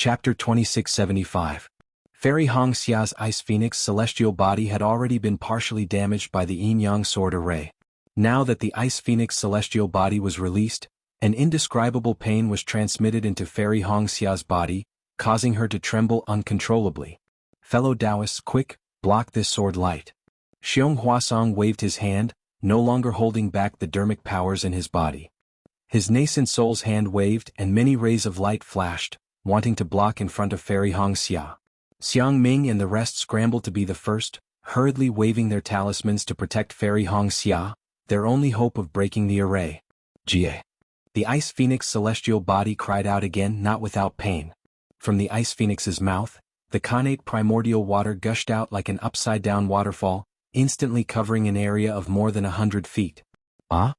Chapter 2675. Fairy Hong Xia's Ice Phoenix celestial body had already been partially damaged by the yin-yang sword array. Now that the Ice Phoenix celestial body was released, an indescribable pain was transmitted into Fairy Hong Xia's body, causing her to tremble uncontrollably. Fellow Taoists, quick, block this sword light. Xiong Huasong waved his hand, no longer holding back the dermic powers in his body. His nascent soul's hand waved and many rays of light flashed, wanting to block in front of Fairy Hong Xia. Xiang Ming and the rest scrambled to be the first, hurriedly waving their talismans to protect Fairy Hong Xia, their only hope of breaking the array. Jie. The Ice Phoenix celestial body cried out again, not without pain. From the Ice Phoenix's mouth, the connate primordial water gushed out like an upside-down waterfall, instantly covering an area of more than 100 feet. Ah?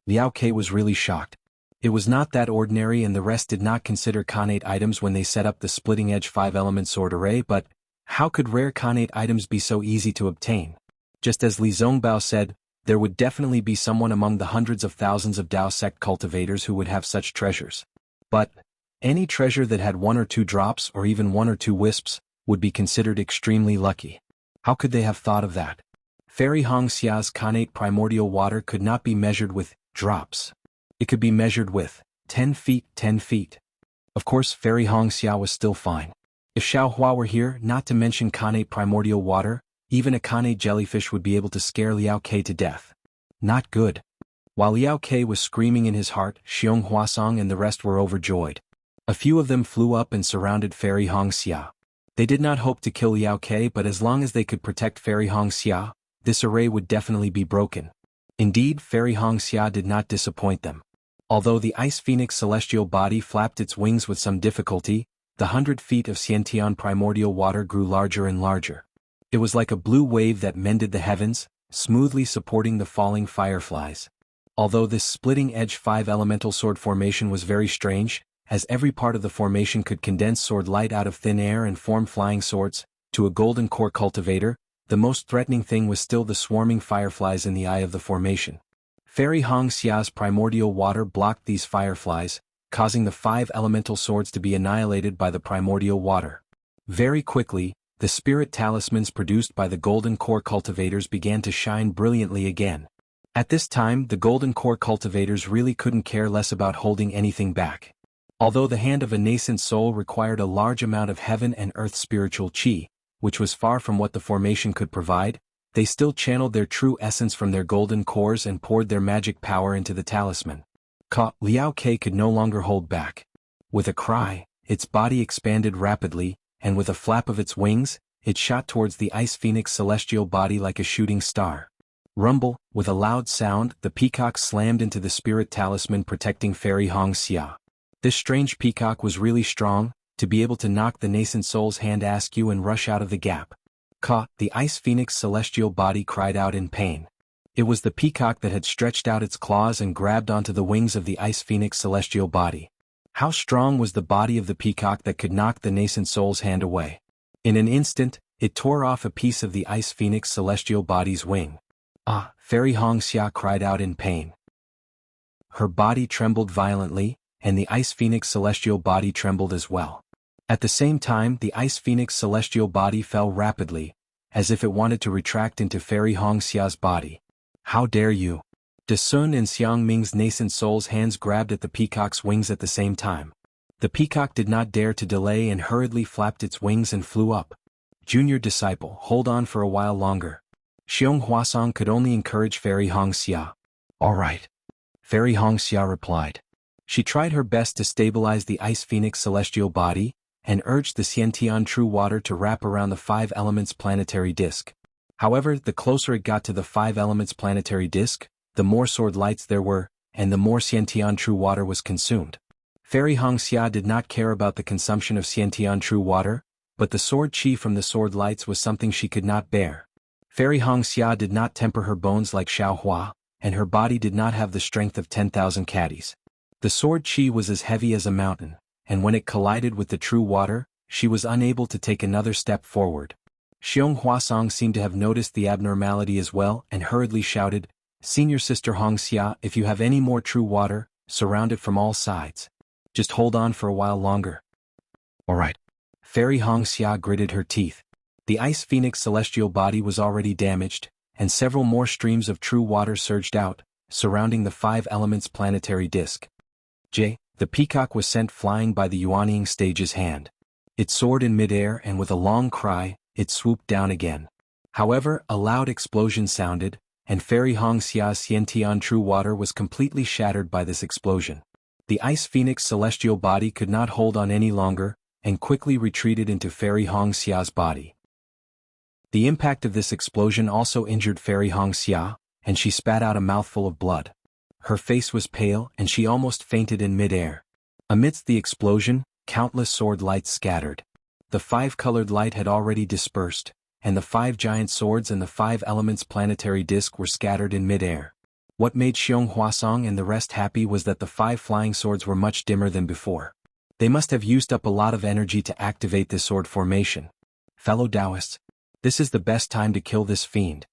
Liao Ke was really shocked. It was not that ordinary, and the rest did not consider connate items when they set up the splitting-edge 5-element sword array, but how could rare connate items be so easy to obtain? Just as Li Zongbao said, there would definitely be someone among the hundreds of thousands of Dao sect cultivators who would have such treasures. But any treasure that had 1 or 2 drops or even 1 or 2 wisps would be considered extremely lucky. How could they have thought of that? Fairy Hong Xia's connate primordial water could not be measured with drops. It could be measured with 10 feet, 10 feet. Of course, Fairy Hong Xia was still fine. If Xiao Hua were here, not to mention connate primordial water, even a connate jellyfish would be able to scare Liao Ke to death. Not good. While Liao Ke was screaming in his heart, Xiong Huasong and the rest were overjoyed. A few of them flew up and surrounded Fairy Hong Xia. They did not hope to kill Liao Ke, but as long as they could protect Fairy Hong Xia, this array would definitely be broken. Indeed, Fairy Hong Xia did not disappoint them. Although the Ice Phoenix celestial body flapped its wings with some difficulty, the 100 feet of Xiantian primordial water grew larger and larger. It was like a blue wave that mended the heavens, smoothly supporting the falling fireflies. Although this splitting-edge 5-elemental sword formation was very strange, as every part of the formation could condense sword light out of thin air and form flying swords, to a golden core cultivator, the most threatening thing was still the swarming fireflies in the eye of the formation. Fairy Hong Xia's primordial water blocked these fireflies, causing the 5 elemental swords to be annihilated by the primordial water. Very quickly, the spirit talismans produced by the golden core cultivators began to shine brilliantly again. At this time, the golden core cultivators really couldn't care less about holding anything back. Although the hand of a nascent soul required a large amount of heaven and earth spiritual qi, which was far from what the formation could provide, they still channeled their true essence from their golden cores and poured their magic power into the talisman. Liao Ke could no longer hold back. With a cry, its body expanded rapidly, and with a flap of its wings, it shot towards the Ice Phoenix celestial body like a shooting star. Rumble, with a loud sound, the peacock slammed into the spirit talisman protecting Fairy Hong Xia. This strange peacock was really strong, to be able to knock the nascent soul's hand askew and rush out of the gap. The Ice Phoenix celestial body cried out in pain. It was the peacock that had stretched out its claws and grabbed onto the wings of the Ice Phoenix celestial body. How strong was the body of the peacock that could knock the nascent soul's hand away? In an instant, it tore off a piece of the Ice Phoenix celestial body's wing. Fairy Hong Xia cried out in pain. Her body trembled violently, and the Ice Phoenix celestial body trembled as well. At the same time, the Ice Phoenix celestial body fell rapidly, as if it wanted to retract into Fairy Hong Xia's body. How dare you! De Sun and Xiang Ming's nascent soul's hands grabbed at the peacock's wings at the same time. The peacock did not dare to delay and hurriedly flapped its wings and flew up. Junior disciple, hold on for a while longer. Xiong Huasong could only encourage Fairy Hong Xia. All right. Fairy Hong Xia replied. She tried her best to stabilize the Ice Phoenix celestial body, and urged the Xiantian true water to wrap around the 5 elements planetary disk. However, the closer it got to the 5 elements planetary disk, the more sword lights there were, and the more Xiantian true water was consumed. Fairy Hong Xia did not care about the consumption of Xiantian true water, but the sword qi from the sword lights was something she could not bear. Fairy Hong Xia did not temper her bones like Xiao Hua, and her body did not have the strength of 10,000 caddies. The sword qi was as heavy as a mountain, and when it collided with the true water, she was unable to take another step forward. Xiong Huasong seemed to have noticed the abnormality as well and hurriedly shouted, Senior Sister Hong Xia, if you have any more true water, surround it from all sides. Just hold on for a while longer. Alright. Fairy Hongxia gritted her teeth. The Ice Phoenix celestial body was already damaged, and several more streams of true water surged out, surrounding the five elements planetary disk. The peacock was sent flying by the Yuanying stage's hand. It soared in midair and with a long cry, it swooped down again. However, a loud explosion sounded, and Fairy Hongxia's Xiantian true water was completely shattered by this explosion. The Ice Phoenix celestial body could not hold on any longer, and quickly retreated into Fairy Hongxia's body. The impact of this explosion also injured Fairy Hongxia, and she spat out a mouthful of blood. Her face was pale and she almost fainted in midair. Amidst the explosion, countless sword lights scattered. The five-colored light had already dispersed, and the five giant swords and the five elements planetary disk were scattered in midair. What made Xiong Huasong and the rest happy was that the five flying swords were much dimmer than before. They must have used up a lot of energy to activate this sword formation. Fellow Taoists, this is the best time to kill this fiend.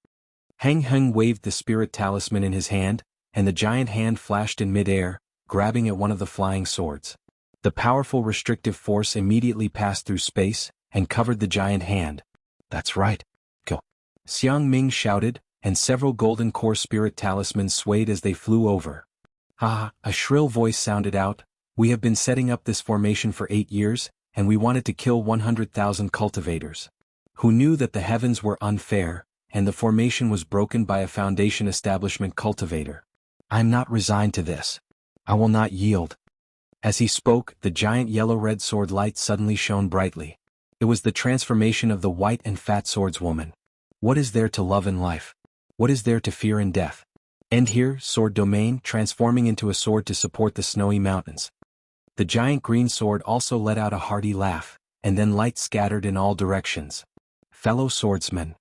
Hang Heng waved the spirit talisman in his hand, and the giant hand flashed in midair, grabbing at one of the flying swords. The powerful restrictive force immediately passed through space, and covered the giant hand. That's right. Go. Xiang Ming shouted, and several golden core spirit talismans swayed as they flew over. A shrill voice sounded out, we have been setting up this formation for 8 years, and we wanted to kill 100,000 cultivators. Who knew that the heavens were unfair, and the formation was broken by a foundation establishment cultivator. I'm not resigned to this. I will not yield. As he spoke, the giant yellow-red sword light suddenly shone brightly. It was the transformation of the white and fat swordswoman. What is there to love in life? What is there to fear in death? And here, sword domain transforming into a sword to support the snowy mountains. The giant green sword also let out a hearty laugh, and then light scattered in all directions. Fellow swordsmen.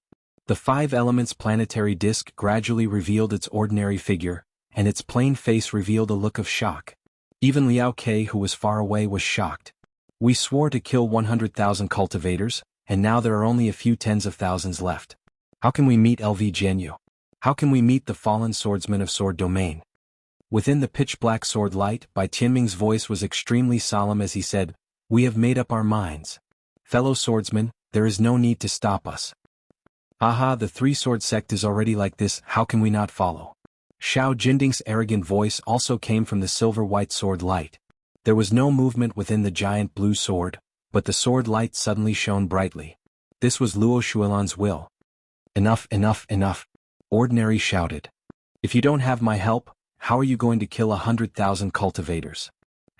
The five elements planetary disk gradually revealed its ordinary figure, and its plain face revealed a look of shock. Even Liao Ke, who was far away, was shocked. We swore to kill 100,000 cultivators, and now there are only a few tens of thousands left. How can we meet LV Jianyu? How can we meet the fallen swordsman of sword domain? Within the pitch-black sword light, Bai Tianming's voice was extremely solemn as he said, we have made up our minds. Fellow swordsmen, there is no need to stop us. The three-sword sect is already like this, how can we not follow? Xiao Jinding's arrogant voice also came from the silver-white sword light. There was no movement within the giant blue sword, but the sword light suddenly shone brightly. This was Luo Shuilan's will. Enough, enough, enough. Ordinary shouted. If you don't have my help, how are you going to kill 100,000 cultivators?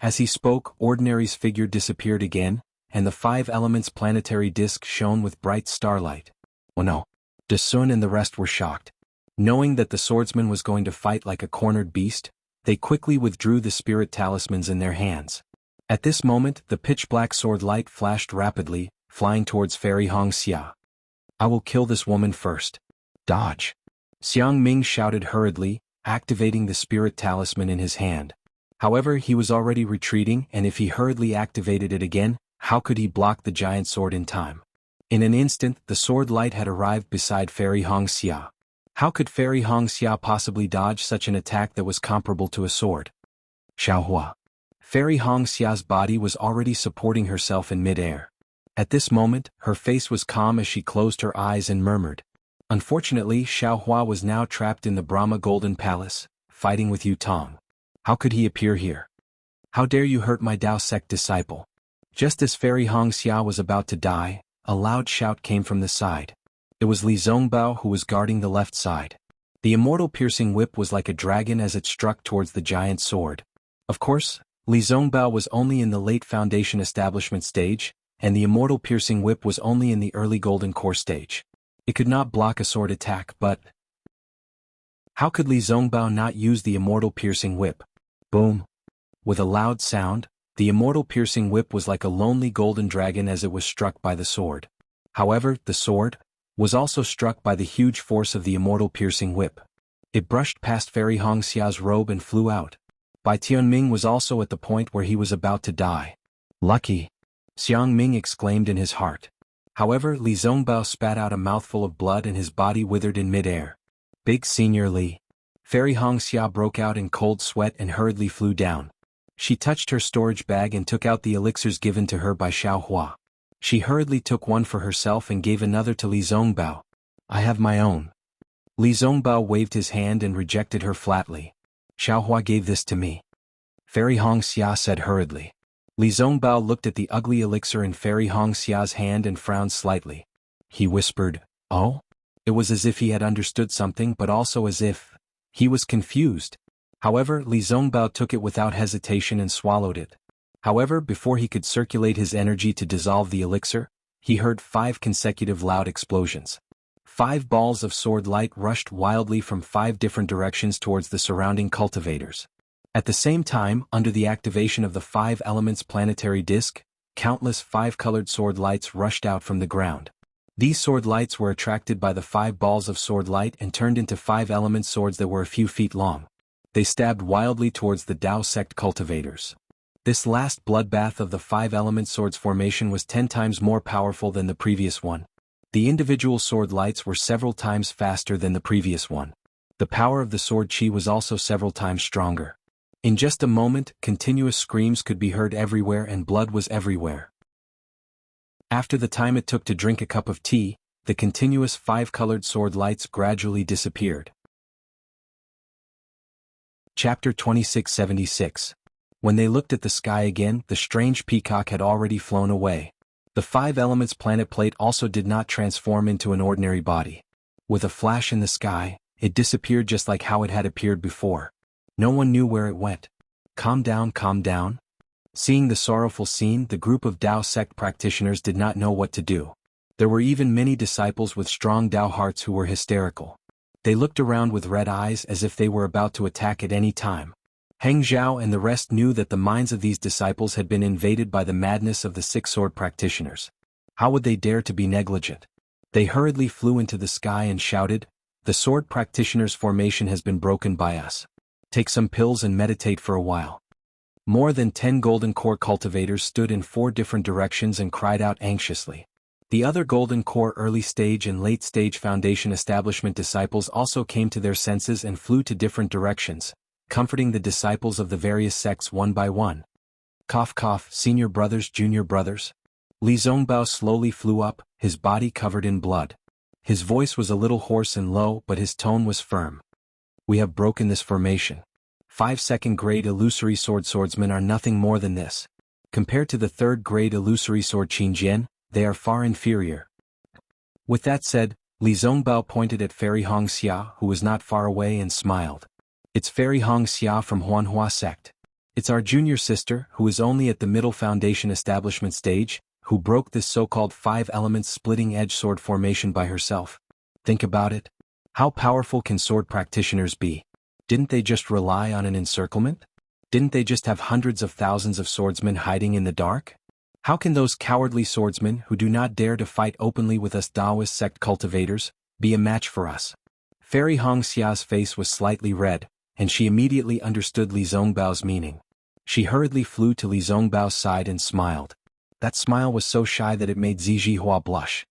As he spoke, Ordinary's figure disappeared again, and the five elements planetary disk shone with bright starlight. Oh no. De Sun and the rest were shocked. Knowing that the swordsman was going to fight like a cornered beast, they quickly withdrew the spirit talismans in their hands. At this moment, the pitch-black sword light flashed rapidly, flying towards Fairy Hongxia. I will kill this woman first. Dodge. Xiang Ming shouted hurriedly, activating the spirit talisman in his hand. However, he was already retreating, and if he hurriedly activated it again, how could he block the giant sword in time? In an instant, the sword light had arrived beside Fairy Hongxia. How could Fairy Hongxia possibly dodge such an attack that was comparable to a sword? Xiaohua. Fairy Hongxia's body was already supporting herself in midair. At this moment, her face was calm as she closed her eyes and murmured. Unfortunately, Xiaohua was now trapped in the Brahma Golden Palace, fighting with Yu Tong. How could he appear here? How dare you hurt my Dao sect disciple? Just as Fairy Hongxia was about to die, a loud shout came from the side. It was Li Zongbao who was guarding the left side. The immortal piercing whip was like a dragon as it struck towards the giant sword. Of course, Li Zongbao was only in the late foundation establishment stage, and the immortal piercing whip was only in the early golden core stage. It could not block a sword attack, but how could Li Zongbao not use the immortal piercing whip? Boom! With a loud sound, the immortal piercing whip was like a lonely golden dragon as it was struck by the sword. However, the sword was also struck by the huge force of the immortal piercing whip. It brushed past Fairy Hongxia's robe and flew out. Bai Tianming was also at the point where he was about to die. Lucky! Xiang Ming exclaimed in his heart. However, Li Zongbao spat out a mouthful of blood and his body withered in midair. Big Senior Li. Fairy Hongxia broke out in cold sweat and hurriedly flew down. She touched her storage bag and took out the elixirs given to her by Xiao Hua. She hurriedly took one for herself and gave another to Li Zongbao. I have my own. Li Zongbao waved his hand and rejected her flatly. Xiao Hua gave this to me. Fairy Hongxia said hurriedly. Li Zongbao looked at the ugly elixir in Fairy Hongxia's hand and frowned slightly. He whispered, "Oh?" It was as if he had understood something but also as if he was confused. However, Li Zongbao took it without hesitation and swallowed it. However, before he could circulate his energy to dissolve the elixir, he heard 5 consecutive loud explosions. 5 balls of sword light rushed wildly from 5 different directions towards the surrounding cultivators. At the same time, under the activation of the 5 elements planetary disk, countless 5-colored sword lights rushed out from the ground. These sword lights were attracted by the 5 balls of sword light and turned into 5-element swords that were a few feet long. They stabbed wildly towards the Dao sect cultivators. This last bloodbath of the 5-element swords formation was 10 times more powerful than the previous one. The individual sword lights were several times faster than the previous one. The power of the sword chi was also several times stronger. In just a moment, continuous screams could be heard everywhere and blood was everywhere. After the time it took to drink a cup of tea, the continuous 5-colored sword lights gradually disappeared. Chapter 2676. When they looked at the sky again, the strange peacock had already flown away. The 5 elements planet plate also did not transform into an ordinary body. With a flash in the sky, it disappeared just like how it had appeared before. No one knew where it went. Calm down, calm down. Seeing the sorrowful scene, the group of Dao sect practitioners did not know what to do. There were even many disciples with strong Dao hearts who were hysterical. They looked around with red eyes as if they were about to attack at any time. Heng Zhao and the rest knew that the minds of these disciples had been invaded by the madness of the 6 sword practitioners. How would they dare to be negligent? They hurriedly flew into the sky and shouted, "The sword practitioners' formation has been broken by us. Take some pills and meditate for a while." More than 10 golden core cultivators stood in 4 different directions and cried out anxiously. The other golden core early stage and late stage foundation establishment disciples also came to their senses and flew to different directions, comforting the disciples of the various sects one by one. Cough cough, senior brothers, junior brothers. Li Zongbao slowly flew up, his body covered in blood. His voice was a little hoarse and low, but his tone was firm. We have broken this formation. 5 second-grade illusory swordsmen are nothing more than this. Compared to the 3rd-grade illusory sword Qingjian, they are far inferior. With that said, Li Zongbao pointed at Fairy Hongxia, who was not far away, and smiled. It's Fairy Hongxia from Huanhua sect. It's our junior sister, who is only at the middle foundation establishment stage, who broke this so-called 5-element splitting-edge sword formation by herself. Think about it. How powerful can sword practitioners be? Didn't they just rely on an encirclement? Didn't they just have hundreds of thousands of swordsmen hiding in the dark? How can those cowardly swordsmen who do not dare to fight openly with us Taoist sect cultivators be a match for us? Fairy Hongxia's face was slightly red, and she immediately understood Li Zongbao's meaning. She hurriedly flew to Li Zongbao's side and smiled. That smile was so shy that it made Zijihua blush.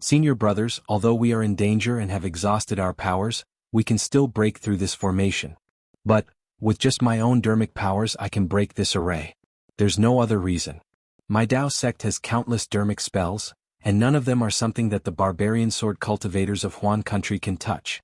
Senior brothers, although we are in danger and have exhausted our powers, we can still break through this formation. But, with just my own dermic powers I can break this array. There's no other reason. My Dao sect has countless dermic spells, and none of them are something that the barbarian sword cultivators of Huan country can touch.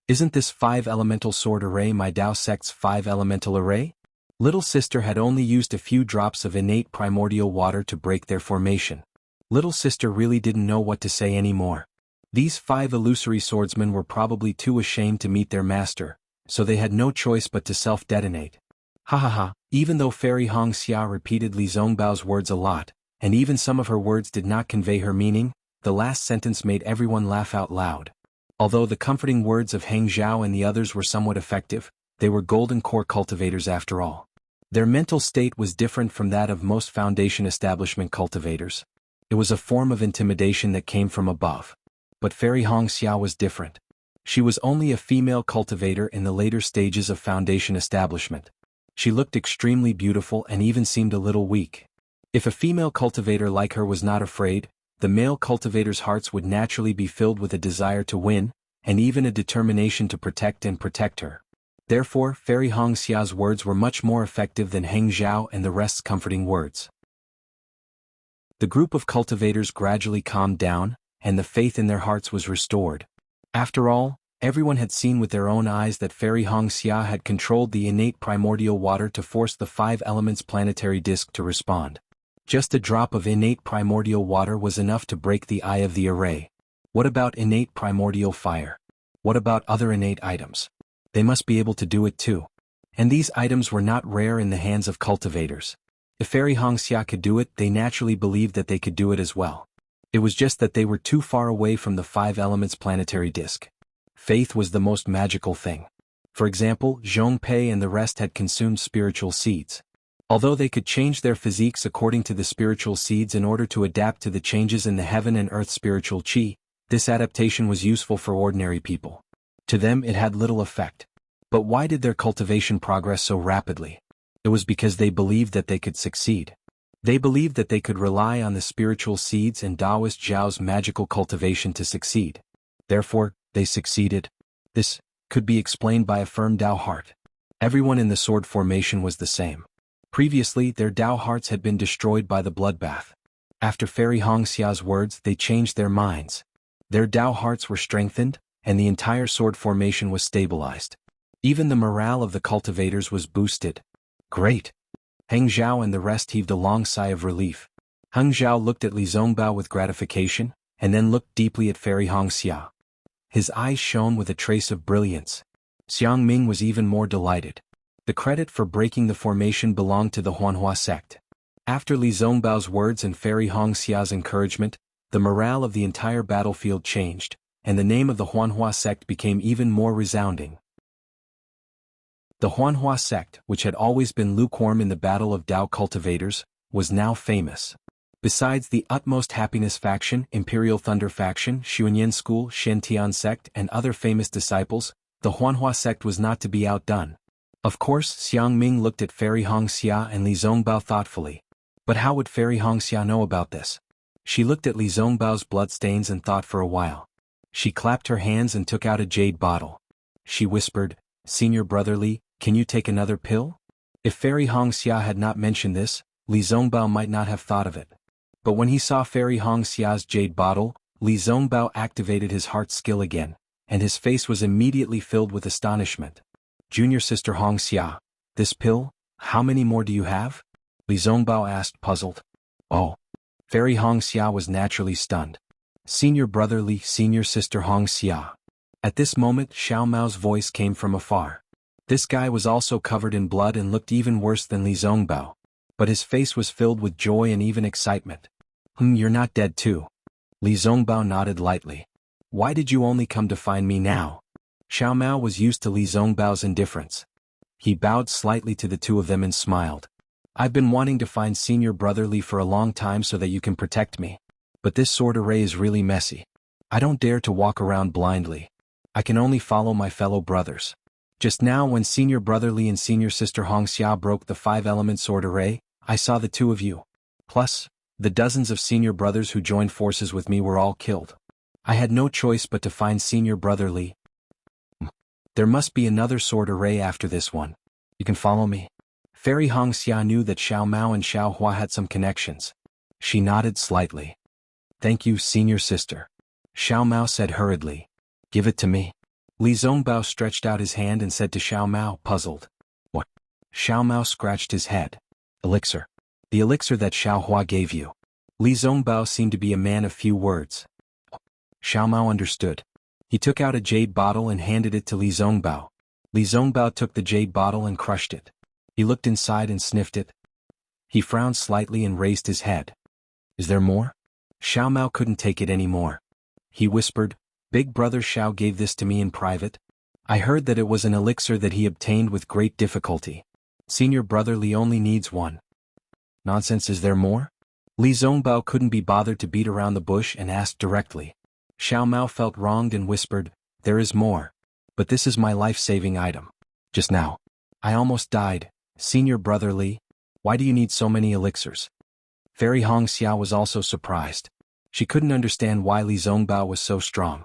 Isn't this 5-elemental sword array my Dao sect's 5-elemental array? Little sister had only used a few drops of innate primordial water to break their formation. Little sister really didn't know what to say anymore. These 5 illusory swordsmen were probably too ashamed to meet their master, so they had no choice but to self-detonate. Ha ha ha, even though Fairy Hongxia repeated Li Zongbao's words a lot, and even some of her words did not convey her meaning, the last sentence made everyone laugh out loud. Although the comforting words of Heng Zhao and the others were somewhat effective, they were golden core cultivators after all. Their mental state was different from that of most foundation establishment cultivators. It was a form of intimidation that came from above. But Fairy Hongxia was different. She was only a female cultivator in the later stages of foundation establishment. She looked extremely beautiful and even seemed a little weak. If a female cultivator like her was not afraid, the male cultivators' hearts would naturally be filled with a desire to win, and even a determination to protect her. Therefore, Fairy Hongxia's words were much more effective than Heng Zhao and the rest's comforting words. The group of cultivators gradually calmed down, and the faith in their hearts was restored. After all, everyone had seen with their own eyes that Fairy Hongxia had controlled the innate primordial water to force the five elements planetary disk to respond. Just a drop of innate primordial water was enough to break the eye of the array. What about innate primordial fire? What about other innate items? They must be able to do it too. And these items were not rare in the hands of cultivators. If Fairy Hongxia could do it, they naturally believed that they could do it as well. It was just that they were too far away from the five elements planetary disk. Faith was the most magical thing. For example, Zhong Pei and the rest had consumed spiritual seeds. Although they could change their physiques according to the spiritual seeds in order to adapt to the changes in the heaven and earth spiritual qi, this adaptation was useful for ordinary people. To them it had little effect. But why did their cultivation progress so rapidly? It was because they believed that they could succeed. They believed that they could rely on the spiritual seeds and Taoist Zhao's magical cultivation to succeed. Therefore, they succeeded. This could be explained by a firm Tao heart. Everyone in the sword formation was the same. Previously, their Tao hearts had been destroyed by the bloodbath. After Fairy Hongxia's words, they changed their minds. Their Tao hearts were strengthened, and the entire sword formation was stabilized. Even the morale of the cultivators was boosted. Great! Heng Zhao and the rest heaved a long sigh of relief. Heng Zhao looked at Li Zongbao with gratification, and then looked deeply at Fairy Hongxia. His eyes shone with a trace of brilliance. Xiang Ming was even more delighted. The credit for breaking the formation belonged to the Huanhua sect. After Li Zongbao's words and Fairy Hongxia's encouragement, the morale of the entire battlefield changed, and the name of the Huanhua sect became even more resounding. The Huanhua sect, which had always been lukewarm in the battle of Tao cultivators, was now famous. Besides the Utmost Happiness faction, Imperial Thunder faction, Xuanyan School, Shen-Tian sect, and other famous disciples, the Huanhua sect was not to be outdone. Of course, Xiang Ming looked at Fairy Hongxia and Li Zongbao thoughtfully. But how would Fairy Hongxia know about this? She looked at Li Zongbao's bloodstains and thought for a while. She clapped her hands and took out a jade bottle. She whispered, "Senior Brother Li, can you take another pill?" If Fairy Hongxia had not mentioned this, Li Zongbao might not have thought of it. But when he saw Fairy Hongxia's jade bottle, Li Zongbao activated his heart skill again, and his face was immediately filled with astonishment. "Junior Sister Hongxia, this pill, how many more do you have?" Li Zongbao asked, puzzled. "Oh." Fairy Hongxia was naturally stunned. "Senior Brother Li, Senior Sister Hongxia." At this moment, Xiao Mao's voice came from afar. This guy was also covered in blood and looked even worse than Li Zongbao. But his face was filled with joy and even excitement. You're not dead too." Li Zongbao nodded lightly. "Why did you only come to find me now?" Xiao Mao was used to Li Zongbao's indifference. He bowed slightly to the two of them and smiled. "I've been wanting to find Senior Brother Li for a long time so that you can protect me. But this sword array is really messy. I don't dare to walk around blindly. I can only follow my fellow brothers. Just now when Senior Brother Li and Senior Sister Hongxia broke the five-element sword array, I saw the two of you. Plus, the dozens of senior brothers who joined forces with me were all killed. I had no choice but to find Senior Brother Li. There must be another sword array after this one. You can follow me?" Fairy Hongxia knew that Xiao Mao and Xiao Hua had some connections. She nodded slightly. "Thank you, Senior Sister." Xiao Mao said hurriedly. "Give it to me." Li Zongbao stretched out his hand and said to Xiao Mao, puzzled. "What?" Xiao Mao scratched his head. "Elixir. The elixir that Xiao Hua gave you." Li Zongbao seemed to be a man of few words. Xiao Mao understood. He took out a jade bottle and handed it to Li Zongbao. Li Zongbao took the jade bottle and crushed it. He looked inside and sniffed it. He frowned slightly and raised his head. "Is there more?" Xiao Mao couldn't take it anymore. He whispered, "Big brother Xiao gave this to me in private. I heard that it was an elixir that he obtained with great difficulty. Senior Brother Li only needs one." "Nonsense, is there more?" Li Zongbao couldn't be bothered to beat around the bush and asked directly. Xiao Mao felt wronged and whispered, "There is more. But this is my life-saving item. Just now, I almost died. Senior Brother Li, why do you need so many elixirs?" Fairy Hongxia was also surprised. She couldn't understand why Li Zongbao was so strong.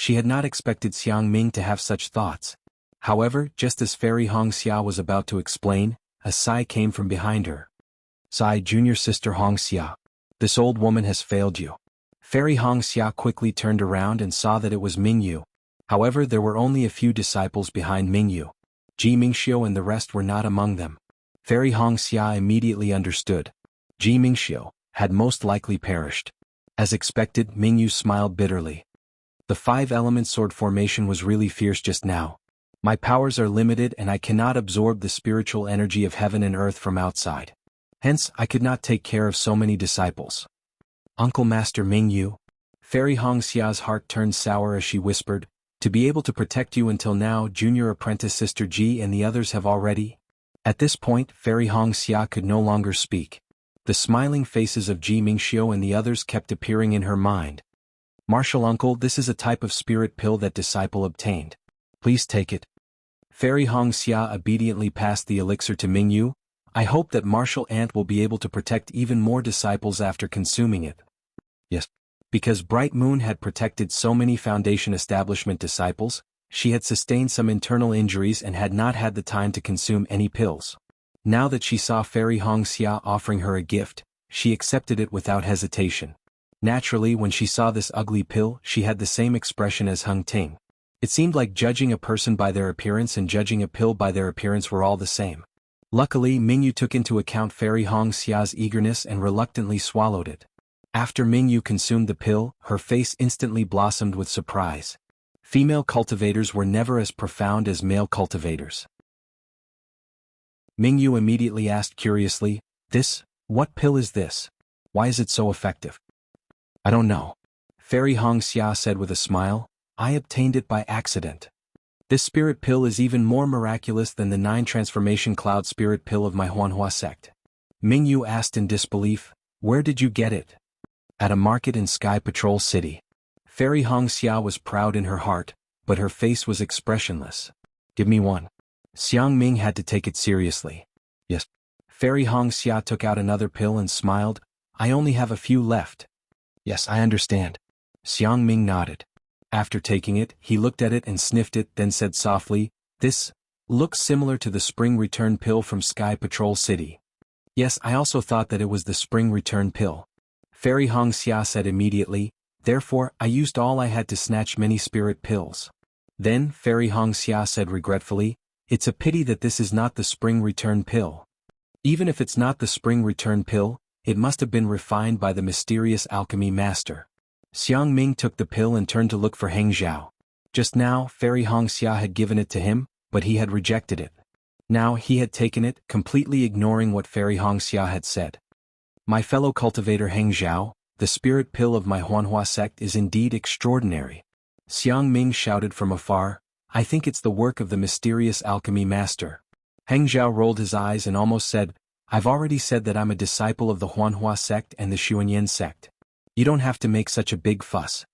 She had not expected Xiang Ming to have such thoughts. However, just as Fairy Hongxia was about to explain, a sigh came from behind her. Sigh, junior sister Hongxia. This old woman has failed you. Fairy Hongxia quickly turned around and saw that it was Mingyu. However, there were only a few disciples behind Mingyu. Ji Mingxiu and the rest were not among them. Fairy Hongxia immediately understood. Ji Mingxiu had most likely perished. As expected, Mingyu smiled bitterly. The five-element sword formation was really fierce just now. My powers are limited and I cannot absorb the spiritual energy of heaven and earth from outside. Hence, I could not take care of so many disciples. Uncle Master Mingyu. Fairy Hongxia's heart turned sour as she whispered, to be able to protect you until now, junior apprentice Sister Ji and the others have already. At this point, Fairy Hongxia could no longer speak. The smiling faces of Ji Mingxiu and the others kept appearing in her mind. Martial uncle, this is a type of spirit pill that disciple obtained. Please take it. Fairy Hongxia obediently passed the elixir to Mingyu. I hope that Martial Ant will be able to protect even more disciples after consuming it. Yes. Because Bright Moon had protected so many Foundation Establishment disciples, she had sustained some internal injuries and had not had the time to consume any pills. Now that she saw Fairy Hongxia offering her a gift, she accepted it without hesitation. Naturally, when she saw this ugly pill, she had the same expression as Hung Ting. It seemed like judging a person by their appearance and judging a pill by their appearance were all the same. Luckily, Mingyu took into account Fairy Hongxia's eagerness and reluctantly swallowed it. After Mingyu consumed the pill, her face instantly blossomed with surprise. Female cultivators were never as profound as male cultivators. Mingyu immediately asked curiously, what pill is this? Why is it so effective? I don't know. Fairy Hongxia said with a smile, I obtained it by accident. This spirit pill is even more miraculous than the 9 transformation cloud spirit pill of my Huanhua sect. Mingyu asked in disbelief, where did you get it? At a market in Sky Patrol City. Fairy Hongxia was proud in her heart, but her face was expressionless. Give me one. Xiang Ming had to take it seriously. Yes. Fairy Hongxia took out another pill and smiled, I only have a few left. Yes, I understand. Xiang Ming nodded. After taking it, he looked at it and sniffed it, then said softly, this looks similar to the spring return pill from Sky Patrol City. Yes, I also thought that it was the spring return pill. Fairy Hongxia said immediately, therefore, I used all I had to snatch many spirit pills. Then, Fairy Hongxia said regretfully, it's a pity that this is not the spring return pill. Even if it's not the spring return pill, it must have been refined by the mysterious alchemy master. Xiang Ming took the pill and turned to look for Heng Zhao. Just now, Fairy Hongxia had given it to him, but he had rejected it. Now he had taken it, completely ignoring what Fairy Hongxia had said. My fellow cultivator Heng Zhao, the spirit pill of my Huanhua sect is indeed extraordinary. Xiang Ming shouted from afar, I think it's the work of the mysterious alchemy master. Heng Zhao rolled his eyes and almost said, I've already said that I'm a disciple of the Huanhua sect and the Xuanyan sect. You don't have to make such a big fuss.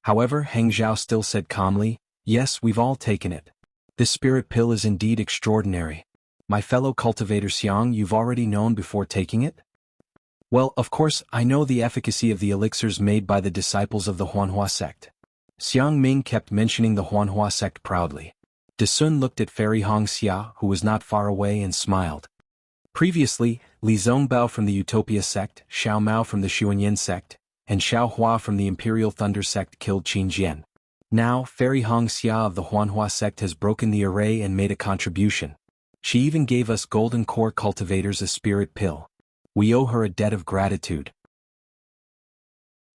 However, Heng Zhao still said calmly, yes, we've all taken it. This spirit pill is indeed extraordinary. My fellow cultivator Xiang, you've already known before taking it? Well, of course, I know the efficacy of the elixirs made by the disciples of the Huanhua sect. Xiang Ming kept mentioning the Huanhua sect proudly. De Sun looked at Fairy Hongxia, who was not far away, and smiled. Previously, Li Zongbao from the Utopia sect, Xiao Mao from the Xuanyan sect, and Xiao Hua from the Imperial Thunder sect killed Qin Jian. Now, Fairy Hongxia of the Huanhua sect has broken the array and made a contribution. She even gave us Golden Core cultivators a spirit pill. We owe her a debt of gratitude.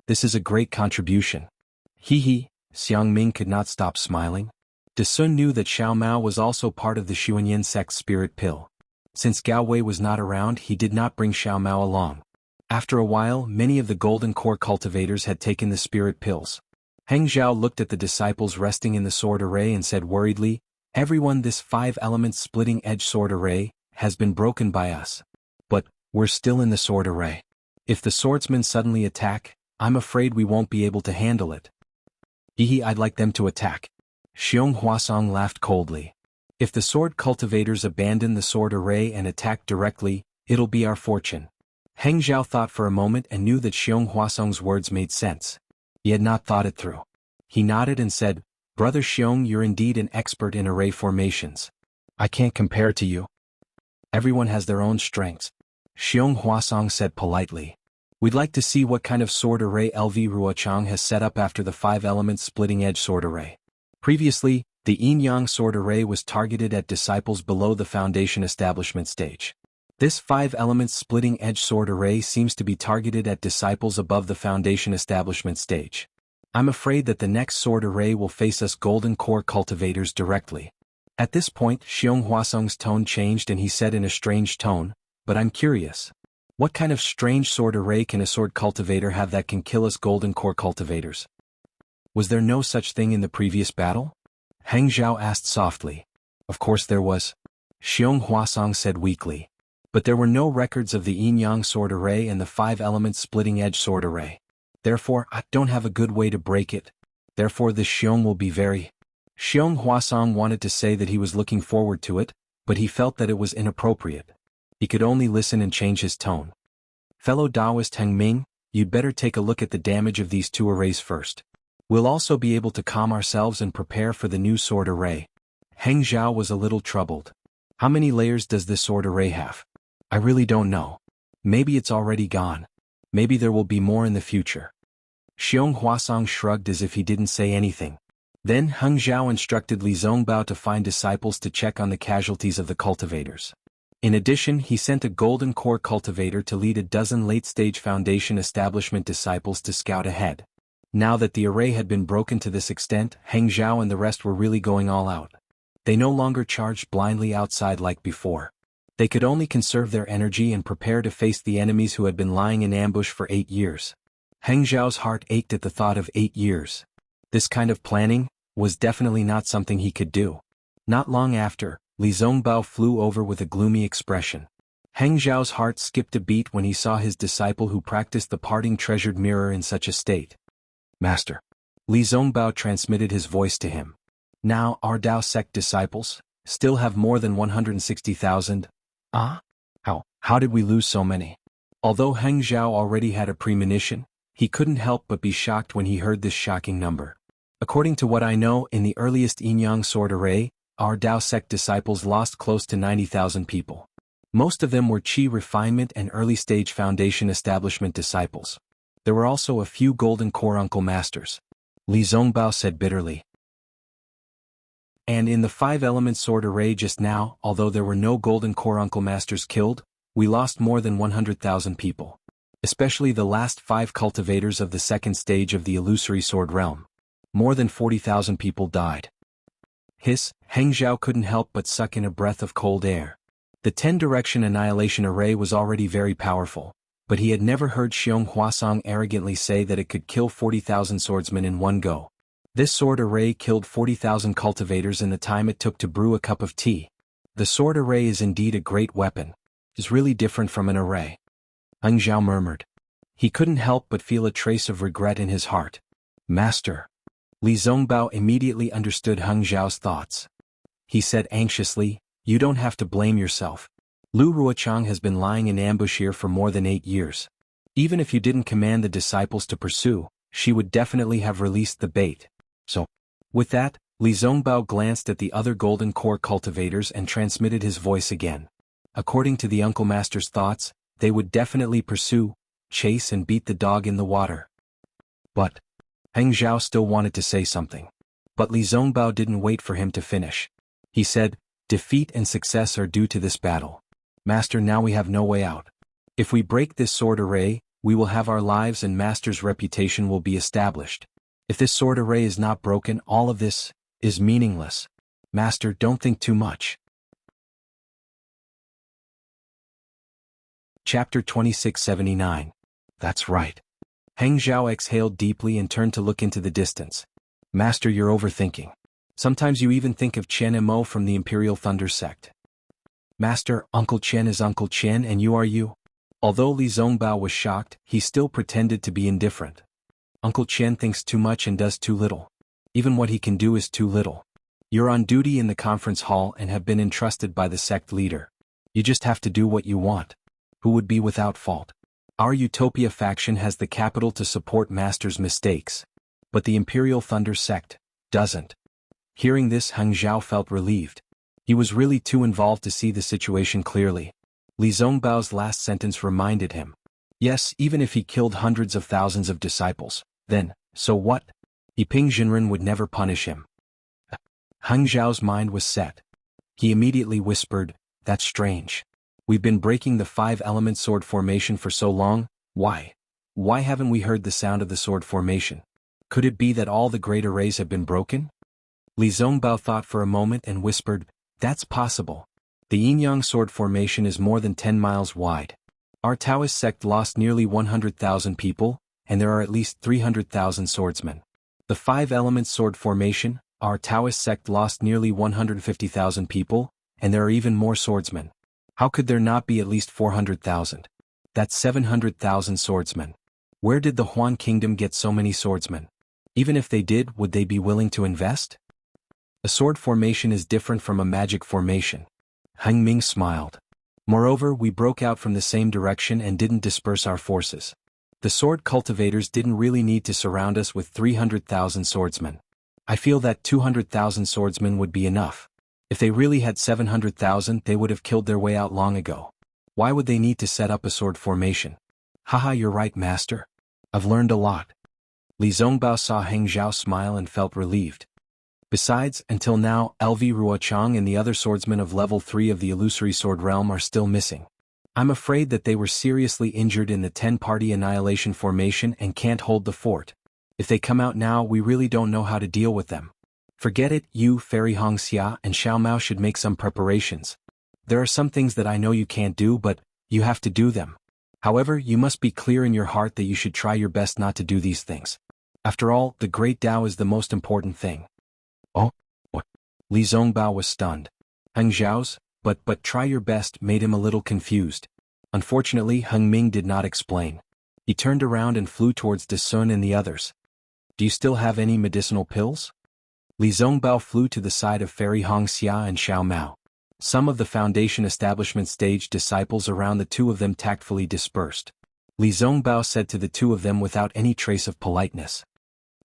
This is a great contribution. Hee, Xiang Ming could not stop smiling. De Sun knew that Xiao Mao was also part of the Xuanyan sect's spirit pill. Since Gao Wei was not around, he did not bring Xiao Mao along. After a while, many of the Golden Core cultivators had taken the spirit pills. Heng Zhao looked at the disciples resting in the sword array and said worriedly, everyone, this 5-element splitting edge sword array has been broken by us. But we're still in the sword array. If the swordsmen suddenly attack, I'm afraid we won't be able to handle it. I'd like them to attack. Xiong Huasong laughed coldly. If the sword cultivators abandon the sword array and attack directly, it'll be our fortune. Heng Zhao thought for a moment and knew that Xiong Huasong's words made sense. He had not thought it through. He nodded and said, "Brother Xiong, you're indeed an expert in array formations. I can't compare to you. Everyone has their own strengths." Xiong Huasong said politely. "We'd like to see what kind of sword array LV Ruochang has set up after the 5-element splitting-edge sword array." Previously, the Yin-Yang sword array was targeted at disciples below the foundation establishment stage. This 5-element splitting-edge sword array seems to be targeted at disciples above the foundation establishment stage. I'm afraid that the next sword array will face us golden core cultivators directly. At this point, Xiong Huasong's tone changed and he said in a strange tone, "But I'm curious. What kind of strange sword array can a sword cultivator have that can kill us golden core cultivators? Was there no such thing in the previous battle?" Heng Zhao asked softly. "Of course there was," Xiong Huasong said weakly. "But there were no records of the Yin-Yang sword array and the 5-element splitting-edge sword array. Therefore, I don't have a good way to break it. Therefore this Xiong will be very..." Xiong Huasong wanted to say that he was looking forward to it, but he felt that it was inappropriate. He could only listen and change his tone. "Fellow Taoist Heng Ming, you'd better take a look at the damage of these 2 arrays first. We'll also be able to calm ourselves and prepare for the new sword array." Heng Zhao was a little troubled. "How many layers does this sword array have? I really don't know. Maybe it's already gone. Maybe there will be more in the future." Xiong Huasong shrugged as if he didn't say anything. Then Heng Zhao instructed Li Zongbao to find disciples to check on the casualties of the cultivators. In addition, he sent a golden core cultivator to lead a dozen late-stage foundation establishment disciples to scout ahead. Now that the array had been broken to this extent, Heng Zhao and the rest were really going all out. They no longer charged blindly outside like before. They could only conserve their energy and prepare to face the enemies who had been lying in ambush for 8 years. Heng Zhao's heart ached at the thought of 8 years. This kind of planning was definitely not something he could do. Not long after, Li Zongbao flew over with a gloomy expression. Heng Zhao's heart skipped a beat when he saw his disciple who practiced the parting treasured mirror in such a state. "Master." Li Zongbao transmitted his voice to him. "Now our Dao sect disciples still have more than 160,000. How did we lose so many?" Although Heng Zhao already had a premonition, he couldn't help but be shocked when he heard this shocking number. "According to what I know, in the earliest Yin-Yang sword array, our Dao sect disciples lost close to 90,000 people. Most of them were Qi refinement and early-stage foundation establishment disciples. There were also a few golden core uncle masters," Li Zongbao said bitterly. "And in the 5-element sword array just now, although there were no golden core uncle masters killed, we lost more than 100,000 people. Especially the last 5 cultivators of the 2nd stage of the illusory sword realm. More than 40,000 people died." Heng Zhao couldn't help but suck in a breath of cold air. The 10-direction annihilation array was already very powerful, but he had never heard Xiong Huasong arrogantly say that it could kill 40,000 swordsmen in one go. This sword array killed 40,000 cultivators in the time it took to brew a cup of tea. The sword array is indeed a great weapon. It's really different from an array," Heng Zhao murmured. He couldn't help but feel a trace of regret in his heart. "Master." Li Zongbao immediately understood Heng Zhao's thoughts. He said anxiously, "You don't have to blame yourself. Lu Ruochang has been lying in ambush here for more than 8 years. Even if you didn't command the disciples to pursue, she would definitely have released the bait. So." With that, Li Zongbao glanced at the other golden core cultivators and transmitted his voice again. According to the Uncle Master's thoughts, they would definitely pursue, chase and beat the dog in the water. But Heng Zhao still wanted to say something. But Li Zongbao didn't wait for him to finish. He said, "Defeat and success are due to this battle. Master, now we have no way out. If we break this sword array, we will have our lives and Master's reputation will be established. If this sword array is not broken, all of this is meaningless. Master, don't think too much." Chapter 2679. That's right. Heng Zhao exhaled deeply and turned to look into the distance. "Master, you're overthinking. Sometimes you even think of Chen Mo from the Imperial Thunder sect." "Master, Uncle Chen is Uncle Chen and you are you." Although Li Zongbao was shocked, he still pretended to be indifferent. "Uncle Chen thinks too much and does too little. Even what he can do is too little. You're on duty in the conference hall and have been entrusted by the sect leader. You just have to do what you want. Who would be without fault? Our Utopia faction has the capital to support Master's mistakes. but the Imperial Thunder sect doesn't. Hearing this, Heng Zhao felt relieved. He was really too involved to see the situation clearly. Li Zongbao's last sentence reminded him. Yes, even if he killed hundreds of thousands of disciples, then, so what? Yiping Jinren would never punish him. Heng Zhao's mind was set. He immediately whispered, "That's strange. We've been breaking the 5-element sword formation for so long, why? Why haven't we heard the sound of the sword formation? Could it be that all the great arrays have been broken?" Li Zongbao thought for a moment and whispered, "That's possible. The Yin-Yang sword formation is more than 10 miles wide. Our Taoist sect lost nearly 100,000 people, and there are at least 300,000 swordsmen. The 5-element sword formation, our Taoist sect lost nearly 150,000 people, and there are even more swordsmen. How could there not be at least 400,000? That's 700,000 swordsmen. Where did the Huan Kingdom get so many swordsmen? Even if they did, would they be willing to invest? A sword formation is different from a magic formation." Heng Ming smiled. "Moreover, we broke out from the same direction and didn't disperse our forces. The sword cultivators didn't really need to surround us with 300,000 swordsmen. I feel that 200,000 swordsmen would be enough. If they really had 700,000, they would have killed their way out long ago. Why would they need to set up a sword formation?" "Haha, you're right, master. I've learned a lot." Li Zongbao saw Heng Zhao smile and felt relieved. Besides, until now, LV Ruochang and the other swordsmen of level 3 of the illusory sword realm are still missing. I'm afraid that they were seriously injured in the 10-party annihilation formation and can't hold the fort. If they come out now, we really don't know how to deal with them. Forget it, you, Fairy Hongxia and Xiao Mao should make some preparations. There are some things that I know you can't do, but you have to do them. However, you must be clear in your heart that you should try your best not to do these things. After all, the Great Tao is the most important thing." "Oh? What?" Li Zongbao was stunned. Heng Zhao's, but try your best made him a little confused. Unfortunately, Heng Ming did not explain. He turned around and flew towards De Sun and the others. "Do you still have any medicinal pills?" Li Zongbao flew to the side of Fairy Hongxia and Xiao Mao. Some of the Foundation establishment stage disciples around the two of them tactfully dispersed. Li Zongbao said to the two of them without any trace of politeness.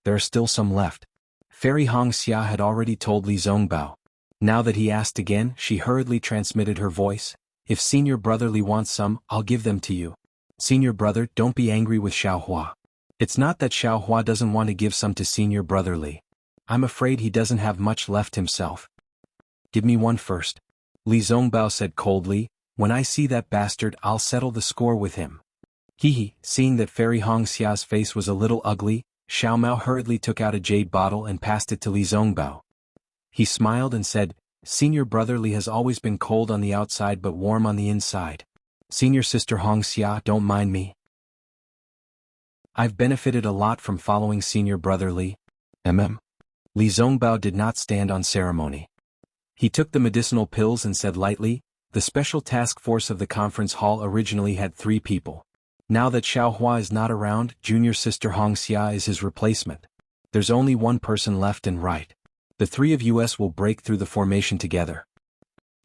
"There are still some left." Fairy Hongxia had already told Li Zongbao. Now that he asked again, she hurriedly transmitted her voice. "If Senior Brother Li wants some, I'll give them to you. Senior Brother, don't be angry with Xiao Hua. It's not that Xiao Hua doesn't want to give some to Senior Brother Li. I'm afraid he doesn't have much left himself. Give me one first." Li Zongbao said coldly, "When I see that bastard, I'll settle the score with him." Hee. Seeing that Fairy Hongxia's face was a little ugly, Xiao Mao hurriedly took out a jade bottle and passed it to Li Zongbao. He smiled and said, "Senior Brother Li has always been cold on the outside but warm on the inside. Senior Sister Hongxia, don't mind me. I've benefited a lot from following Senior Brother Li." Li Zongbao did not stand on ceremony. He took the medicinal pills and said lightly, "The special task force of the conference hall originally had 3 people. Now that Xiao Hua is not around, Junior Sister Hongxia is his replacement. There's only one person left and right. The 3 of us will break through the formation together."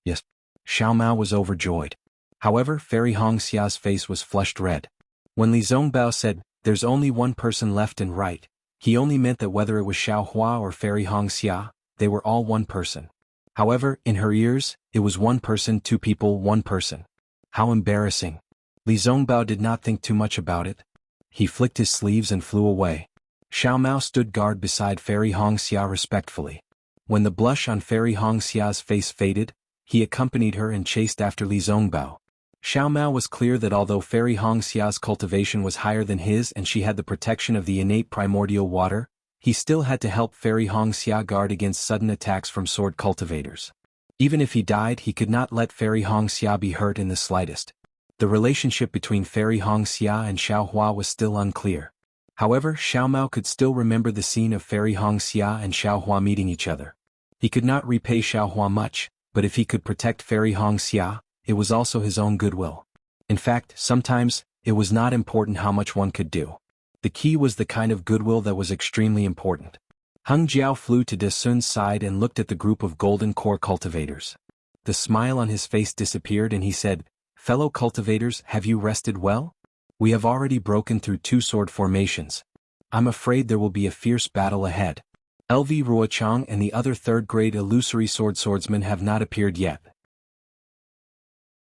"Yes." Xiao Mao was overjoyed. However, Fairy Hongxia's face was flushed red. When Li Zongbao said, "There's only one person left and right," he only meant that whether it was Xiao Hua or Fairy Hongxia, they were all one person. However, in her ears, it was one person, 2 people, 1 person. How embarrassing. Li Zongbao did not think too much about it. He flicked his sleeves and flew away. Xiao Mao stood guard beside Fairy Hongxia respectfully. When the blush on Fairy Hongxia's face faded, he accompanied her and chased after Li Zongbao. Xiao Mao was clear that although Fairy Hongxia's cultivation was higher than his and she had the protection of the innate primordial water, he still had to help Fairy Hongxia guard against sudden attacks from sword cultivators. Even if he died, he could not let Fairy Hongxia be hurt in the slightest. The relationship between Fairy Hongxia and Xiao Hua was still unclear. However, Xiao Mao could still remember the scene of Fairy Hongxia and Xiao Hua meeting each other. He could not repay Xiao Hua much, but if he could protect Fairy Hongxia, it was also his own goodwill. In fact, sometimes, it was not important how much one could do. The key was the kind of goodwill that was extremely important. Heng Jiao flew to De Sun's side and looked at the group of golden core cultivators. The smile on his face disappeared and he said, "Fellow cultivators, have you rested well? We have already broken through 2 sword formations. I'm afraid there will be a fierce battle ahead. LV Ruochang and the other third-grade illusory swordsmen have not appeared yet.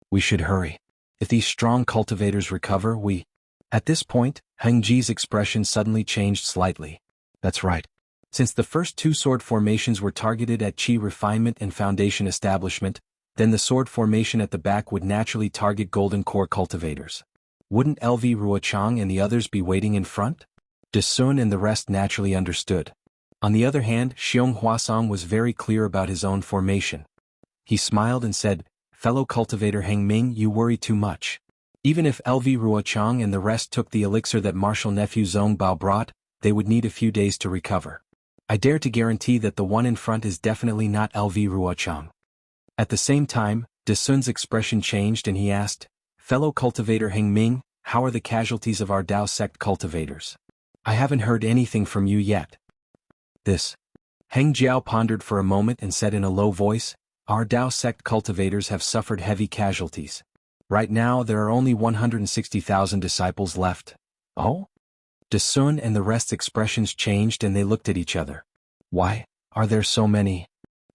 We should hurry. If these strong cultivators recover, we... At this point, Heng Ji's expression suddenly changed slightly. That's right. Since the first two sword formations were targeted at Qi refinement and foundation establishment, then the sword formation at the back would naturally target golden core cultivators. Wouldn't LV Ruochang and the others be waiting in front? De Sun and the rest naturally understood. On the other hand, Xiong Huasong was very clear about his own formation. He smiled and said, "Fellow cultivator Heng Ming, you worry too much. Even if LV Ruochang and the rest took the elixir that martial nephew Zhong Bao brought, they would need a few days to recover. I dare to guarantee that the one in front is definitely not LV Ruochang." At the same time, De Sun's expression changed and he asked, "Fellow cultivator Heng Ming, how are the casualties of our Dao sect cultivators? I haven't heard anything from you yet." Heng Jiao pondered for a moment and said in a low voice, "Our Dao sect cultivators have suffered heavy casualties. Right now there are only 160,000 disciples left." Oh? De Sun and the rest's expressions changed and they looked at each other. Why are there so many?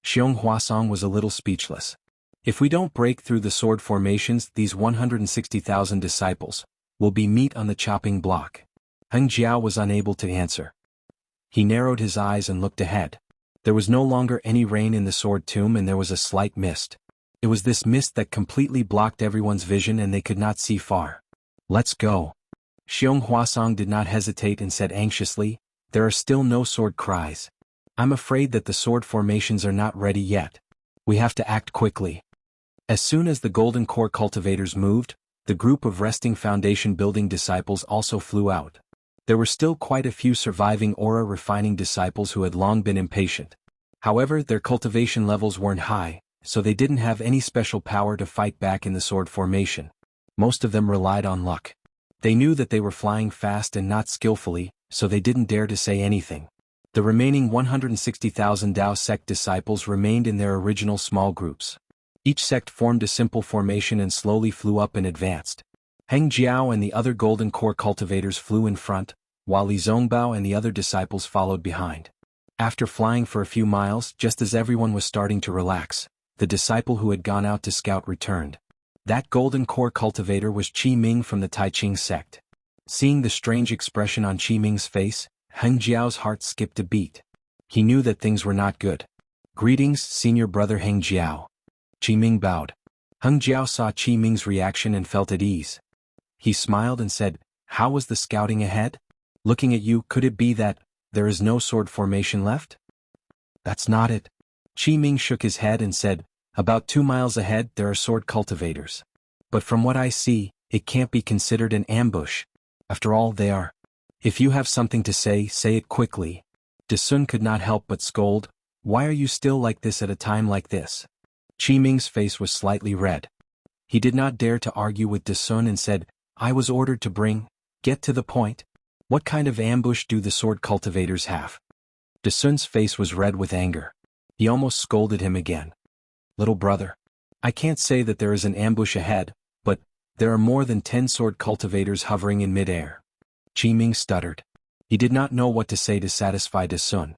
Xiong Huasong was a little speechless. If we don't break through the sword formations, these 160,000 disciples will be meat on the chopping block. Heng Jiao was unable to answer. He narrowed his eyes and looked ahead. There was no longer any rain in the sword tomb and there was a slight mist. It was this mist that completely blocked everyone's vision and they could not see far. "Let's go." Xiong Huasong did not hesitate and said anxiously, "There are still no sword cries. I'm afraid that the sword formations are not ready yet. We have to act quickly." As soon as the golden core cultivators moved, the group of resting foundation building disciples also flew out. There were still quite a few surviving aura refining disciples who had long been impatient. However, their cultivation levels weren't high, so they didn't have any special power to fight back in the sword formation. Most of them relied on luck. They knew that they were flying fast and not skillfully, so they didn't dare to say anything. The remaining 160,000 Dao sect disciples remained in their original small groups. Each sect formed a simple formation and slowly flew up and advanced. Heng Jiao and the other golden core cultivators flew in front, while Li Zongbao and the other disciples followed behind. After flying for a few miles, just as everyone was starting to relax, the disciple who had gone out to scout returned. That golden core cultivator was Qi Ming from the Taiqing sect. Seeing the strange expression on Qi Ming's face, Heng Jiao's heart skipped a beat. He knew that things were not good. "Greetings, senior brother Heng Jiao." Qi Ming bowed. Heng Jiao saw Qi Ming's reaction and felt at ease. He smiled and said, "How was the scouting ahead? Looking at you, could it be that there is no sword formation left?" "That's not it." Qi Ming shook his head and said, "About 2 miles ahead there are sword cultivators. But from what I see, it can't be considered an ambush. After all, they are. If you have something to say it quickly." De Sun could not help but scold, "Why are you still like this at a time like this?" Qi Ming's face was slightly red. He did not dare to argue with De Sun and said, "I was ordered to get to the point. What kind of ambush do the sword cultivators have?" De Sun's face was red with anger. He almost scolded him again. "Little brother, I can't say that there is an ambush ahead, but there are more than 10 sword cultivators hovering in midair." Qi Ming stuttered. He did not know what to say to satisfy De Sun.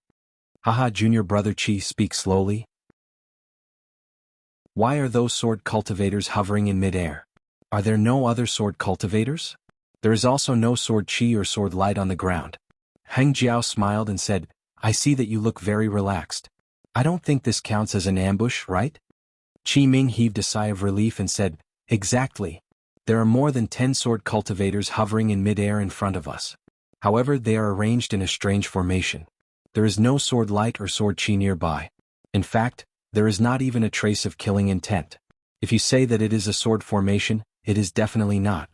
"Haha, junior brother Qi, speak slowly. Why are those sword cultivators hovering in midair? Are there no other sword cultivators? There is also no sword Qi or sword light on the ground." Heng Jiao smiled and said, "I see that you look very relaxed. I don't think this counts as an ambush, right?" Qi Ming heaved a sigh of relief and said, "Exactly. There are more than 10 sword cultivators hovering in midair in front of us. However, they are arranged in a strange formation. There is no sword light or sword Qi nearby. In fact, there is not even a trace of killing intent. If you say that it is a sword formation, it is definitely not.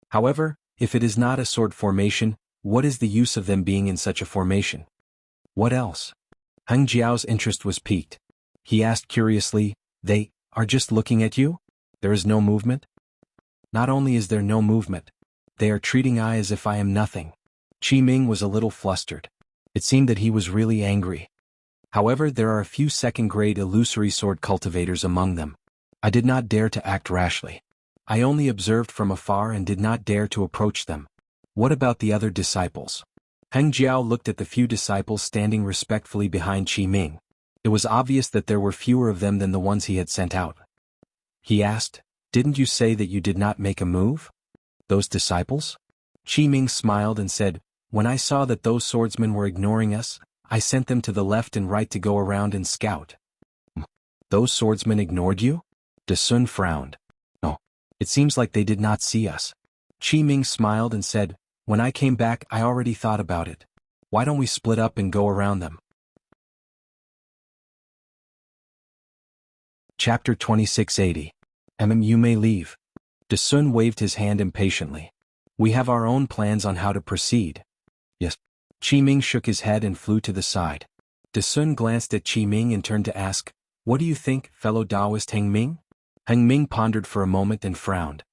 However, if it is not a sword formation, what is the use of them being in such a formation? What else?" Heng Jiao's interest was piqued. He asked curiously, "They are just looking at you? There is no movement?" "Not only is there no movement, they are treating I as if I am nothing." Qi Ming was a little flustered. It seemed that he was really angry. "However, there are a few second-grade illusory sword cultivators among them. I did not dare to act rashly. I only observed from afar and did not dare to approach them. What about the other disciples? Heng Jiao looked at the few disciples standing respectfully behind Qi Ming. It was obvious that there were fewer of them than the ones he had sent out. He asked, "Didn't you say that you did not make a move? Those disciples?" Qi Ming smiled and said, "When I saw that those swordsmen were ignoring us, I sent them to the left and right to go around and scout." "Those swordsmen ignored you?" De Sun frowned. "No. It seems like they did not see us." Qi Ming smiled and said, "When I came back I already thought about it. Why don't we split up and go around them?" Chapter 2680. You may leave. De Sun waved his hand impatiently. "We have our own plans on how to proceed." "Yes." Qi Ming shook his head and flew to the side. De Sun glanced at Qi Ming and turned to ask, "What do you think, fellow Taoist Heng Ming?" Heng Ming pondered for a moment and frowned.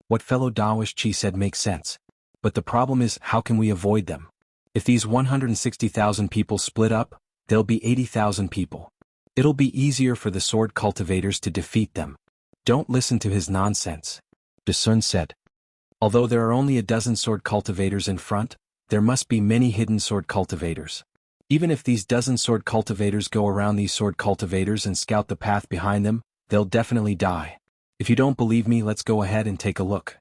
"What fellow Taoist Qi said makes sense. But the problem is, how can we avoid them? If these 160,000 people split up, there'll be 80,000 people. It'll be easier for the sword cultivators to defeat them." "Don't listen to his nonsense," De Sun said. "Although there are only a dozen sword cultivators in front, there must be many hidden sword cultivators. Even if these dozen sword cultivators go around these sword cultivators and scout the path behind them, they'll definitely die. If you don't believe me, let's go ahead and take a look.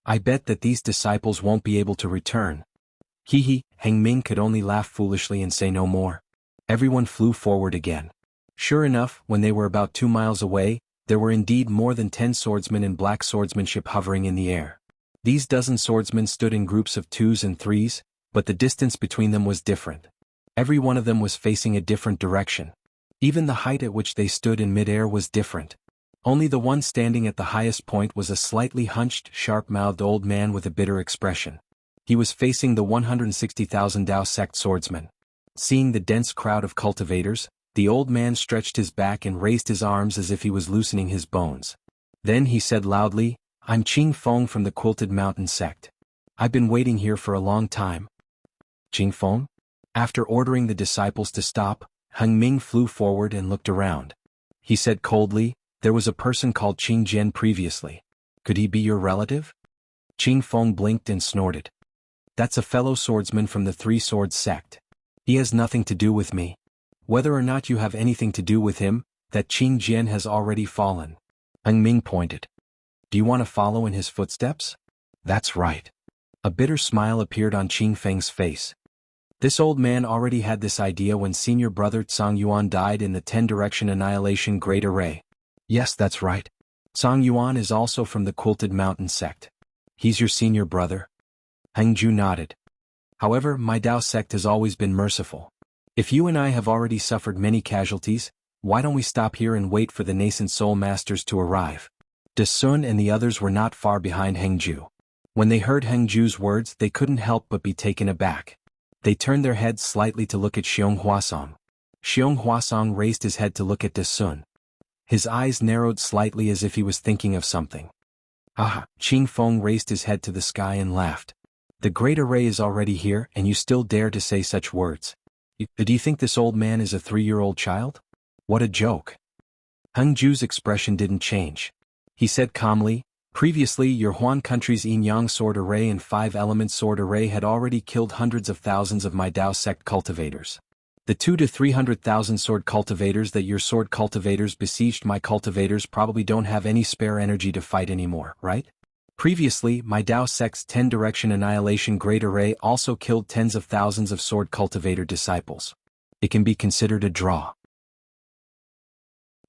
I bet that these disciples won't be able to return." He, Heng Ming could only laugh foolishly and say no more. Everyone flew forward again. Sure enough, when they were about 2 miles away, there were indeed more than 10 swordsmen in black swordsmanship hovering in the air. These dozen swordsmen stood in groups of 2s and 3s, but the distance between them was different. Every one of them was facing a different direction. Even the height at which they stood in mid-air was different. Only the one standing at the highest point was a slightly hunched, sharp-mouthed old man with a bitter expression. He was facing the 160,000 Dao sect swordsmen. Seeing the dense crowd of cultivators, the old man stretched his back and raised his arms as if he was loosening his bones. Then he said loudly, "I'm Qing Feng from the Quilted Mountain sect. I've been waiting here for a long time." "Qing Feng?" After ordering the disciples to stop, Heng Ming flew forward and looked around. He said coldly, "There was a person called Qing Jian previously. Could he be your relative?" Qing Feng blinked and snorted. "That's a fellow swordsman from the Three Swords sect. He has nothing to do with me. Whether or not you have anything to do with him, that Qing Jian has already fallen." Heng Ming pointed. "Do you want to follow in his footsteps?" "That's right." A bitter smile appeared on Qing Feng's face. This old man already had this idea when senior brother Tsang Yuan died in the 10-direction annihilation Great Array. "Yes, that's right. Tsang Yuan is also from the Quilted Mountain sect. He's your senior brother?" Heng Ju nodded. "However, my Dao sect has always been merciful. If you and I have already suffered many casualties, why don't we stop here and wait for the nascent soul masters to arrive?" De Sun and the others were not far behind Heng Ju. When they heard Heng Ju's words, they couldn't help but be taken aback. They turned their heads slightly to look at Xiong Huasong. Xiong Huasong raised his head to look at De Sun. His eyes narrowed slightly as if he was thinking of something. "Ah!" Qing Feng raised his head to the sky and laughed. "The Great Array is already here and you still dare to say such words. Do you think this old man is a 3-year-old child? What a joke." Heng Ju's expression didn't change. He said calmly, "Previously your Huan country's Yin-Yang Sword Array and 5-Element Sword Array had already killed hundreds of thousands of my Dao sect cultivators. The 200,000 to 300,000 sword cultivators that your sword cultivators besieged my cultivators probably don't have any spare energy to fight anymore, right? Previously, my Dao sect's 10-direction annihilation Great Array also killed tens of thousands of sword cultivator disciples. It can be considered a draw.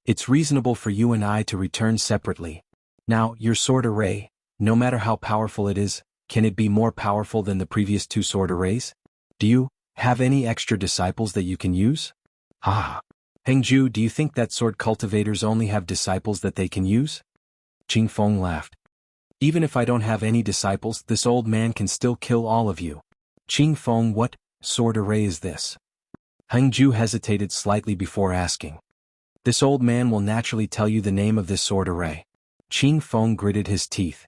It's reasonable for you and I to return separately. Now, your sword array, no matter how powerful it is, can it be more powerful than the previous 2 sword arrays? Do you have any extra disciples that you can use?" "Ah. Heng Ju, do you think that sword cultivators only have disciples that they can use?" Qing Feng laughed. "Even if I don't have any disciples, this old man can still kill all of you." "Qing Feng, what sword array is this?" Heng Ju hesitated slightly before asking. "This old man will naturally tell you the name of this sword array." Qing Feng gritted his teeth.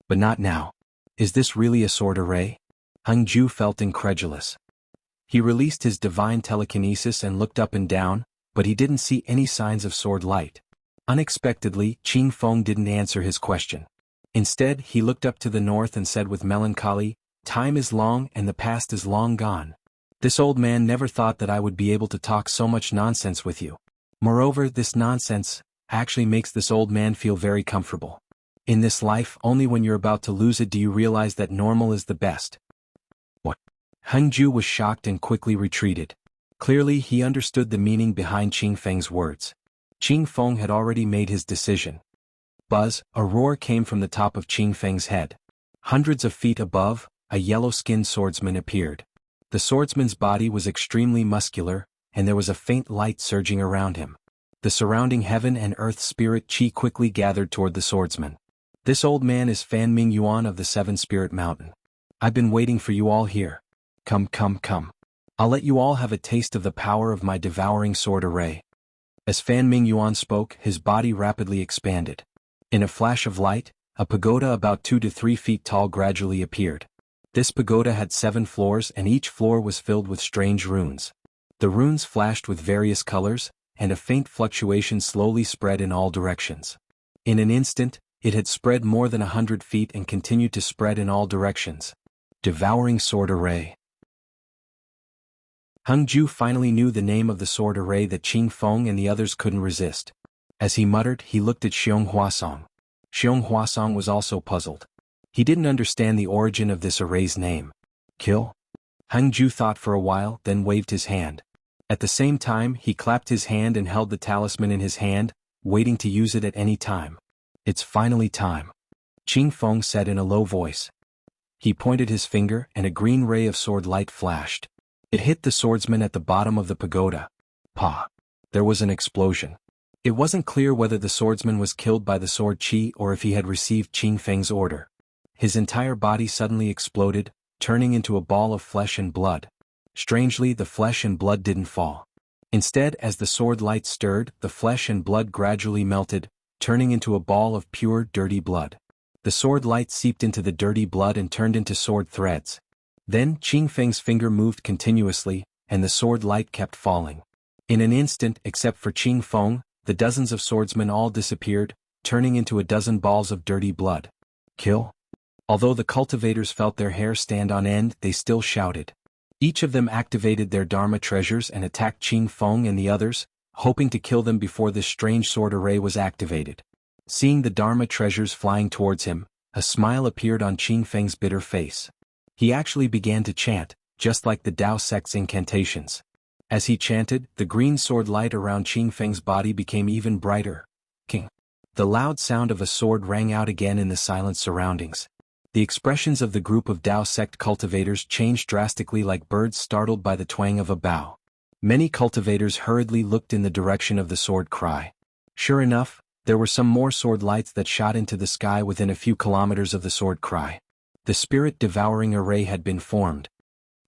"But not now. Is this really a sword array?" Heng Ju felt incredulous. He released his divine telekinesis and looked up and down, but he didn't see any signs of sword light. Unexpectedly, Qing Feng didn't answer his question. Instead, he looked up to the north and said with melancholy, Time is long and the past is long gone. This old man never thought that I would be able to talk so much nonsense with you. Moreover, this nonsense actually makes this old man feel very comfortable. In this life, only when you're about to lose it do you realize that normal is the best. What? Hengju was shocked and quickly retreated. Clearly, he understood the meaning behind Qing Feng's words. Qing Feng had already made his decision. Buzz, a roar came from the top of Qing Feng's head. Hundreds of feet above, a yellow-skinned swordsman appeared. The swordsman's body was extremely muscular, and there was a faint light surging around him. The surrounding heaven and earth spirit qi quickly gathered toward the swordsman. This old man is Fan Ming Yuan of the Seven Spirit Mountain. I've been waiting for you all here. Come, come, come. I'll let you all have a taste of the power of my devouring sword array. As Fan Ming Yuan spoke, his body rapidly expanded. In a flash of light, a pagoda about 2 to 3 feet tall gradually appeared. This pagoda had 7 floors and each floor was filled with strange runes. The runes flashed with various colors, and a faint fluctuation slowly spread in all directions. In an instant, it had spread more than 100 feet and continued to spread in all directions. Devouring sword array. Hengju finally knew the name of the sword array that Qing Feng and the others couldn't resist. As he muttered, he looked at Xiong Huasong. Xiong Huasong was also puzzled. He didn't understand the origin of this array's name. Kill? Hengju thought for a while, then waved his hand. At the same time, he clapped his hand and held the talisman in his hand, waiting to use it at any time. It's finally time. Qing Feng said in a low voice. He pointed his finger and a green ray of sword light flashed. It hit the swordsman at the bottom of the pagoda. Pa! There was an explosion. It wasn't clear whether the swordsman was killed by the sword qi or if he had received Qing Feng's order. His entire body suddenly exploded, turning into a ball of flesh and blood. Strangely, the flesh and blood didn't fall. Instead, as the sword light stirred, the flesh and blood gradually melted, turning into a ball of pure, dirty blood. The sword light seeped into the dirty blood and turned into sword threads. Then, Qing Feng's finger moved continuously, and the sword light kept falling. In an instant, except for Qing Feng, the dozens of swordsmen all disappeared, turning into a dozen balls of dirty blood. Kill? Although the cultivators felt their hair stand on end, they still shouted. Each of them activated their Dharma treasures and attacked Qing Feng and the others, hoping to kill them before this strange sword array was activated. Seeing the Dharma treasures flying towards him, a smile appeared on Qing Feng's bitter face. He actually began to chant, just like the Tao sect's incantations. As he chanted, the green sword light around Qing Feng's body became even brighter. King. The loud sound of a sword rang out again in the silent surroundings. The expressions of the group of Tao sect cultivators changed drastically like birds startled by the twang of a bow. Many cultivators hurriedly looked in the direction of the sword cry. Sure enough, there were some more sword lights that shot into the sky within a few kilometers of the sword cry. The spirit-devouring array had been formed.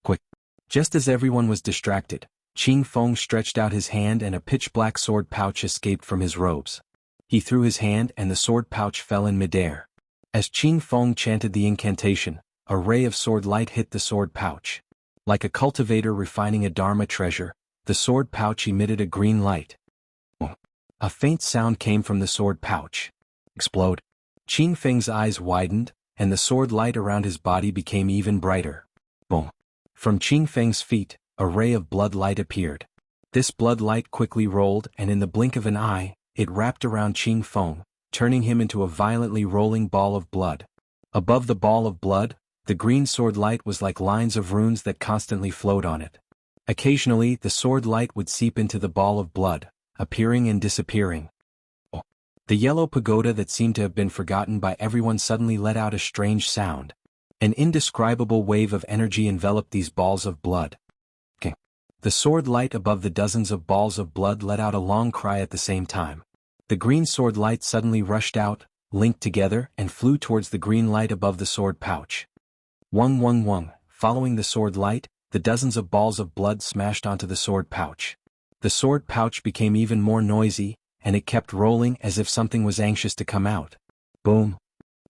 Quick! Just as everyone was distracted, Qing Feng stretched out his hand and a pitch-black sword pouch escaped from his robes. He threw his hand and the sword pouch fell in midair. As Qing Feng chanted the incantation, a ray of sword light hit the sword pouch. Like a cultivator refining a Dharma treasure, the sword pouch emitted a green light. A faint sound came from the sword pouch. Explode. Qing Feng's eyes widened, and the sword light around his body became even brighter. Boom. From Qing Feng's feet, a ray of blood light appeared. This blood light quickly rolled, and in the blink of an eye, it wrapped around Qing Feng, turning him into a violently rolling ball of blood. Above the ball of blood, the green sword light was like lines of runes that constantly flowed on it. Occasionally, the sword light would seep into the ball of blood, appearing and disappearing. The yellow pagoda that seemed to have been forgotten by everyone suddenly let out a strange sound. An indescribable wave of energy enveloped these balls of blood. The sword light above the dozens of balls of blood let out a long cry at the same time. The green sword light suddenly rushed out, linked together, and flew towards the green light above the sword pouch. Wung wung wung, following the sword light, the dozens of balls of blood smashed onto the sword pouch. The sword pouch became even more noisy, and it kept rolling as if something was anxious to come out. Boom!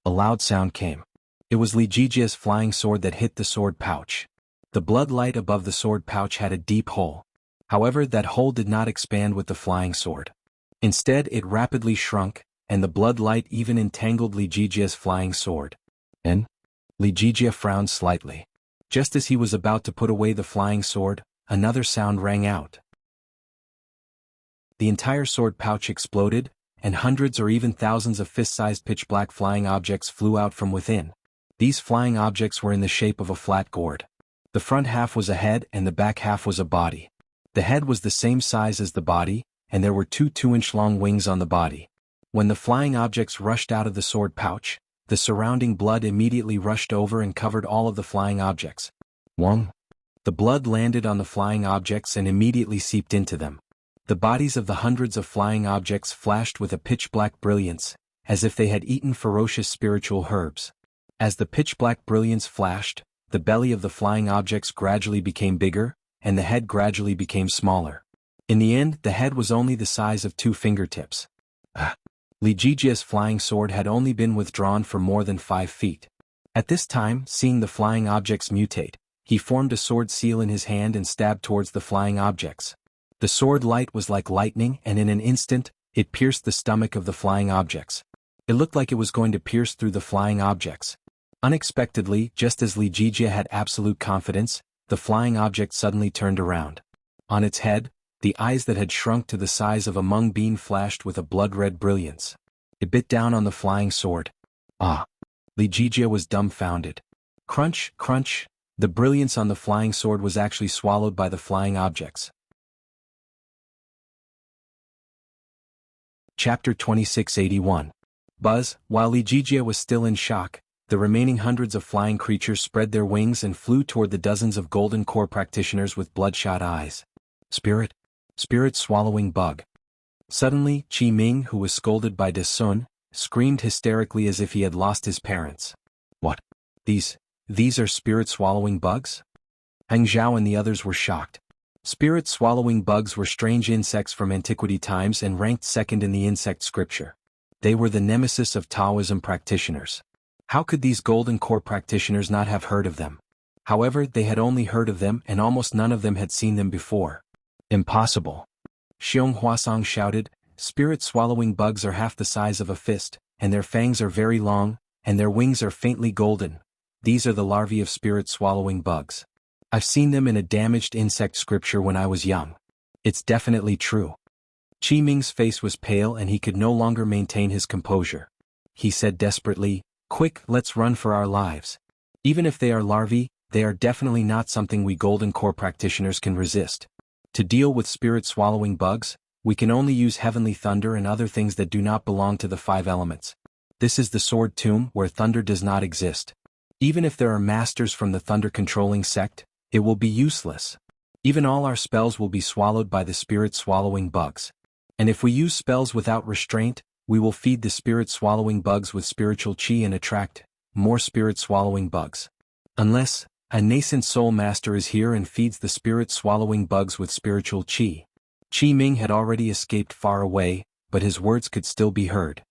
A loud sound came. It was Li Jijia's flying sword that hit the sword pouch. The blood light above the sword pouch had a deep hole. However, that hole did not expand with the flying sword. Instead, it rapidly shrunk, and the blood light even entangled Li Jijia's flying sword. And Li Jijie frowned slightly. Just as he was about to put away the flying sword, another sound rang out. The entire sword pouch exploded, and hundreds or even thousands of fist-sized pitch-black flying objects flew out from within. These flying objects were in the shape of a flat gourd. The front half was a head and the back half was a body. The head was the same size as the body, and there were two 2-inch-long wings on the body. When the flying objects rushed out of the sword pouch, the surrounding blood immediately rushed over and covered all of the flying objects. Wong. The blood landed on the flying objects and immediately seeped into them. The bodies of the hundreds of flying objects flashed with a pitch-black brilliance, as if they had eaten ferocious spiritual herbs. As the pitch-black brilliance flashed, the belly of the flying objects gradually became bigger, and the head gradually became smaller. In the end, the head was only the size of 2 fingertips. Li Jijie's flying sword had only been withdrawn for more than 5 feet. At this time, seeing the flying objects mutate, he formed a sword seal in his hand and stabbed towards the flying objects. The sword light was like lightning, and in an instant, it pierced the stomach of the flying objects. It looked like it was going to pierce through the flying objects. Unexpectedly, just as Li Jijie had absolute confidence, the flying object suddenly turned around. On its head, the eyes that had shrunk to the size of a mung bean flashed with a blood-red brilliance. It bit down on the flying sword. Ah! Li Jijie was dumbfounded. Crunch, crunch, the brilliance on the flying sword was actually swallowed by the flying objects. Chapter 2681. Buzz. While Li Jijie was still in shock, the remaining hundreds of flying creatures spread their wings and flew toward the dozens of golden core practitioners with bloodshot eyes. Spirit swallowing bug. Suddenly, Qi Ming, who was scolded by De Sun, screamed hysterically as if he had lost his parents. What? These are spirit-swallowing bugs? Heng Zhao and the others were shocked. Spirit-swallowing bugs were strange insects from antiquity times and ranked second in the insect scripture. They were the nemesis of Taoism practitioners. How could these golden core practitioners not have heard of them? However, they had only heard of them and almost none of them had seen them before. Impossible. Xiong Huasong shouted, spirit-swallowing bugs are half the size of a fist, and their fangs are very long, and their wings are faintly golden. These are the larvae of spirit-swallowing bugs. I've seen them in a damaged insect scripture when I was young. It's definitely true. Qi Ming's face was pale and he could no longer maintain his composure. He said desperately, quick, let's run for our lives. Even if they are larvae, they are definitely not something we golden core practitioners can resist. To deal with spirit-swallowing bugs, we can only use heavenly thunder and other things that do not belong to the 5 elements. This is the sword tomb where thunder does not exist. Even if there are masters from the thunder-controlling sect, it will be useless. Even all our spells will be swallowed by the spirit-swallowing bugs. And if we use spells without restraint, we will feed the spirit-swallowing bugs with spiritual qi and attract more spirit-swallowing bugs. Unless a nascent soul master is here and feeds the spirit-swallowing bugs with spiritual qi. Qi Ming had already escaped far away, but his words could still be heard.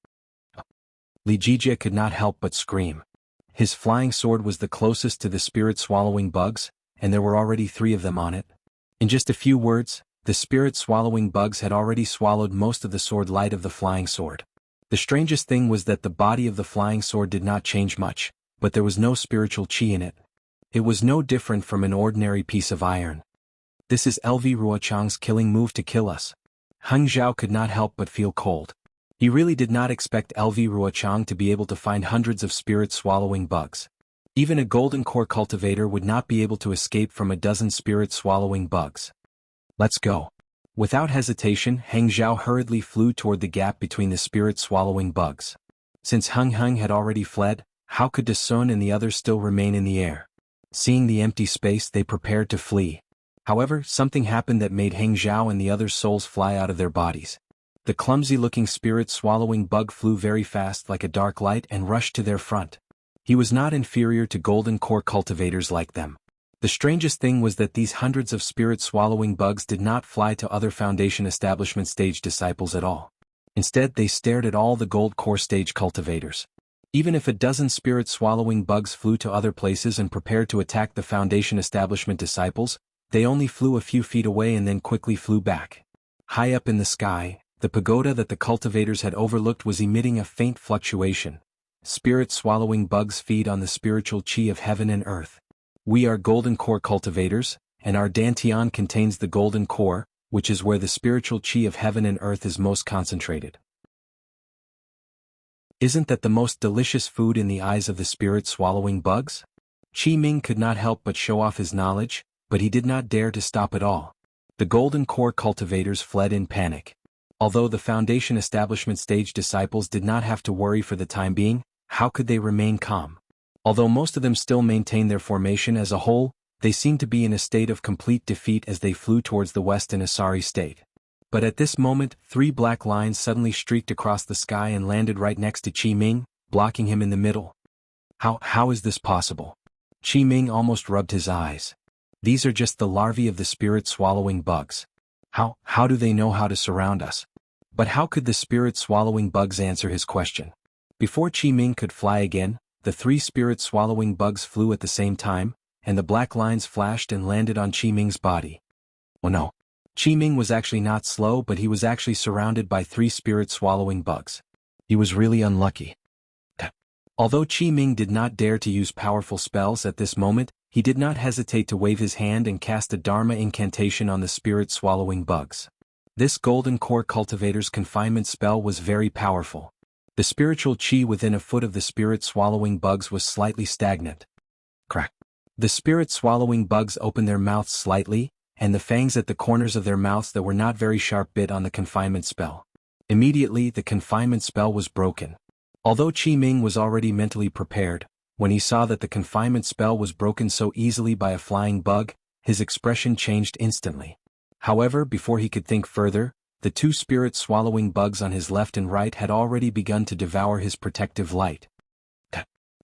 Li Jijie could not help but scream. His flying sword was the closest to the spirit-swallowing bugs, and there were already 3 of them on it. In just a few words, the spirit-swallowing bugs had already swallowed most of the sword light of the flying sword. The strangest thing was that the body of the flying sword did not change much, but there was no spiritual qi in it. It was no different from an ordinary piece of iron. This is LV Ruochang's killing move to kill us. Heng Zhao could not help but feel cold. He really did not expect LV Ruochang to be able to find hundreds of spirit-swallowing bugs. Even a golden core cultivator would not be able to escape from a dozen spirit-swallowing bugs. Let's go. Without hesitation, Heng Zhao hurriedly flew toward the gap between the spirit-swallowing bugs. Since Heng had already fled, how could De Sun and the others still remain in the air? Seeing the empty space, they prepared to flee. However, something happened that made Heng Zhao and the others' souls fly out of their bodies. The clumsy-looking spirit-swallowing bug flew very fast like a dark light and rushed to their front. He was not inferior to golden core cultivators like them. The strangest thing was that these hundreds of spirit-swallowing bugs did not fly to other Foundation Establishment stage disciples at all. Instead, they stared at all the gold core stage cultivators. Even if a dozen spirit-swallowing bugs flew to other places and prepared to attack the Foundation Establishment disciples, they only flew a few feet away and then quickly flew back. High up in the sky, the pagoda that the cultivators had overlooked was emitting a faint fluctuation. Spirit-swallowing bugs feed on the spiritual chi of heaven and earth. We are golden core cultivators, and our dantian contains the golden core, which is where the spiritual chi of heaven and earth is most concentrated. Isn't that the most delicious food in the eyes of the spirit-swallowing bugs? Qi Ming could not help but show off his knowledge, but he did not dare to stop at all. The golden core cultivators fled in panic. Although the foundation establishment stage disciples did not have to worry for the time being, how could they remain calm? Although most of them still maintained their formation as a whole, they seemed to be in a state of complete defeat as they flew towards the west in a sorry state. But at this moment, 3 black lines suddenly streaked across the sky and landed right next to Qi Ming, blocking him in the middle. How is this possible? Qi Ming almost rubbed his eyes. These are just the larvae of the spirit-swallowing bugs. How do they know how to surround us? But how could the spirit-swallowing bugs answer his question? Before Qi Ming could fly again, the 3 spirit-swallowing bugs flew at the same time, and the black lines flashed and landed on Qi Ming's body. Oh no. Qi Ming was actually not slow, but he was actually surrounded by 3 spirit-swallowing bugs. He was really unlucky. Although Qi Ming did not dare to use powerful spells at this moment, he did not hesitate to wave his hand and cast a Dharma incantation on the spirit-swallowing bugs. This golden core cultivator's confinement spell was very powerful. The spiritual chi within a foot of the spirit-swallowing bugs was slightly stagnant. Crack. The spirit-swallowing bugs opened their mouths slightly, and the fangs at the corners of their mouths that were not very sharp bit on the confinement spell. Immediately, the confinement spell was broken. Although Qi Ming was already mentally prepared, when he saw that the confinement spell was broken so easily by a flying bug, his expression changed instantly. However, before he could think further, the 2 spirit-swallowing bugs on his left and right had already begun to devour his protective light.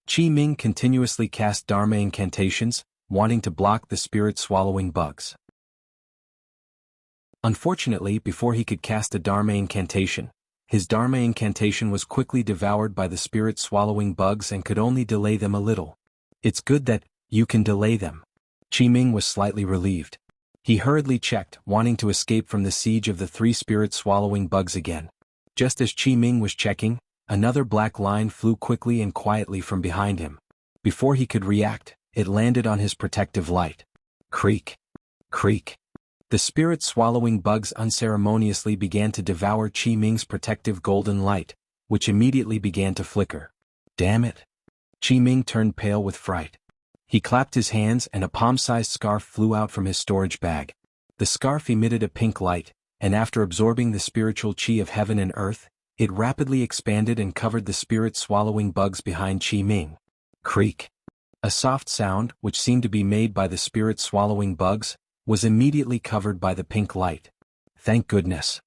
Qi Ming continuously cast Dharma incantations, wanting to block the spirit-swallowing bugs. Unfortunately, before he could cast a Dharma incantation, his Dharma incantation was quickly devoured by the spirit-swallowing bugs and could only delay them a little. It's good that you can delay them. Qi Ming was slightly relieved. He hurriedly checked, wanting to escape from the siege of the 3 spirit-swallowing bugs again. Just as Qi Ming was checking, another black line flew quickly and quietly from behind him. Before he could react, it landed on his protective light. Creak. Creak. The spirit-swallowing bugs unceremoniously began to devour Qi Ming's protective golden light, which immediately began to flicker. Damn it! Qi Ming turned pale with fright. He clapped his hands and a palm-sized scarf flew out from his storage bag. The scarf emitted a pink light, and after absorbing the spiritual chi of heaven and earth, it rapidly expanded and covered the spirit-swallowing bugs behind Qi Ming. Creak. A soft sound, which seemed to be made by the spirit-swallowing bugs, was immediately covered by the pink light. Thank goodness.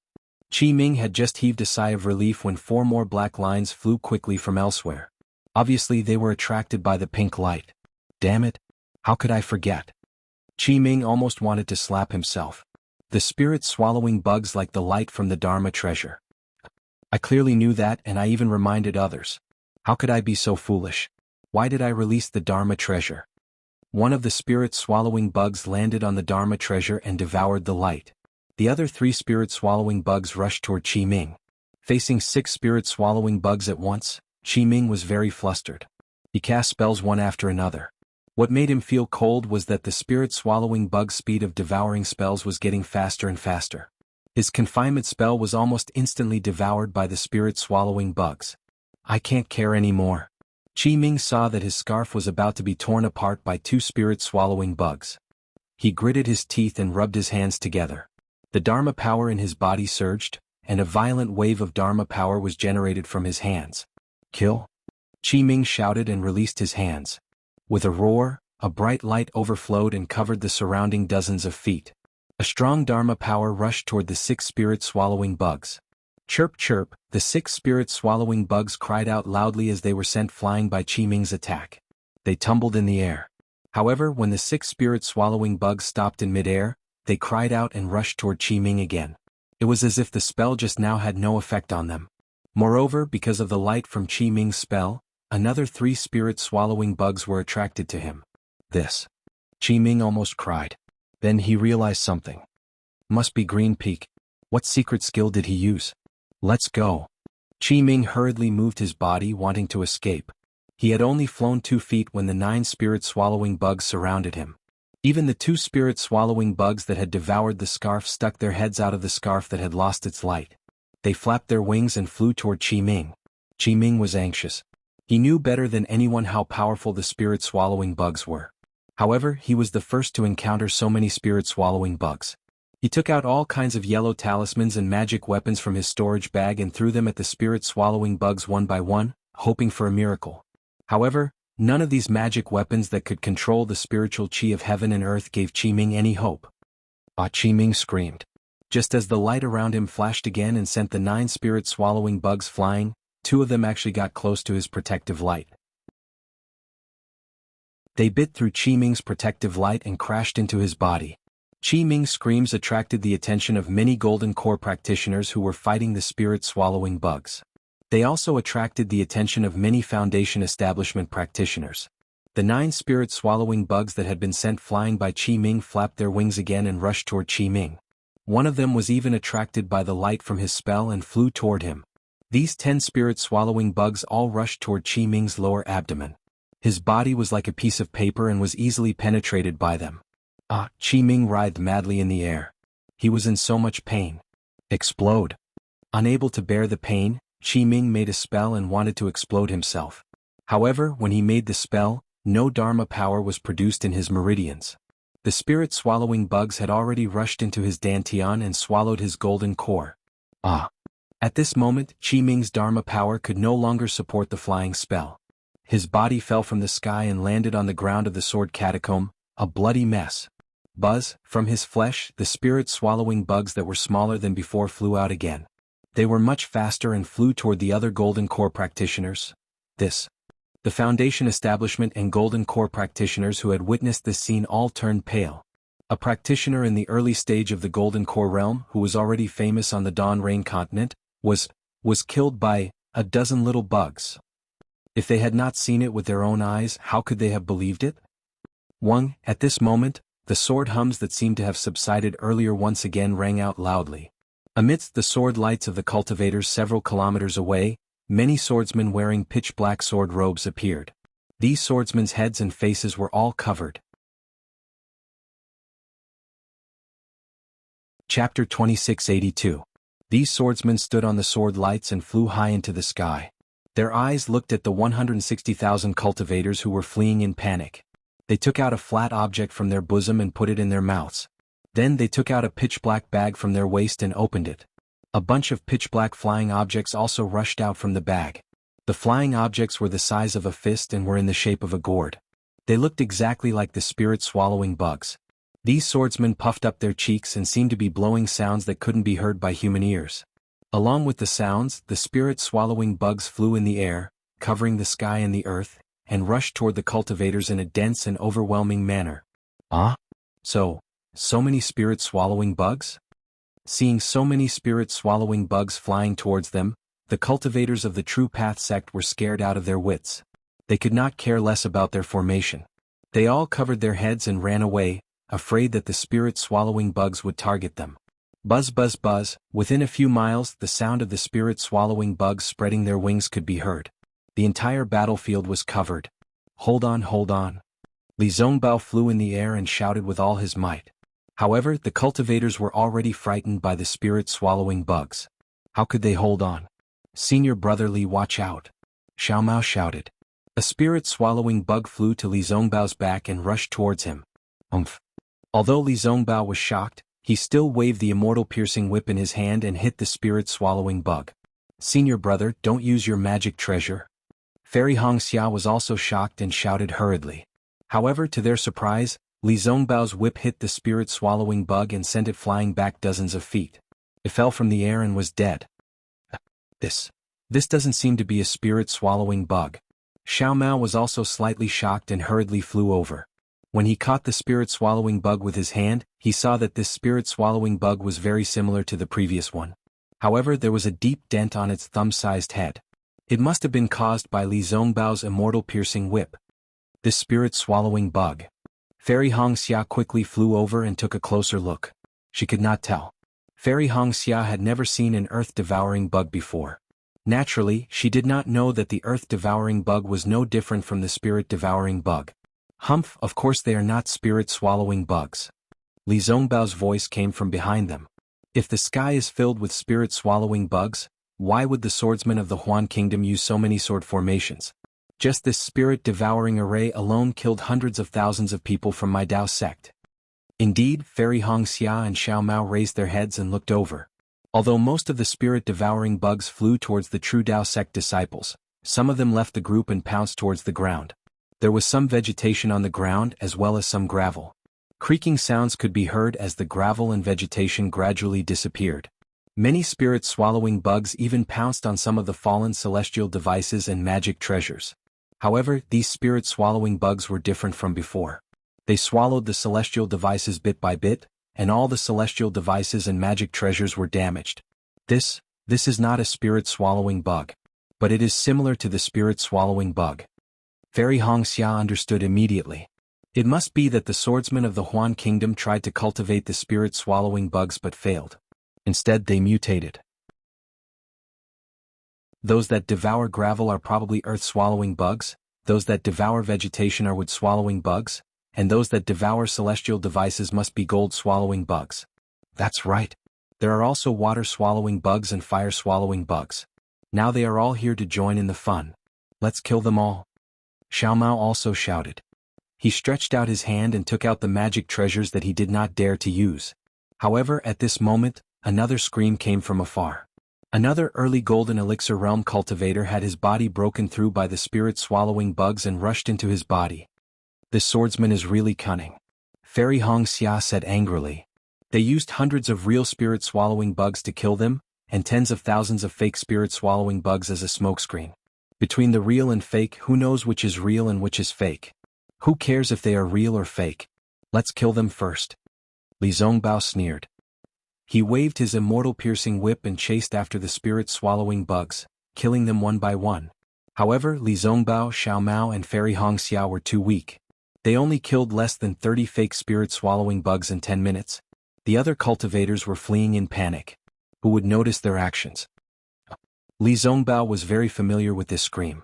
Qi Ming had just heaved a sigh of relief when 4 more black lines flew quickly from elsewhere. Obviously they were attracted by the pink light. Damn it, how could I forget? Qi Ming almost wanted to slap himself. The spirit-swallowing bugs like the light from the Dharma treasure. I clearly knew that, and I even reminded others. How could I be so foolish? Why did I release the Dharma treasure? One of the spirit-swallowing bugs landed on the Dharma treasure and devoured the light. The other 3 spirit-swallowing bugs rushed toward Qi Ming. Facing 6 spirit-swallowing bugs at once, Qi Ming was very flustered. He cast spells one after another. What made him feel cold was that the spirit-swallowing bug's speed of devouring spells was getting faster and faster. His confinement spell was almost instantly devoured by the spirit-swallowing bugs. I can't care anymore. Qi Ming saw that his scarf was about to be torn apart by 2 spirit-swallowing bugs. He gritted his teeth and rubbed his hands together. The Dharma power in his body surged, and a violent wave of Dharma power was generated from his hands. Kill! Qi Ming shouted and released his hands. With a roar, a bright light overflowed and covered the surrounding dozens of feet. A strong Dharma power rushed toward the 6 spirit-swallowing bugs. Chirp chirp, the 6 spirit-swallowing bugs cried out loudly as they were sent flying by Qi Ming's attack. They tumbled in the air. However, when the 6 spirit-swallowing bugs stopped in mid-air, they cried out and rushed toward Qi Ming again. It was as if the spell just now had no effect on them. Moreover, because of the light from Qi Ming's spell, another 3 spirit-swallowing bugs were attracted to him. This. Qi Ming almost cried. Then he realized something. Must be Green Peak. What secret skill did he use? Let's go. Qi Ming hurriedly moved his body, wanting to escape. He had only flown 2 feet when the 9 spirit-swallowing bugs surrounded him. Even the 2 spirit-swallowing bugs that had devoured the scarf stuck their heads out of the scarf that had lost its light. They flapped their wings and flew toward Qi Ming. Qi Ming was anxious. He knew better than anyone how powerful the spirit-swallowing bugs were. However, he was the first to encounter so many spirit-swallowing bugs. He took out all kinds of yellow talismans and magic weapons from his storage bag and threw them at the spirit-swallowing bugs one by one, hoping for a miracle. However, none of these magic weapons that could control the spiritual qi of heaven and earth gave Qi Ming any hope. Ah! Qi Ming screamed. Just as the light around him flashed again and sent the 9 spirit-swallowing bugs flying, 2 of them actually got close to his protective light. They bit through Qi Ming's protective light and crashed into his body. Qi Ming's screams attracted the attention of many Golden Core practitioners who were fighting the spirit-swallowing bugs. They also attracted the attention of many Foundation establishment practitioners. The 9 spirit-swallowing bugs that had been sent flying by Qi Ming flapped their wings again and rushed toward Qi Ming. One of them was even attracted by the light from his spell and flew toward him. These 10 spirit-swallowing bugs all rushed toward Qi Ming's lower abdomen. His body was like a piece of paper and was easily penetrated by them. Ah! Qi Ming writhed madly in the air. He was in so much pain. Explode. Unable to bear the pain, Qi Ming made a spell and wanted to explode himself. However, when he made the spell, no Dharma power was produced in his meridians. The spirit-swallowing bugs had already rushed into his dantian and swallowed his golden core. Ah! At this moment, Qi Ming's Dharma power could no longer support the flying spell. His body fell from the sky and landed on the ground of the sword catacomb, a bloody mess. Buzz, from his flesh, the spirit-swallowing bugs that were smaller than before flew out again. They were much faster and flew toward the other Golden Core practitioners. The Foundation establishment and Golden Core practitioners who had witnessed this scene all turned pale. A practitioner in the early stage of the Golden Core realm, who was already famous on the Dawn Rain continent, was killed by a dozen little bugs. If they had not seen it with their own eyes, how could they have believed it? At this moment, the sword hums that seemed to have subsided earlier once again rang out loudly. Amidst the sword lights of the cultivators several kilometers away, many swordsmen wearing pitch-black sword robes appeared. These swordsmen's heads and faces were all covered. Chapter 2682. These swordsmen stood on the sword lights and flew high into the sky. Their eyes looked at the 160,000 cultivators who were fleeing in panic. They took out a flat object from their bosom and put it in their mouths. Then they took out a pitch-black bag from their waist and opened it. A bunch of pitch-black flying objects also rushed out from the bag. The flying objects were the size of a fist and were in the shape of a gourd. They looked exactly like the spirit-swallowing bugs. These swordsmen puffed up their cheeks and seemed to be blowing sounds that couldn't be heard by human ears. Along with the sounds, the spirit-swallowing bugs flew in the air, covering the sky and the earth, and rushed toward the cultivators in a dense and overwhelming manner. Ah? So many spirit-swallowing bugs? Seeing so many spirit-swallowing bugs flying towards them, the cultivators of the True Path sect were scared out of their wits. They could not care less about their formation. They all covered their heads and ran away, afraid that the spirit-swallowing bugs would target them. Buzz, buzz, buzz. Within a few miles, the sound of the spirit-swallowing bugs spreading their wings could be heard. The entire battlefield was covered. Hold on, hold on. Li Zongbao flew in the air and shouted with all his might. However, the cultivators were already frightened by the spirit-swallowing bugs. How could they hold on? Senior brother Li, watch out. Xiao Mao shouted. A spirit-swallowing bug flew to Li Zongbao's back and rushed towards him. Umph. Although Li Zongbao was shocked, he still waved the immortal piercing whip in his hand and hit the spirit-swallowing bug. Senior brother, don't use your magic treasure. Fairy Hongxia was also shocked and shouted hurriedly. However, to their surprise, Li Zongbao's whip hit the spirit-swallowing bug and sent it flying back dozens of feet. It fell from the air and was dead. This doesn't seem to be a spirit-swallowing bug. Xiao Mao was also slightly shocked and hurriedly flew over. When he caught the spirit-swallowing bug with his hand, he saw that this spirit-swallowing bug was very similar to the previous one. However, there was a deep dent on its thumb-sized head. It must have been caused by Li Zongbao's immortal piercing whip. This spirit-swallowing bug. Fairy Hongxia quickly flew over and took a closer look. She could not tell. Fairy Hongxia had never seen an earth-devouring bug before. Naturally, she did not know that the earth-devouring bug was no different from the spirit-devouring bug. Humph, of course they are not spirit-swallowing bugs. Li Zongbao's voice came from behind them. If the sky is filled with spirit-swallowing bugs, why would the swordsmen of the Huan Kingdom use so many sword formations? Just this spirit-devouring array alone killed hundreds of thousands of people from my Dao sect. Indeed, Fairy Hongxia and Xiao Mao raised their heads and looked over. Although most of the spirit-devouring bugs flew towards the true Dao sect disciples, some of them left the group and pounced towards the ground. There was some vegetation on the ground as well as some gravel. Creaking sounds could be heard as the gravel and vegetation gradually disappeared. Many spirit-swallowing bugs even pounced on some of the fallen celestial devices and magic treasures. However, these spirit-swallowing bugs were different from before. They swallowed the celestial devices bit by bit, and all the celestial devices and magic treasures were damaged. This is not a spirit-swallowing bug. But it is similar to the spirit-swallowing bug. Fairy Hongxia understood immediately. It must be that the swordsmen of the Huan Kingdom tried to cultivate the spirit-swallowing bugs but failed. Instead they mutated. Those that devour gravel are probably earth-swallowing bugs, those that devour vegetation are wood-swallowing bugs, and those that devour celestial devices must be gold-swallowing bugs. That's right. There are also water-swallowing bugs and fire-swallowing bugs. Now they are all here to join in the fun. Let's kill them all. Xiao Mao also shouted. He stretched out his hand and took out the magic treasures that he did not dare to use. However, at this moment, another scream came from afar. Another early golden elixir realm cultivator had his body broken through by the spirit-swallowing bugs and rushed into his body. This swordsman is really cunning. Fairy Hongxia said angrily. They used hundreds of real spirit-swallowing bugs to kill them, and tens of thousands of fake spirit-swallowing bugs as a smokescreen. Between the real and fake, who knows which is real and which is fake? Who cares if they are real or fake? Let's kill them first. Li Zongbao sneered. He waved his immortal piercing whip and chased after the spirit-swallowing bugs, killing them one by one. However, Li Zongbao, Xiao Mao and Fairy Hongxia were too weak. They only killed less than 30 fake spirit-swallowing bugs in 10 minutes. The other cultivators were fleeing in panic. Who would notice their actions? Li Zongbao was very familiar with this scream.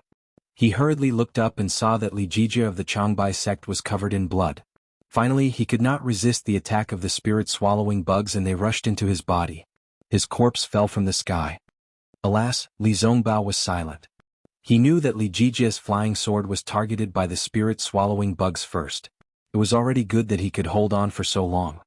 He hurriedly looked up and saw that Li Jijia of the Changbai sect was covered in blood. Finally, he could not resist the attack of the spirit-swallowing bugs and they rushed into his body. His corpse fell from the sky. Alas, Li Zongbao was silent. He knew that Li Jijia's flying sword was targeted by the spirit-swallowing bugs first. It was already good that he could hold on for so long.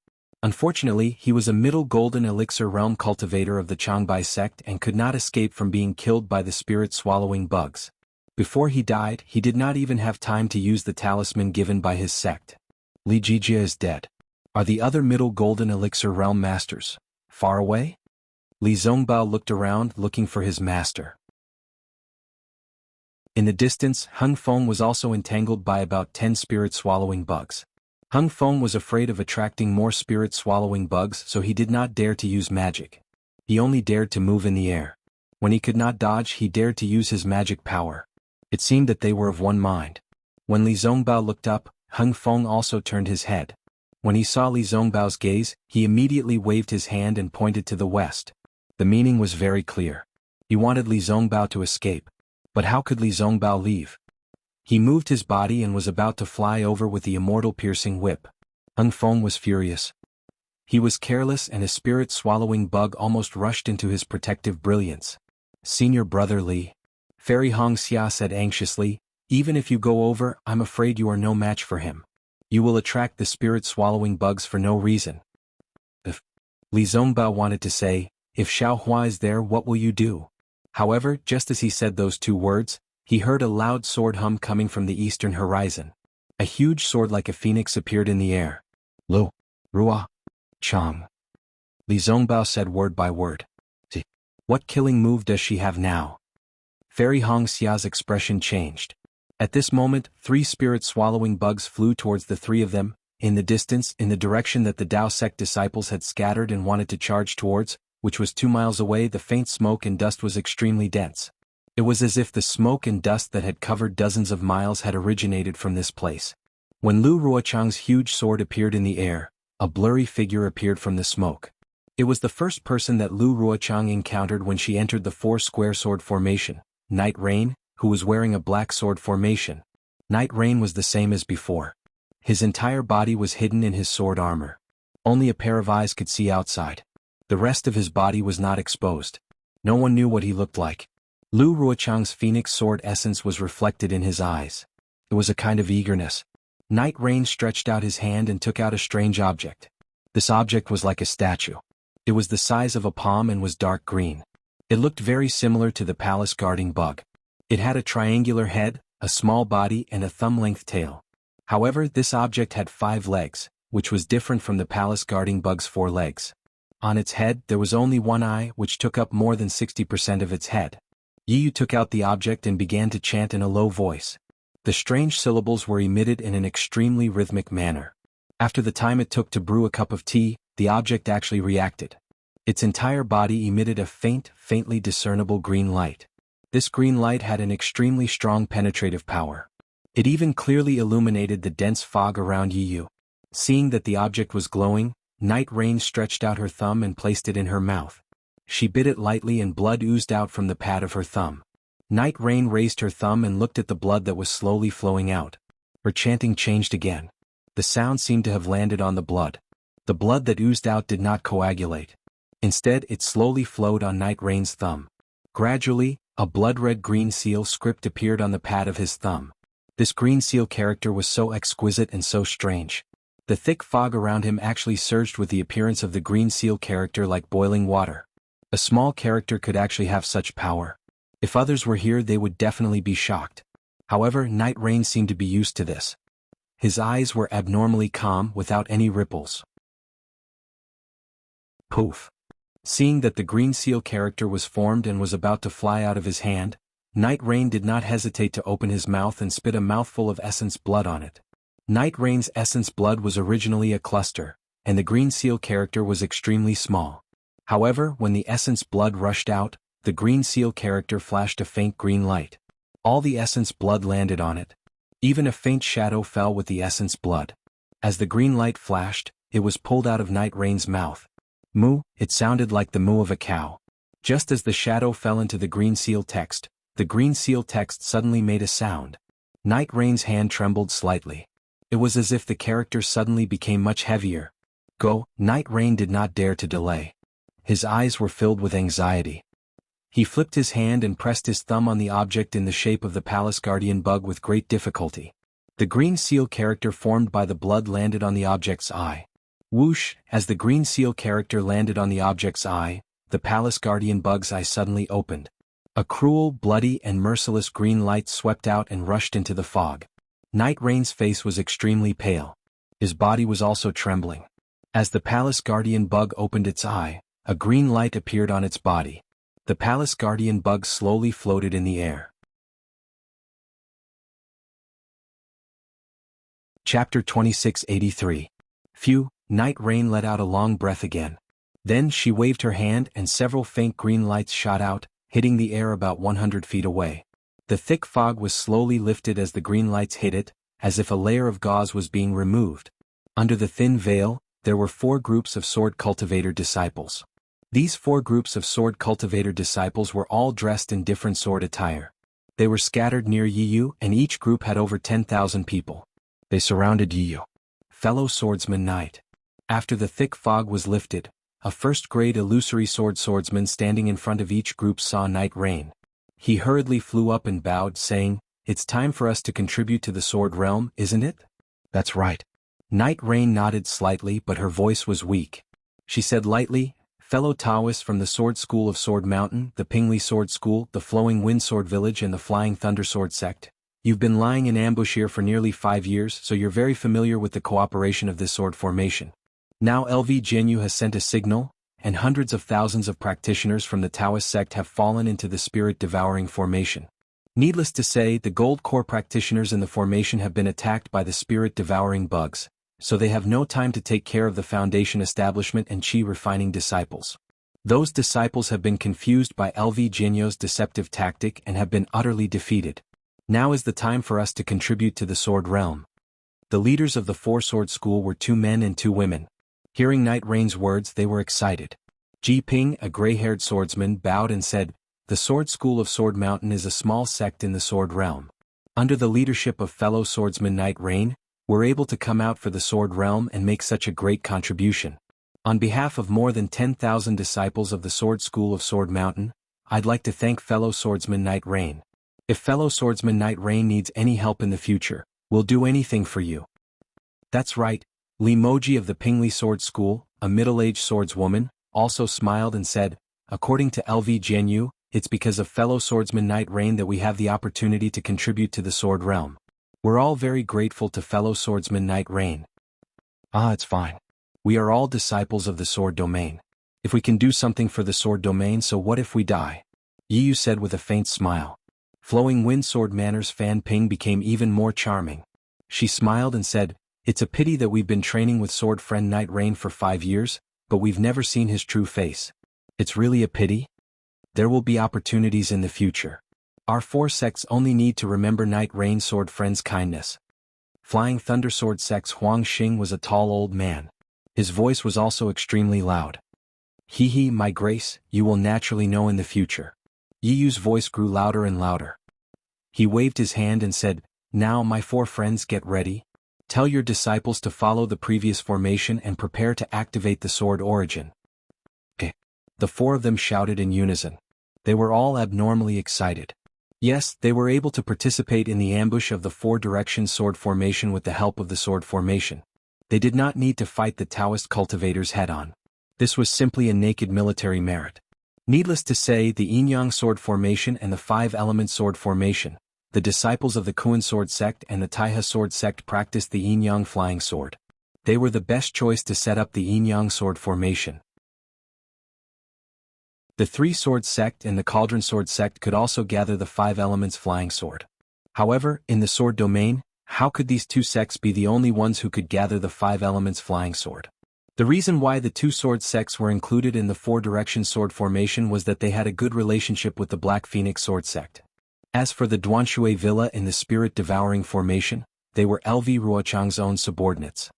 Unfortunately, he was a middle golden elixir realm cultivator of the Changbai sect and could not escape from being killed by the spirit-swallowing bugs. Before he died, he did not even have time to use the talisman given by his sect. Li Jijia is dead. Are the other middle golden elixir realm masters far away? Li Zongbao looked around looking for his master. In the distance, Hung Feng was also entangled by about 10 spirit-swallowing bugs. Hung Feng was afraid of attracting more spirit-swallowing bugs, so he did not dare to use magic. He only dared to move in the air. When he could not dodge, he dared to use his magic power. It seemed that they were of one mind. When Li Zongbao looked up, Hung Feng also turned his head. When he saw Li Zongbao's gaze, he immediately waved his hand and pointed to the west. The meaning was very clear. He wanted Li Zongbao to escape. But how could Li Zongbao leave? He moved his body and was about to fly over with the immortal piercing whip. Hung Feng was furious. He was careless and a spirit-swallowing bug almost rushed into his protective brilliance. Senior brother Li. Fairy Hongxia said anxiously, even if you go over, I'm afraid you are no match for him. You will attract the spirit-swallowing bugs for no reason. If Li Zongbao wanted to say, if Xiao Hua is there, what will you do? However, just as he said those two words, he heard a loud sword hum coming from the eastern horizon. A huge sword like a phoenix appeared in the air. Lu, Rua, Chang. Li Zongbao said word by word. What killing move does she have now? Fairy Hongxia's expression changed. At this moment, 3 spirit-swallowing bugs flew towards the 3 of them, in the distance, in the direction that the Dao sect disciples had scattered and wanted to charge towards, which was 2 miles away. The faint smoke and dust was extremely dense. It was as if the smoke and dust that had covered dozens of miles had originated from this place. When Lu Ruochang's huge sword appeared in the air, a blurry figure appeared from the smoke. It was the first person that Lu Ruochang encountered when she entered the four-square sword formation, Night Rain, who was wearing a black sword formation. Night Rain was the same as before. His entire body was hidden in his sword armor. Only a pair of eyes could see outside. The rest of his body was not exposed. No one knew what he looked like. Lu Ruochang's phoenix sword essence was reflected in his eyes. It was a kind of eagerness. Night Rain stretched out his hand and took out a strange object. This object was like a statue. It was the size of a palm and was dark green. It looked very similar to the palace guarding bug. It had a triangular head, a small body and a thumb-length tail. However, this object had 5 legs, which was different from the palace guarding bug's 4 legs. On its head there was only one eye, which took up more than 60% of its head. Yiyu took out the object and began to chant in a low voice. The strange syllables were emitted in an extremely rhythmic manner. After the time it took to brew a cup of tea, the object actually reacted. Its entire body emitted a faintly discernible green light. This green light had an extremely strong penetrative power. It even clearly illuminated the dense fog around Yiyu. Seeing that the object was glowing, Night Rain stretched out her thumb and placed it in her mouth. She bit it lightly and blood oozed out from the pad of her thumb. Night Rain raised her thumb and looked at the blood that was slowly flowing out. Her chanting changed again. The sound seemed to have landed on the blood. The blood that oozed out did not coagulate. Instead, it slowly flowed on Night Rain's thumb. Gradually, a blood-red green seal script appeared on the pad of his thumb. This green seal character was so exquisite and so strange. The thick fog around him actually surged with the appearance of the green seal character like boiling water. A small character could actually have such power. If others were here they would definitely be shocked. However, Night Rain seemed to be used to this. His eyes were abnormally calm without any ripples. Poof. Seeing that the green seal character was formed and was about to fly out of his hand, Night Rain did not hesitate to open his mouth and spit a mouthful of essence blood on it. Night Rain's essence blood was originally a cluster, and the green seal character was extremely small. However, when the essence blood rushed out, the green seal character flashed a faint green light. All the essence blood landed on it. Even a faint shadow fell with the essence blood. As the green light flashed, it was pulled out of Night Rain's mouth. Moo, it sounded like the moo of a cow. Just as the shadow fell into the green seal text, the green seal text suddenly made a sound. Night Rain's hand trembled slightly. It was as if the character suddenly became much heavier. Go, Night Rain did not dare to delay. His eyes were filled with anxiety. He flipped his hand and pressed his thumb on the object in the shape of the palace guardian bug with great difficulty. The green seal character formed by the blood landed on the object's eye. Whoosh, as the green seal character landed on the object's eye, the palace guardian bug's eye suddenly opened. A cruel, bloody and merciless green light swept out and rushed into the fog. Night Rain's face was extremely pale. His body was also trembling. As the palace guardian bug opened its eye, a green light appeared on its body. The palace guardian bug slowly floated in the air. Chapter 2683. Phew, Night Rain let out a long breath again. Then she waved her hand and several faint green lights shot out, hitting the air about 100 feet away. The thick fog was slowly lifted as the green lights hit it, as if a layer of gauze was being removed. Under the thin veil, there were 4 groups of Sword Cultivator disciples. These 4 groups of Sword Cultivator disciples were all dressed in different sword attire. They were scattered near Yiyu and each group had over 10,000 people. They surrounded Yiyu. Fellow swordsman Knight. After the thick fog was lifted, a first-grade illusory swordsman standing in front of each group saw Night Rain. He hurriedly flew up and bowed, saying, "It's time for us to contribute to the sword realm, isn't it?" "That's right." Night Rain nodded slightly, but her voice was weak. She said lightly, "Fellow Taoists from the Sword School of Sword Mountain, the Pingli Sword School, the Flowing Wind Sword Village and the Flying Thunder Sword Sect, you've been lying in ambush here for nearly 5 years, so you're very familiar with the cooperation of this sword formation. Now LV Jianghu has sent a signal, and hundreds of thousands of practitioners from the Taoist sect have fallen into the spirit-devouring formation. Needless to say, the gold core practitioners in the formation have been attacked by the spirit-devouring bugs, so they have no time to take care of the foundation establishment and chi-refining disciples. Those disciples have been confused by LV Jianghu's deceptive tactic and have been utterly defeated. Now is the time for us to contribute to the sword realm." The leaders of the 4 sword school were 2 men and 2 women. Hearing Night Rain's words, they were excited. Ji Ping, a gray-haired swordsman, bowed and said, "The Sword School of Sword Mountain is a small sect in the Sword Realm. Under the leadership of fellow swordsman Knight Rain, we're able to come out for the Sword Realm and make such a great contribution. On behalf of more than 10,000 disciples of the Sword School of Sword Mountain, I'd like to thank fellow swordsman Knight Rain. If fellow swordsman Knight Rain needs any help in the future, we'll do anything for you." "That's right." Li Moji of the Pingli Sword School, a middle-aged swordswoman, also smiled and said, "According to LV Jianghu, it's because of fellow swordsman Knight Rain that we have the opportunity to contribute to the Sword Realm. We're all very grateful to fellow swordsman Knight Rain." "Ah, it's fine. We are all disciples of the Sword Domain. If we can do something for the Sword Domain, so what if we die?" Yiyu said with a faint smile. Flowing Wind Sword Manner's Fan Ping became even more charming. She smiled and said, "It's a pity that we've been training with sword friend Knight Rain for 5 years, but we've never seen his true face. It's really a pity. There will be opportunities in the future. Our 4 sects only need to remember Knight Rain sword friend's kindness." Flying Thunder Sword Sect's Huang Xing was a tall old man. His voice was also extremely loud. "Hee, my grace, you will naturally know in the future." Yiyu's voice grew louder and louder. He waved his hand and said, "Now my 4 friends, get ready. Tell your disciples to follow the previous formation and prepare to activate the sword origin." "Okay." The 4 of them shouted in unison. They were all abnormally excited. Yes, they were able to participate in the ambush of the 4-direction sword formation with the help of the sword formation. They did not need to fight the Taoist cultivators head-on. This was simply a naked military merit. Needless to say, the Yin-Yang sword formation and the 5-element sword formation, the disciples of the Kuan sword sect and the Taihe sword sect practiced the Yin-Yang flying sword. They were the best choice to set up the Yin-Yang sword formation. The 3-sword sect and the Cauldron sword sect could also gather the 5 elements flying sword. However, in the sword domain, how could these 2 sects be the only ones who could gather the 5 elements flying sword? The reason why the 2 sword sects were included in the 4-direction sword formation was that they had a good relationship with the Black Phoenix sword sect. As for the Duanshui Villa in the Spirit Devouring formation, they were LV Ruochang's own subordinates.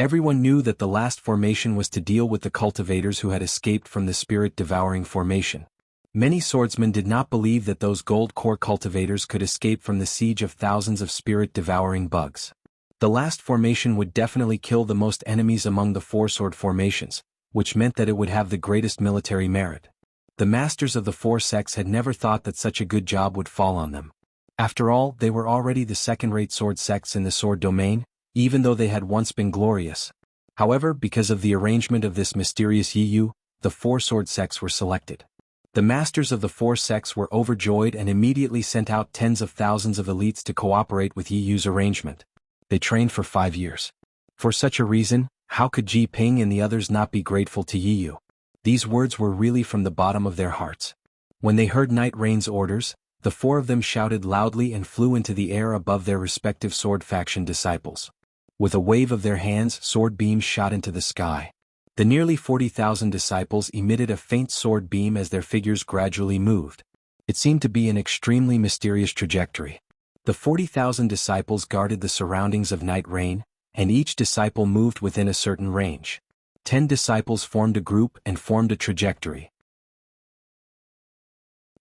Everyone knew that the last formation was to deal with the cultivators who had escaped from the Spirit Devouring formation. Many swordsmen did not believe that those gold core cultivators could escape from the siege of thousands of Spirit Devouring bugs. The last formation would definitely kill the most enemies among the 4 sword formations, which meant that it would have the greatest military merit. The masters of the 4 sects had never thought that such a good job would fall on them. After all, they were already the second-rate sword sects in the sword domain, even though they had once been glorious. However, because of the arrangement of this mysterious Yiyu, the 4 sword sects were selected. The masters of the 4 sects were overjoyed and immediately sent out tens of thousands of elites to cooperate with Yiyu's arrangement. They trained for 5 years. For such a reason, how could Ji Ping and the others not be grateful to Yiyu? These words were really from the bottom of their hearts. When they heard Knight Rain's orders, the 4 of them shouted loudly and flew into the air above their respective sword faction disciples. With a wave of their hands, sword beams shot into the sky. The nearly 40,000 disciples emitted a faint sword beam as their figures gradually moved. It seemed to be an extremely mysterious trajectory. The 40,000 disciples guarded the surroundings of Knight Rain, and each disciple moved within a certain range. 10 disciples formed a group and formed a trajectory.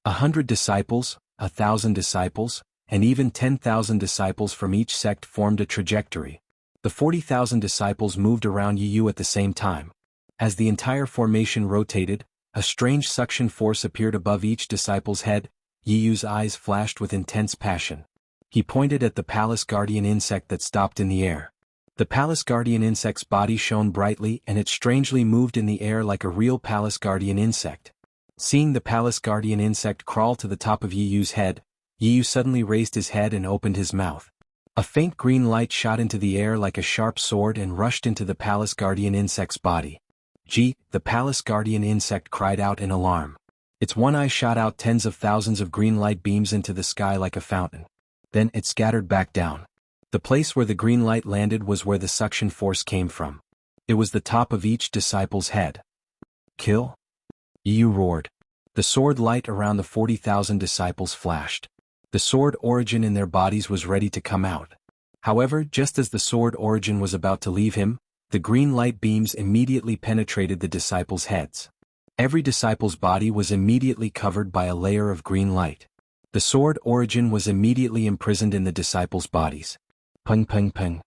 100 disciples, 1,000 disciples, and even 10,000 disciples from each sect formed a trajectory. The 40,000 disciples moved around Yiyu at the same time. As the entire formation rotated, a strange suction force appeared above each disciple's head. Yiyu's eyes flashed with intense passion. He pointed at the Palace Guardian insect that stopped in the air. The Palace Guardian insect's body shone brightly and it strangely moved in the air like a real Palace Guardian insect. Seeing the Palace Guardian insect crawl to the top of Yiyu's head, Yiyu suddenly raised his head and opened his mouth. A faint green light shot into the air like a sharp sword and rushed into the Palace Guardian insect's body. "Gee!" The Palace Guardian insect cried out in alarm. Its one eye shot out tens of thousands of green light beams into the sky like a fountain. Then it scattered back down. The place where the green light landed was where the suction force came from. It was the top of each disciple's head. "Kill?" Yiyu roared. The sword light around the 40,000 disciples flashed. The sword origin in their bodies was ready to come out. However, just as the sword origin was about to leave him, the green light beams immediately penetrated the disciples' heads. Every disciple's body was immediately covered by a layer of green light. The sword origin was immediately imprisoned in the disciples' bodies. Peng peng peng.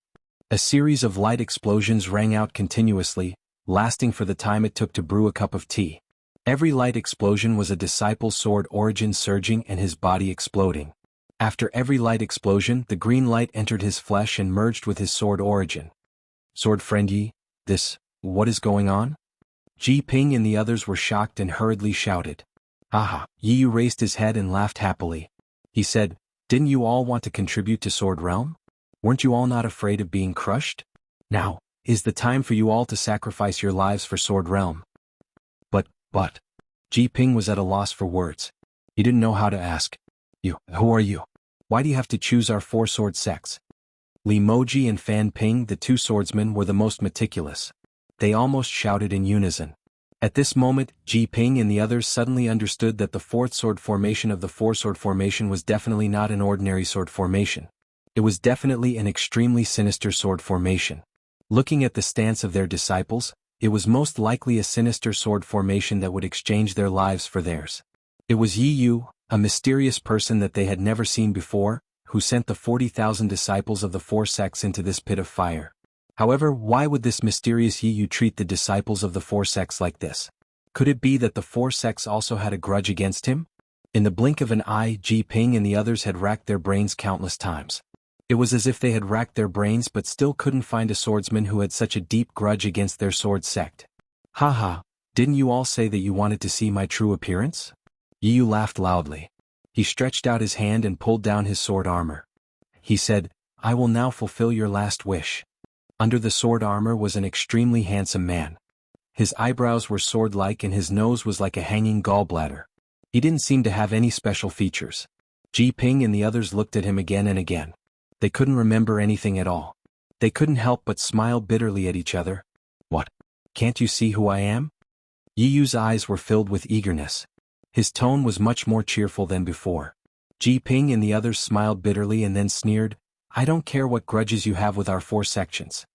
A series of light explosions rang out continuously, lasting for the time it took to brew a cup of tea. Every light explosion was a disciple's sword origin surging and his body exploding. After every light explosion, the green light entered his flesh and merged with his sword origin. Sword friend Yi, what is going on? Ji Ping and the others were shocked and hurriedly shouted. Aha! Yi Yu raised his head and laughed happily. He said, didn't you all want to contribute to Sword Realm? Weren't you all not afraid of being crushed? Now, is the time for you all to sacrifice your lives for Sword Realm. But, Ji Ping was at a loss for words. He didn't know how to ask. Who are you? Why do you have to choose our 4 sword sects? Li Moji and Fan Ping, the 2 swordsmen, were the most meticulous. They almost shouted in unison. At this moment, Ji Ping and the others suddenly understood that the 4th sword formation of the 4-sword formation was definitely not an ordinary sword formation. It was definitely an extremely sinister sword formation. Looking at the stance of their disciples, it was most likely a sinister sword formation that would exchange their lives for theirs. It was Yi Yu, a mysterious person that they had never seen before, who sent the 40,000 disciples of the 4 sects into this pit of fire. However, why would this mysterious Yi Yu treat the disciples of the 4 sects like this? Could it be that the 4 sects also had a grudge against him? In the blink of an eye, Ji Ping and the others had racked their brains countless times. It was as if they had racked their brains but still couldn't find a swordsman who had such a deep grudge against their sword sect. Haha, didn't you all say that you wanted to see my true appearance? Yi Yu laughed loudly. He stretched out his hand and pulled down his sword armor. He said, I will now fulfill your last wish. Under the sword armor was an extremely handsome man. His eyebrows were sword-like and his nose was like a hanging gallbladder. He didn't seem to have any special features. Ji Ping and the others looked at him again and again. They couldn't remember anything at all. They couldn't help but smile bitterly at each other. What? Can't you see who I am? Yi Yu's eyes were filled with eagerness. His tone was much more cheerful than before. Ji Ping and the others smiled bitterly and then sneered, I don't care what grudges you have with our 4 sections.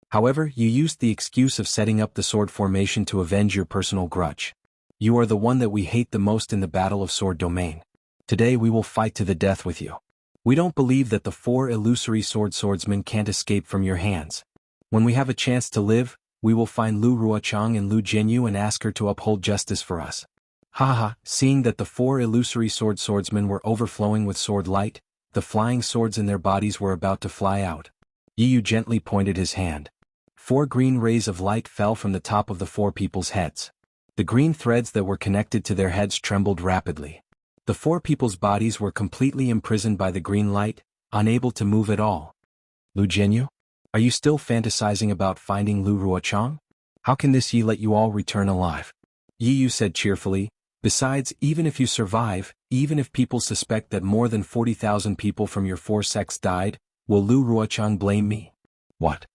However, you used the excuse of setting up the sword formation to avenge your personal grudge. You are the one that we hate the most in the battle of Sword Domain. Today we will fight to the death with you. We don't believe that the 4 illusory swordsmen can't escape from your hands. When we have a chance to live, we will find Lu Ruochang and Lu Jianyu and ask her to uphold justice for us. Haha, seeing that the 4 illusory swordsmen were overflowing with sword light, the flying swords in their bodies were about to fly out. Yi Yu gently pointed his hand. 4 green rays of light fell from the top of the 4 people's heads. The green threads that were connected to their heads trembled rapidly. The 4 people's bodies were completely imprisoned by the green light, unable to move at all. Lu Jianyu? Are you still fantasizing about finding Lu Ruochang? How can this Yi let you all return alive? Yi Yu said cheerfully, besides, even if you survive, even if people suspect that more than 40,000 people from your 4 sects died, will Lu Ruochang blame me? What?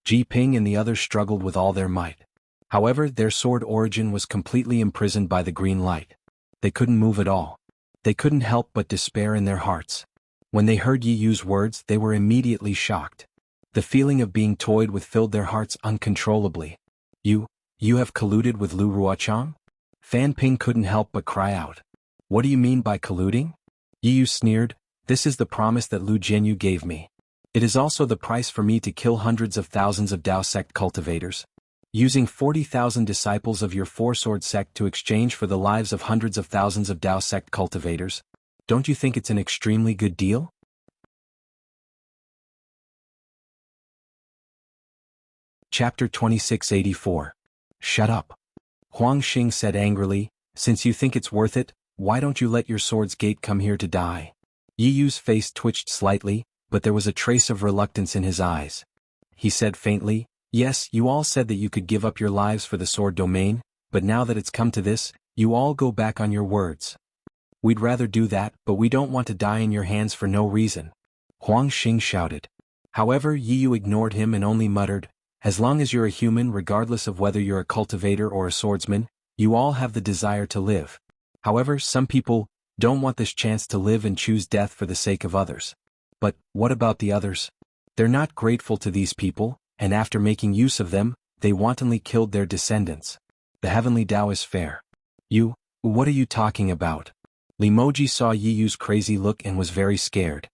Ji Ping and the others struggled with all their might. However, their sword origin was completely imprisoned by the green light. They couldn't move at all. They couldn't help but despair in their hearts. When they heard Yi Yu's words, they were immediately shocked. The feeling of being toyed with filled their hearts uncontrollably. You have colluded with Lu Ruochang? Fan Ping couldn't help but cry out. What do you mean by colluding? Yi Yu sneered, this is the promise that Lu Jianyu gave me. It is also the price for me to kill hundreds of thousands of Dao sect cultivators. Using 40,000 disciples of your 4-sword sect to exchange for the lives of hundreds of thousands of Dao sect cultivators. Don't you think it's an extremely good deal? Chapter 2684. Shut up. Huang Xing said angrily, since you think it's worth it, why don't you let your sword's gate come here to die? Yi Yu's face twitched slightly, but there was a trace of reluctance in his eyes. He said faintly, yes, you all said that you could give up your lives for the sword domain, but now that it's come to this, you all go back on your words. We'd rather do that, but we don't want to die in your hands for no reason. Huang Xing shouted. However, Yi Yu ignored him and only muttered, as long as you're a human regardless of whether you're a cultivator or a swordsman, you all have the desire to live. However, some people don't want this chance to live and choose death for the sake of others. But what about the others? They're not grateful to these people, and after making use of them, they wantonly killed their descendants. The heavenly Tao is fair. You, what are you talking about? Limoji saw Yi Yu's crazy look and was very scared.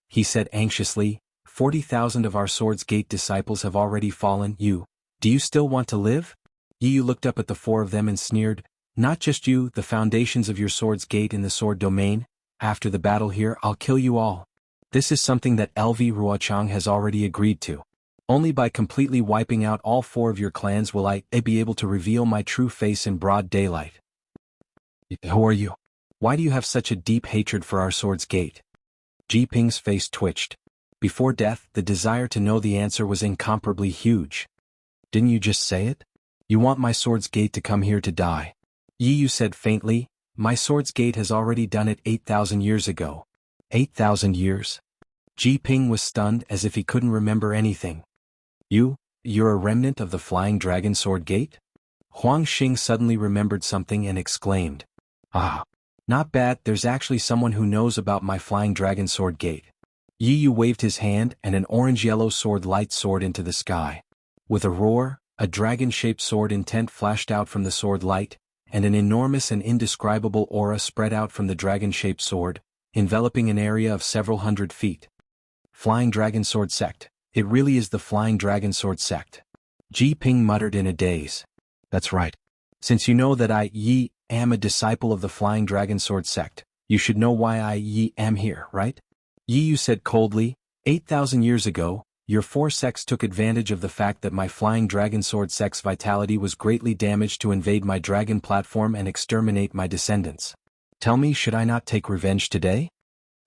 He said anxiously, 40,000 of our Swords Gate disciples have already fallen. Do you still want to live? Yi Yu looked up at the four of them and sneered, not just you, the foundations of your Swords Gate in the Sword Domain. After the battle here, I'll kill you all. This is something that LV Ruochang has already agreed to. Only by completely wiping out all four of your clans will I be able to reveal my true face in broad daylight. Who are you? Why do you have such a deep hatred for our Swords Gate? Ji Ping's face twitched. Before death, the desire to know the answer was incomparably huge. Didn't you just say it? You want my Swords Gate to come here to die. Yi Yu said faintly, my Swords Gate has already done it 8,000 years ago. 8,000 years? Ji Ping was stunned as if he couldn't remember anything. You're a remnant of the Flying Dragon Sword Gate? Huang Xing suddenly remembered something and exclaimed. Ah. Not bad, there's actually someone who knows about my Flying Dragon Sword Gate. Yi Yu waved his hand and an orange-yellow sword light soared into the sky. With a roar, a dragon-shaped sword intent flashed out from the sword light, and an enormous and indescribable aura spread out from the dragon-shaped sword, enveloping an area of several hundred feet. Flying Dragon Sword Sect. It really is the Flying Dragon Sword Sect. Ji Ping muttered in a daze. That's right. Since you know that I am a disciple of the Flying Dragon Sword Sect, you should know why I am here, right? Yi Yu said coldly, 8,000 years ago, your four sects took advantage of the fact that my Flying Dragon Sword Sect's vitality was greatly damaged to invade my dragon platform and exterminate my descendants. Tell me, should I not take revenge today?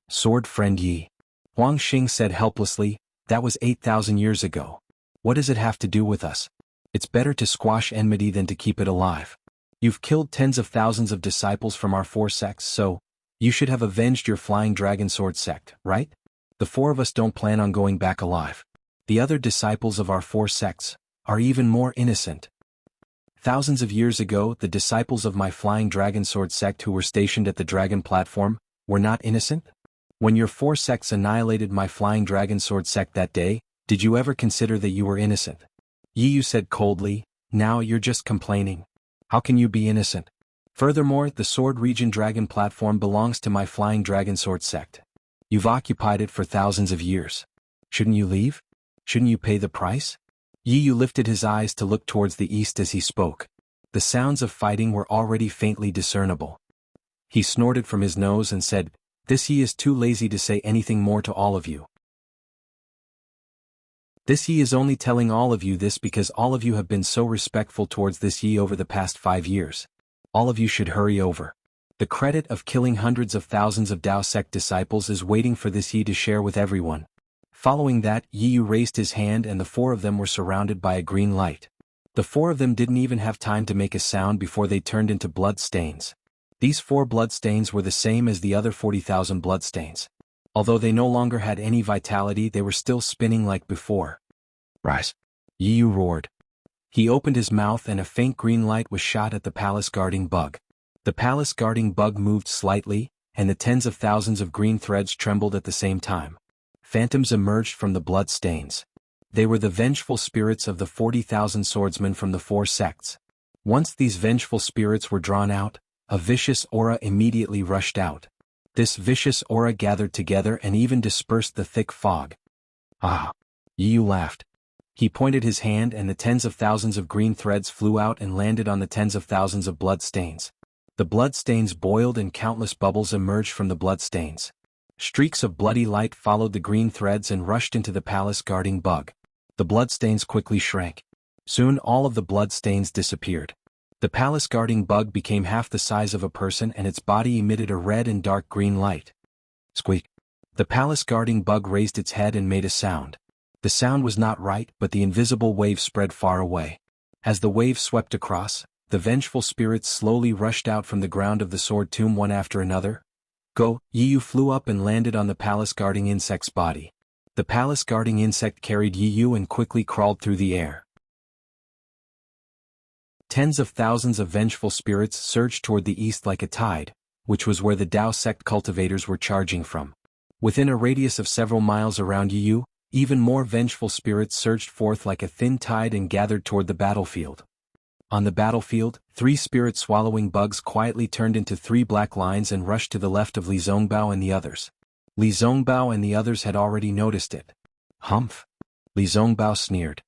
Sword friend Yi. Huang Xing said helplessly, that was 8,000 years ago. What does it have to do with us? It's better to squash enmity than to keep it alive. You've killed tens of thousands of disciples from our four sects, so you should have avenged your Flying Dragon Sword Sect, right? The four of us don't plan on going back alive. The other disciples of our four sects are even more innocent. Thousands of years ago, the disciples of my Flying Dragon Sword Sect who were stationed at the dragon platform were not innocent? When your four sects annihilated my Flying Dragon Sword Sect that day, did you ever consider that you were innocent? Yi Yu said coldly, now you're just complaining. How can you be innocent? Furthermore, the Sword Region Dragon platform belongs to my Flying Dragon Sword Sect. You've occupied it for thousands of years. Shouldn't you leave? Shouldn't you pay the price? Yi Yu lifted his eyes to look towards the east as he spoke. The sounds of fighting were already faintly discernible. He snorted from his nose and said, this Yi is too lazy to say anything more to all of you. This Yi is only telling all of you this because all of you have been so respectful towards this Yi over the past 5 years. All of you should hurry over. The credit of killing hundreds of thousands of Dao Sect disciples is waiting for this Yi to share with everyone. Following that, Yi Yu raised his hand and the four of them were surrounded by a green light. The four of them didn't even have time to make a sound before they turned into blood stains. These 4 blood stains were the same as the other 40,000 blood stains. Although they no longer had any vitality, they were still spinning like before. Rise! Yi Yu roared. He opened his mouth and a faint green light was shot at the palace guarding bug. The palace guarding bug moved slightly, and the tens of thousands of green threads trembled at the same time. Phantoms emerged from the blood stains. They were the vengeful spirits of the 40,000 swordsmen from the 4 sects. Once these vengeful spirits were drawn out, a vicious aura immediately rushed out. This vicious aura gathered together and even dispersed the thick fog. Ah! Yi Yu laughed. He pointed his hand and the tens of thousands of green threads flew out and landed on the tens of thousands of blood stains. The blood stains boiled and countless bubbles emerged from the blood stains. Streaks of bloody light followed the green threads and rushed into the palace guarding bug. The blood stains quickly shrank. Soon all of the blood stains disappeared. The palace guarding bug became half the size of a person and its body emitted a red and dark green light. Squeak! The palace guarding bug raised its head and made a sound. The sound was not right, but the invisible wave spread far away. As the wave swept across, the vengeful spirits slowly rushed out from the ground of the sword tomb one after another. Go! Yi Yu flew up and landed on the palace guarding insect's body. The palace guarding insect carried Yi Yu and quickly crawled through the air. Tens of thousands of vengeful spirits surged toward the east like a tide, which was where the Dao sect cultivators were charging from. Within a radius of several miles around Yi Yu, Even more vengeful spirits surged forth like a thin tide and gathered toward the battlefield. On the battlefield, 3 spirit-swallowing bugs quietly turned into 3 black lines and rushed to the left of Li Zongbao and the others. Li Zongbao and the others had already noticed it. Humph! Li Zongbao sneered.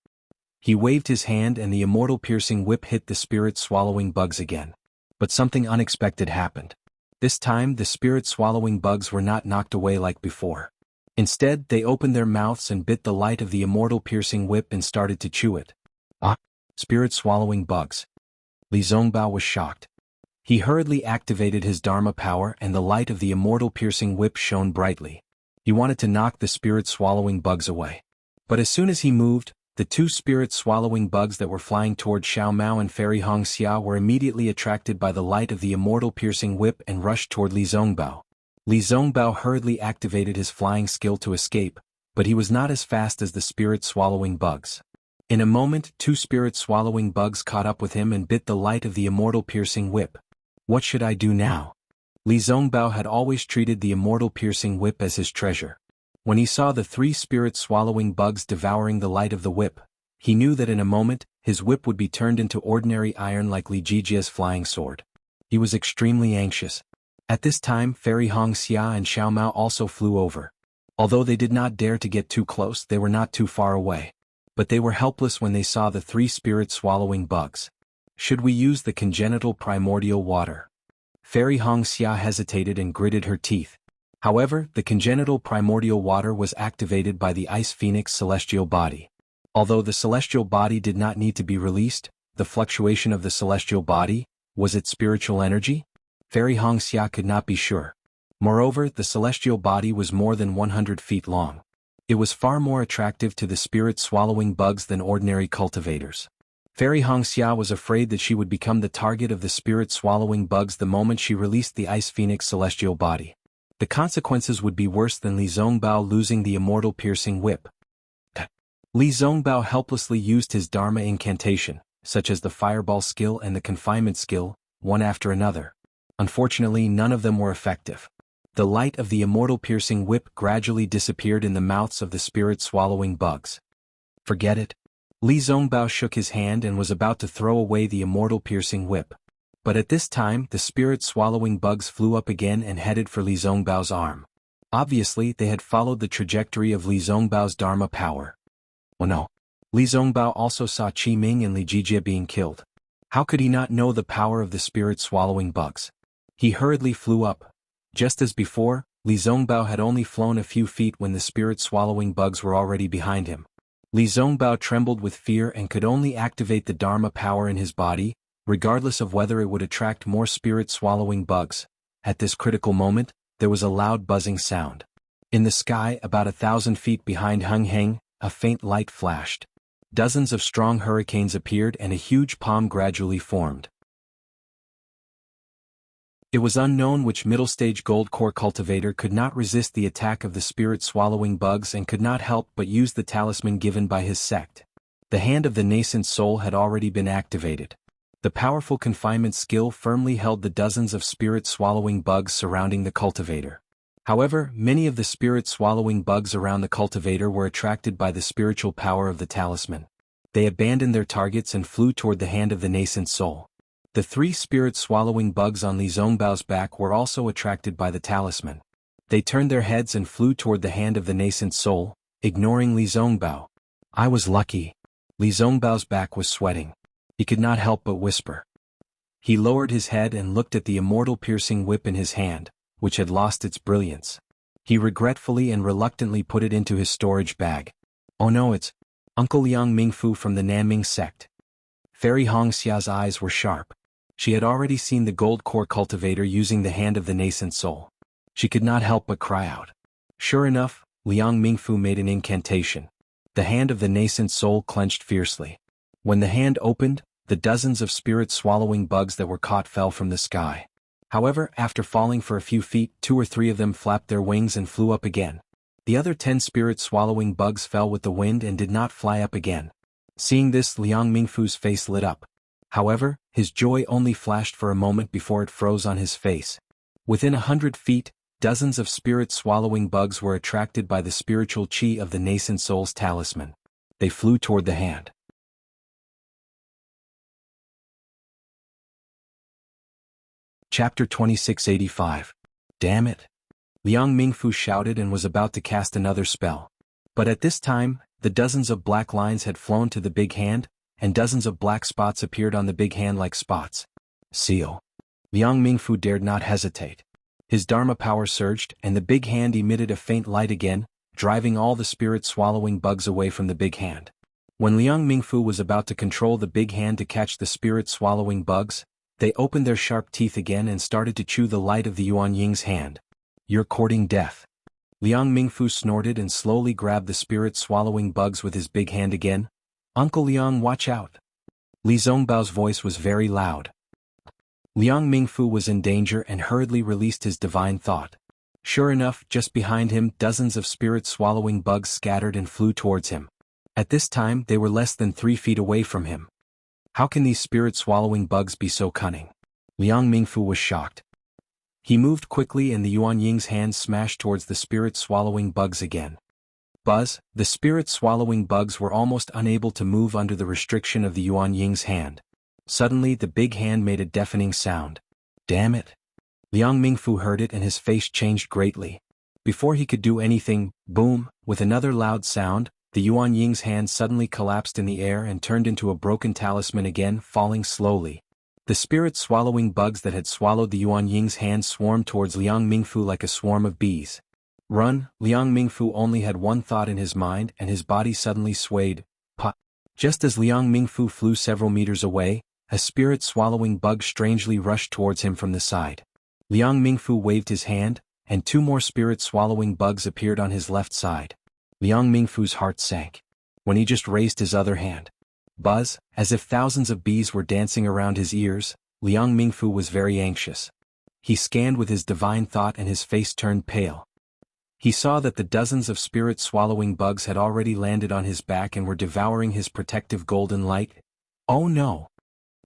He waved his hand and the immortal piercing whip hit the spirit-swallowing bugs again. But something unexpected happened. This time the spirit-swallowing bugs were not knocked away like before. Instead, they opened their mouths and bit the light of the immortal piercing whip and started to chew it. Ah! Spirit-swallowing bugs. Li Zongbao was shocked. He hurriedly activated his Dharma power and the light of the immortal piercing whip shone brightly. He wanted to knock the spirit-swallowing bugs away. But as soon as he moved, the 2 spirit-swallowing bugs that were flying toward Xiao Mao and Fairy Hongxia were immediately attracted by the light of the immortal piercing whip and rushed toward Li Zongbao. Li Zongbao hurriedly activated his flying skill to escape, but he was not as fast as the spirit-swallowing bugs. In a moment, 2 spirit-swallowing bugs caught up with him and bit the light of the immortal piercing whip. What should I do now? Li Zongbao had always treated the immortal piercing whip as his treasure. When he saw the 3 spirit-swallowing bugs devouring the light of the whip, he knew that in a moment, his whip would be turned into ordinary iron like Li Jijia's flying sword. He was extremely anxious. At this time, Fairy Hongxia and Xiao Mao also flew over. Although they did not dare to get too close, they were not too far away. But they were helpless when they saw the 3 spirit-swallowing bugs. Should we use the congenital primordial water? Fairy Hongxia hesitated and gritted her teeth. However, the congenital primordial water was activated by the Ice Phoenix celestial body. Although the celestial body did not need to be released, the fluctuation of the celestial body, was it spiritual energy? Fairy Hongxia could not be sure. Moreover, the celestial body was more than 100 feet long. It was far more attractive to the spirit-swallowing bugs than ordinary cultivators. Fairy Hongxia was afraid that she would become the target of the spirit-swallowing bugs the moment she released the Ice Phoenix celestial body. The consequences would be worse than Li Zongbao losing the immortal piercing whip. Li Zongbao helplessly used his Dharma incantation, such as the fireball skill and the confinement skill, one after another. Unfortunately, none of them were effective. The light of the immortal piercing whip gradually disappeared in the mouths of the spirit-swallowing bugs. Forget it. Li Zongbao shook his hand and was about to throw away the immortal piercing whip. But at this time, the spirit-swallowing bugs flew up again and headed for Li Zongbao's arm. Obviously, they had followed the trajectory of Li Zongbao's Dharma power. Oh no. Li Zongbao also saw Qi Ming and Li Jijia being killed. How could he not know the power of the spirit-swallowing bugs? He hurriedly flew up. Just as before, Li Zongbao had only flown a few feet when the spirit-swallowing bugs were already behind him. Li Zongbao trembled with fear and could only activate the Dharma power in his body, regardless of whether it would attract more spirit-swallowing bugs. At this critical moment, there was a loud buzzing sound. In the sky, about 1,000 feet behind Heng Heng, a faint light flashed. Dozens of strong hurricanes appeared and a huge palm gradually formed. It was unknown which middle-stage gold core cultivator could not resist the attack of the spirit-swallowing bugs and could not help but use the talisman given by his sect. The hand of the nascent soul had already been activated. The powerful confinement skill firmly held the dozens of spirit-swallowing bugs surrounding the cultivator. However, many of the spirit-swallowing bugs around the cultivator were attracted by the spiritual power of the talisman. They abandoned their targets and flew toward the hand of the nascent soul. The 3 spirit-swallowing bugs on Li Zongbao's back were also attracted by the talisman. They turned their heads and flew toward the hand of the nascent soul, ignoring Li Zongbao. I was lucky. Li Zongbao's back was sweating. He could not help but whisper. He lowered his head and looked at the immortal piercing whip in his hand, which had lost its brilliance. He regretfully and reluctantly put it into his storage bag. Oh no, it's Uncle Liang Mingfu from the Nanming sect. Fairy Hongxia's eyes were sharp. She had already seen the gold core cultivator using the hand of the nascent soul. She could not help but cry out. Sure enough, Liang Mingfu made an incantation. The hand of the nascent soul clenched fiercely. When the hand opened, the dozens of spirit-swallowing bugs that were caught fell from the sky. However, after falling for a few feet, 2 or 3 of them flapped their wings and flew up again. The other 10 spirit-swallowing bugs fell with the wind and did not fly up again. Seeing this, Liang Mingfu's face lit up. However, his joy only flashed for a moment before it froze on his face. Within 100 feet, dozens of spirit-swallowing bugs were attracted by the spiritual chi of the nascent soul's talisman. They flew toward the hand. Chapter 2685. Damn it! Liang Mingfu shouted and was about to cast another spell. But at this time, the dozens of black lines had flown to the big hand, and dozens of black spots appeared on the big hand like spots. Seal. Liang Mingfu dared not hesitate. His Dharma power surged, and the big hand emitted a faint light again, driving all the spirit-swallowing bugs away from the big hand. When Liang Mingfu was about to control the big hand to catch the spirit-swallowing bugs, they opened their sharp teeth again and started to chew the light of the Yuan Ying's hand. You're courting death. Liang Mingfu snorted and slowly grabbed the spirit-swallowing bugs with his big hand again. Uncle Liang, watch out. Li Zongbao's voice was very loud. Liang Mingfu was in danger and hurriedly released his divine thought. Sure enough, just behind him, dozens of spirit-swallowing bugs scattered and flew towards him. At this time, they were less than 3 feet away from him. How can these spirit-swallowing bugs be so cunning? Liang Mingfu was shocked. He moved quickly and the Yuan Ying's hand smashed towards the spirit-swallowing bugs again. Buzz, the spirit-swallowing bugs were almost unable to move under the restriction of the Yuan Ying's hand. Suddenly the big hand made a deafening sound. Damn it! Liang Mingfu heard it and his face changed greatly. Before he could do anything, boom, with another loud sound, the Yuan Ying's hand suddenly collapsed in the air and turned into a broken talisman again, falling slowly. The spirit-swallowing bugs that had swallowed the Yuan Ying's hand swarmed towards Liang Mingfu like a swarm of bees. Run! Liang Mingfu only had one thought in his mind and his body suddenly swayed. Pop! Just as Liang Mingfu flew several meters away, a spirit-swallowing bug strangely rushed towards him from the side. Liang Mingfu waved his hand, and 2 more spirit-swallowing bugs appeared on his left side. Liang Mingfu's heart sank. When he just raised his other hand. Buzz, as if thousands of bees were dancing around his ears, Liang Mingfu was very anxious. He scanned with his divine thought and his face turned pale. He saw that the dozens of spirit-swallowing bugs had already landed on his back and were devouring his protective golden light. Oh no!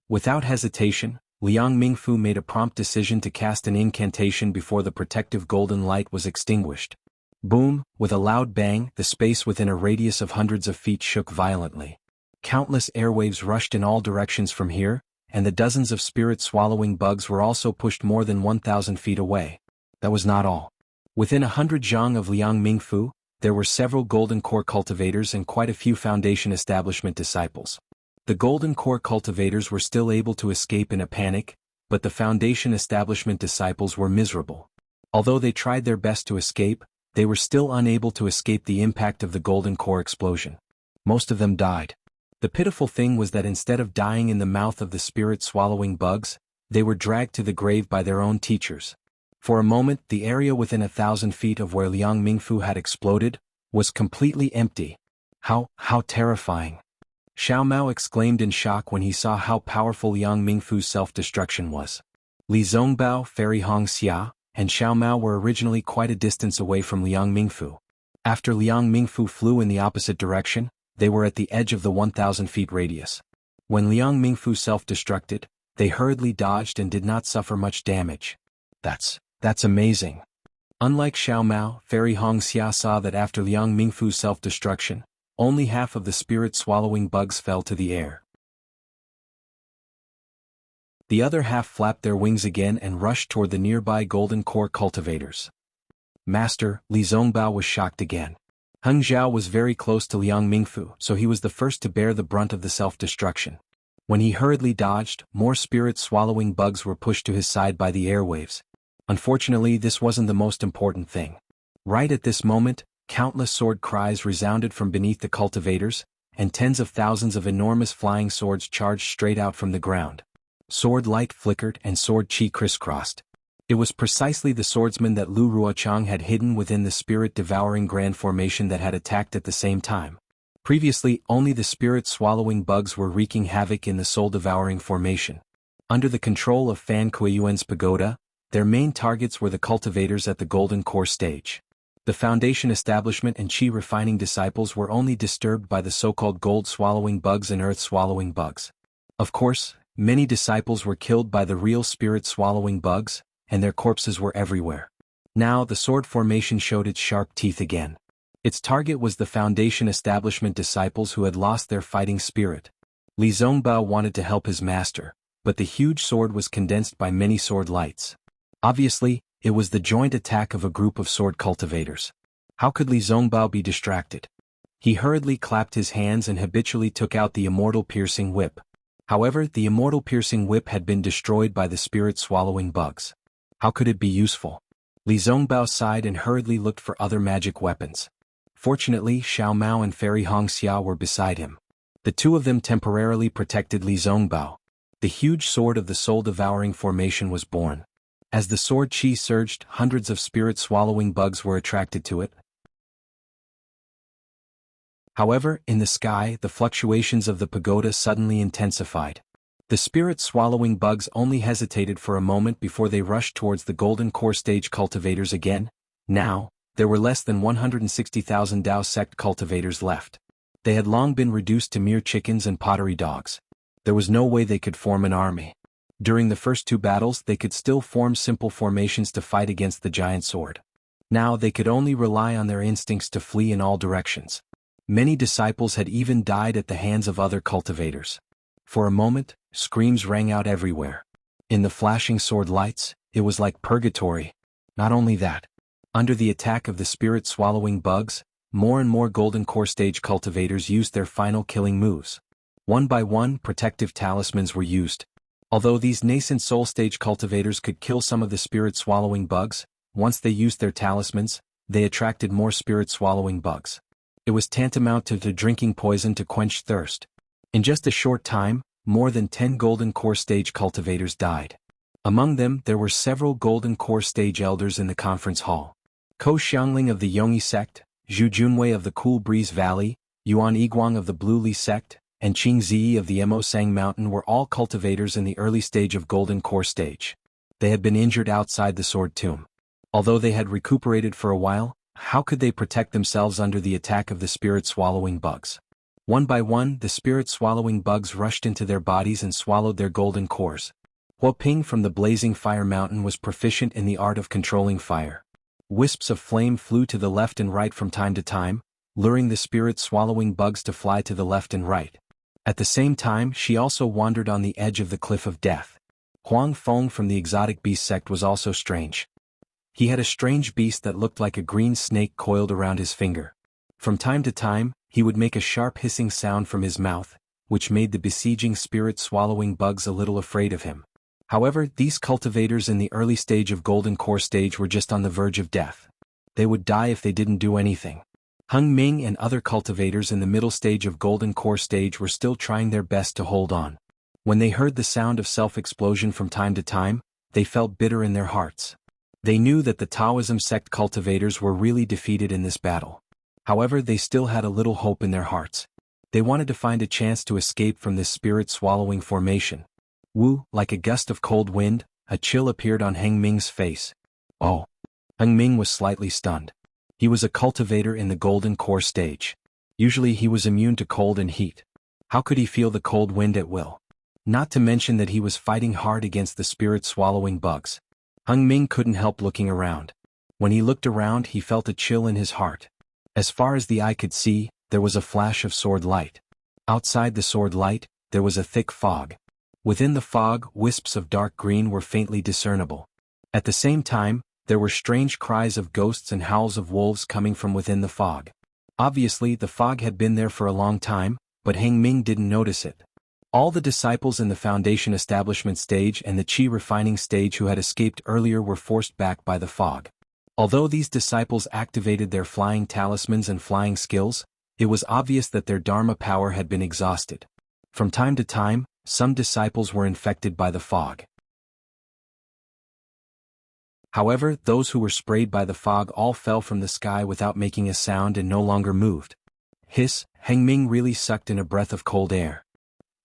Without hesitation, Liang Mingfu made a prompt decision to cast an incantation before the protective golden light was extinguished. Boom, with a loud bang, the space within a radius of hundreds of feet shook violently. Countless airwaves rushed in all directions from here, and the dozens of spirit-swallowing bugs were also pushed more than 1,000 feet away. That was not all. Within 100 zhang of Liang Mingfu, there were several Golden Core cultivators and quite a few Foundation Establishment disciples. The Golden Core cultivators were still able to escape in a panic, but the Foundation Establishment disciples were miserable. Although they tried their best to escape, they were still unable to escape the impact of the Golden Core explosion. Most of them died. The pitiful thing was that instead of dying in the mouth of the spirit-swallowing bugs, they were dragged to the grave by their own teachers. For a moment, the area within 1,000 feet of where Liang Mingfu had exploded was completely empty. How terrifying! Xiao Mao exclaimed in shock when he saw how powerful Liang Mingfu's self-destruction was. Li Zongbao, Fairy Hongxia, and Xiao Mao were originally quite a distance away from Liang Mingfu. After Liang Mingfu flew in the opposite direction, they were at the edge of the 1,000 feet radius. When Liang Mingfu self-destructed, they hurriedly dodged and did not suffer much damage. That's amazing. Unlike Xiao Mao, Fairy Hongxia saw that after Liang Mingfu's self-destruction, only half of the spirit-swallowing bugs fell to the air. The other half flapped their wings again and rushed toward the nearby Golden Core cultivators. Master, Li Zongbao was shocked again. Heng Zhao was very close to Liang Mingfu, so he was the first to bear the brunt of the self-destruction. When he hurriedly dodged, more spirit-swallowing bugs were pushed to his side by the airwaves. Unfortunately, this wasn't the most important thing. Right at this moment, countless sword cries resounded from beneath the cultivators, and tens of thousands of enormous flying swords charged straight out from the ground. Sword light flickered and sword chi crisscrossed. It was precisely the swordsman that Lu Ruochang had hidden within the spirit-devouring grand formation that had attacked at the same time. Previously, only the spirit-swallowing bugs were wreaking havoc in the soul-devouring formation. Under the control of Fan Kuiyuan's pagoda, their main targets were the cultivators at the Golden Core stage. The Foundation Establishment and Chi-refining disciples were only disturbed by the so-called gold-swallowing bugs and earth-swallowing bugs. Of course, many disciples were killed by the real spirit-swallowing bugs, and their corpses were everywhere. Now the sword formation showed its sharp teeth again. Its target was the Foundation establishment disciples who had lost their fighting spirit. Li Zongbao wanted to help his master, but the huge sword was condensed by many sword lights. Obviously, it was the joint attack of a group of sword cultivators. How could Li Zongbao be distracted? He hurriedly clapped his hands and habitually took out the immortal piercing whip. However, the immortal piercing whip had been destroyed by the spirit-swallowing bugs. How could it be useful? Li Zongbao sighed and hurriedly looked for other magic weapons. Fortunately, Xiao Mao and Fairy Hongxia were beside him. The two of them temporarily protected Li Zongbao. The huge sword of the soul-devouring formation was born. As the sword chi surged, hundreds of spirit-swallowing bugs were attracted to it. However, in the sky, the fluctuations of the pagoda suddenly intensified. The spirit-swallowing bugs only hesitated for a moment before they rushed towards the golden core stage cultivators again. Now, there were less than 160,000 Dao sect cultivators left. They had long been reduced to mere chickens and pottery dogs. There was no way they could form an army. During the first two battles they could still form simple formations to fight against the giant sword. Now they could only rely on their instincts to flee in all directions. Many disciples had even died at the hands of other cultivators. For a moment, screams rang out everywhere. In the flashing sword lights, it was like purgatory. Not only that, under the attack of the spirit-swallowing bugs, more and more golden core stage cultivators used their final killing moves. One by one, protective talismans were used. Although these nascent soul stage cultivators could kill some of the spirit-swallowing bugs, once they used their talismans, they attracted more spirit-swallowing bugs. It was tantamount to drinking poison to quench thirst. In just a short time, more than 10 golden core stage cultivators died. Among them there were several golden core stage elders in the conference hall. Ko Xiangling of the Yongyi sect, Zhu Junwei of the Cool Breeze Valley, Yuan Yiguang of the Blue Li sect, and Qing Ziyi of the Emosang Mountain were all cultivators in the early stage of golden core stage. They had been injured outside the sword tomb. Although they had recuperated for a while, how could they protect themselves under the attack of the spirit-swallowing bugs? One by one, the spirit-swallowing bugs rushed into their bodies and swallowed their golden cores. Huo Ping from the Blazing Fire Mountain was proficient in the art of controlling fire. Wisps of flame flew to the left and right from time to time, luring the spirit-swallowing bugs to fly to the left and right. At the same time, she also wandered on the edge of the cliff of death. Huang Feng from the exotic beast sect was also strange. He had a strange beast that looked like a green snake coiled around his finger. From time to time, he would make a sharp hissing sound from his mouth, which made the besieging spirit-swallowing bugs a little afraid of him. However, these cultivators in the early stage of golden core stage were just on the verge of death. They would die if they didn't do anything. Hung Ming and other cultivators in the middle stage of golden core stage were still trying their best to hold on. When they heard the sound of self-explosion from time to time, they felt bitter in their hearts. They knew that the Taoism sect cultivators were really defeated in this battle. However, they still had a little hope in their hearts. They wanted to find a chance to escape from this spirit-swallowing formation. Wu, like a gust of cold wind, a chill appeared on Heng Ming's face. Oh. Heng Ming was slightly stunned. He was a cultivator in the golden core stage. Usually he was immune to cold and heat. How could he feel the cold wind at will? Not to mention that he was fighting hard against the spirit-swallowing bugs. Heng Ming couldn't help looking around. When he looked around, he felt a chill in his heart. As far as the eye could see, there was a flash of sword light. Outside the sword light, there was a thick fog. Within the fog, wisps of dark green were faintly discernible. At the same time, there were strange cries of ghosts and howls of wolves coming from within the fog. Obviously, the fog had been there for a long time, but Heng Ming didn't notice it. All the disciples in the Foundation establishment stage and the Qi refining stage who had escaped earlier were forced back by the fog. Although these disciples activated their flying talismans and flying skills, it was obvious that their Dharma power had been exhausted. From time to time, some disciples were infected by the fog. However, those who were sprayed by the fog all fell from the sky without making a sound and no longer moved. Hiss, Heng Ming really sucked in a breath of cold air.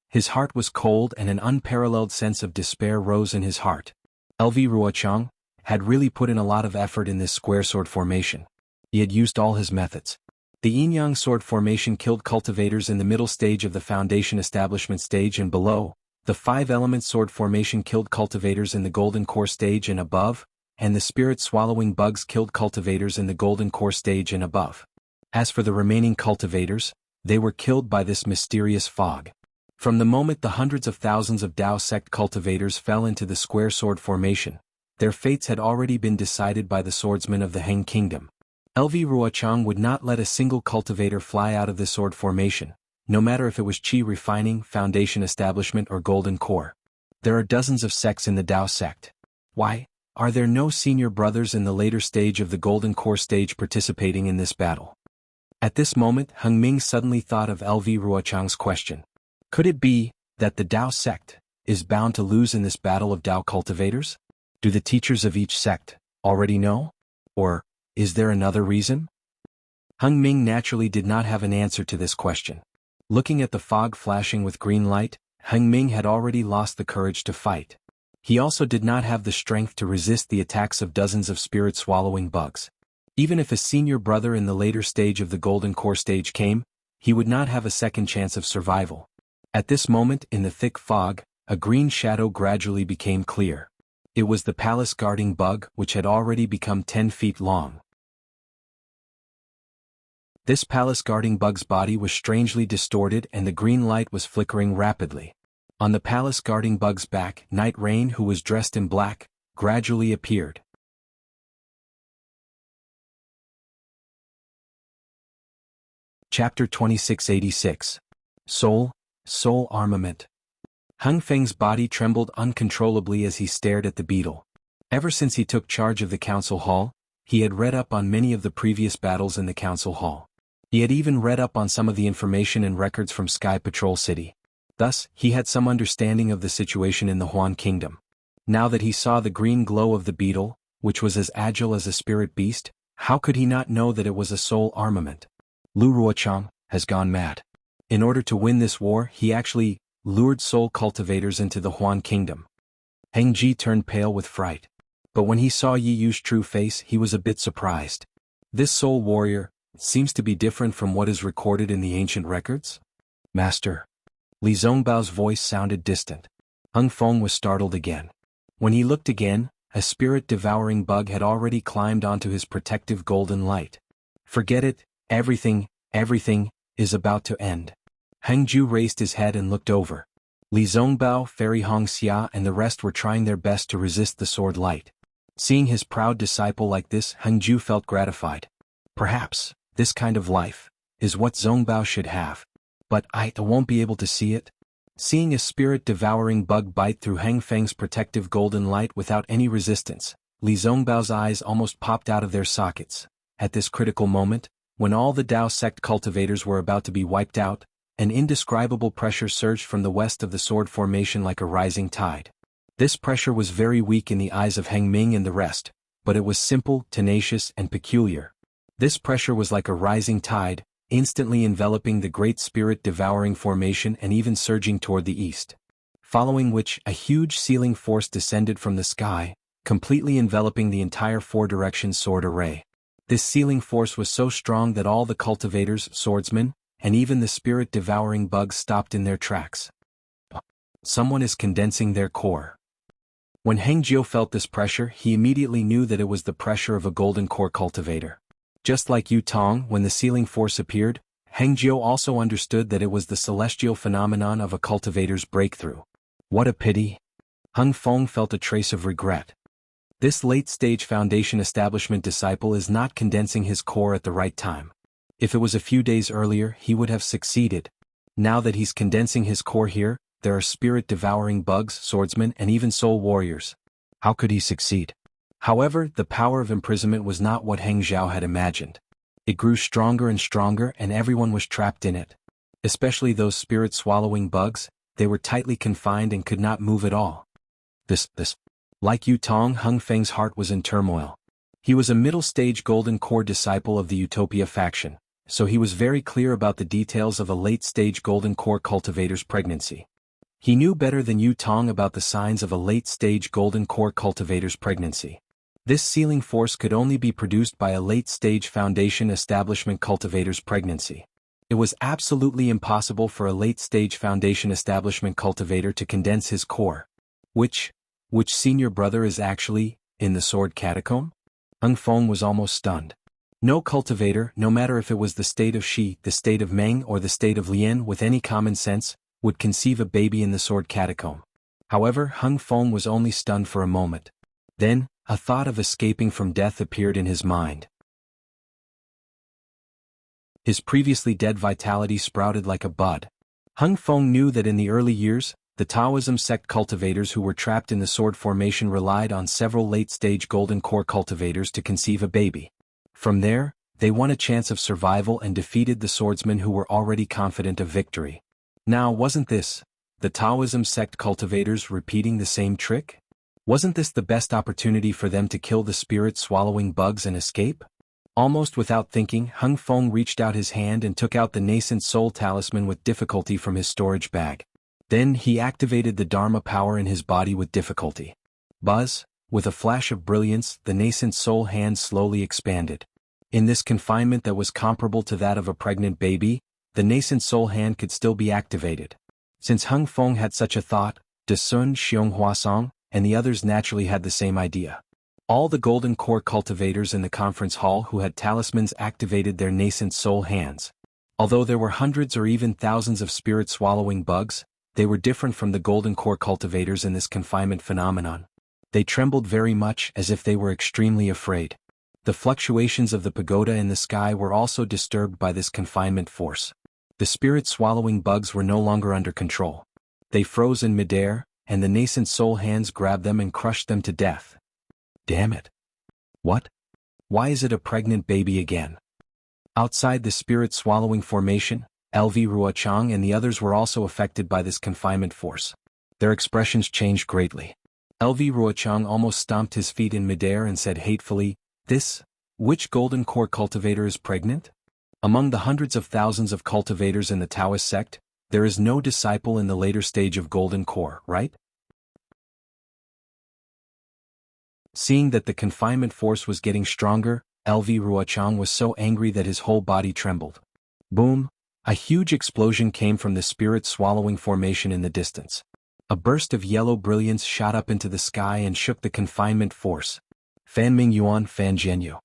His heart was cold and an unparalleled sense of despair rose in his heart. LV Ruochang had really put in a lot of effort in this square sword formation. He had used all his methods. The yin-yang sword formation killed cultivators in the middle stage of the Foundation establishment stage and below. The 5-element sword formation killed cultivators in the golden core stage and above. and the spirit-swallowing bugs killed cultivators in the golden core stage and above. As for the remaining cultivators, they were killed by this mysterious fog. From the moment the hundreds of thousands of Dao sect cultivators fell into the square sword formation, their fates had already been decided by the swordsmen of the Heng Kingdom. LV Ruochang would not let a single cultivator fly out of the sword formation, no matter if it was Qi Refining, Foundation Establishment or Golden Core. There are dozens of sects in the Dao sect. Why are there no senior brothers in the later stage of the Golden Core stage participating in this battle? At this moment, Heng Ming suddenly thought of LV Ruochang's question. Could it be that the Dao sect is bound to lose in this battle of Dao cultivators? Do the teachers of each sect already know? Or is there another reason? Heng Ming naturally did not have an answer to this question. Looking at the fog flashing with green light, Heng Ming had already lost the courage to fight. He also did not have the strength to resist the attacks of dozens of spirit-swallowing bugs. Even if a senior brother in the later stage of the Golden Core stage came, he would not have a second chance of survival. At this moment, in the thick fog, a green shadow gradually became clear. It was the palace-guarding bug, which had already become 10 feet long. This palace-guarding bug's body was strangely distorted and the green light was flickering rapidly. On the palace-guarding bug's back, Night Rain, who was dressed in black, gradually appeared. Chapter 2686. Soul Armament. Heng Feng's body trembled uncontrollably as he stared at the beetle. Ever since he took charge of the council hall, he had read up on many of the previous battles in the council hall. He had even read up on some of the information and records from Sky Patrol City. Thus, he had some understanding of the situation in the Huan Kingdom. Now that he saw the green glow of the beetle, which was as agile as a spirit beast, how could he not know that it was a soul armament? Lu Ruochang has gone mad. In order to win this war, he actually lured soul cultivators into the Huan Kingdom. Heng Ji turned pale with fright. But when he saw Yi Yu's true face, he was a bit surprised. This soul warrior seems to be different from what is recorded in the ancient records. Master. Li Zongbao's voice sounded distant. Heng Feng was startled again. When he looked again, a spirit-devouring bug had already climbed onto his protective golden light. Forget it, everything is about to end. Heng Ju raised his head and looked over. Li Zongbao, Fairy Hongxia and the rest were trying their best to resist the sword light. Seeing his proud disciple like this, Heng Ju felt gratified. Perhaps this kind of life is what Zongbao should have. But I won't be able to see it. Seeing a spirit-devouring bug bite through Heng Feng's protective golden light without any resistance, Li Zongbao's eyes almost popped out of their sockets. At this critical moment, when all the Dao sect cultivators were about to be wiped out, an indescribable pressure surged from the west of the sword formation like a rising tide. This pressure was very weak in the eyes of Heng Ming and the rest, but it was simple, tenacious, and peculiar. This pressure was like a rising tide, instantly enveloping the great spirit-devouring formation and even surging toward the east. Following which, a huge sealing force descended from the sky, completely enveloping the entire four-direction sword array. This sealing force was so strong that all the cultivators, swordsmen, and even the spirit-devouring bugs stopped in their tracks. Someone is condensing their core. When Heng Jiu felt this pressure, he immediately knew that it was the pressure of a golden core cultivator. Just like Yu Tong, when the sealing force appeared, Heng Jiu also understood that it was the celestial phenomenon of a cultivator's breakthrough. What a pity. Heng Feng felt a trace of regret. This late-stage foundation establishment disciple is not condensing his core at the right time. If it was a few days earlier, he would have succeeded. Now that he's condensing his core here, there are spirit-devouring bugs, swordsmen, and even soul warriors. How could he succeed? However, the power of imprisonment was not what Heng Zhao had imagined. It grew stronger and stronger and everyone was trapped in it. Especially those spirit-swallowing bugs, they were tightly confined and could not move at all. Like Yu Tong, Heng Feng's heart was in turmoil. He was a middle-stage golden core disciple of the Utopia faction, so he was very clear about the details of a late-stage golden core cultivator's pregnancy. He knew better than Yu Tong about the signs of a late-stage golden core cultivator's pregnancy. This sealing force could only be produced by a late-stage foundation establishment cultivator's pregnancy. It was absolutely impossible for a late-stage foundation establishment cultivator to condense his core. Which senior brother is actually In the sword catacomb? Hung Feng was almost stunned. No cultivator, no matter if it was the state of Shi, the state of Meng or the state of Lian with any common sense, would conceive a baby in the sword catacomb. However, Hung Feng was only stunned for a moment. Then, a thought of escaping from death appeared in his mind. His previously dead vitality sprouted like a bud. Hung Feng knew that in the early years, the Taoism sect cultivators who were trapped in the sword formation relied on several late-stage golden core cultivators to conceive a baby. From there, they won a chance of survival and defeated the swordsmen who were already confident of victory. Now wasn't this, the Taoism sect cultivators repeating the same trick? Wasn't this the best opportunity for them to kill the spirit-swallowing bugs and escape? Almost without thinking, Hung Feng reached out his hand and took out the nascent soul talisman with difficulty from his storage bag. Then he activated the Dharma power in his body with difficulty. Buzz, with a flash of brilliance, the nascent soul hand slowly expanded. In this confinement that was comparable to that of a pregnant baby, the nascent soul hand could still be activated. Since Hung Feng had such a thought, De Sun, Xiong Huasong, and the others naturally had the same idea. All the golden core cultivators in the conference hall who had talismans activated their nascent soul hands. Although there were hundreds or even thousands of spirit-swallowing bugs, they were different from the golden core cultivators in this confinement phenomenon. They trembled very much as if they were extremely afraid. The fluctuations of the pagoda in the sky were also disturbed by this confinement force. The spirit-swallowing bugs were no longer under control. They froze in midair, and the nascent soul hands grabbed them and crushed them to death. Damn it. What? Why is it a pregnant baby again? Outside the spirit-swallowing formation, LV Ruochang and the others were also affected by this confinement force. Their expressions changed greatly. LV Ruochang almost stomped his feet in midair and said hatefully, which golden core cultivator is pregnant? Among the hundreds of thousands of cultivators in the Taoist sect, there is no disciple in the later stage of golden core, right? Seeing that the confinement force was getting stronger, LV Ruochang was so angry that his whole body trembled. Boom! A huge explosion came from the spirit-swallowing formation in the distance. A burst of yellow brilliance shot up into the sky and shook the confinement force. Fan Ming Yuan Fan Jianyu.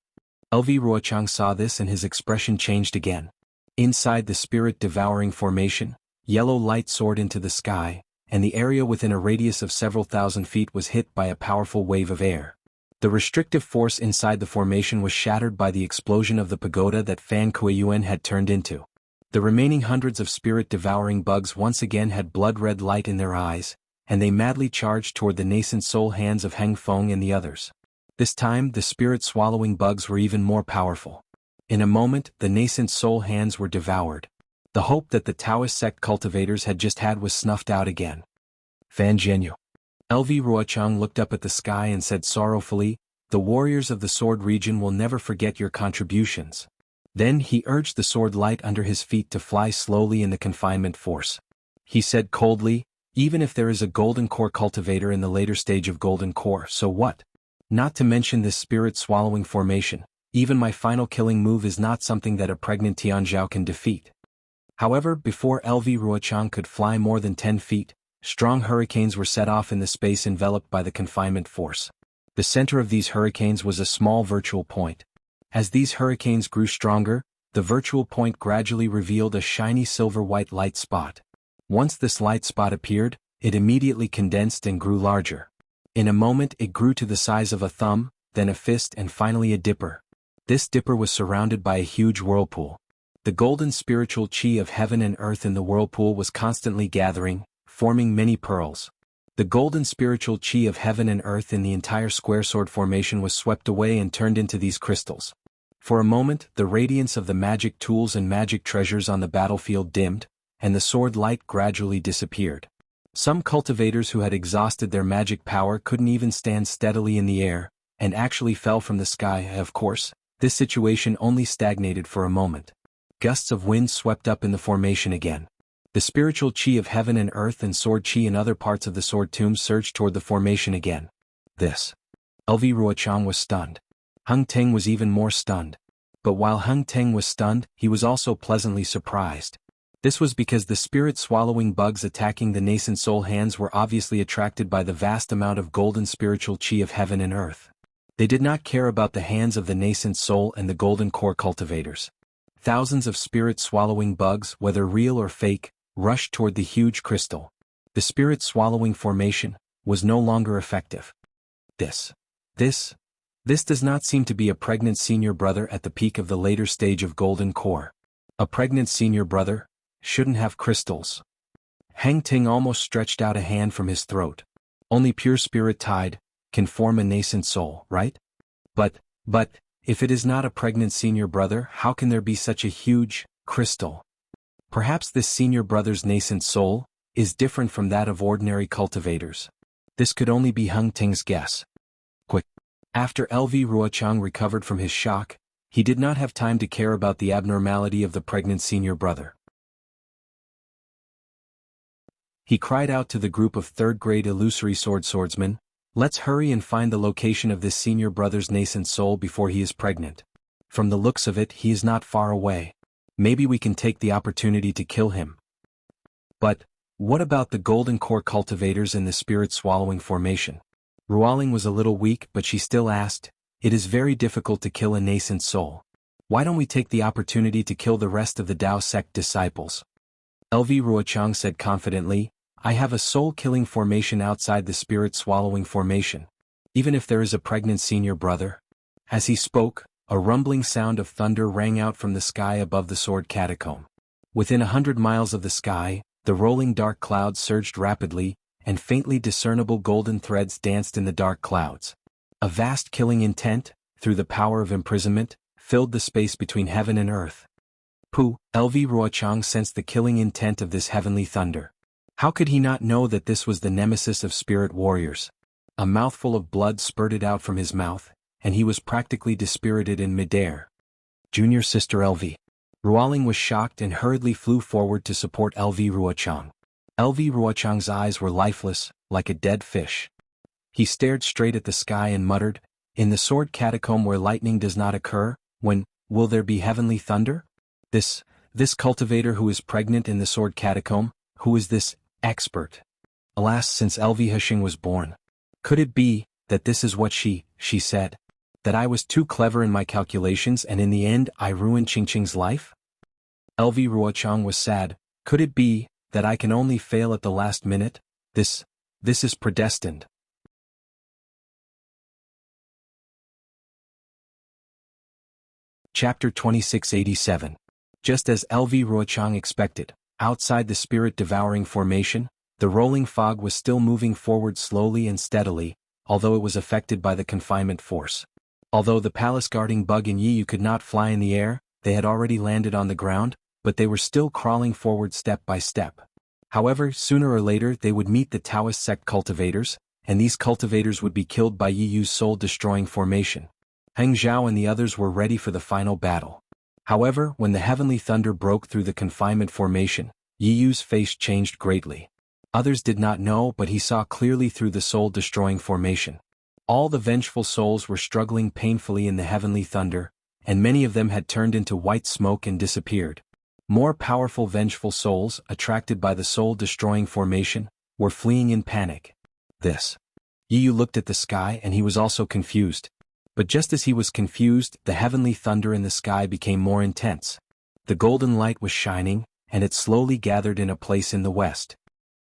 LV Ruochang saw this and his expression changed again. Inside the spirit-devouring formation, yellow light soared into the sky, and the area within a radius of several thousand feet was hit by a powerful wave of air. The restrictive force inside the formation was shattered by the explosion of the pagoda that Fan Kuiyuan had turned into. The remaining hundreds of spirit-devouring bugs once again had blood-red light in their eyes, and they madly charged toward the nascent soul hands of Hung Feng and the others. This time, the spirit-swallowing bugs were even more powerful. In a moment, the nascent soul hands were devoured. The hope that the Taoist sect cultivators had just had was snuffed out again. Fan Jianyu. LV Ruochang looked up at the sky and said sorrowfully, "The warriors of the sword region will never forget your contributions." Then he urged the sword light under his feet to fly slowly in the confinement force. He said coldly, "Even if there is a golden core cultivator in the later stage of golden core, so what? Not to mention this spirit-swallowing formation, even my final killing move is not something that a pregnant Tianzhao can defeat." However, before LV Ruochang could fly more than 10 feet, strong hurricanes were set off in the space enveloped by the confinement force. The center of these hurricanes was a small virtual point. As these hurricanes grew stronger, the virtual point gradually revealed a shiny silver-white light spot. Once this light spot appeared, it immediately condensed and grew larger. In a moment it grew to the size of a thumb, then a fist and finally a dipper. This dipper was surrounded by a huge whirlpool. The golden spiritual chi of heaven and earth in the whirlpool was constantly gathering, forming many pearls. The golden spiritual chi of heaven and earth in the entire square sword formation was swept away and turned into these crystals. For a moment, the radiance of the magic tools and magic treasures on the battlefield dimmed, and the sword light gradually disappeared. Some cultivators who had exhausted their magic power couldn't even stand steadily in the air, and actually fell from the sky. Of course, this situation only stagnated for a moment. Gusts of wind swept up in the formation again. The spiritual chi of heaven and earth and sword chi in other parts of the sword tomb surged toward the formation again. LV Ruochang was stunned. Hung Teng was even more stunned. But while Hung Teng was stunned, he was also pleasantly surprised. This was because the spirit-swallowing bugs attacking the nascent soul hands were obviously attracted by the vast amount of golden spiritual chi of heaven and earth. They did not care about the hands of the nascent soul and the golden core cultivators. Thousands of spirit-swallowing bugs, whether real or fake, rushed toward the huge crystal. The spirit-swallowing formation was no longer effective. This does not seem to be a pregnant senior brother at the peak of the later stage of golden core. A pregnant senior brother shouldn't have crystals. Hang Ting almost stretched out a hand from his throat. Only pure spirit tide can form a nascent soul, right? But, if it is not a pregnant senior brother, how can there be such a huge crystal? Perhaps this senior brother's nascent soul is different from that of ordinary cultivators. This could only be Hung Ting's guess. Quick. After LV Ruochang recovered from his shock, he did not have time to care about the abnormality of the pregnant senior brother. He cried out to the group of third-grade illusory swordsmen, "Let's hurry and find the location of this senior brother's nascent soul before he is pregnant. From the looks of it, he is not far away. Maybe we can take the opportunity to kill him." But what about the golden core cultivators and the spirit-swallowing formation? Ruoling was a little weak, but she still asked, "It is very difficult to kill a nascent soul. Why don't we take the opportunity to kill the rest of the Dao sect disciples?" LV Ruochang said confidently, "I have a soul-killing formation outside the spirit-swallowing formation. Even if there is a pregnant senior brother." As he spoke, a rumbling sound of thunder rang out from the sky above the sword catacomb. Within 100 miles of the sky, the rolling dark clouds surged rapidly, and faintly discernible golden threads danced in the dark clouds. A vast killing intent, through the power of imprisonment, filled the space between heaven and earth. LV Ruochang sensed the killing intent of this heavenly thunder. How could he not know that this was the nemesis of spirit warriors? A mouthful of blood spurted out from his mouth, and he was practically dispirited in midair. "Junior sister LV." Ruoling was shocked and hurriedly flew forward to support LV Ruochang. LV Ruochang's eyes were lifeless, like a dead fish. He stared straight at the sky and muttered, "In the sword catacomb where lightning does not occur, when will there be heavenly thunder? This cultivator who is pregnant in the sword catacomb, who is this expert? Alas, since LV Hashing was born. Could it be that this is what she said? That I was too clever in my calculations and in the end I ruined Qingqing's life?" LV Ruochang was sad. Could it be that I can only fail at the last minute? This is predestined. Chapter 2687. Just as LV Ruochang expected, outside the spirit-devouring formation, the rolling fog was still moving forward slowly and steadily, although it was affected by the confinement force. Although the palace-guarding bug and Yiyu could not fly in the air, they had already landed on the ground, but they were still crawling forward step by step. However, sooner or later they would meet the Taoist sect cultivators, and these cultivators would be killed by Yiyu's soul-destroying formation. Heng Zhao and the others were ready for the final battle. However, when the heavenly thunder broke through the confinement formation, Yiyu's face changed greatly. Others did not know, but he saw clearly through the soul-destroying formation. All the vengeful souls were struggling painfully in the heavenly thunder, and many of them had turned into white smoke and disappeared. More powerful vengeful souls, attracted by the soul-destroying formation, were fleeing in panic. Yiyu looked at the sky and he was also confused. But just as he was confused, the heavenly thunder in the sky became more intense. The golden light was shining, and it slowly gathered in a place in the west.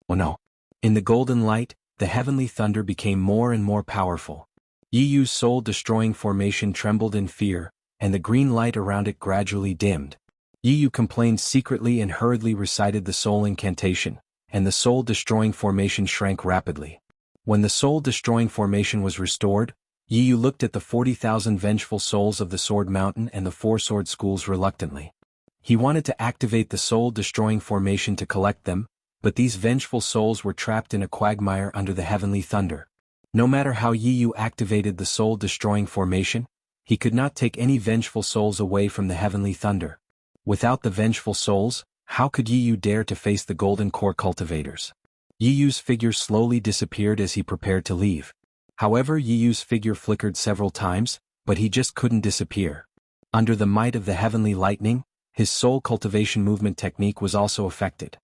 Oh no! In the golden light, the heavenly thunder became more and more powerful. Yiyu's soul-destroying formation trembled in fear, and the green light around it gradually dimmed. Yiyu complained secretly and hurriedly recited the soul incantation, and the soul-destroying formation shrank rapidly. When the soul-destroying formation was restored, Yiyu looked at the 40,000 vengeful souls of the Sword Mountain and the four sword schools reluctantly. He wanted to activate the soul-destroying formation to collect them, but these vengeful souls were trapped in a quagmire under the heavenly thunder. No matter how Yiyu activated the soul-destroying formation, he could not take any vengeful souls away from the heavenly thunder. Without the vengeful souls, how could Yiyu dare to face the golden core cultivators? Yiyu's figure slowly disappeared as he prepared to leave. However, Yiyu's figure flickered several times, but he just couldn't disappear. Under the might of the heavenly lightning, his soul cultivation movement technique was also affected.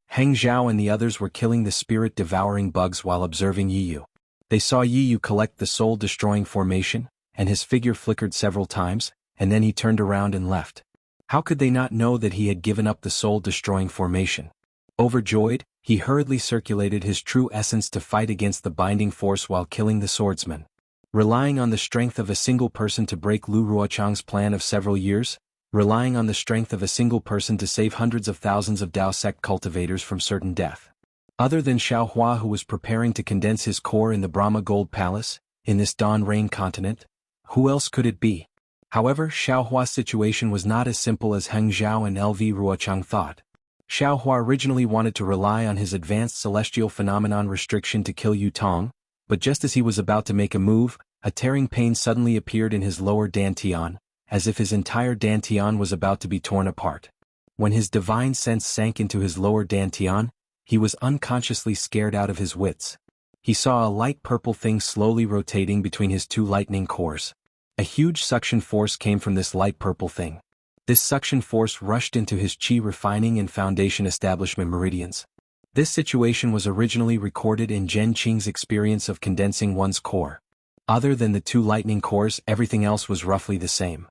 Heng Zhao and the others were killing the spirit-devouring bugs while observing Yiyu. They saw Yi Yu collect the soul-destroying formation, and his figure flickered several times, and then he turned around and left. How could they not know that he had given up the soul-destroying formation? Overjoyed, he hurriedly circulated his true essence to fight against the binding force while killing the swordsman. Relying on the strength of a single person to break Lu Ruochang's plan of several years, relying on the strength of a single person to save hundreds of thousands of Dao sect cultivators from certain death. Other than Xiaohua, who was preparing to condense his core in the Brahma Gold Palace, in this Dawn Rain continent, who else could it be? However, Xiaohua's situation was not as simple as Heng Zhao and LV Ruochang thought. Xiaohua originally wanted to rely on his advanced celestial phenomenon restriction to kill Yu Tong, but just as he was about to make a move, a tearing pain suddenly appeared in his lower dantian, as if his entire dantian was about to be torn apart. When his divine sense sank into his lower dantian, he was unconsciously scared out of his wits. He saw a light purple thing slowly rotating between his two lightning cores. A huge suction force came from this light purple thing. This suction force rushed into his qi refining and foundation establishment meridians. This situation was originally recorded in Zhen Qing's experience of condensing one's core. Other than the two lightning cores, everything else was roughly the same.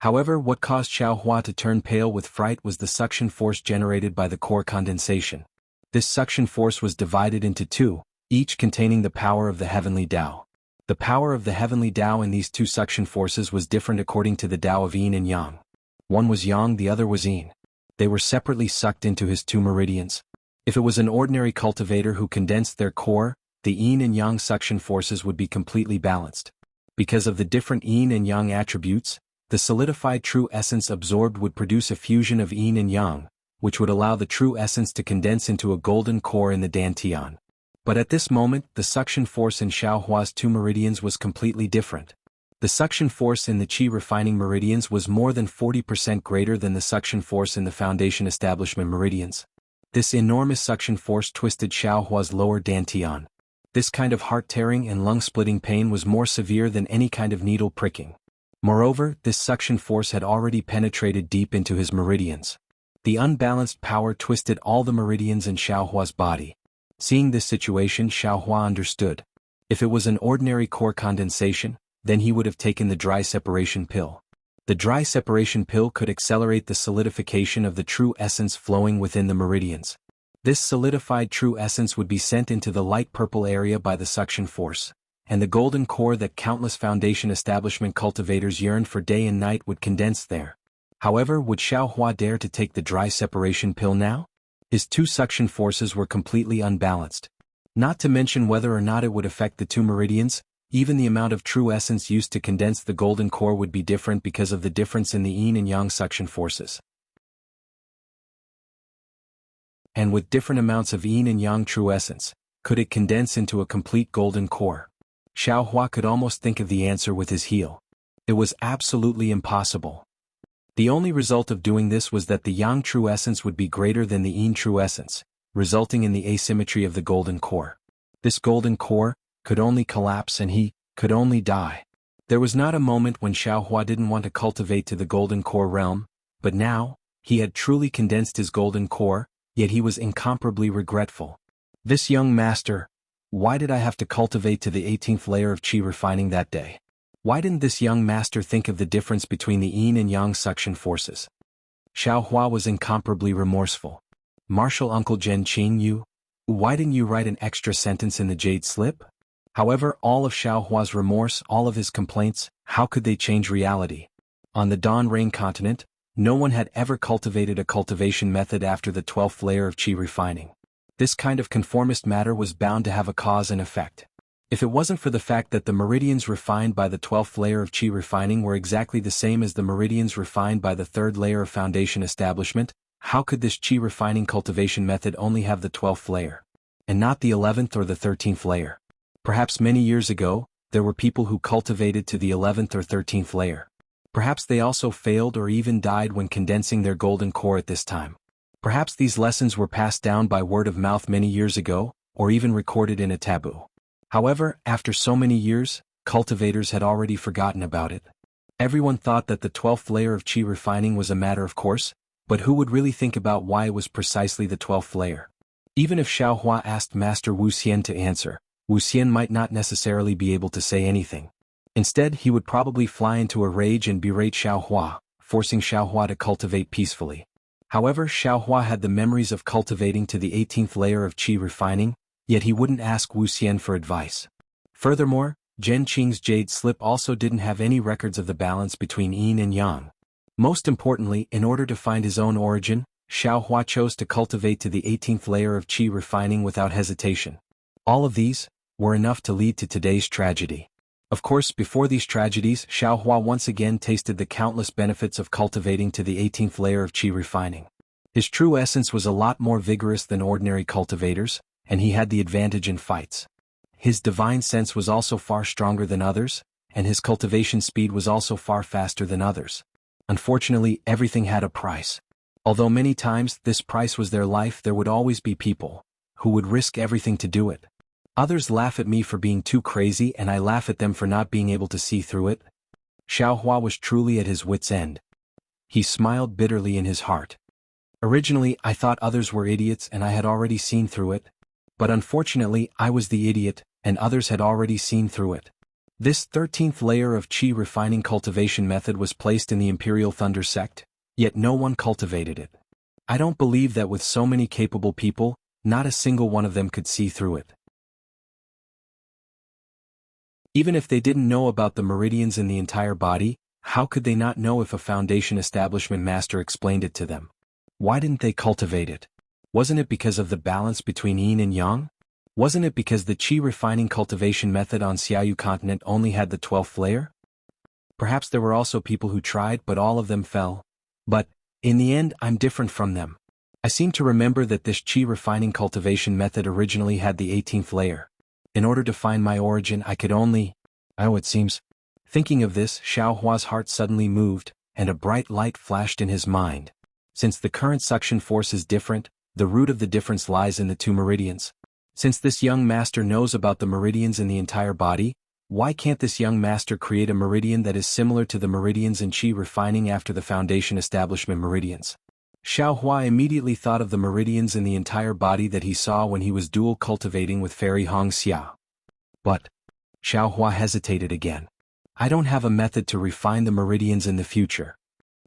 However, what caused Xiaohua to turn pale with fright was the suction force generated by the core condensation. This suction force was divided into two, each containing the power of the heavenly Tao. The power of the heavenly Tao in these two suction forces was different according to the Tao of Yin and Yang. One was Yang, the other was Yin. They were separately sucked into his two meridians. If it was an ordinary cultivator who condensed their core, the Yin and Yang suction forces would be completely balanced. Because of the different Yin and Yang attributes, the solidified true essence absorbed would produce a fusion of Yin and Yang, which would allow the true essence to condense into a golden core in the dantian. But at this moment, the suction force in Xiaohua's two meridians was completely different. The suction force in the qi refining meridians was more than 40% greater than the suction force in the foundation establishment meridians. This enormous suction force twisted Xiaohua's lower dantian. This kind of heart-tearing and lung-splitting pain was more severe than any kind of needle pricking. Moreover, this suction force had already penetrated deep into his meridians. The unbalanced power twisted all the meridians in Xiaohua's body. Seeing this situation, Xiaohua understood. If it was an ordinary core condensation, then he would have taken the dry separation pill. The dry separation pill could accelerate the solidification of the true essence flowing within the meridians. This solidified true essence would be sent into the light purple area by the suction force, and the golden core that countless foundation establishment cultivators yearned for day and night would condense there. However, would Xiaohua dare to take the dry separation pill now? His two suction forces were completely unbalanced. Not to mention whether or not it would affect the two meridians, even the amount of true essence used to condense the golden core would be different because of the difference in the yin and yang suction forces. And with different amounts of yin and yang true essence, could it condense into a complete golden core? Xiaohua could almost think of the answer with his heel. It was absolutely impossible. The only result of doing this was that the yang true essence would be greater than the yin true essence, resulting in the asymmetry of the golden core. This golden core could only collapse and he could only die. There was not a moment when Xiaohua didn't want to cultivate to the golden core realm, but now, he had truly condensed his golden core, yet he was incomparably regretful. This young master, why did I have to cultivate to the 18th layer of qi refining that day? Why didn't this young master think of the difference between the yin and yang suction forces? Xiaohua was incomparably remorseful. Martial Uncle Zhen Qing, why didn't you write an extra sentence in the jade slip? However, all of Xiaohua's remorse, all of his complaints, how could they change reality? On the Dawn Rain continent, no one had ever cultivated a cultivation method after the 12th layer of qi refining. This kind of conformist matter was bound to have a cause and effect. If it wasn't for the fact that the meridians refined by the 12th layer of qi refining were exactly the same as the meridians refined by the 3rd layer of foundation establishment, how could this qi refining cultivation method only have the 12th layer, and not the 11th or the 13th layer? Perhaps many years ago, there were people who cultivated to the 11th or 13th layer. Perhaps they also failed or even died when condensing their golden core at this time. Perhaps these lessons were passed down by word of mouth many years ago, or even recorded in a taboo. However, after so many years, cultivators had already forgotten about it. Everyone thought that the 12th layer of qi refining was a matter of course, but who would really think about why it was precisely the 12th layer? Even if Xiaohua asked Master Wuxian to answer, Wuxian might not necessarily be able to say anything. Instead, he would probably fly into a rage and berate Xiaohua, forcing Xiaohua to cultivate peacefully. However, Xiaohua had the memories of cultivating to the 18th layer of qi refining, yet he wouldn't ask Wuxian for advice. Furthermore, Zhen Qing's jade slip also didn't have any records of the balance between yin and yang. Most importantly, in order to find his own origin, Xiaohua chose to cultivate to the 18th layer of qi refining without hesitation. All of these were enough to lead to today's tragedy. Of course, before these tragedies, Xiaohua once again tasted the countless benefits of cultivating to the 18th layer of qi refining. His true essence was a lot more vigorous than ordinary cultivators, and he had the advantage in fights. His divine sense was also far stronger than others, and his cultivation speed was also far faster than others. Unfortunately, everything had a price. Although many times this price was their life, there would always be people who would risk everything to do it. Others laugh at me for being too crazy, and I laugh at them for not being able to see through it. Xiaohua was truly at his wit's end. He smiled bitterly in his heart. Originally, I thought others were idiots and I had already seen through it. But unfortunately, I was the idiot, and others had already seen through it. This 13th layer of qi refining cultivation method was placed in the Imperial Thunder sect, yet no one cultivated it. I don't believe that with so many capable people, not a single one of them could see through it. Even if they didn't know about the meridians in the entire body, how could they not know if a foundation establishment master explained it to them? Why didn't they cultivate it? Wasn't it because of the balance between yin and yang? Wasn't it because the qi refining cultivation method on Xiaoyu continent only had the 12th layer? Perhaps there were also people who tried, but all of them fell. But, in the end, I'm different from them. I seem to remember that this qi refining cultivation method originally had the 18th layer. In order to find my origin, I could only... it seems. Thinking of this, Xiaohua's heart suddenly moved, and a bright light flashed in his mind. Since the current suction force is different, the root of the difference lies in the two meridians. Since this young master knows about the meridians in the entire body, why can't this young master create a meridian that is similar to the meridians in qi refining after the foundation establishment meridians? Xiaohua immediately thought of the meridians in the entire body that he saw when he was dual cultivating with Fairy Hongxia. But, Xiaohua hesitated again. I don't have a method to refine the meridians in the future.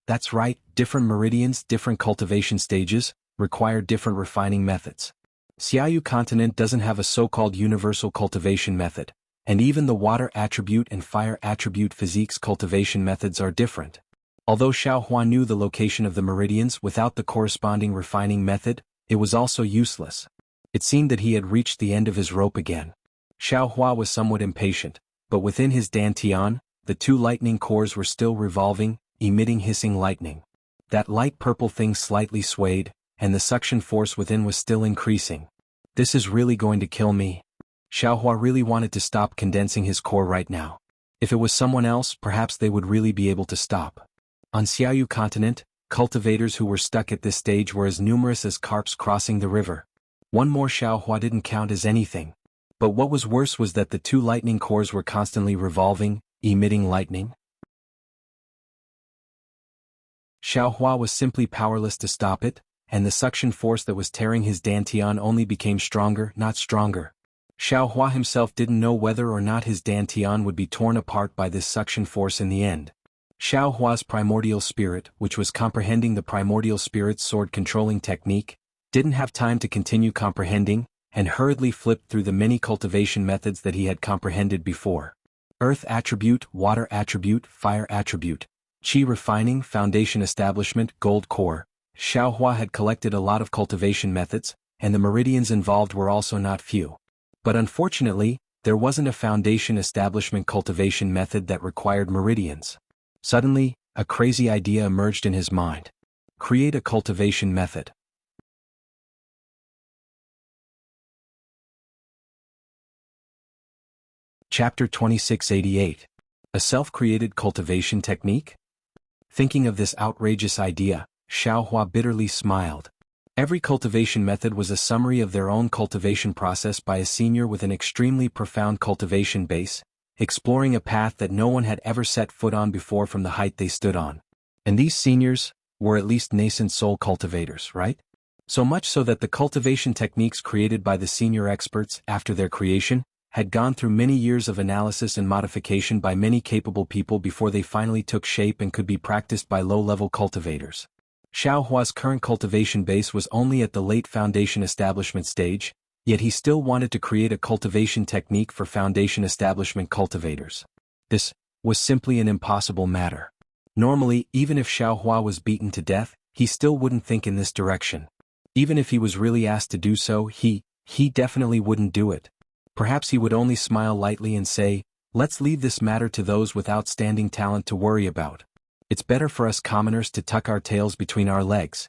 That's right, different meridians, different cultivation stages, require different refining methods. Xiaoyu continent doesn't have a so-called universal cultivation method, and even the water attribute and fire attribute physiques cultivation methods are different. Although Xiaohua knew the location of the meridians without the corresponding refining method, it was also useless. It seemed that he had reached the end of his rope again. Xiaohua was somewhat impatient, but within his dantian, the two lightning cores were still revolving, emitting hissing lightning. That light purple thing slightly swayed, and the suction force within was still increasing. This is really going to kill me. Xiaohua really wanted to stop condensing his core right now. If it was someone else, perhaps they would really be able to stop. On Xiaoyu continent, cultivators who were stuck at this stage were as numerous as carps crossing the river. One more Xiaohua didn't count as anything. But what was worse was that the two lightning cores were constantly revolving, emitting lightning. Xiaohua was simply powerless to stop it, and the suction force that was tearing his dantian only became stronger, not stronger. Xiaohua himself didn't know whether or not his dantian would be torn apart by this suction force in the end. Xiaohua's primordial spirit, which was comprehending the primordial spirit's sword controlling technique, didn't have time to continue comprehending, and hurriedly flipped through the many cultivation methods that he had comprehended before. Earth attribute, water attribute, fire attribute, qi refining, foundation establishment, gold core. Xiaohua had collected a lot of cultivation methods, and the meridians involved were also not few. But unfortunately, there wasn't a foundation establishment cultivation method that required meridians. Suddenly, a crazy idea emerged in his mind. Create a cultivation method. Chapter 2688. A self-created cultivation technique? Thinking of this outrageous idea, Xiaohua bitterly smiled. Every cultivation method was a summary of their own cultivation process by a senior with an extremely profound cultivation base, exploring a path that no one had ever set foot on before from the height they stood on. And these seniors were at least nascent soul cultivators, right? So much so that the cultivation techniques created by the senior experts after their creation had gone through many years of analysis and modification by many capable people before they finally took shape and could be practiced by low-level cultivators. Xiaohua's current cultivation base was only at the late foundation establishment stage, yet he still wanted to create a cultivation technique for foundation establishment cultivators. This was simply an impossible matter. Normally, even if Xiaohua was beaten to death, he still wouldn't think in this direction. Even if he was really asked to do so, he definitely wouldn't do it. Perhaps he would only smile lightly and say, "Let's leave this matter to those with outstanding talent to worry about. It's better for us commoners to tuck our tails between our legs."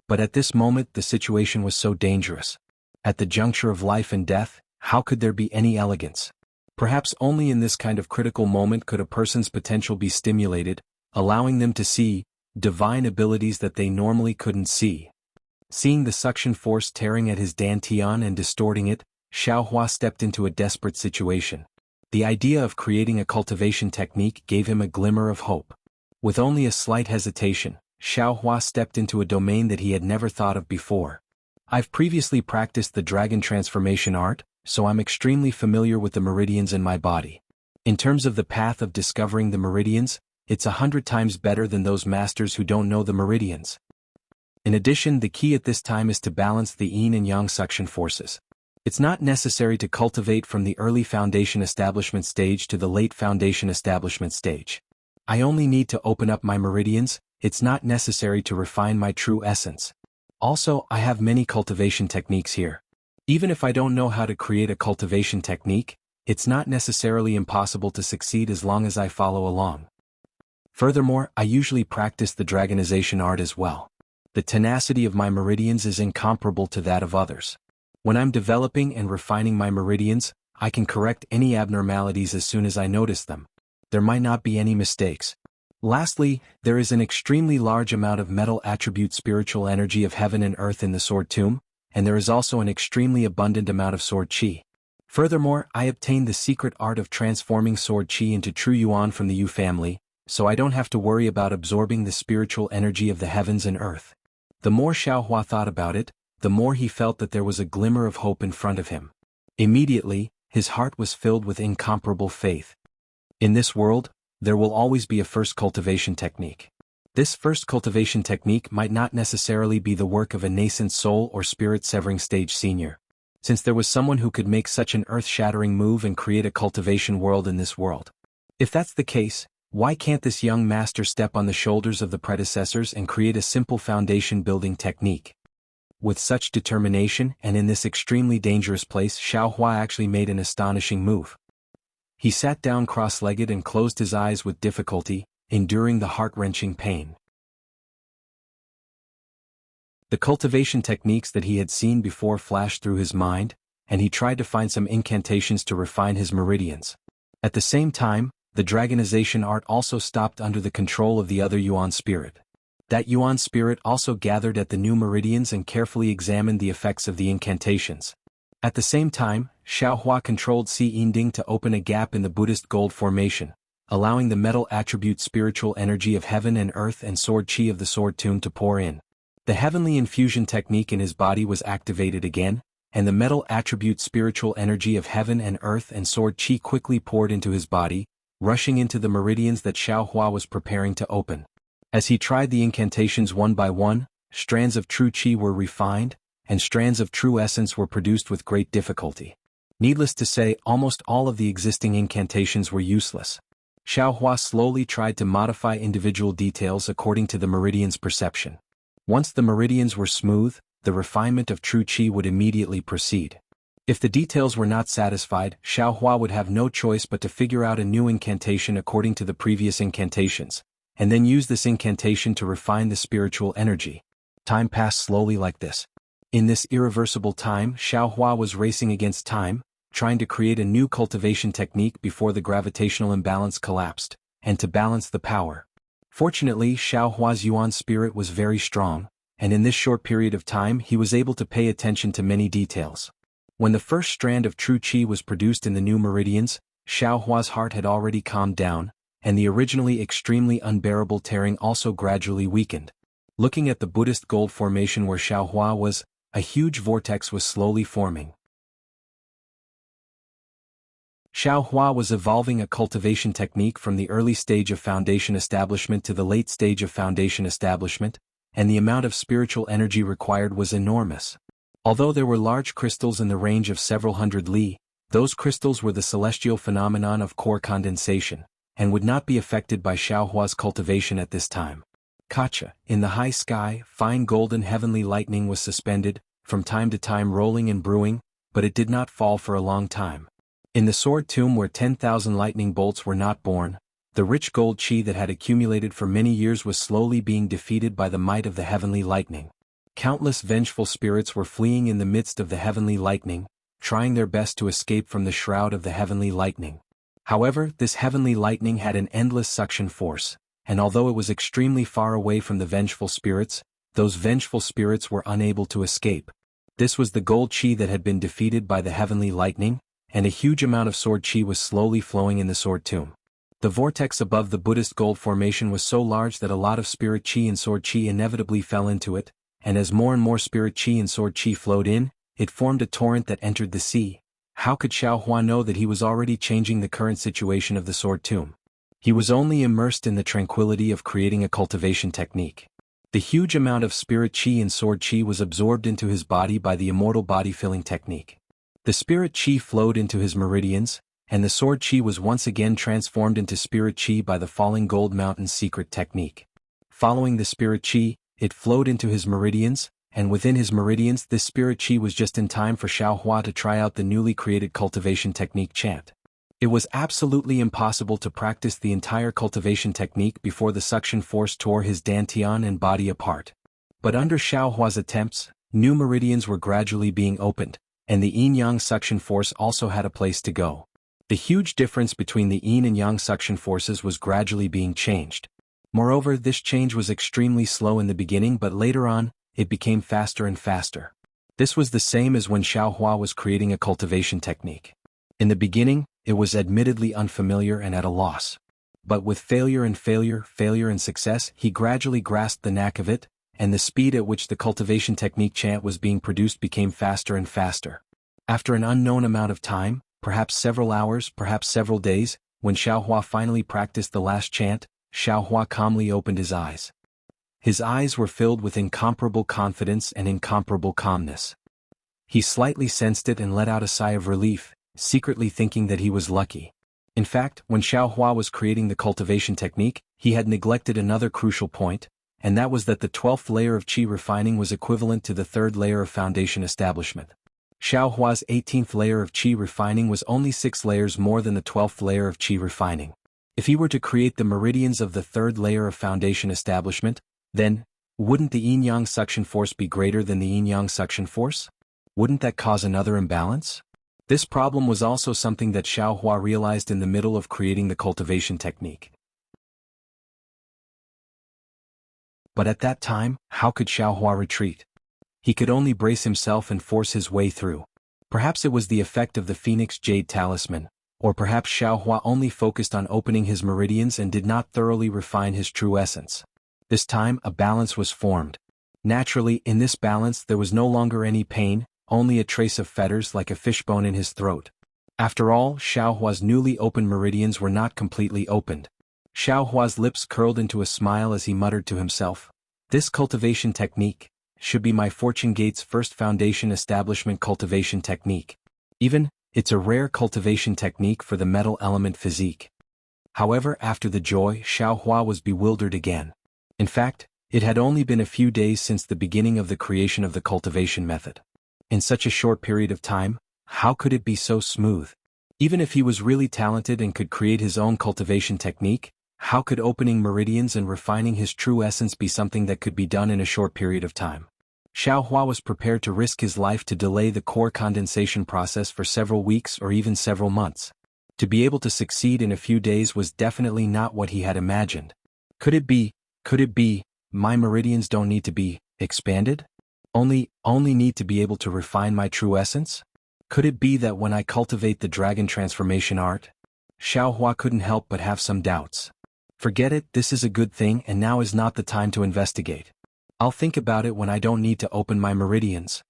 But at this moment the situation was so dangerous. At the juncture of life and death, how could there be any elegance? Perhaps only in this kind of critical moment could a person's potential be stimulated, allowing them to see divine abilities that they normally couldn't see. Seeing the suction force tearing at his dantian and distorting it, Xiaohua stepped into a desperate situation. The idea of creating a cultivation technique gave him a glimmer of hope. With only a slight hesitation, Xiaohua stepped into a domain that he had never thought of before. I've previously practiced the dragon transformation art, so I'm extremely familiar with the meridians in my body. In terms of the path of discovering the meridians, it's 100 times better than those masters who don't know the meridians. In addition, the key at this time is to balance the yin and yang suction forces. It's not necessary to cultivate from the early foundation establishment stage to the late foundation establishment stage. I only need to open up my meridians, it's not necessary to refine my true essence. Also, I have many cultivation techniques here. Even if I don't know how to create a cultivation technique, it's not necessarily impossible to succeed as long as I follow along. Furthermore, I usually practice the dragonization art as well. The tenacity of my meridians is incomparable to that of others. When I'm developing and refining my meridians, I can correct any abnormalities as soon as I notice them. There might not be any mistakes. Lastly, there is an extremely large amount of metal attribute spiritual energy of heaven and earth in the sword tomb, and there is also an extremely abundant amount of sword qi. Furthermore, I obtained the secret art of transforming sword qi into true yuan from the Yu family, so I don't have to worry about absorbing the spiritual energy of the heavens and earth. The more Xiaohua thought about it, the more he felt that there was a glimmer of hope in front of him. Immediately, his heart was filled with incomparable faith. In this world, there will always be a first cultivation technique. This first cultivation technique might not necessarily be the work of a nascent soul or spirit-severing stage senior. Since there was someone who could make such an earth-shattering move and create a cultivation world in this world. If that's the case, why can't this young master step on the shoulders of the predecessors and create a simple foundation-building technique? With such determination and in this extremely dangerous place, Xiaohua actually made an astonishing move. He sat down cross-legged and closed his eyes with difficulty, enduring the heart-wrenching pain. The cultivation techniques that he had seen before flashed through his mind, and he tried to find some incantations to refine his meridians. At the same time, the dragonization art also stopped under the control of the other Yuan spirit. That Yuan spirit also gathered at the new meridians and carefully examined the effects of the incantations. At the same time, Xiaohua controlled Si Yinding to open a gap in the Buddhist gold formation, allowing the metal attribute spiritual energy of heaven and earth and sword qi of the sword tomb to pour in. The heavenly infusion technique in his body was activated again, and the metal attribute spiritual energy of heaven and earth and sword qi quickly poured into his body, rushing into the meridians that Xiaohua was preparing to open. As he tried the incantations one by one, strands of true qi were refined, and strands of true essence were produced with great difficulty. Needless to say, almost all of the existing incantations were useless. Xiaohua slowly tried to modify individual details according to the meridian's perception. Once the meridians were smooth, the refinement of true qi would immediately proceed. If the details were not satisfied, Xiaohua would have no choice but to figure out a new incantation according to the previous incantations, and then use this incantation to refine the spiritual energy. Time passed slowly like this. In this irreversible time, Xiaohua was racing against time, trying to create a new cultivation technique before the gravitational imbalance collapsed, and to balance the power. Fortunately, Xiaohua's Yuan spirit was very strong, and in this short period of time he was able to pay attention to many details. When the first strand of true qi was produced in the new meridians, Xiaohua's heart had already calmed down, and the originally extremely unbearable tearing also gradually weakened. Looking at the Buddhist gold formation where Xiaohua was, a huge vortex was slowly forming. Xiaohua was evolving a cultivation technique from the early stage of foundation establishment to the late stage of foundation establishment, and the amount of spiritual energy required was enormous. Although there were large crystals in the range of several hundred li, those crystals were the celestial phenomenon of core condensation, and would not be affected by Xiaohua's cultivation at this time. Kacha, in the high sky, fine golden heavenly lightning was suspended, from time to time rolling and brewing, but it did not fall for a long time. In the sword tomb where 10,000 lightning bolts were not born, the rich gold chi that had accumulated for many years was slowly being defeated by the might of the heavenly lightning. Countless vengeful spirits were fleeing in the midst of the heavenly lightning, trying their best to escape from the shroud of the heavenly lightning. However, this heavenly lightning had an endless suction force, and although it was extremely far away from the vengeful spirits, those vengeful spirits were unable to escape. This was the gold chi that had been defeated by the heavenly lightning, and a huge amount of sword chi was slowly flowing in the sword tomb. The vortex above the Buddhist gold formation was so large that a lot of spirit chi and sword chi inevitably fell into it, and as more and more spirit chi and sword chi flowed in, it formed a torrent that entered the sea. How could Xiaohua know that he was already changing the current situation of the sword tomb? He was only immersed in the tranquility of creating a cultivation technique. The huge amount of spirit chi and sword chi was absorbed into his body by the immortal body-filling technique. The spirit chi flowed into his meridians, and the sword chi was once again transformed into spirit chi by the falling gold mountain secret technique. Following the spirit chi, it flowed into his meridians, and within his meridians this spirit chi was just in time for Xiaohua to try out the newly created cultivation technique chant. It was absolutely impossible to practice the entire cultivation technique before the suction force tore his dantian and body apart. But under Xiaohua's attempts, new meridians were gradually being opened, and the yin-yang suction force also had a place to go. The huge difference between the yin and yang suction forces was gradually being changed. Moreover, this change was extremely slow in the beginning, but later on, it became faster and faster. This was the same as when Xiaohua was creating a cultivation technique. In the beginning, it was admittedly unfamiliar and at a loss. But with failure and success, he gradually grasped the knack of it, and the speed at which the cultivation technique chant was being produced became faster and faster. After an unknown amount of time, perhaps several hours, perhaps several days, when Xiaohua finally practiced the last chant, Xiaohua calmly opened his eyes. His eyes were filled with incomparable confidence and incomparable calmness. He slightly sensed it and let out a sigh of relief, secretly thinking that he was lucky. In fact, when Xiaohua was creating the cultivation technique, he had neglected another crucial point, and that was that the 12th layer of qi refining was equivalent to the 3rd layer of foundation establishment. Xiaohua's 18th layer of qi refining was only 6 layers more than the 12th layer of qi refining. If he were to create the meridians of the 3rd layer of foundation establishment, then, wouldn't the yin-yang suction force be greater than the yin-yang suction force? Wouldn't that cause another imbalance? This problem was also something that Xiaohua realized in the middle of creating the cultivation technique. But at that time, how could Xiaohua retreat? He could only brace himself and force his way through. Perhaps it was the effect of the Phoenix Jade Talisman, or perhaps Xiaohua only focused on opening his meridians and did not thoroughly refine his true essence. This time, a balance was formed. Naturally, in this balance there was no longer any pain, only a trace of fetters like a fishbone in his throat. After all, Xiaohua's newly opened meridians were not completely opened. Xiaohua's lips curled into a smile as he muttered to himself, "This cultivation technique should be my fortune gate's first foundation establishment cultivation technique. It's a rare cultivation technique for the metal element physique." However, after the joy, Xiaohua was bewildered again. In fact, it had only been a few days since the beginning of the creation of the cultivation method. In such a short period of time, how could it be so smooth? Even if he was really talented and could create his own cultivation technique, how could opening meridians and refining his true essence be something that could be done in a short period of time? Xiaohua was prepared to risk his life to delay the core condensation process for several weeks or even several months. To be able to succeed in a few days was definitely not what he had imagined. Could it be, my meridians don't need to be expanded? Only need to be able to refine my true essence? Could it be that when I cultivate the dragon transformation art? Xiaohua couldn't help but have some doubts. Forget it, this is a good thing and now is not the time to investigate. I'll think about it when I don't need to open my meridians.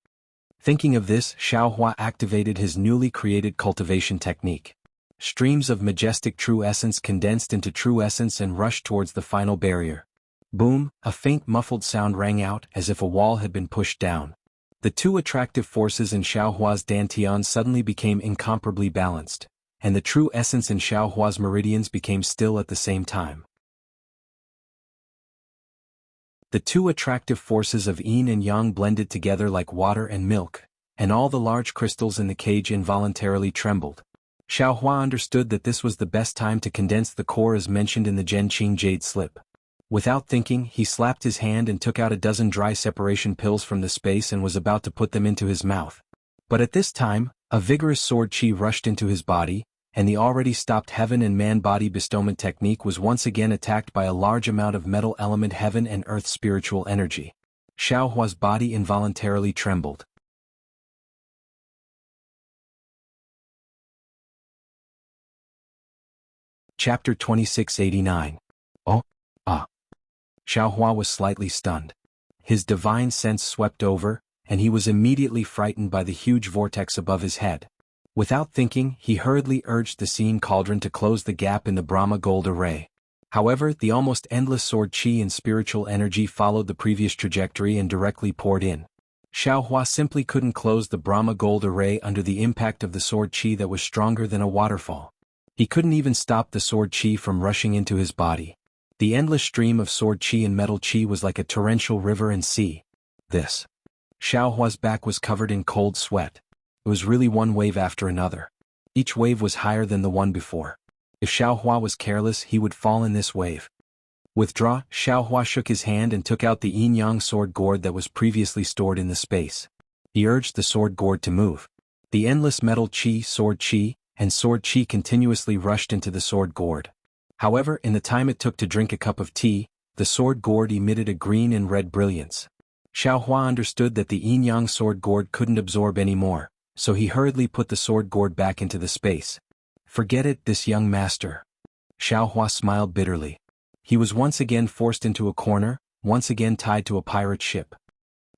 Thinking of this, Xiaohua activated his newly created cultivation technique. Streams of majestic true essence condensed into true essence and rushed towards the final barrier. Boom, a faint muffled sound rang out as if a wall had been pushed down. The two attractive forces in Xiaohua's dantian suddenly became incomparably balanced, and the true essence in Xiaohua's meridians became still at the same time. The two attractive forces of yin and yang blended together like water and milk, and all the large crystals in the cage involuntarily trembled. Xiaohua understood that this was the best time to condense the core as mentioned in the Zhenqing Jade Slip. Without thinking, he slapped his hand and took out a dozen dry separation pills from the space and was about to put them into his mouth. But at this time, a vigorous sword chi rushed into his body, and the already stopped heaven and man body bestowment technique was once again attacked by a large amount of metal element heaven and earth spiritual energy. Xiaohua's body involuntarily trembled. Chapter 2689. Oh, ah. Xiaohua was slightly stunned. His divine sense swept over, and he was immediately frightened by the huge vortex above his head. Without thinking, he hurriedly urged the Scene Cauldron to close the gap in the Brahma gold array. However, the almost endless sword chi and spiritual energy followed the previous trajectory and directly poured in. Xiaohua simply couldn't close the Brahma gold array under the impact of the sword chi that was stronger than a waterfall. He couldn't even stop the sword chi from rushing into his body. The endless stream of sword chi and metal chi was like a torrential river and sea. Xiaohua's back was covered in cold sweat. It was really one wave after another. Each wave was higher than the one before. If Xiaohua was careless, he would fall in this wave. Withdraw, Xiaohua shook his hand and took out the yin-yang sword gourd that was previously stored in the space. He urged the sword gourd to move. The endless metal chi, and sword chi continuously rushed into the sword gourd. However, in the time it took to drink a cup of tea, the sword gourd emitted a green and red brilliance. Xiaohua understood that the yin-yang sword gourd couldn't absorb any more, so he hurriedly put the sword gourd back into the space. Forget it, this young master. Xiaohua smiled bitterly. He was once again forced into a corner, once again tied to a pirate ship.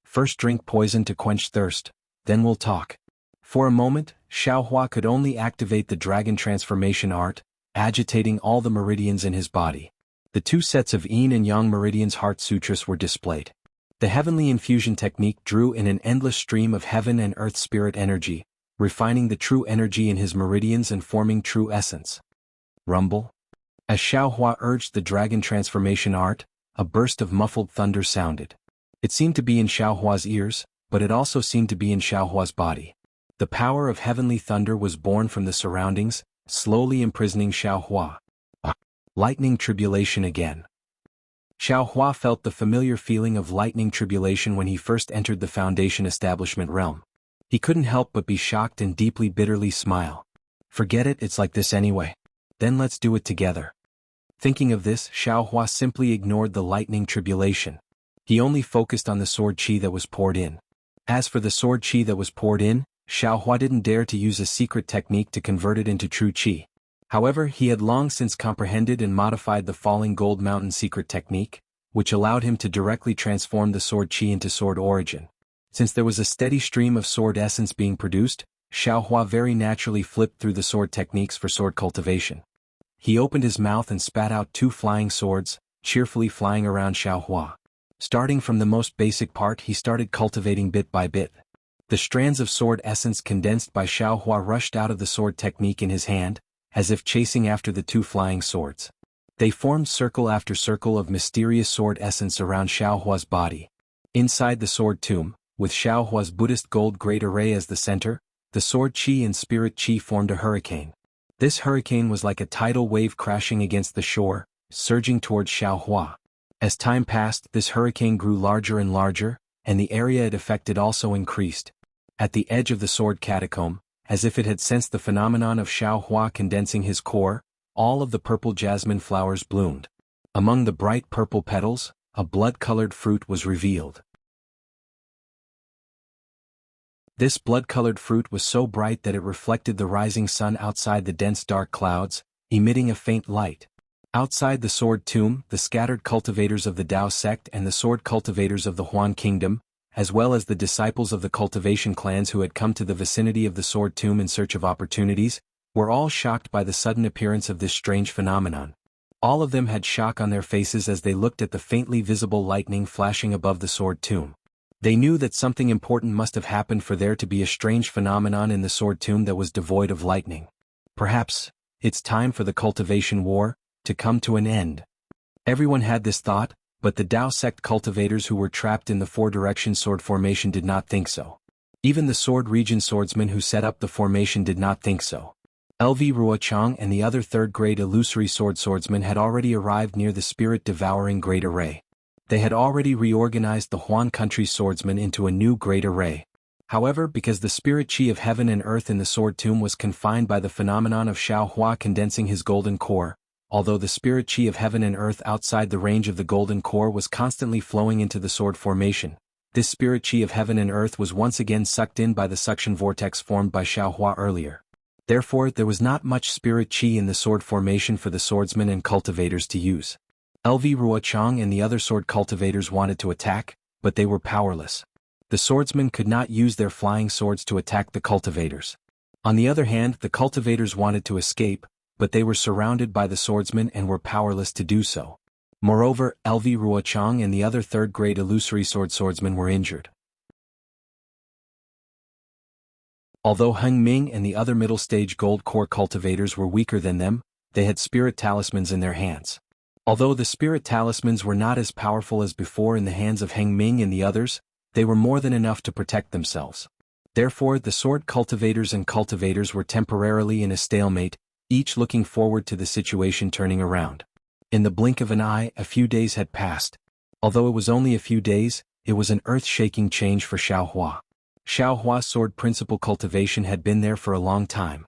First drink poison to quench thirst, then we'll talk. For a moment, Xiaohua could only activate the dragon transformation art, agitating all the meridians in his body. The two sets of yin and yang meridians heart sutras were displayed. The heavenly infusion technique drew in an endless stream of heaven and earth spirit energy, refining the true energy in his meridians and forming true essence. Rumble. As Xiaohua urged the dragon transformation art, a burst of muffled thunder sounded. It seemed to be in Xiaohua's ears, but it also seemed to be in Xiaohua's body. The power of heavenly thunder was born from the surroundings, slowly imprisoning Xiaohua. Lightning tribulation again. Xiaohua felt the familiar feeling of lightning tribulation when he first entered the Foundation establishment realm. He couldn't help but be shocked and deeply bitterly smile. Forget it, it's like this anyway. Then let's do it together. Thinking of this, Xiaohua simply ignored the lightning tribulation. He only focused on the sword chi that was poured in. As for the sword chi that was poured in, Xiaohua didn't dare to use a secret technique to convert it into true chi. However, he had long since comprehended and modified the Falling Gold Mountain secret technique, which allowed him to directly transform the sword chi into sword origin. Since there was a steady stream of sword essence being produced, Xiaohua very naturally flipped through the sword techniques for sword cultivation. He opened his mouth and spat out two flying swords, cheerfully flying around Xiaohua. Starting from the most basic part, he started cultivating bit by bit. The strands of sword essence condensed by Xiaohua rushed out of the sword technique in his hand, as if chasing after the two flying swords. They formed circle after circle of mysterious sword essence around Xiaohua's body. Inside the sword tomb, with Xiaohua's Buddhist gold great array as the center, the sword chi and spirit chi formed a hurricane. This hurricane was like a tidal wave crashing against the shore, surging towards Xiaohua. As time passed, this hurricane grew larger and larger, and the area it affected also increased. At the edge of the sword catacomb, as if it had sensed the phenomenon of Xiaohua condensing his core, all of the purple jasmine flowers bloomed. Among the bright purple petals, a blood-colored fruit was revealed. This blood-colored fruit was so bright that it reflected the rising sun outside the dense dark clouds, emitting a faint light. Outside the Sword Tomb, the scattered cultivators of the Dao sect and the sword cultivators of the Huan Kingdom, as well as the disciples of the Cultivation clans who had come to the vicinity of the Sword Tomb in search of opportunities, were all shocked by the sudden appearance of this strange phenomenon. All of them had shock on their faces as they looked at the faintly visible lightning flashing above the Sword Tomb. They knew that something important must have happened for there to be a strange phenomenon in the Sword Tomb that was devoid of lightning. Perhaps it's time for the Cultivation War to come to an end. Everyone had this thought, but the Dao sect cultivators who were trapped in the four-direction sword formation did not think so. Even the Sword Region swordsmen who set up the formation did not think so. LV Ruochang and the other third-grade illusory swordsmen had already arrived near the spirit-devouring Great Array. They had already reorganized the Huan country swordsmen into a new Great Array. However, because the spirit chi of heaven and earth in the Sword Tomb was confined by the phenomenon of Xiaohua condensing his golden core, although the spirit chi of heaven and earth outside the range of the golden core was constantly flowing into the sword formation, this spirit chi of heaven and earth was once again sucked in by the suction vortex formed by Xiaohua earlier. Therefore, there was not much spirit chi in the sword formation for the swordsmen and cultivators to use. LV Ruochang and the other sword cultivators wanted to attack, but they were powerless. The swordsmen could not use their flying swords to attack the cultivators. On the other hand, the cultivators wanted to escape, but they were surrounded by the swordsmen and were powerless to do so. Moreover, LV Ruochang and the other third-grade illusory swordsmen were injured. Although Heng Ming and the other middle-stage gold core cultivators were weaker than them, they had spirit talismans in their hands. Although the spirit talismans were not as powerful as before in the hands of Heng Ming and the others, they were more than enough to protect themselves. Therefore, the sword cultivators and cultivators were temporarily in a stalemate, each looking forward to the situation turning around. In the blink of an eye, a few days had passed. Although it was only a few days, it was an earth-shaking change for Xiaohua. Xiaohua's sword principle cultivation had been there for a long time.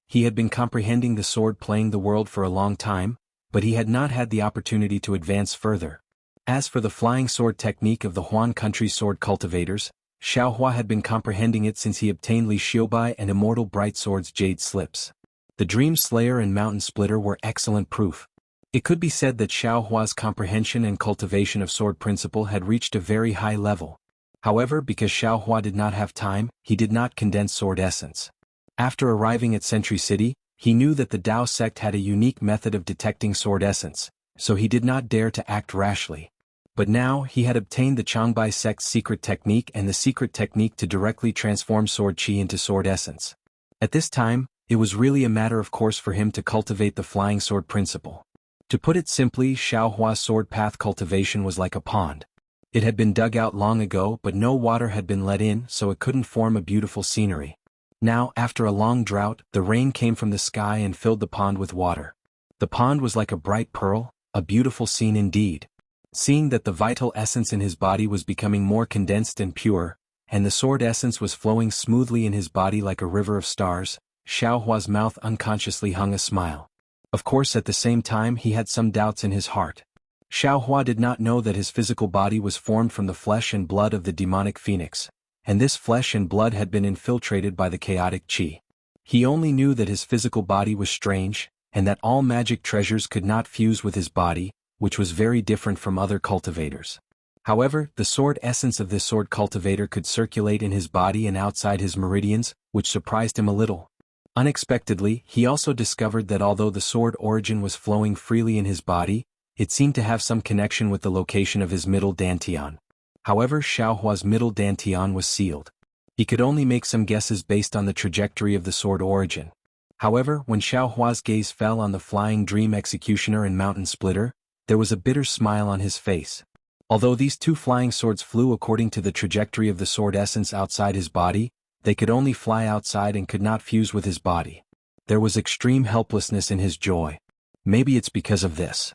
He had been comprehending the sword playing the world for a long time, but he had not had the opportunity to advance further. As for the flying sword technique of the Huan country sword cultivators, Xiaohua had been comprehending it since he obtained Li Xiubai and Immortal Bright Sword's jade slips. The Dream Slayer and Mountain Splitter were excellent proof. It could be said that Xiaohua's comprehension and cultivation of sword principle had reached a very high level. However, because Xiaohua did not have time, he did not condense sword essence. After arriving at Sentry City, he knew that the Dao sect had a unique method of detecting sword essence, so he did not dare to act rashly. But now, he had obtained the Changbai sect's secret technique and the secret technique to directly transform sword chi into sword essence. At this time, it was really a matter of course for him to cultivate the flying sword principle. To put it simply, Xiaohua's sword path cultivation was like a pond. It had been dug out long ago but no water had been let in so it couldn't form a beautiful scenery. Now, after a long drought, the rain came from the sky and filled the pond with water. The pond was like a bright pearl, a beautiful scene indeed. Seeing that the vital essence in his body was becoming more condensed and pure, and the sword essence was flowing smoothly in his body like a river of stars, Xiaohua's mouth unconsciously hung a smile. Of course, at the same time he had some doubts in his heart. Xiaohua did not know that his physical body was formed from the flesh and blood of the demonic phoenix, and this flesh and blood had been infiltrated by the chaotic qi. He only knew that his physical body was strange, and that all magic treasures could not fuse with his body, which was very different from other cultivators. However, the sword essence of this sword cultivator could circulate in his body and outside his meridians, which surprised him a little. Unexpectedly, he also discovered that although the sword origin was flowing freely in his body, it seemed to have some connection with the location of his middle dantian. However, Xiaohua's middle dantian was sealed. He could only make some guesses based on the trajectory of the sword origin. However, when Xiaohua's gaze fell on the flying dream executioner and mountain splitter, there was a bitter smile on his face. Although these two flying swords flew according to the trajectory of the sword essence outside his body, they could only fly outside and could not fuse with his body. There was extreme helplessness in his joy. Maybe it's because of this.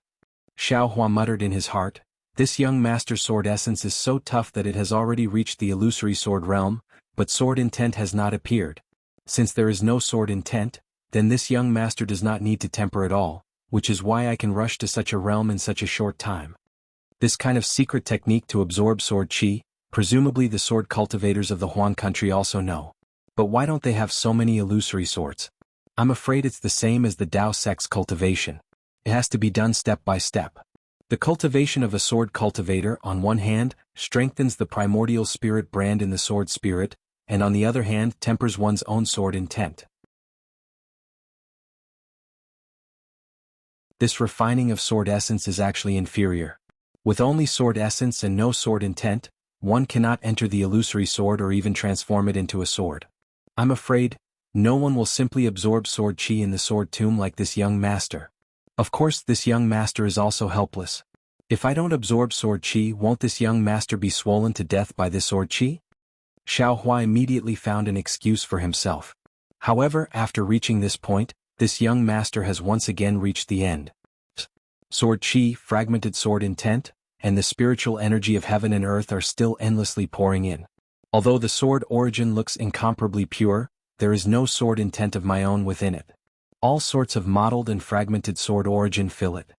Xiaohua muttered in his heart, this young master sword essence is so tough that it has already reached the illusory sword realm, but sword intent has not appeared. Since there is no sword intent, then this young master does not need to temper at all, which is why I can rush to such a realm in such a short time. This kind of secret technique to absorb sword chi, presumably the sword cultivators of the Huan country also know. But why don't they have so many illusory swords? I'm afraid it's the same as the Dao sect's cultivation. It has to be done step by step. The cultivation of a sword cultivator, on one hand, strengthens the primordial spirit brand in the sword spirit, and on the other hand tempers one's own sword intent. This refining of sword essence is actually inferior. With only sword essence and no sword intent, one cannot enter the illusory sword or even transform it into a sword. I'm afraid, no one will simply absorb sword chi in the sword tomb like this young master. Of course, this young master is also helpless. If I don't absorb sword chi, won't this young master be swollen to death by this sword chi? Xiao Hua immediately found an excuse for himself. However, after reaching this point, this young master has once again reached the end. Sword chi, fragmented sword intent, and the spiritual energy of heaven and earth are still endlessly pouring in. Although the sword origin looks incomparably pure, there is no sword intent of my own within it. All sorts of mottled and fragmented sword origin fill it.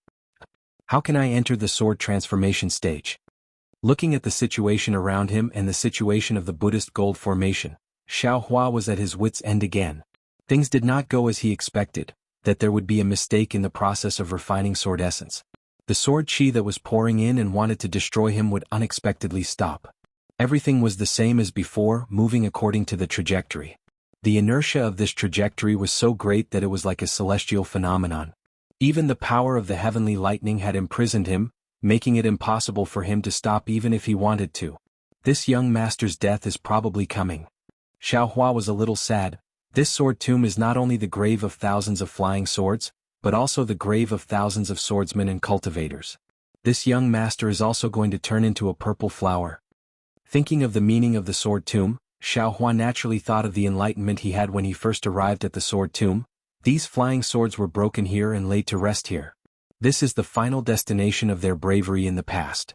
How can I enter the sword transformation stage? Looking at the situation around him and the situation of the Buddhist gold formation, Xiao Hua was at his wits' end again. Things did not go as he expected, that there would be a mistake in the process of refining sword essence. The sword chi that was pouring in and wanted to destroy him would unexpectedly stop. Everything was the same as before, moving according to the trajectory. The inertia of this trajectory was so great that it was like a celestial phenomenon. Even the power of the heavenly lightning had imprisoned him, making it impossible for him to stop even if he wanted to. This young master's death is probably coming. Xiao Hua was a little sad. This sword tomb is not only the grave of thousands of flying swords, but also the grave of thousands of swordsmen and cultivators. This young master is also going to turn into a purple flower. Thinking of the meaning of the sword tomb, Xiao Hua naturally thought of the enlightenment he had when he first arrived at the sword tomb. These flying swords were broken here and laid to rest here. This is the final destination of their bravery in the past.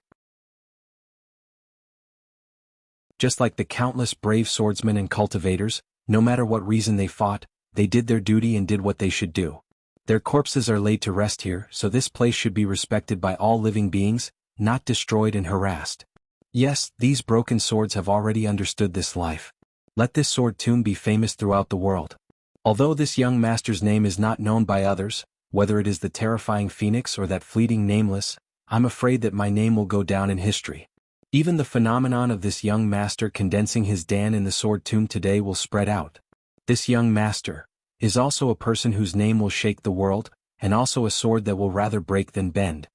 Just like the countless brave swordsmen and cultivators, no matter what reason they fought, they did their duty and did what they should do. Their corpses are laid to rest here, so this place should be respected by all living beings, not destroyed and harassed. Yes, these broken swords have already understood this life. Let this sword tomb be famous throughout the world. Although this young master's name is not known by others, whether it is the terrifying phoenix or that fleeting nameless, I'm afraid that my name will go down in history. Even the phenomenon of this young master condensing his Dan in the sword tomb today will spread out. This young master is also a person whose name will shake the world, and also a sword that will rather break than bend.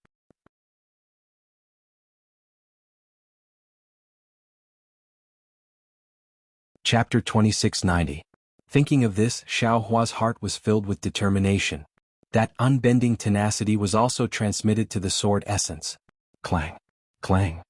Chapter 2690. Thinking of this, Xiao Hua's heart was filled with determination. That unbending tenacity was also transmitted to the sword essence. Clang! Clang!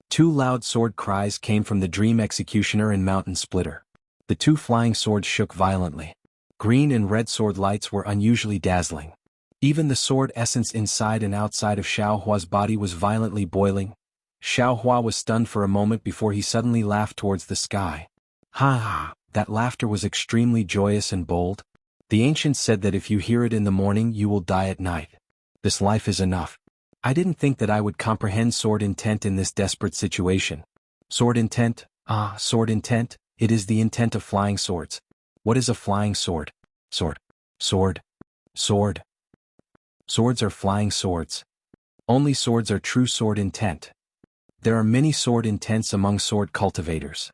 Two loud sword cries came from the Dream Executioner and Mountain Splitter. The two flying swords shook violently. Green and red sword lights were unusually dazzling. Even the sword essence inside and outside of Xiao Hua's body was violently boiling. Xiao Hua was stunned for a moment before he suddenly laughed towards the sky. Ha ha! That laughter was extremely joyous and bold. The ancients said that if you hear it in the morning you will die at night. This life is enough. I didn't think that I would comprehend sword intent in this desperate situation. Sword intent? Sword intent, it is the intent of flying swords. What is a flying sword? Sword. Sword. Sword. Swords are flying swords. Only swords are true sword intent. There are many sword intents among sword cultivators.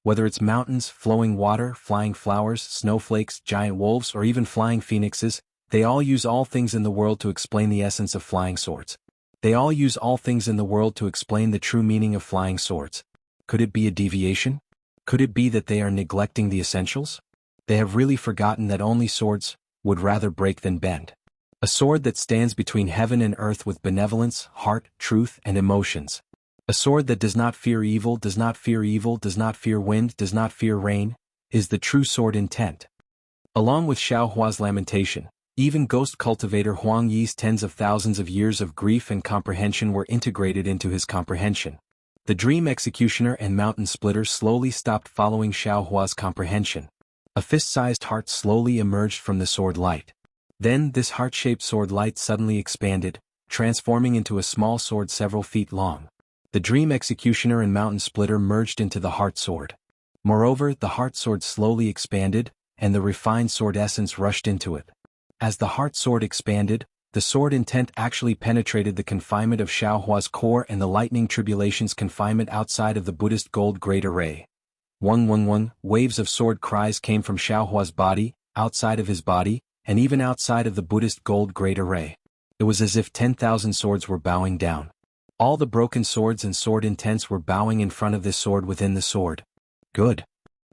Whether it's mountains, flowing water, flying flowers, snowflakes, giant wolves, or even flying phoenixes, they all use all things in the world to explain the essence of flying swords. They all use all things in the world to explain the true meaning of flying swords. Could it be a deviation? Could it be that they are neglecting the essentials? They have really forgotten that only swords would rather break than bend. A sword that stands between heaven and earth with benevolence, heart, truth, and emotions. A sword that does not fear evil, does not fear evil, does not fear wind, does not fear rain, is the true sword intent. Along with Xiao Hua's lamentation, even ghost cultivator Huang Yi's tens of thousands of years of grief and comprehension were integrated into his comprehension. The Dream Executioner and Mountain Splitter slowly stopped following Xiao Hua's comprehension. A fist-sized heart slowly emerged from the sword light. Then this heart-shaped sword light suddenly expanded, transforming into a small sword several feet long. The Dream Executioner and Mountain Splitter merged into the heart sword. Moreover, the heart sword slowly expanded, and the refined sword essence rushed into it. As the heart sword expanded, The sword intent actually penetrated the confinement of Xiaohua's core and the lightning tribulation's confinement outside of the Buddhist gold great array. Waves of sword cries came from Xiaohua's body, outside of his body, and even outside of the Buddhist gold great array. It was as if 10,000 swords were bowing down. All the broken swords and sword intents were bowing in front of this sword within the sword. Good.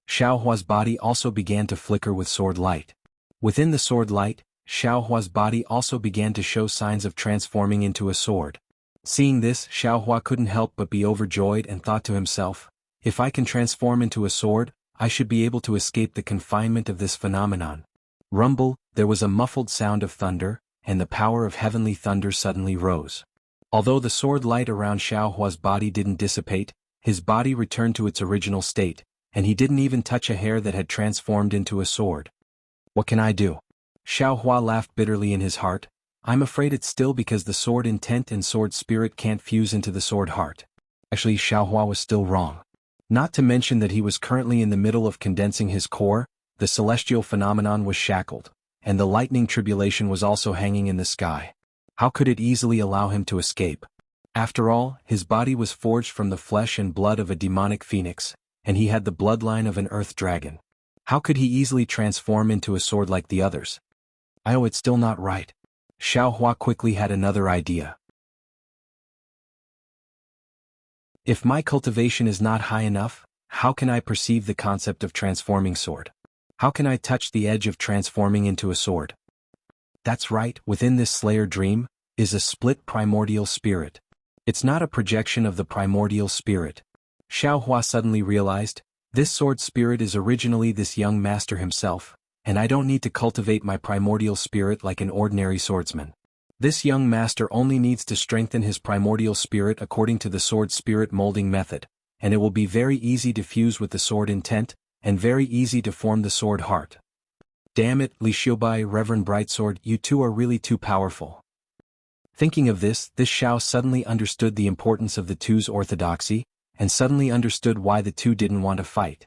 Xiaohua's body also began to flicker with sword light. Within the sword light, Xiaohua's body also began to show signs of transforming into a sword. Seeing this, Xiaohua couldn't help but be overjoyed and thought to himself, if I can transform into a sword, I should be able to escape the confinement of this phenomenon. Rumble, there was a muffled sound of thunder, and the power of heavenly thunder suddenly rose. Although the sword light around Xiaohua's body didn't dissipate, his body returned to its original state, and he didn't even touch a hair that had transformed into a sword. What can I do? Xiaohua laughed bitterly in his heart. I'm afraid it's still because the sword intent and sword spirit can't fuse into the sword heart. Actually, Xiaohua was still wrong. Not to mention that he was currently in the middle of condensing his core, the celestial phenomenon was shackled, and the lightning tribulation was also hanging in the sky. How could it easily allow him to escape? After all, his body was forged from the flesh and blood of a demonic phoenix, and he had the bloodline of an earth dragon. How could he easily transform into a sword like the others? It's still not right. Xiaohua quickly had another idea. If my cultivation is not high enough, how can I perceive the concept of transforming sword? How can I touch the edge of transforming into a sword? That's right, within this Slayer dream, is a split primordial spirit. It's not a projection of the primordial spirit. Xiaohua suddenly realized, this sword spirit is originally this young master himself, and I don't need to cultivate my primordial spirit like an ordinary swordsman. This young master only needs to strengthen his primordial spirit according to the sword spirit molding method, and it will be very easy to fuse with the sword intent, and very easy to form the sword heart. Damn it, Li Xiubai, Reverend Brightsword, you two are really too powerful. Thinking of this Xiao suddenly understood the importance of the two's orthodoxy, and suddenly understood why the two didn't want to fight.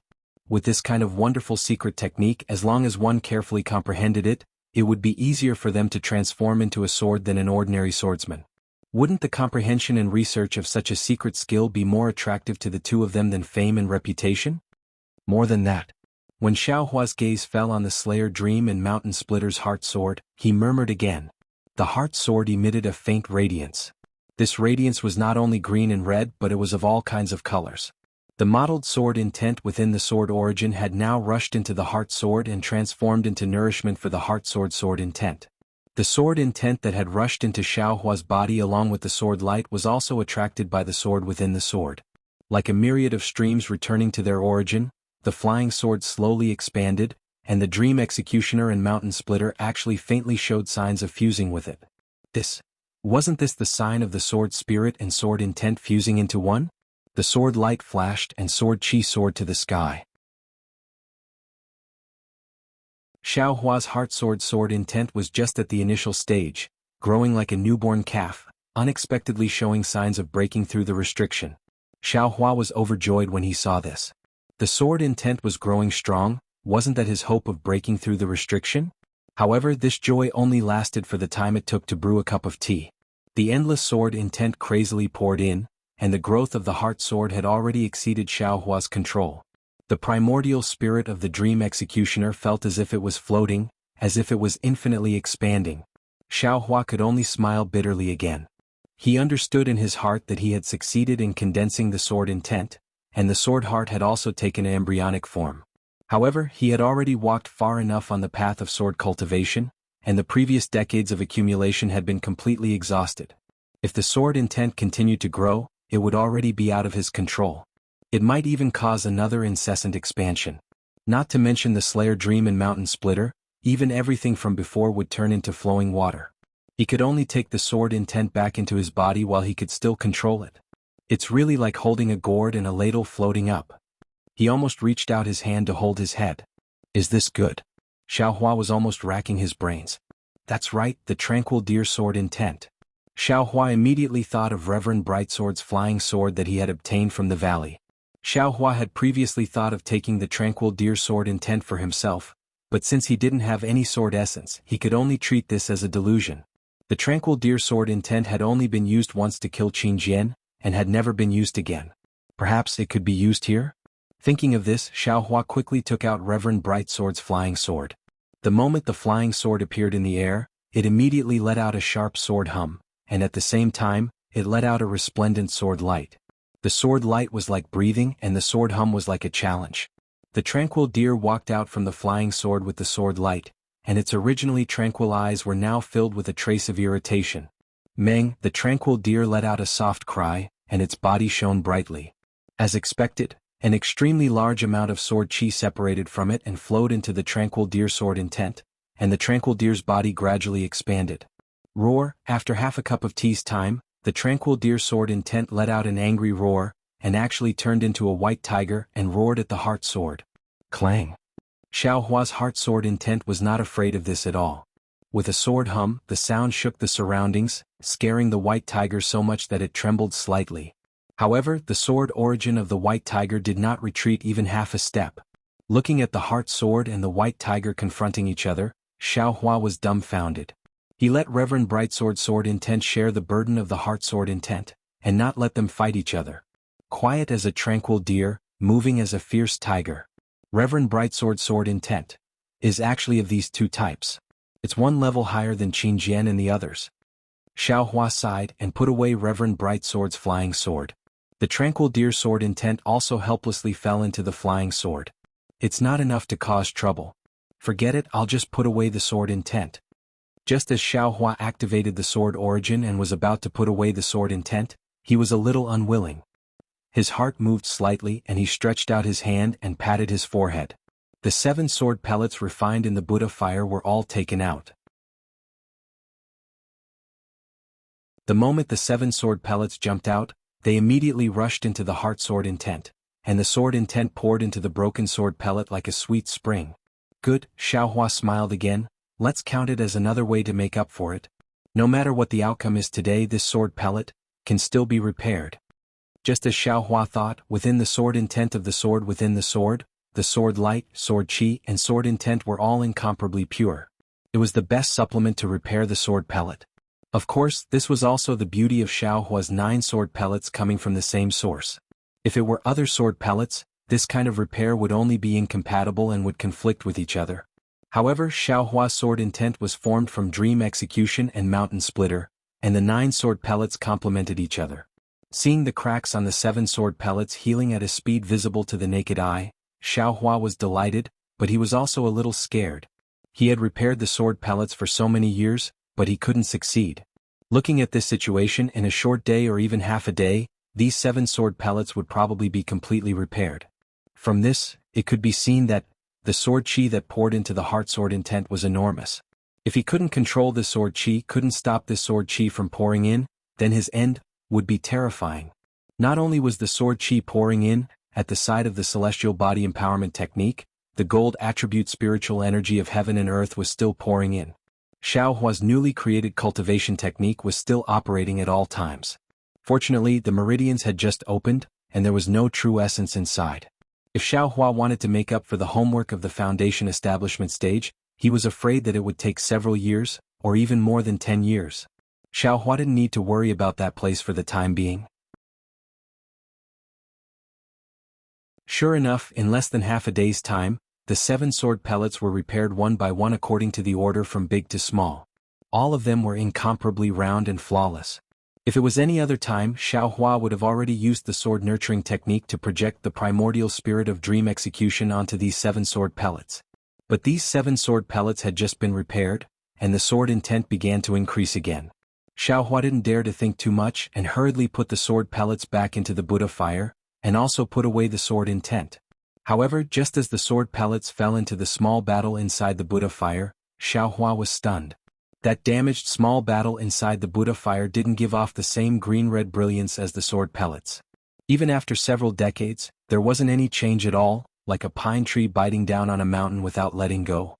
With this kind of wonderful secret technique, as long as one carefully comprehended it, it would be easier for them to transform into a sword than an ordinary swordsman. Wouldn't the comprehension and research of such a secret skill be more attractive to the two of them than fame and reputation? More than that. When Xiaohua's gaze fell on the Slayer Dream and Mountain Splitter's heart sword, he murmured again. The heart sword emitted a faint radiance. This radiance was not only green and red but it was of all kinds of colors. The mottled sword intent within the sword origin had now rushed into the heart sword and transformed into nourishment for the heart sword intent. The sword intent that had rushed into Xiaohua's body along with the sword light was also attracted by the sword within the sword. Like a myriad of streams returning to their origin, the flying sword slowly expanded, and the Dream Executioner and Mountain Splitter actually faintly showed signs of fusing with it. Wasn't this the sign of the sword spirit and sword intent fusing into one? The sword light flashed and sword chi soared to the sky. Xiaohua's heart sword intent was just at the initial stage, growing like a newborn calf, unexpectedly showing signs of breaking through the restriction. Xiaohua was overjoyed when he saw this. The sword intent was growing strong. Wasn't that his hope of breaking through the restriction? However, this joy only lasted for the time it took to brew a cup of tea. The endless sword intent crazily poured in, and the growth of the heart sword had already exceeded Xiaohua's control. The primordial spirit of the Dream Executioner felt as if it was floating, as if it was infinitely expanding. Xiaohua could only smile bitterly again. He understood in his heart that he had succeeded in condensing the sword intent, and the sword heart had also taken an embryonic form. However, he had already walked far enough on the path of sword cultivation, and the previous decades of accumulation had been completely exhausted. If the sword intent continued to grow, it would already be out of his control. It might even cause another incessant expansion. Not to mention the Slayer Dream and Mountain Splitter, even everything from before would turn into flowing water. He could only take the sword intent back into his body while he could still control it. It's really like holding a gourd and a ladle floating up. He almost reached out his hand to hold his head. Is this good? Xiaohua was almost racking his brains. That's right, the tranquil deer sword intent. Xiaohua immediately thought of Reverend Brightsword's flying sword that he had obtained from the valley. Xiaohua had previously thought of taking the tranquil deer sword intent for himself, but since he didn't have any sword essence, he could only treat this as a delusion. The tranquil deer sword intent had only been used once to kill Qin Jian, and had never been used again. Perhaps it could be used here? Thinking of this, Xiaohua quickly took out Reverend Brightsword's flying sword. The moment the flying sword appeared in the air, it immediately let out a sharp sword hum, and at the same time, it let out a resplendent sword light. The sword light was like breathing and the sword hum was like a challenge. The tranquil deer walked out from the flying sword with the sword light, and its originally tranquil eyes were now filled with a trace of irritation. Meng, the tranquil deer let out a soft cry, and its body shone brightly. As expected, an extremely large amount of sword chi separated from it and flowed into the tranquil deer sword intent, and the tranquil deer's body gradually expanded. Roar, after half a cup of tea's time, the tranquil deer sword intent let out an angry roar, and actually turned into a white tiger and roared at the heart sword. Clang! Xiaohua's heart sword intent was not afraid of this at all. With a sword hum, the sound shook the surroundings, scaring the white tiger so much that it trembled slightly. However, the sword origin of the white tiger did not retreat even half a step. Looking at the heart sword and the white tiger confronting each other, Xiaohua was dumbfounded. He let Reverend Brightsword sword intent share the burden of the heart sword intent, and not let them fight each other. Quiet as a tranquil deer, moving as a fierce tiger. Reverend Brightsword sword intent is actually of these two types. It's one level higher than Qin Jian and the others. Xiaohua sighed and put away Reverend Brightsword's flying sword. The tranquil deer sword intent also helplessly fell into the flying sword. It's not enough to cause trouble. Forget it, I'll just put away the sword intent. Just as Xiaohua activated the sword origin and was about to put away the sword intent, he was a little unwilling. His heart moved slightly and he stretched out his hand and patted his forehead. The 7 sword pellets refined in the Buddha fire were all taken out. The moment the 7 sword pellets jumped out, they immediately rushed into the heart sword intent, and the sword intent poured into the broken sword pellet like a sweet spring. Good, Xiaohua smiled again, let's count it as another way to make up for it. No matter what the outcome is today, this sword pellet can still be repaired. Just as Xiaohua thought, within the sword intent of the sword within the sword light, sword chi, and sword intent were all incomparably pure. It was the best supplement to repair the sword pellet. Of course, this was also the beauty of Xiaohua's 9 sword pellets coming from the same source. If it were other sword pellets, this kind of repair would only be incompatible and would conflict with each other. However, Xiaohua's sword intent was formed from Dream Execution and Mountain Splitter, and the 9 sword pellets complemented each other. Seeing the cracks on the 7 sword pellets healing at a speed visible to the naked eye, Xiaohua was delighted, but he was also a little scared. He had repaired the sword pellets for so many years, but he couldn't succeed. Looking at this situation, in a short day or even half a day, these 7 sword pellets would probably be completely repaired. From this, it could be seen that the sword chi that poured into the heart sword intent was enormous. If he couldn't control this sword chi, couldn't stop this sword chi from pouring in, then his end would be terrifying. Not only was the sword chi pouring in, at the side of the celestial body empowerment technique, the gold attribute spiritual energy of heaven and earth was still pouring in. Xiaohua's newly created cultivation technique was still operating at all times. Fortunately, the meridians had just opened, and there was no true essence inside. If Xiaohua wanted to make up for the homework of the foundation establishment stage, he was afraid that it would take several years, or even more than 10 years. Xiaohua didn't need to worry about that place for the time being. Sure enough, in less than half a day's time, the 7 sword pellets were repaired one by one according to the order from big to small. All of them were incomparably round and flawless. If it was any other time, Xiaohua would have already used the sword nurturing technique to project the primordial spirit of dream execution onto these 7 sword pellets. But these 7 sword pellets had just been repaired, and the sword intent began to increase again. Xiaohua didn't dare to think too much and hurriedly put the sword pellets back into the Buddha fire, and also put away the sword intent. However, just as the sword pellets fell into the small battle inside the Buddha fire, Xiaohua was stunned. That damaged small battle inside the Buddha fire didn't give off the same green-red brilliance as the sword pellets. Even after several decades, there wasn't any change at all, like a pine tree biting down on a mountain without letting go.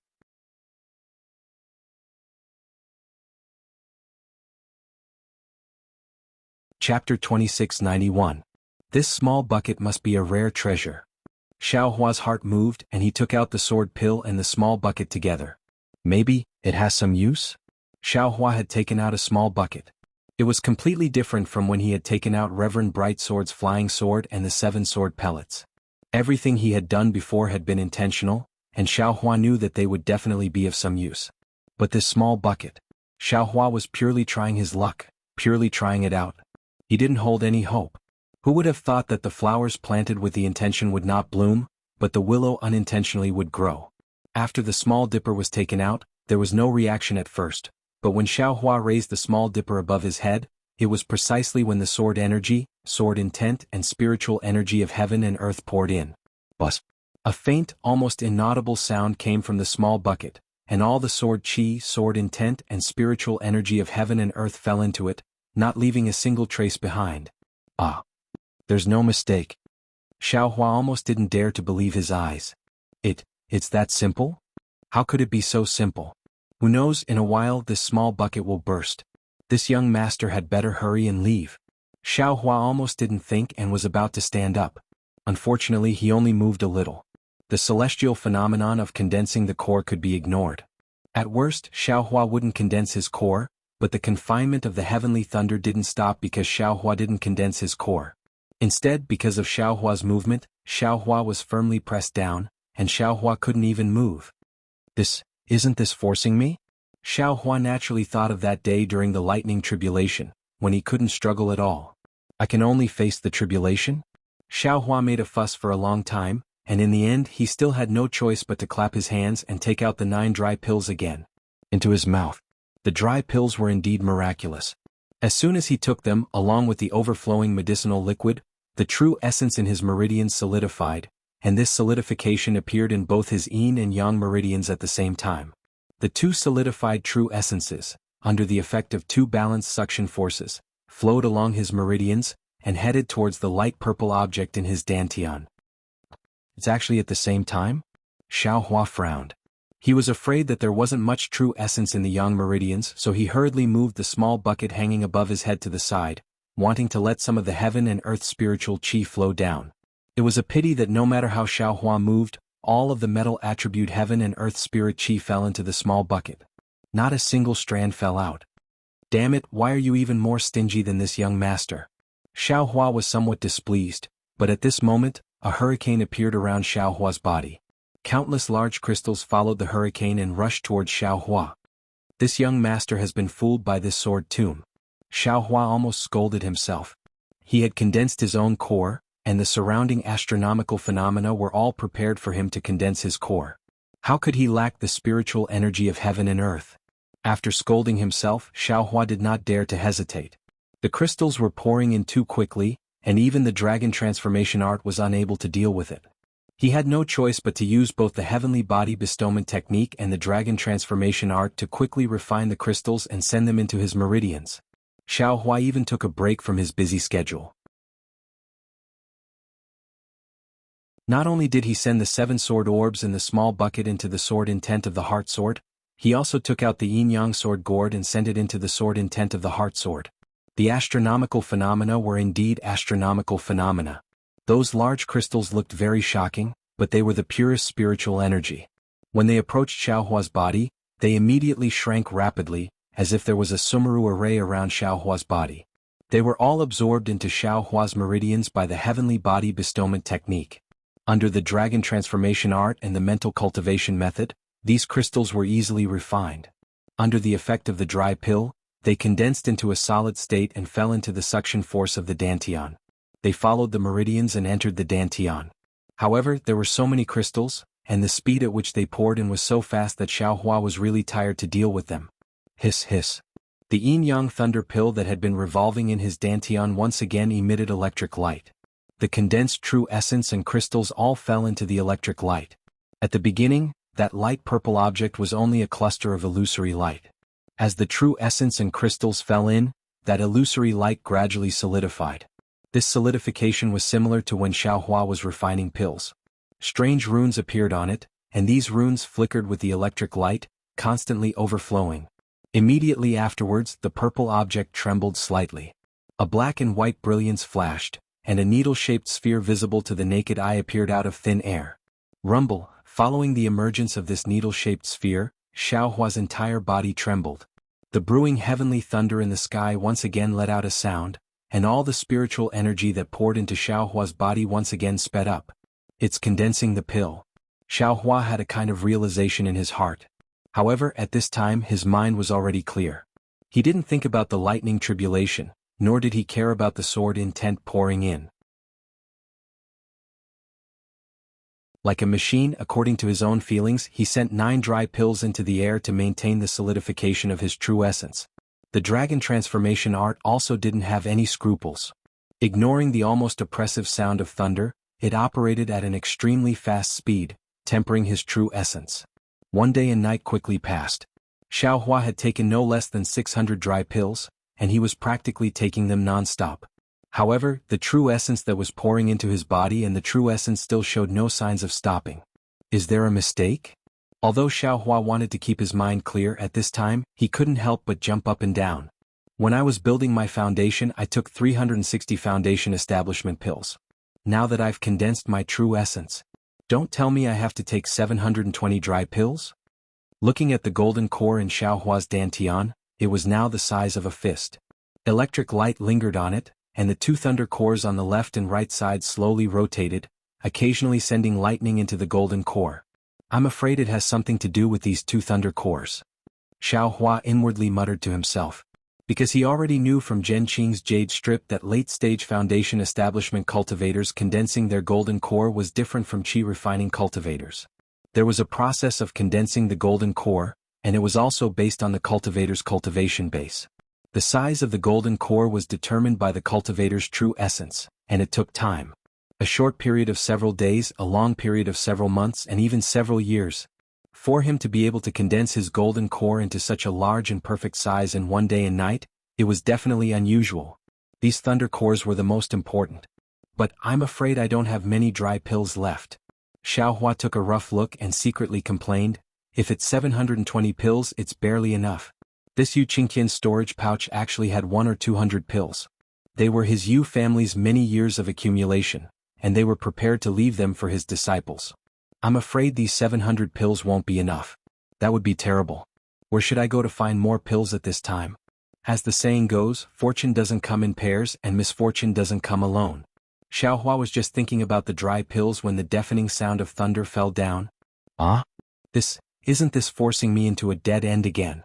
Chapter 2691. This small bucket must be a rare treasure. Xiaohua's heart moved and he took out the sword pill and the small bucket together. Maybe it has some use? Xiaohua had taken out a small bucket. It was completely different from when he had taken out Reverend Brightsword's flying sword and the 7 sword pellets. Everything he had done before had been intentional, and Xiaohua knew that they would definitely be of some use. But this small bucket, Xiaohua was purely trying his luck, purely trying it out. He didn't hold any hope. Who would have thought that the flowers planted with the intention would not bloom, but the willow unintentionally would grow? After the small dipper was taken out, there was no reaction at first, but when Xiaohua raised the small dipper above his head, it was precisely when the sword energy, sword intent and spiritual energy of heaven and earth poured in. Buzz. A faint, almost inaudible sound came from the small bucket, and all the sword chi, sword intent and spiritual energy of heaven and earth fell into it, not leaving a single trace behind. Ah! There's no mistake. Xiaohua almost didn't dare to believe his eyes. It's that simple? How could it be so simple? Who knows, in a while this small bucket will burst. This young master had better hurry and leave. Xiaohua almost didn't think and was about to stand up. Unfortunately, he only moved a little. The celestial phenomenon of condensing the core could be ignored. At worst, Xiaohua wouldn't condense his core, but the confinement of the heavenly thunder didn't stop because Xiaohua didn't condense his core. Instead, because of Xiaohua's movement, Xiaohua was firmly pressed down, and Xiaohua couldn't even move. Isn't this forcing me? Xiaohua naturally thought of that day during the lightning tribulation, when he couldn't struggle at all. I can only face the tribulation? Xiaohua made a fuss for a long time, and in the end he still had no choice but to clap his hands and take out the 9 dry pills again. Into his mouth. The dry pills were indeed miraculous. As soon as he took them, along with the overflowing medicinal liquid, the true essence in his meridians solidified, and this solidification appeared in both his yin and yang meridians at the same time. The 2 solidified true essences, under the effect of 2 balanced suction forces, flowed along his meridians, and headed towards the light purple object in his dantian. It's actually at the same time? Xiaohua frowned. He was afraid that there wasn't much true essence in the yang meridians, so he hurriedly moved the small bucket hanging above his head to the side, wanting to let some of the heaven and earth spiritual chi flow down. It was a pity that no matter how Xiaohua moved, all of the metal attribute heaven and earth spirit chi fell into the small bucket. Not a single strand fell out. Damn it, why are you even more stingy than this young master? Xiaohua was somewhat displeased, but at this moment, a hurricane appeared around Xiaohua's body. Countless large crystals followed the hurricane and rushed towards Xiaohua. This young master has been fooled by this sword tomb. Xiaohua almost scolded himself. He had condensed his own core, and the surrounding astronomical phenomena were all prepared for him to condense his core. How could he lack the spiritual energy of heaven and earth? After scolding himself, Xiaohua did not dare to hesitate. The crystals were pouring in too quickly, and even the dragon transformation art was unable to deal with it. He had no choice but to use both the heavenly body bestowment technique and the dragon transformation art to quickly refine the crystals and send them into his meridians. Xiaohua even took a break from his busy schedule. Not only did he send the 7 sword orbs in the small bucket into the sword intent of the heart sword, he also took out the yin-yang sword gourd and sent it into the sword intent of the heart sword. The astronomical phenomena were indeed astronomical phenomena. Those large crystals looked very shocking, but they were the purest spiritual energy. When they approached Xiaohua's body, they immediately shrank rapidly, as if there was a Sumeru array around Xiaohua's body. They were all absorbed into Xiaohua's meridians by the heavenly body bestowment technique. Under the dragon transformation art and the mental cultivation method, these crystals were easily refined. Under the effect of the dry pill, they condensed into a solid state and fell into the suction force of the dantian. They followed the meridians and entered the dantian. However, there were so many crystals, and the speed at which they poured in was so fast that Xiaohua was really tired to deal with them. Hiss hiss. The yin-yang thunder pill that had been revolving in his dantian once again emitted electric light. The condensed true essence and crystals all fell into the electric light. At the beginning, that light purple object was only a cluster of illusory light. As the true essence and crystals fell in, that illusory light gradually solidified. This solidification was similar to when Xiaohua was refining pills. Strange runes appeared on it, and these runes flickered with the electric light, constantly overflowing. Immediately afterwards, the purple object trembled slightly. A black and white brilliance flashed, and a needle-shaped sphere visible to the naked eye appeared out of thin air. Rumble, following the emergence of this needle-shaped sphere, Xiaohua's entire body trembled. The brewing heavenly thunder in the sky once again let out a sound, and all the spiritual energy that poured into Xiaohua's body once again sped up. It's condensing the pill. Xiaohua had a kind of realization in his heart. However, at this time his mind was already clear. He didn't think about the lightning tribulation, nor did he care about the sword intent pouring in. Like a machine, according to his own feelings, he sent 9 dry pills into the air to maintain the solidification of his true essence. The dragon transformation art also didn't have any scruples. Ignoring the almost oppressive sound of thunder, it operated at an extremely fast speed, tempering his true essence. One day and night quickly passed. Xiaohua had taken no less than 600 dry pills, and he was practically taking them non-stop. However, the true essence that was pouring into his body and the true essence still showed no signs of stopping. Is there a mistake? Although Xiaohua wanted to keep his mind clear at this time, he couldn't help but jump up and down. When I was building my foundation, I took 360 foundation establishment pills. Now that I've condensed my true essence, don't tell me I have to take 720 dry pills? Looking at the golden core in Xiaohua's dantian, it was now the size of a fist. Electric light lingered on it, and the 2 thunder cores on the left and right side slowly rotated, occasionally sending lightning into the golden core. I'm afraid it has something to do with these 2 thunder cores. Xiaohua inwardly muttered to himself. Because he already knew from Zhenqing's jade strip that late-stage foundation establishment cultivators condensing their golden core was different from qi refining cultivators. There was a process of condensing the golden core, and it was also based on the cultivator's cultivation base. The size of the golden core was determined by the cultivator's true essence, and it took time. A short period of several days, a long period of several months, and even several years. For him to be able to condense his golden core into such a large and perfect size in one day and night, it was definitely unusual. These thunder cores were the most important. But I'm afraid I don't have many dry pills left. Xiaohua took a rough look and secretly complained, if it's 720 pills, it's barely enough. This Yu Qingqian storage pouch actually had 100 or 200 pills. They were his Yu family's many years of accumulation, and they were prepared to leave them for his disciples. I'm afraid these 700 pills won't be enough. That would be terrible. Where should I go to find more pills at this time? As the saying goes, fortune doesn't come in pairs and misfortune doesn't come alone. Xiaohua was just thinking about the dry pills when the deafening sound of thunder fell down. Isn't this forcing me into a dead end again?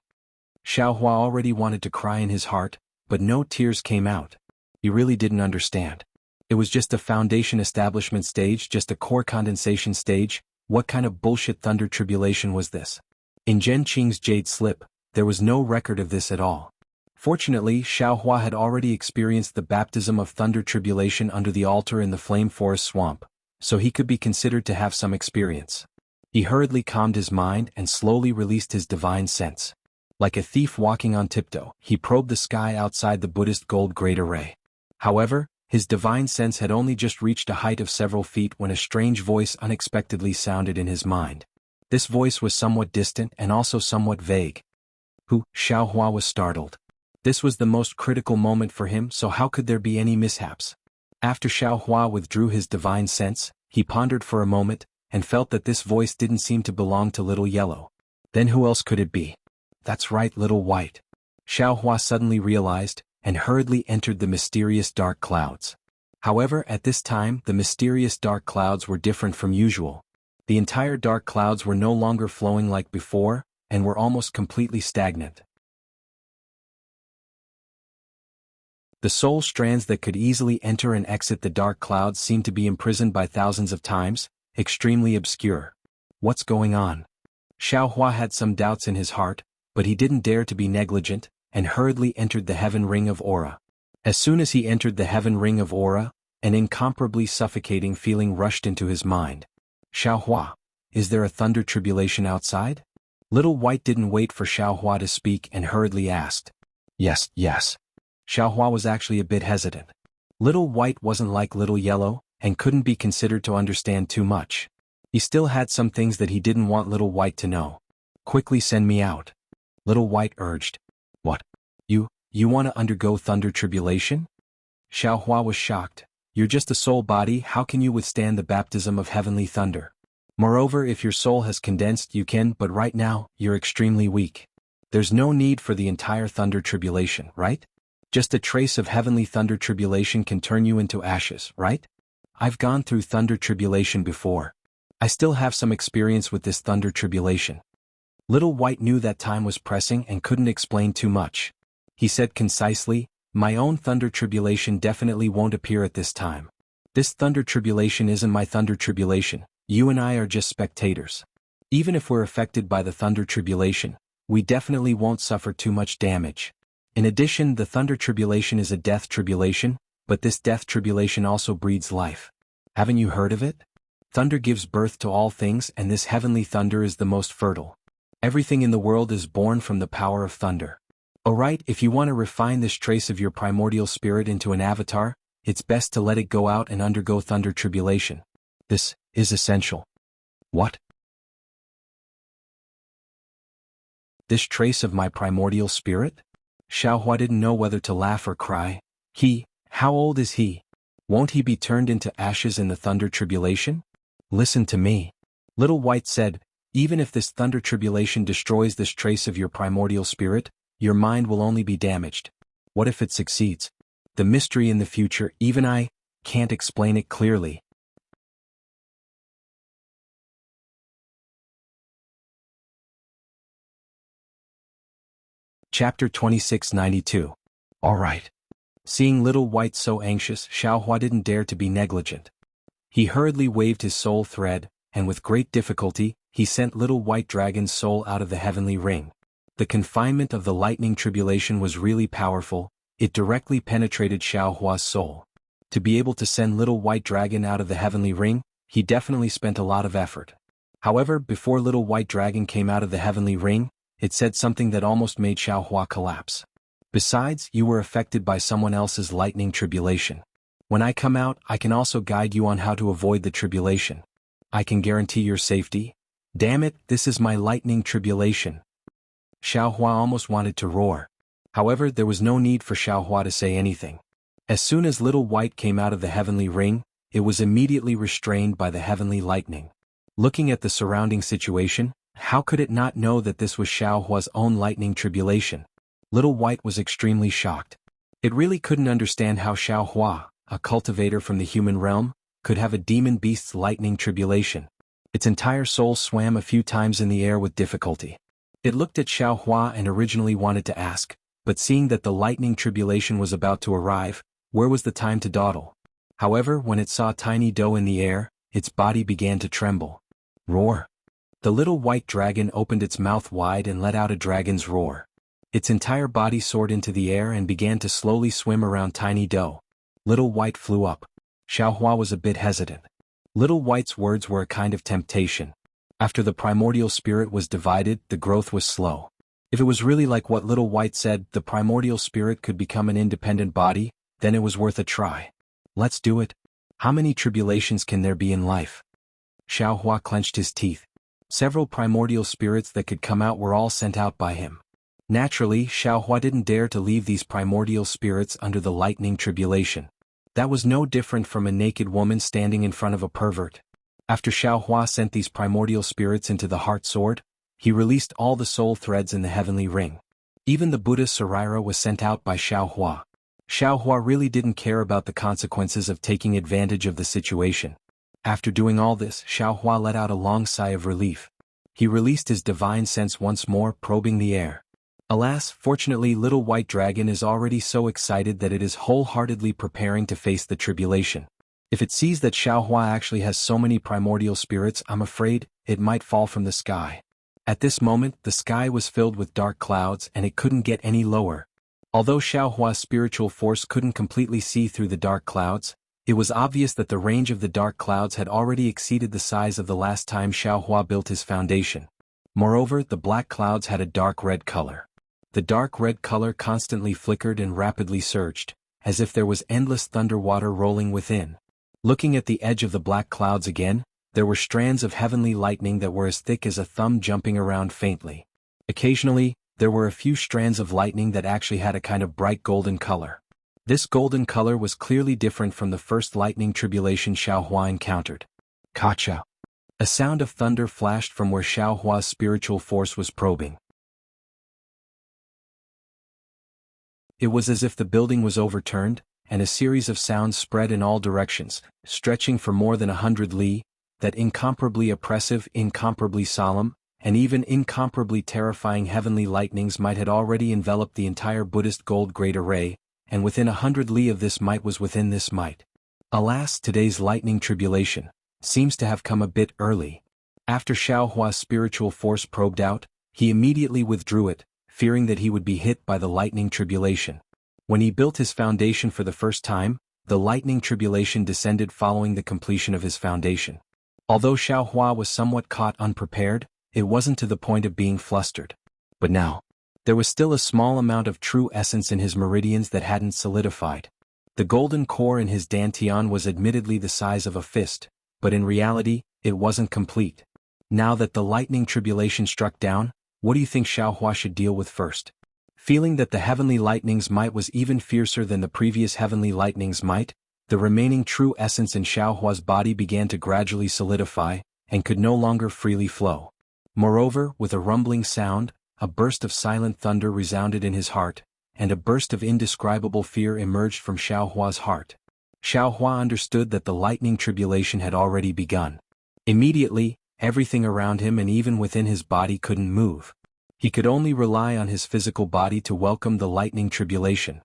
Xiaohua already wanted to cry in his heart, but no tears came out. He really didn't understand. It was just a foundation establishment stage, just a core condensation stage. What kind of bullshit thunder tribulation was this? In Zhenqing's jade slip, there was no record of this at all. Fortunately, Xiaohua had already experienced the baptism of thunder tribulation under the altar in the flame forest swamp, so he could be considered to have some experience. He hurriedly calmed his mind and slowly released his divine sense. Like a thief walking on tiptoe, he probed the sky outside the Buddhist gold great array. However, his divine sense had only just reached a height of several feet when a strange voice unexpectedly sounded in his mind. This voice was somewhat distant and also somewhat vague. Who? Xiaohua was startled. This was the most critical moment for him, so how could there be any mishaps? After Xiaohua withdrew his divine sense, he pondered for a moment, and felt that this voice didn't seem to belong to Little Yellow. Then who else could it be? That's right, Little White. Xiaohua suddenly realized, and hurriedly entered the mysterious dark clouds. However, at this time, the mysterious dark clouds were different from usual. The entire dark clouds were no longer flowing like before, and were almost completely stagnant. The soul strands that could easily enter and exit the dark clouds seemed to be imprisoned by thousands of times, extremely obscure. What's going on? Xiaohua had some doubts in his heart, but he didn't dare to be negligent, and hurriedly entered the heaven ring of aura. As soon as he entered the heaven ring of aura, an incomparably suffocating feeling rushed into his mind. Xiaohua, is there a thunder tribulation outside? Little White didn't wait for Xiaohua to speak and hurriedly asked. Yes. Xiaohua was actually a bit hesitant. Little White wasn't like Little Yellow, and couldn't be considered to understand too much. He still had some things that he didn't want Little White to know. Quickly send me out. Little White urged. What? You want to undergo thunder tribulation? Xiaohua was shocked. You're just a soul body, how can you withstand the baptism of heavenly thunder? Moreover, if your soul has condensed you can, but right now, you're extremely weak. There's no need for the entire thunder tribulation, right? Just a trace of heavenly thunder tribulation can turn you into ashes, right? I've gone through thunder tribulation before. I still have some experience with this thunder tribulation. Little White knew that time was pressing and couldn't explain too much. He said concisely, "My own thunder tribulation definitely won't appear at this time. This thunder tribulation isn't my thunder tribulation, you and I are just spectators. Even if we're affected by the thunder tribulation, we definitely won't suffer too much damage. In addition, the thunder tribulation is a death tribulation, but this death tribulation also breeds life. Haven't you heard of it? Thunder gives birth to all things, and this heavenly thunder is the most fertile. Everything in the world is born from the power of thunder. Alright, if you want to refine this trace of your primordial spirit into an avatar, it's best to let it go out and undergo thunder tribulation. This is essential." What? This trace of my primordial spirit? Xiaohua didn't know whether to laugh or cry. How old is he? Won't he be turned into ashes in the thunder tribulation? Listen to me. Little White said, even if this thunder tribulation destroys this trace of your primordial spirit, your mind will only be damaged. What if it succeeds? The mystery in the future, even I can't explain it clearly. Chapter 2692. Alright. Seeing Little White so anxious, Xiaohua didn't dare to be negligent. He hurriedly waved his soul thread, and with great difficulty, he sent Little White Dragon's soul out of the heavenly ring. The confinement of the lightning tribulation was really powerful, it directly penetrated Xiaohua's soul. To be able to send Little White Dragon out of the heavenly ring, he definitely spent a lot of effort. However, before Little White Dragon came out of the heavenly ring, it said something that almost made Xiaohua collapse. Besides, you were affected by someone else's lightning tribulation. When I come out, I can also guide you on how to avoid the tribulation. I can guarantee your safety. Damn it, this is my lightning tribulation. Xiaohua almost wanted to roar. However, there was no need for Xiaohua to say anything. As soon as Little White came out of the heavenly ring, it was immediately restrained by the heavenly lightning. Looking at the surrounding situation, how could it not know that this was Xiaohua's own lightning tribulation? Little White was extremely shocked. It really couldn't understand how Xiaohua, a cultivator from the human realm, could have a demon beast's lightning tribulation. Its entire soul swam a few times in the air with difficulty. It looked at Xiaohua and originally wanted to ask, but seeing that the lightning tribulation was about to arrive, where was the time to dawdle? However, when it saw Tiny Doe in the air, its body began to tremble. Roar! The little white dragon opened its mouth wide and let out a dragon's roar. Its entire body soared into the air and began to slowly swim around Tiny Doe. Little White flew up. Xiaohua was a bit hesitant. Little White's words were a kind of temptation. After the primordial spirit was divided, the growth was slow. If it was really like what Little White said, the primordial spirit could become an independent body, then it was worth a try. Let's do it. How many tribulations can there be in life? Xiaohua clenched his teeth. Several primordial spirits that could come out were all sent out by him. Naturally, Xiaohua didn't dare to leave these primordial spirits under the lightning tribulation. That was no different from a naked woman standing in front of a pervert. After Xiaohua sent these primordial spirits into the heart sword, he released all the soul threads in the heavenly ring. Even the Buddha Saraira was sent out by Xiaohua. Xiaohua really didn't care about the consequences of taking advantage of the situation. After doing all this, Xiaohua let out a long sigh of relief. He released his divine sense once more, probing the air. Alas, fortunately Little White Dragon is already so excited that it is wholeheartedly preparing to face the tribulation. If it sees that Xiaohua actually has so many primordial spirits, I'm afraid it might fall from the sky. At this moment, the sky was filled with dark clouds and it couldn't get any lower. Although Xiaohua's spiritual force couldn't completely see through the dark clouds, it was obvious that the range of the dark clouds had already exceeded the size of the last time Xiaohua built his foundation. Moreover, the black clouds had a dark red color. The dark red color constantly flickered and rapidly surged, as if there was endless thunder water rolling within. Looking at the edge of the black clouds again, there were strands of heavenly lightning that were as thick as a thumb jumping around faintly. Occasionally, there were a few strands of lightning that actually had a kind of bright golden color. This golden color was clearly different from the first lightning tribulation Xiaohua encountered. Kacha! A sound of thunder flashed from where Xiaohua's spiritual force was probing. It was as if the building was overturned, and a series of sounds spread in all directions, stretching for more than 100 li, that incomparably oppressive, incomparably solemn, and even incomparably terrifying heavenly lightnings might had already enveloped the entire Buddhist gold great array, and within 100 li of this might was within this might. Alas, today's lightning tribulation seems to have come a bit early. After Xiao Hua's spiritual force probed out, he immediately withdrew it, fearing that he would be hit by the lightning tribulation. When he built his foundation for the first time, the lightning tribulation descended following the completion of his foundation. Although Xiao Hua was somewhat caught unprepared, it wasn't to the point of being flustered. But now, there was still a small amount of true essence in his meridians that hadn't solidified. The golden core in his dantian was admittedly the size of a fist, but in reality, it wasn't complete. Now that the lightning tribulation struck down, what do you think Xiao Hua should deal with first? Feeling that the heavenly lightning's might was even fiercer than the previous heavenly lightning's might, the remaining true essence in Xiao Hua's body began to gradually solidify, and could no longer freely flow. Moreover, with a rumbling sound, a burst of silent thunder resounded in his heart, and a burst of indescribable fear emerged from Xiao Hua's heart. Xiao Hua understood that the lightning tribulation had already begun. Immediately, everything around him and even within his body couldn't move. He could only rely on his physical body to welcome the lightning tribulation.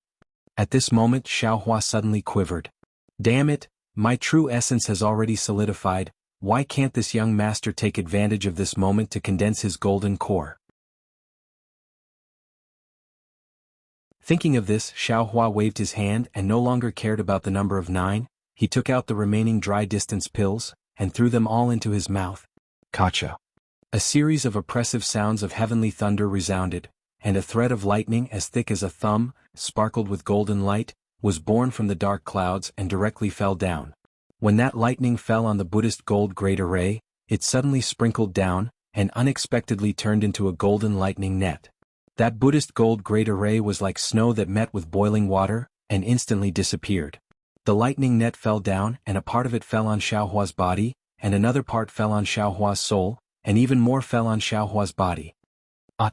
At this moment Xiao Hua suddenly quivered. Damn it, my true essence has already solidified, why can't this young master take advantage of this moment to condense his golden core? Thinking of this, Xiao Hua waved his hand and no longer cared about the number of 9, he took out the remaining dry distance pills, and threw them all into his mouth. Kacha. A series of oppressive sounds of heavenly thunder resounded, and a thread of lightning as thick as a thumb, sparkled with golden light, was born from the dark clouds and directly fell down. When that lightning fell on the Buddhist gold great array, it suddenly sprinkled down, and unexpectedly turned into a golden lightning net. That Buddhist gold great array was like snow that met with boiling water, and instantly disappeared. The lightning net fell down, and a part of it fell on Xiao Hua's body, and another part fell on Xiao Hua's soul, and even more fell on Xiao Hua's body.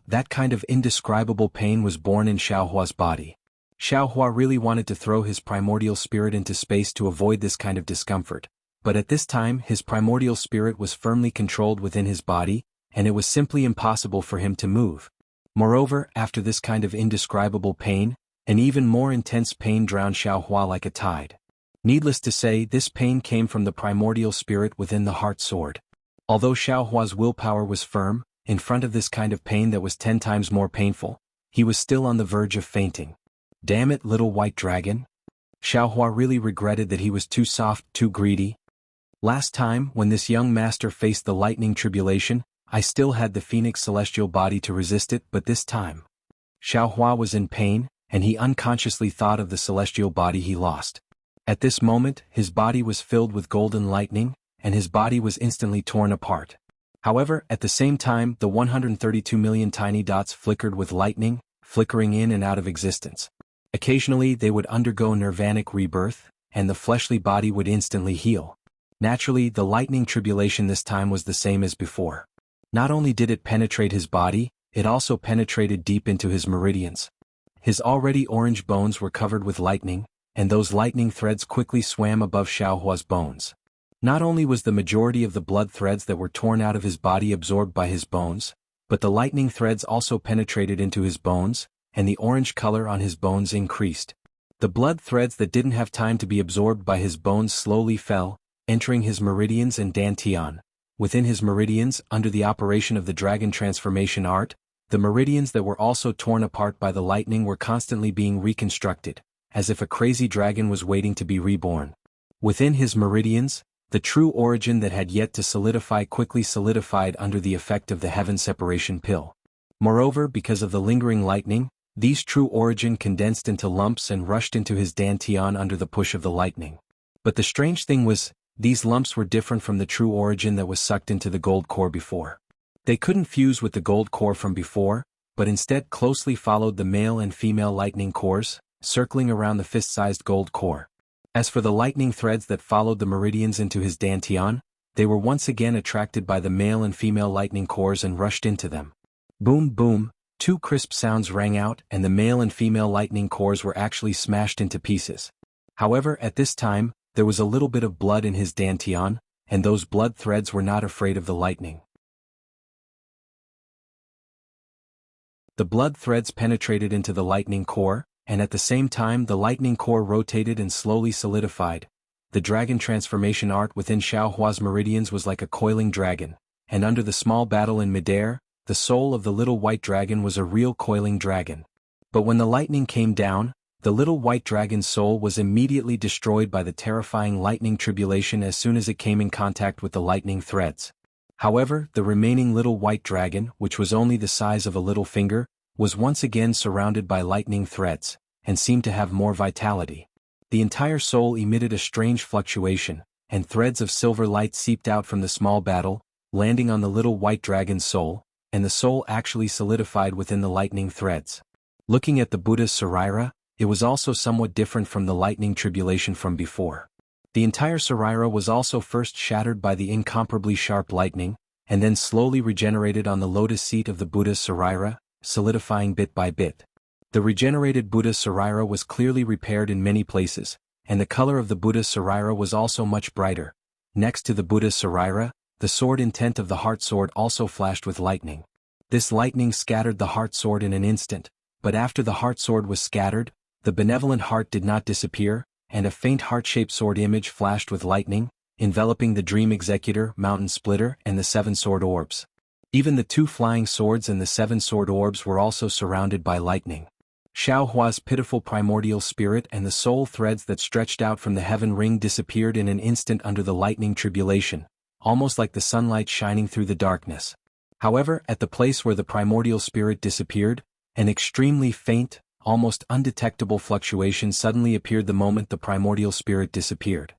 That kind of indescribable pain was born in Xiao Hua's body. Xiao Hua really wanted to throw his primordial spirit into space to avoid this kind of discomfort, but at this time his primordial spirit was firmly controlled within his body, and it was simply impossible for him to move. Moreover, after this kind of indescribable pain, an even more intense pain drowned Xiao Hua like a tide. Needless to say, this pain came from the primordial spirit within the heart sword. Although Xiao Hua's willpower was firm, in front of this kind of pain that was 10 times more painful, he was still on the verge of fainting. Damn it, little white dragon. Xiao Hua really regretted that he was too soft, too greedy. Last time, when this young master faced the lightning tribulation, I still had the phoenix celestial body to resist it, but this time. Xiao Hua was in pain, and he unconsciously thought of the celestial body he lost. At this moment, his body was filled with golden lightning, and his body was instantly torn apart. However, at the same time, the 132 million tiny dots flickered with lightning, flickering in and out of existence. Occasionally they would undergo nirvanic rebirth, and the fleshly body would instantly heal. Naturally, the lightning tribulation this time was the same as before. Not only did it penetrate his body, it also penetrated deep into his meridians. His already orange bones were covered with lightning, and those lightning threads quickly swam above Xiao Hua's bones. Not only was the majority of the blood threads that were torn out of his body absorbed by his bones, but the lightning threads also penetrated into his bones, and the orange color on his bones increased. The blood threads that didn't have time to be absorbed by his bones slowly fell, entering his meridians and dantian. Within his meridians, under the operation of the dragon transformation art, the meridians that were also torn apart by the lightning were constantly being reconstructed, as if a crazy dragon was waiting to be reborn. Within his meridians, the true origin that had yet to solidify quickly solidified under the effect of the heaven separation pill. Moreover, because of the lingering lightning, these true origin condensed into lumps and rushed into his dantian under the push of the lightning. But the strange thing was, these lumps were different from the true origin that was sucked into the gold core before. They couldn't fuse with the gold core from before, but instead closely followed the male and female lightning cores, circling around the fist-sized gold core. As for the lightning threads that followed the meridians into his dantian, they were once again attracted by the male and female lightning cores and rushed into them. Boom boom, Two crisp sounds rang out and the male and female lightning cores were actually smashed into pieces. However, at this time, there was a little bit of blood in his dantian, and those blood threads were not afraid of the lightning. The blood threads penetrated into the lightning core, and at the same time the lightning core rotated and slowly solidified. The dragon transformation art within Xiaohua's meridians was like a coiling dragon, and under the small battle in midair, the soul of the little white dragon was a real coiling dragon. But when the lightning came down, the little white dragon's soul was immediately destroyed by the terrifying lightning tribulation as soon as it came in contact with the lightning threads. However, the remaining little white dragon, which was only the size of a little finger, was once again surrounded by lightning threads, and seemed to have more vitality. The entire soul emitted a strange fluctuation, and threads of silver light seeped out from the small battle, landing on the little white dragon's soul, and the soul actually solidified within the lightning threads. Looking at the Buddha's Sarira, it was also somewhat different from the lightning tribulation from before. The entire Sarira was also first shattered by the incomparably sharp lightning, and then slowly regenerated on the lotus seat of the Buddha's Sarira, solidifying bit by bit. The regenerated Buddha's Sarira was clearly repaired in many places, and the color of the Buddha's Sarira was also much brighter. Next to the Buddha's Sarira, the sword intent of the heart sword also flashed with lightning. This lightning scattered the heart sword in an instant, but after the heart sword was scattered, the benevolent heart did not disappear, and a faint heart-shaped sword image flashed with lightning, enveloping the Dream Executor, Mountain Splitter, and the 7 sword orbs. Even the 2 flying swords and the 7 sword orbs were also surrounded by lightning. Xiaohua's pitiful primordial spirit and the soul threads that stretched out from the heaven ring disappeared in an instant under the lightning tribulation, almost like the sunlight shining through the darkness. However, at the place where the primordial spirit disappeared, an extremely faint, almost undetectable fluctuation suddenly appeared the moment the primordial spirit disappeared.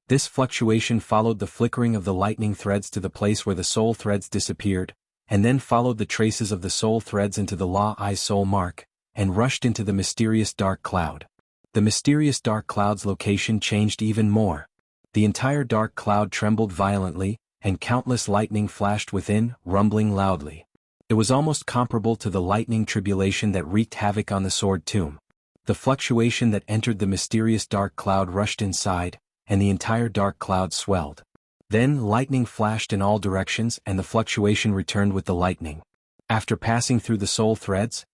This fluctuation followed the flickering of the lightning threads to the place where the soul threads disappeared, and then followed the traces of the soul threads into the La-I soul mark, and rushed into the mysterious dark cloud. The mysterious dark cloud's location changed even more. The entire dark cloud trembled violently, and countless lightning flashed within, rumbling loudly. It was almost comparable to the lightning tribulation that wreaked havoc on the sword tomb. The fluctuation that entered the mysterious dark cloud rushed inside, and the entire dark cloud swelled. Then lightning flashed in all directions and the fluctuation returned with the lightning. After passing through the soul threads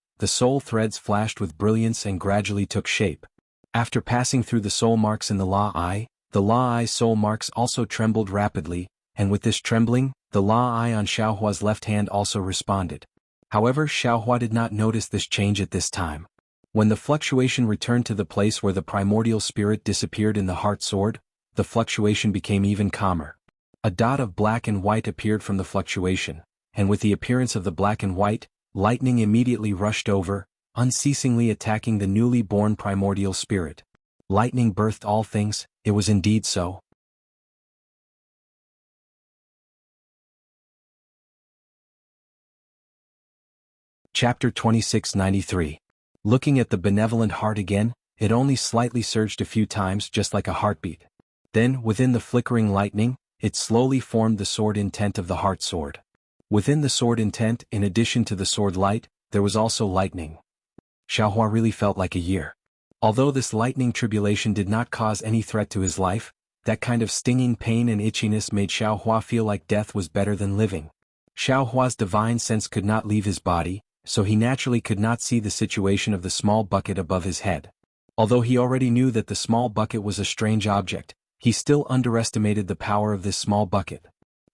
flashed with brilliance and gradually took shape. After passing through the soul marks in the La-I soul marks also trembled rapidly, and with this trembling, the La-I on Xiaohua's left hand also responded. However, Xiaohua did not notice this change at this time. When the fluctuation returned to the place where the primordial spirit disappeared in the heart sword, the fluctuation became even calmer. A dot of black and white appeared from the fluctuation, and with the appearance of the black and white, lightning immediately rushed over, unceasingly attacking the newly born primordial spirit. Lightning birthed all things, it was indeed so. Chapter 2693. Looking at the benevolent heart again, it only slightly surged a few times just like a heartbeat. Then, within the flickering lightning, it slowly formed the sword intent of the heart sword. Within the sword intent, in addition to the sword light, there was also lightning. Xiaohua really felt like a year. Although this lightning tribulation did not cause any threat to his life, that kind of stinging pain and itchiness made Xiaohua feel like death was better than living. Xiaohua's divine sense could not leave his body, so he naturally could not see the situation of the small bucket above his head. Although he already knew that the small bucket was a strange object, he still underestimated the power of this small bucket.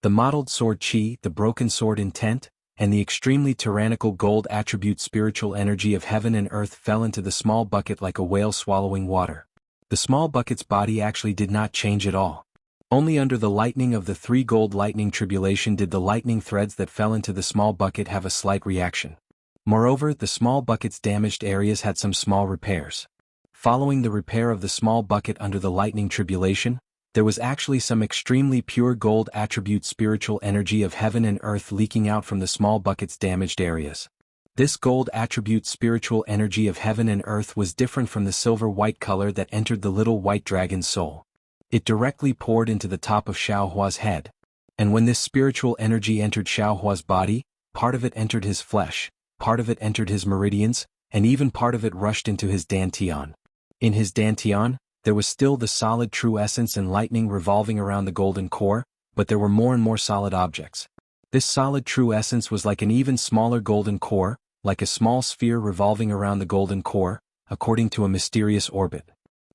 The mottled sword chi, the broken sword intent, and the extremely tyrannical gold attribute spiritual energy of heaven and earth fell into the small bucket like a whale swallowing water. The small bucket's body actually did not change at all. Only under the lightning of the 3 gold lightning tribulation did the lightning threads that fell into the small bucket have a slight reaction. Moreover, the small bucket's damaged areas had some small repairs. Following the repair of the small bucket under the lightning tribulation, there was actually some extremely pure gold attribute spiritual energy of heaven and earth leaking out from the small bucket's damaged areas. This gold attribute spiritual energy of heaven and earth was different from the silver-white color that entered the little white dragon's soul. It directly poured into the top of Xiaohua's head. And when this spiritual energy entered Xiaohua's body, part of it entered his flesh, part of it entered his meridians, and even part of it rushed into his dantian. In his dantian, there was still the solid true essence and lightning revolving around the golden core, but there were more and more solid objects. This solid true essence was like an even smaller golden core, like a small sphere revolving around the golden core, according to a mysterious orbit.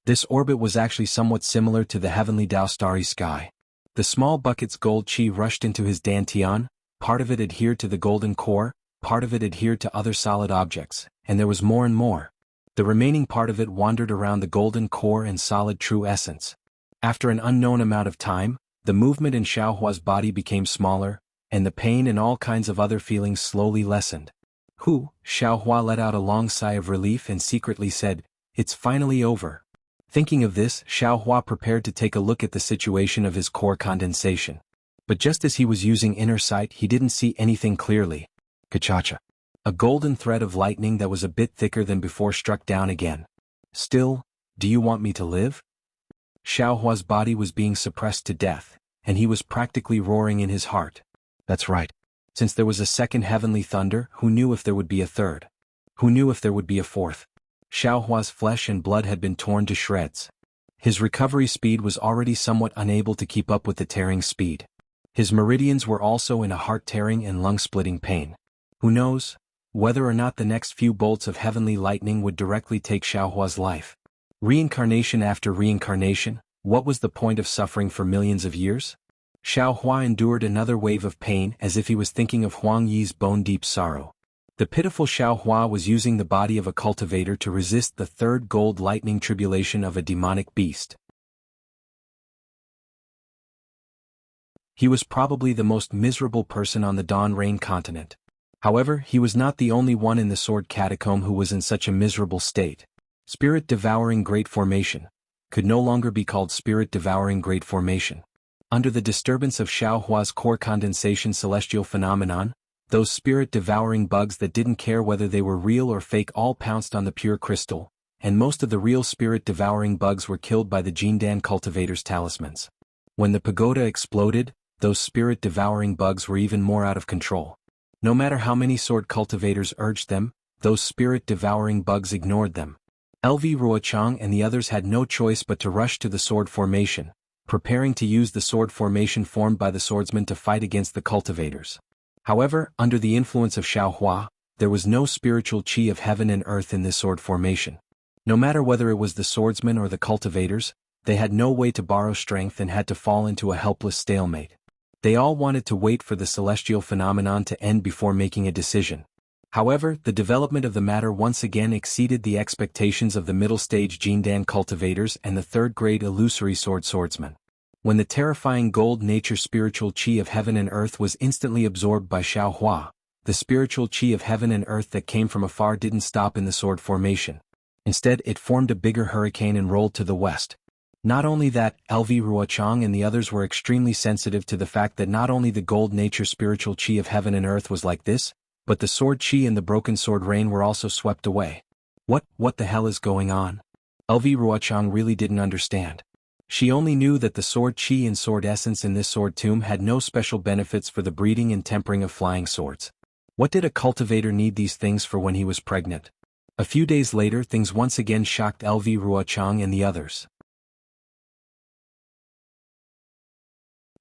This orbit was actually somewhat similar to the heavenly Tao starry sky. The small bucket's gold chi rushed into his dantian, part of it adhered to the golden core, part of it adhered to other solid objects, and there was more and more. The remaining part of it wandered around the golden core and solid true essence. After an unknown amount of time, the movement in Xiaohua's body became smaller, and the pain and all kinds of other feelings slowly lessened. Xiaohua let out a long sigh of relief and secretly said, "It's finally over." Thinking of this, Xiaohua prepared to take a look at the situation of his core condensation. But just as he was using inner sight, he didn't see anything clearly. Kachacha. A golden thread of lightning that was a bit thicker than before struck down again. "Still, do you want me to live?" Xiaohua's body was being suppressed to death, and he was practically roaring in his heart. That's right. Since there was a second heavenly thunder, who knew if there would be a third? Who knew if there would be a fourth? Xiaohua's flesh and blood had been torn to shreds. His recovery speed was already somewhat unable to keep up with the tearing speed. His meridians were also in a heart-tearing and lung-splitting pain. Who knows whether or not the next few bolts of heavenly lightning would directly take Xiaohua's life? Reincarnation after reincarnation, what was the point of suffering for millions of years? Xiaohua endured another wave of pain as if he was thinking of Huang Yi's bone-deep sorrow. The pitiful Xiaohua was using the body of a cultivator to resist the third gold lightning tribulation of a demonic beast. He was probably the most miserable person on the Dawn Rain continent. However, he was not the only one in the Sword Catacomb who was in such a miserable state. Spirit-devouring Great Formation could no longer be called Spirit-devouring Great Formation. Under the disturbance of Xiaohua's core condensation celestial phenomenon, those spirit-devouring bugs that didn't care whether they were real or fake all pounced on the pure crystal, and most of the real spirit-devouring bugs were killed by the Jindan cultivator's talismans. When the pagoda exploded, those spirit-devouring bugs were even more out of control. No matter how many sword cultivators urged them, those spirit-devouring bugs ignored them. LV Ruochang and the others had no choice but to rush to the sword formation, preparing to use the sword formation formed by the swordsmen to fight against the cultivators. However, under the influence of Xiaohua, there was no spiritual chi of heaven and earth in this sword formation. No matter whether it was the swordsmen or the cultivators, they had no way to borrow strength and had to fall into a helpless stalemate. They all wanted to wait for the celestial phenomenon to end before making a decision. However, the development of the matter once again exceeded the expectations of the middle-stage Jindan cultivators and the third-grade illusory swordsmen. When the terrifying gold nature spiritual chi of heaven and earth was instantly absorbed by Xiaohua, the spiritual chi of heaven and earth that came from afar didn't stop in the sword formation. Instead, it formed a bigger hurricane and rolled to the west. Not only that, LV Ruochang and the others were extremely sensitive to the fact that not only the gold nature spiritual chi of heaven and earth was like this, but the sword chi and the broken sword rain were also swept away. What the hell is going on? LV Ruochang really didn't understand. She only knew that the sword chi and sword essence in this sword tomb had no special benefits for the breeding and tempering of flying swords. What did a cultivator need these things for when he was pregnant? A few days later, things once again shocked LV Ruochang and the others.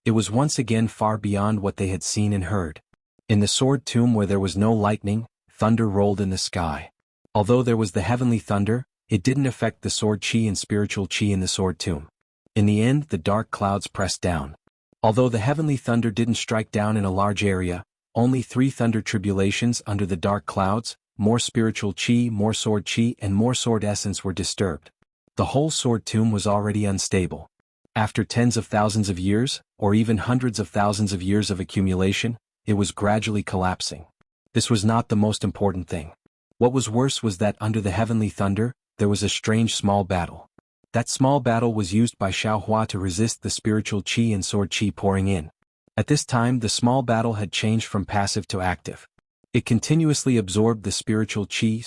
It was once again far beyond what they had seen and heard. In the sword tomb where there was no lightning, thunder rolled in the sky. Although there was the heavenly thunder, it didn't affect the sword chi and spiritual chi in the sword tomb. In the end, the dark clouds pressed down. Although the heavenly thunder didn't strike down in a large area, only 3 thunder tribulations under the dark clouds, more spiritual chi, more sword chi, and more sword essence were disturbed. The whole sword tomb was already unstable. After tens of thousands of years, or even hundreds of thousands of years of accumulation, it was gradually collapsing. This was not the most important thing. What was worse was that under the heavenly thunder, there was a strange small battle. That small battle was used by Xiaohua to resist the spiritual chi and sword chi pouring in. At this time, the small battle had changed from passive to active. It continuously absorbed the spiritual chi,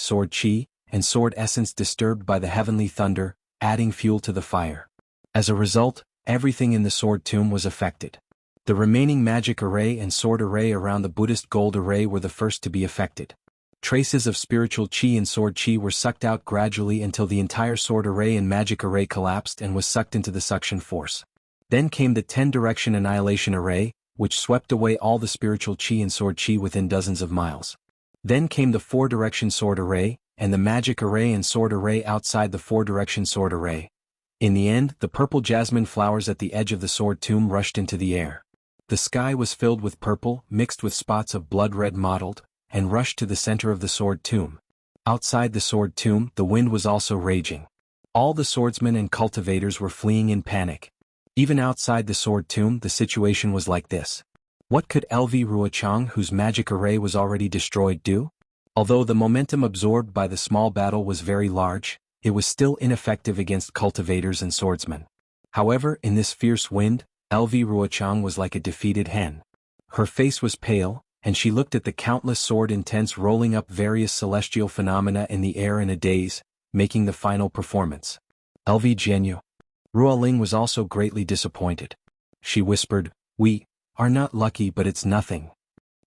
and sword essence disturbed by the heavenly thunder, adding fuel to the fire. As a result, everything in the sword tomb was affected. The remaining magic array and sword array around the Buddhist gold array were the first to be affected. Traces of spiritual qi and sword qi were sucked out gradually until the entire sword array and magic array collapsed and was sucked into the suction force. Then came the 10-direction annihilation array, which swept away all the spiritual qi and sword qi within dozens of miles. Then came the 4-direction sword array, and the magic array and sword array outside the 4-direction sword array. In the end, the purple jasmine flowers at the edge of the sword tomb rushed into the air. The sky was filled with purple, mixed with spots of blood red mottled, and rushed to the center of the sword tomb. Outside the sword tomb, the wind was also raging. All the swordsmen and cultivators were fleeing in panic. Even outside the sword tomb, the situation was like this. What could LV Ruochang, whose magic array was already destroyed, do? Although the momentum absorbed by the small battle was very large, it was still ineffective against cultivators and swordsmen. However, in this fierce wind, LV Ruochang was like a defeated hen. Her face was pale, and she looked at the countless sword intents rolling up various celestial phenomena in the air in a daze, making the final performance. LV Jianghu. Ruoling was also greatly disappointed. She whispered, "We are not lucky, but it's nothing."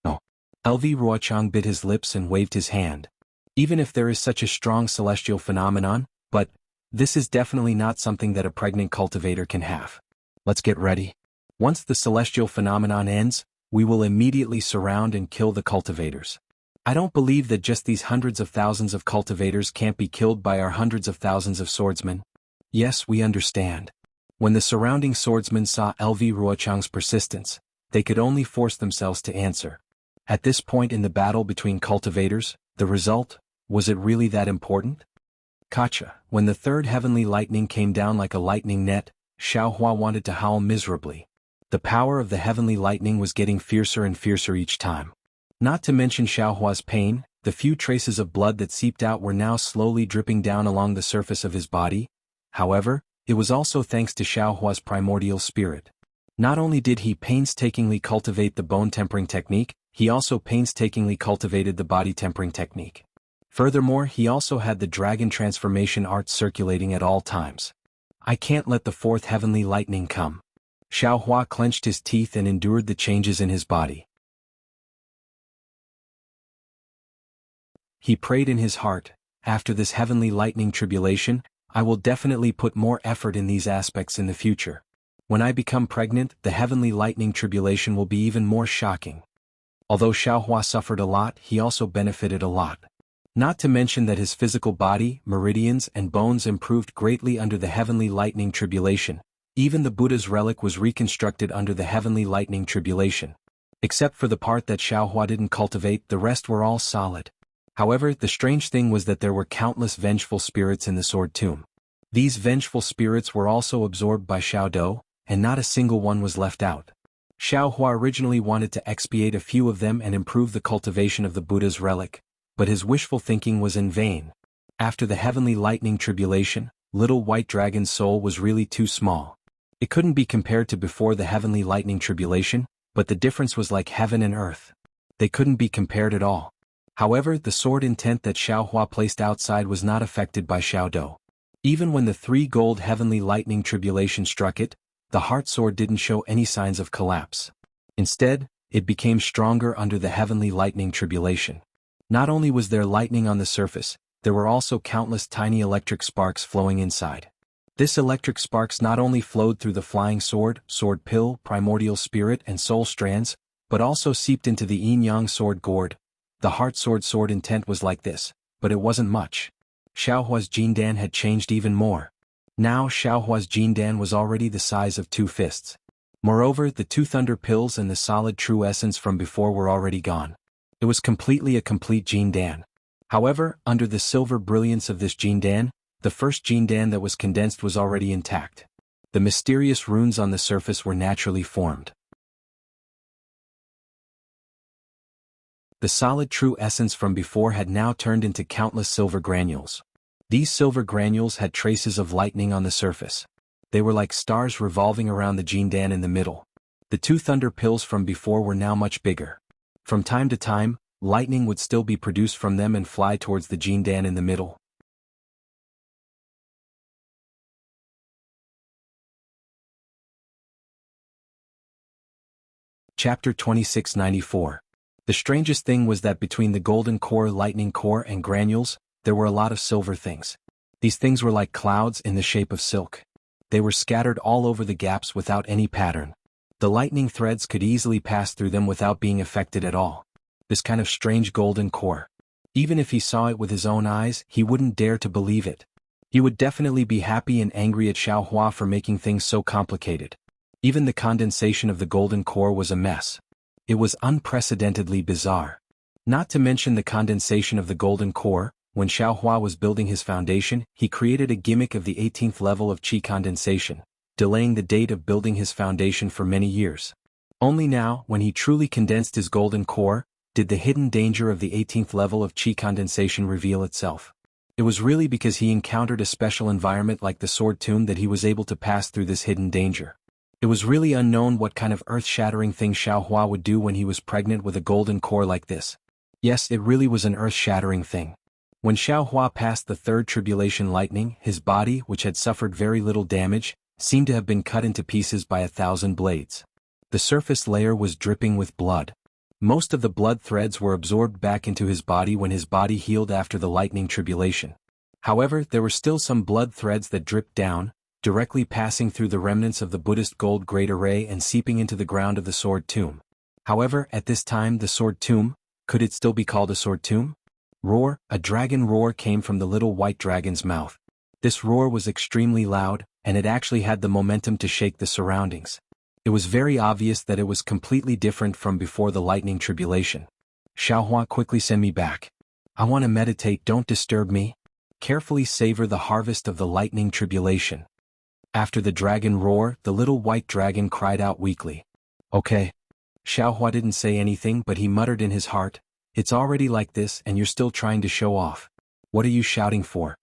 No. LV Ruochang bit his lips and waved his hand. Even if there is such a strong celestial phenomenon, but this is definitely not something that a pregnant cultivator can have. Let's get ready. Once the celestial phenomenon ends, we will immediately surround and kill the cultivators. I don't believe that just these hundreds of thousands of cultivators can't be killed by our hundreds of thousands of swordsmen. Yes, we understand. When the surrounding swordsmen saw LV Ruochang's persistence, they could only force themselves to answer. At this point in the battle between cultivators, the result, was it really that important? Kacha, when the third heavenly lightning came down like a lightning net, Xiaohua wanted to howl miserably. The power of the heavenly lightning was getting fiercer and fiercer each time. Not to mention Xiaohua's pain, the few traces of blood that seeped out were now slowly dripping down along the surface of his body. However, it was also thanks to Xiaohua's primordial spirit. Not only did he painstakingly cultivate the bone tempering technique, he also painstakingly cultivated the body tempering technique. Furthermore, he also had the dragon transformation art circulating at all times. I can't let the fourth heavenly lightning come. Xiaohua clenched his teeth and endured the changes in his body. He prayed in his heart, after this heavenly lightning tribulation, I will definitely put more effort in these aspects in the future. When I become pregnant, the heavenly lightning tribulation will be even more shocking. Although Xiaohua suffered a lot, he also benefited a lot. Not to mention that his physical body, meridians and bones improved greatly under the heavenly lightning tribulation. Even the Buddha's relic was reconstructed under the heavenly lightning tribulation. Except for the part that Xiaohua didn't cultivate, the rest were all solid. However, the strange thing was that there were countless vengeful spirits in the sword tomb. These vengeful spirits were also absorbed by Xiaodou, and not a single one was left out. Xiaohua originally wanted to expiate a few of them and improve the cultivation of the Buddha's relic, but his wishful thinking was in vain. After the heavenly lightning tribulation, little white dragon's soul was really too small. It couldn't be compared to before the heavenly lightning tribulation, but the difference was like heaven and earth. They couldn't be compared at all. However, the sword intent that Xiaohua placed outside was not affected by Xiaodou. Even when the 3 gold heavenly lightning tribulation struck it, the heart sword didn't show any signs of collapse. Instead, it became stronger under the heavenly lightning tribulation. Not only was there lightning on the surface, there were also countless tiny electric sparks flowing inside. This electric sparks not only flowed through the flying sword, sword pill, primordial spirit and soul strands, but also seeped into the yin-yang sword gourd. The heart sword intent was like this, but it wasn't much. Xiaohua's Jindan had changed even more. Now Xiaohua's Jindan was already the size of 2 fists. Moreover, the 2 thunder pills and the solid true essence from before were already gone. It was completely a complete Jindan. However, under the silver brilliance of this Jindan, the first Jindan that was condensed was already intact. The mysterious runes on the surface were naturally formed. The solid true essence from before had now turned into countless silver granules. These silver granules had traces of lightning on the surface. They were like stars revolving around the Jindan in the middle. The 2 thunder pills from before were now much bigger. From time to time, lightning would still be produced from them and fly towards the Jindan in the middle. Chapter 2694. The strangest thing was that between the golden core, lightning core, and granules, there were a lot of silver things. These things were like clouds in the shape of silk. They were scattered all over the gaps without any pattern. The lightning threads could easily pass through them without being affected at all. This kind of strange golden core. Even if he saw it with his own eyes, he wouldn't dare to believe it. He would definitely be happy and angry at Xiaohua for making things so complicated. Even the condensation of the golden core was a mess. It was unprecedentedly bizarre. Not to mention the condensation of the golden core. When Xiaohua was building his foundation, he created a gimmick of the 18th level of qi condensation, delaying the date of building his foundation for many years. Only now, when he truly condensed his golden core, did the hidden danger of the 18th level of qi condensation reveal itself. It was really because he encountered a special environment like the sword tomb that he was able to pass through this hidden danger. It was really unknown what kind of earth-shattering thing Xiaohua would do when he was pregnant with a golden core like this. Yes, it really was an earth-shattering thing. When Xiaohua passed the third tribulation lightning, his body, which had suffered very little damage, seemed to have been cut into pieces by 1,000 blades. The surface layer was dripping with blood. Most of the blood threads were absorbed back into his body when his body healed after the lightning tribulation. However, there were still some blood threads that dripped down, directly passing through the remnants of the Buddhist gold great array and seeping into the ground of the sword tomb. However, at this time the sword tomb, could it still be called a sword tomb? Roar, a dragon roar came from the little white dragon's mouth. This roar was extremely loud, and it actually had the momentum to shake the surroundings. It was very obvious that it was completely different from before the lightning tribulation. Xiaohua, quickly send me back. I want to meditate, don't disturb me. Carefully savor the harvest of the lightning tribulation. After the dragon roar, the little white dragon cried out weakly. Okay. Xiaohua didn't say anything, but he muttered in his heart, it's already like this and you're still trying to show off. What are you shouting for?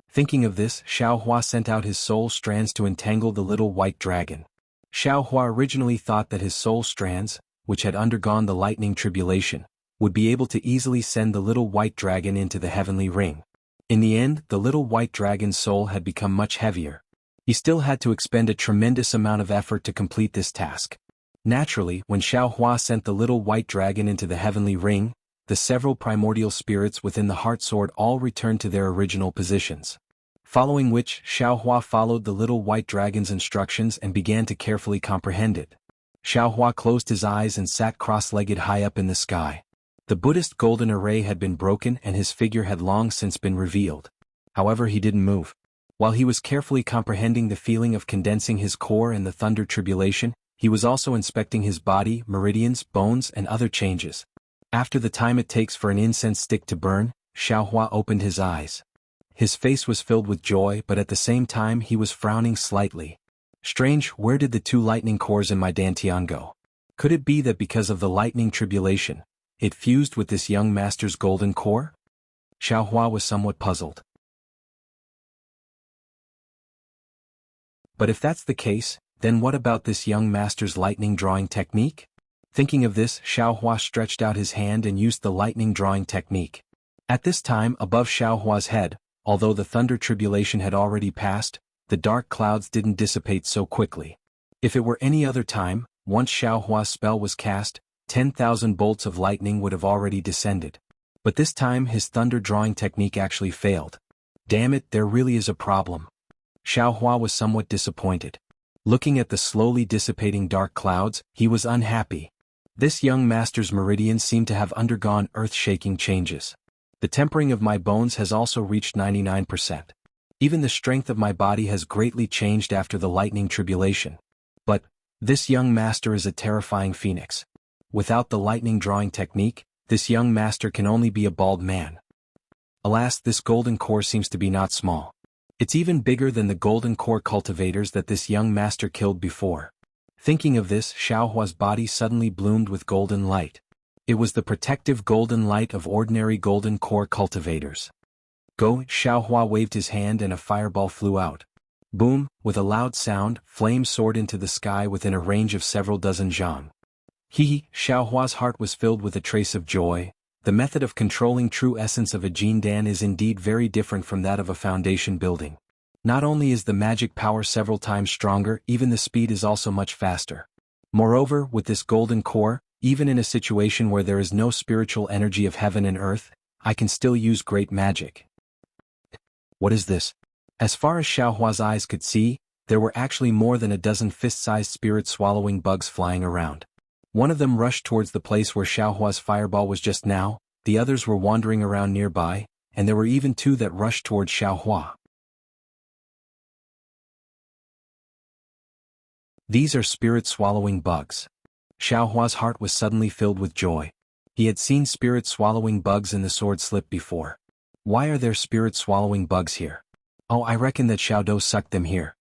Thinking of this, Xiaohua sent out his soul strands to entangle the little white dragon. Xiaohua originally thought that his soul strands, which had undergone the lightning tribulation, would be able to easily send the little white dragon into the heavenly ring. In the end, the little white dragon's soul had become much heavier. He still had to expend a tremendous amount of effort to complete this task. Naturally, when Xiaohua sent the little white dragon into the heavenly ring, the several primordial spirits within the heart sword all returned to their original positions. Following which, Xiaohua followed the little white dragon's instructions and began to carefully comprehend it. Xiaohua closed his eyes and sat cross-legged high up in the sky. The Buddhist golden array had been broken and his figure had long since been revealed. However, he didn't move. While he was carefully comprehending the feeling of condensing his core and the thunder tribulation, he was also inspecting his body, meridians, bones, and other changes. After the time it takes for an incense stick to burn, Xiaohua opened his eyes. His face was filled with joy, but at the same time he was frowning slightly. Strange, where did the 2 lightning cores in my dantian go? Could it be that because of the lightning tribulation, it fused with this young master's golden core? Xiaohua was somewhat puzzled. But if that's the case, then what about this young master's lightning drawing technique? Thinking of this, Xiaohua stretched out his hand and used the lightning drawing technique. At this time, above Xiaohua's head, although the thunder tribulation had already passed, the dark clouds didn't dissipate so quickly. If it were any other time, once Xiaohua's spell was cast, 10,000 bolts of lightning would have already descended. But this time his thunder drawing technique actually failed. Damn it, there really is a problem. Xiaohua was somewhat disappointed. Looking at the slowly dissipating dark clouds, he was unhappy. This young master's meridians seemed to have undergone earth-shaking changes. The tempering of my bones has also reached 99%. Even the strength of my body has greatly changed after the lightning tribulation. But this young master is a terrifying phoenix. Without the lightning drawing technique, this young master can only be a bald man. Alas, this golden core seems to be not small. It's even bigger than the golden core cultivators that this young master killed before. Thinking of this, Xiaohua's body suddenly bloomed with golden light. It was the protective golden light of ordinary golden core cultivators. Go, Xiaohua waved his hand and a fireball flew out. Boom, with a loud sound, flames soared into the sky within a range of several dozen zhang. Xiaohua's heart was filled with a trace of joy. The method of controlling true essence of a Jindan is indeed very different from that of a foundation building. Not only is the magic power several times stronger, even the speed is also much faster. Moreover, with this golden core, even in a situation where there is no spiritual energy of heaven and earth, I can still use great magic. What is this? As far as Xiaohua's eyes could see, there were actually more than a dozen fist-sized spirit-swallowing bugs flying around. One of them rushed towards the place where Xiaohua's fireball was just now, the others were wandering around nearby, and there were even two that rushed towards Xiaohua. These are spirit-swallowing bugs. Xiaohua's heart was suddenly filled with joy. He had seen spirit-swallowing bugs in the sword slip before. Why are there spirit-swallowing bugs here? Oh, I reckon that Xiaodou sucked them here.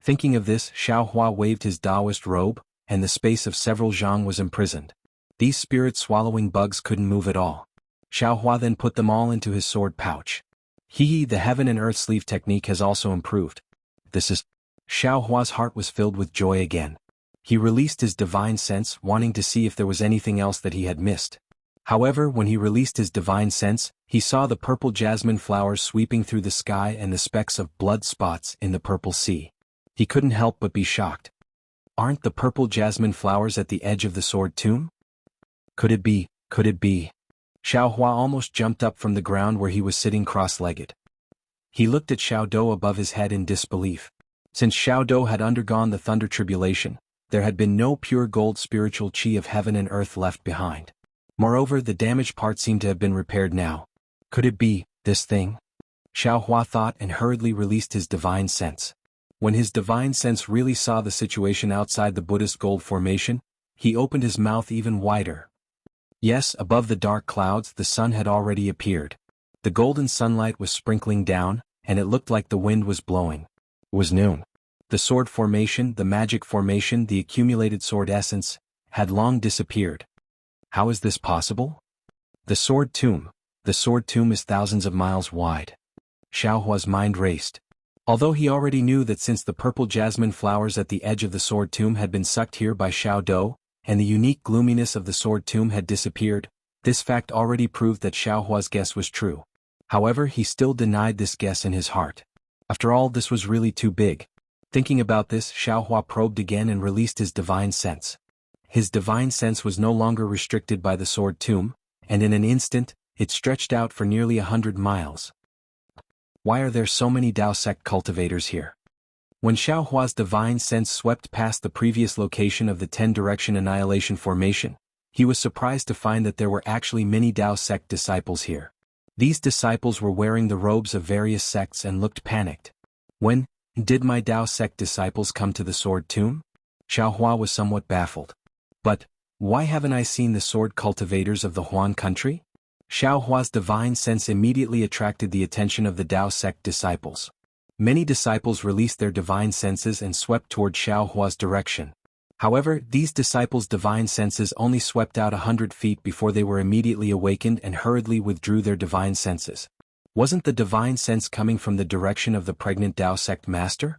Thinking of this, Xiaohua waved his Taoist robe, and the space of several zhang was imprisoned. These spirit-swallowing bugs couldn't move at all. Xiaohua then put them all into his sword pouch. The heaven and earth sleeve technique has also improved. Xiaohua's heart was filled with joy again. He released his divine sense, wanting to see if there was anything else that he had missed. However, when he released his divine sense, he saw the purple jasmine flowers sweeping through the sky and the specks of blood spots in the purple sea. He couldn't help but be shocked. Aren't the purple jasmine flowers at the edge of the sword tomb? Could it be? Xiaohua almost jumped up from the ground where he was sitting cross-legged. He looked at Xiaodou above his head in disbelief. Since Xiaodou had undergone the thunder tribulation, there had been no pure gold spiritual qi of heaven and earth left behind. Moreover, the damaged part seemed to have been repaired now. Could it be this thing? Xiaohua thought and hurriedly released his divine sense. When his divine sense really saw the situation outside the Buddhist gold formation, he opened his mouth even wider. Yes, above the dark clouds the sun had already appeared. The golden sunlight was sprinkling down, and it looked like the wind was blowing. It was noon. The sword formation, the magic formation, the accumulated sword essence, had long disappeared. How is this possible? The sword tomb is thousands of miles wide. Xiaohua's mind raced. Although he already knew that since the purple jasmine flowers at the edge of the sword tomb had been sucked here by Xiaodou, and the unique gloominess of the sword tomb had disappeared, this fact already proved that Xiaohua's guess was true. However, he still denied this guess in his heart. After all, this was really too big. Thinking about this, Xiaohua probed again and released his divine sense. His divine sense was no longer restricted by the sword tomb, and in an instant, it stretched out for nearly 100 miles. Why are there so many Dao sect cultivators here? When Xiaohua's divine sense swept past the previous location of the 10-direction annihilation formation, he was surprised to find that there were actually many Dao sect disciples here. These disciples were wearing the robes of various sects and looked panicked. When did my Dao sect disciples come to the sword tomb? Xiaohua was somewhat baffled. But why haven't I seen the sword cultivators of the Huan country? Xiaohua's divine sense immediately attracted the attention of the Dao sect disciples. Many disciples released their divine senses and swept toward Xiaohua's direction. However, these disciples' divine senses only swept out 100 feet before they were immediately awakened and hurriedly withdrew their divine senses. Wasn't the divine sense coming from the direction of the pregnant Dao sect master?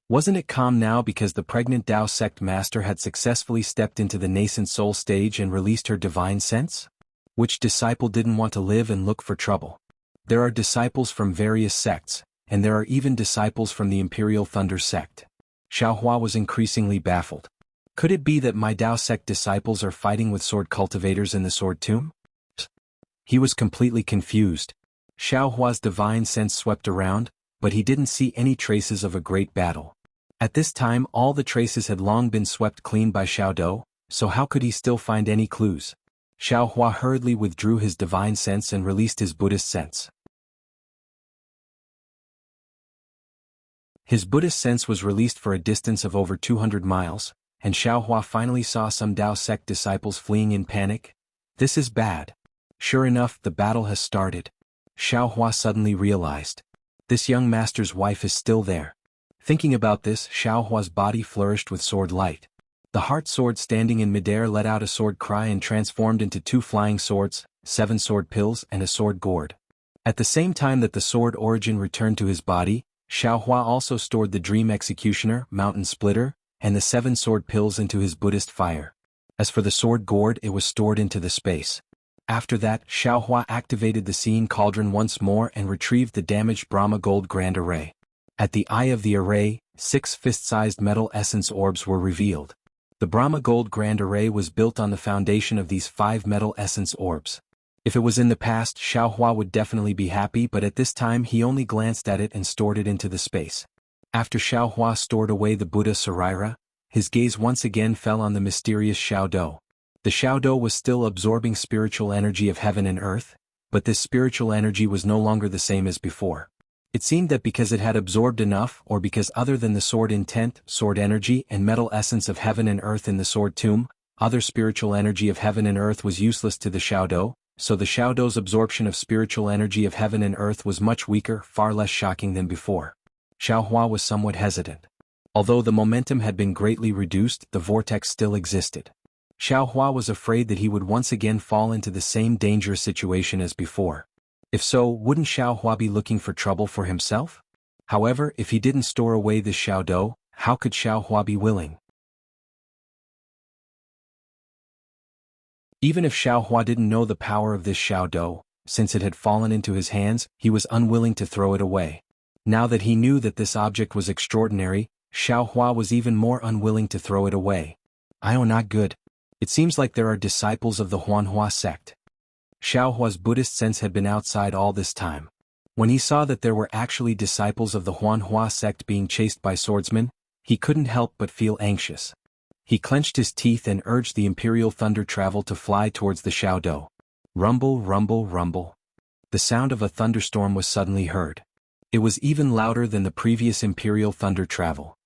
Wasn't it calm now because the pregnant Dao sect master had successfully stepped into the nascent soul stage and released her divine sense? Which disciple didn't want to live and look for trouble? There are disciples from various sects, and there are even disciples from the Imperial Thunder sect. Xiaohua was increasingly baffled. Could it be that my Dao sect disciples are fighting with sword cultivators in the sword tomb? He was completely confused. Xiaohua's divine sense swept around, but he didn't see any traces of a great battle. At this time all the traces had long been swept clean by Xiaodou, so how could he still find any clues? Xiaohua hurriedly withdrew his divine sense and released his Buddhist sense. His Buddhist sense was released for a distance of over 200 miles, and Xiaohua finally saw some Dao sect disciples fleeing in panic. This is bad. Sure enough, the battle has started. Xiaohua suddenly realized. This young master's wife is still there. Thinking about this, Xiaohua's body flourished with sword light. The heart sword standing in midair let out a sword cry and transformed into 2 flying swords, 7 sword pills and a sword gourd. At the same time that the sword origin returned to his body, Xiaohua also stored the Dream Executioner, Mountain Splitter, and the 7 sword pills into his Buddhist fire. As for the sword gourd, it was stored into the space. After that, Xiaohua activated the Seeing Cauldron once more and retrieved the damaged Brahma Gold Grand Array. At the eye of the array, 6 fist-sized metal essence orbs were revealed. The Brahma Gold Grand Array was built on the foundation of these 5 metal essence orbs. If it was in the past, Xiaohua would definitely be happy, but at this time he only glanced at it and stored it into the space. After Xiaohua stored away the Buddha Saraira, his gaze once again fell on the mysterious Xiaodou. The Xiaodou was still absorbing spiritual energy of heaven and earth, but this spiritual energy was no longer the same as before. It seemed that because it had absorbed enough, or because other than the sword intent, sword energy, and metal essence of heaven and earth in the sword tomb, other spiritual energy of heaven and earth was useless to the Xiaodou, so the Xiaodou's absorption of spiritual energy of heaven and earth was much weaker, far less shocking than before. Xiaohua was somewhat hesitant. Although the momentum had been greatly reduced, the vortex still existed. Xiaohua was afraid that he would once again fall into the same dangerous situation as before. If so, wouldn't Xiaohua be looking for trouble for himself? However, if he didn't store away this Xiaodou, how could Xiaohua be willing? Even if Xiaohua didn't know the power of this Xiaodou, since it had fallen into his hands, he was unwilling to throw it away. Now that he knew that this object was extraordinary, Xiaohua was even more unwilling to throw it away. Not good. It seems like there are disciples of the Huanhua sect. Xiaohua's Buddhist sense had been outside all this time. When he saw that there were actually disciples of the Huanhua sect being chased by swordsmen, he couldn't help but feel anxious. He clenched his teeth and urged the Imperial Thunder Travel to fly towards the Xiaodou. Rumble, rumble, rumble. The sound of a thunderstorm was suddenly heard. It was even louder than the previous Imperial Thunder Travel.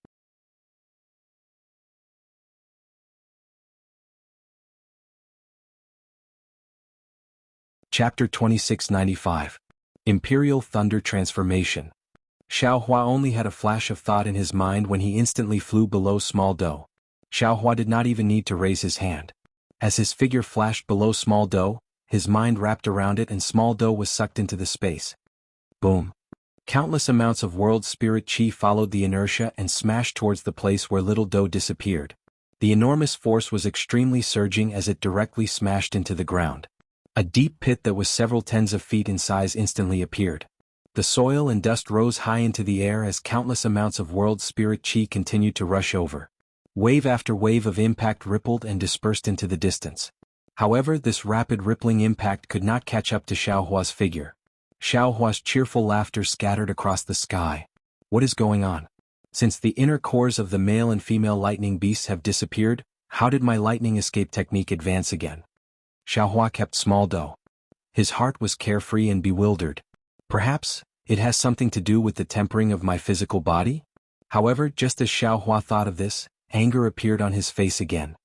Chapter 2695. Imperial Thunder Transformation. Xiaohua only had a flash of thought in his mind when he instantly flew below Small Dou. Xiaohua did not even need to raise his hand. As his figure flashed below Small Dou, his mind wrapped around it and Small Dou was sucked into the space. Boom. Countless amounts of world spirit chi followed the inertia and smashed towards the place where Little Dou disappeared. The enormous force was extremely surging as it directly smashed into the ground. A deep pit that was several tens of feet in size instantly appeared. The soil and dust rose high into the air as countless amounts of world spirit chi continued to rush over. Wave after wave of impact rippled and dispersed into the distance. However, this rapid rippling impact could not catch up to Xiaohua's figure. Xiaohua's cheerful laughter scattered across the sky. What is going on? Since the inner cores of the male and female lightning beasts have disappeared, how did my lightning escape technique advance again? Xiaohua kept Small Dou. His heart was carefree and bewildered. Perhaps it has something to do with the tempering of my physical body? However, just as Xiaohua thought of this, anger appeared on his face again.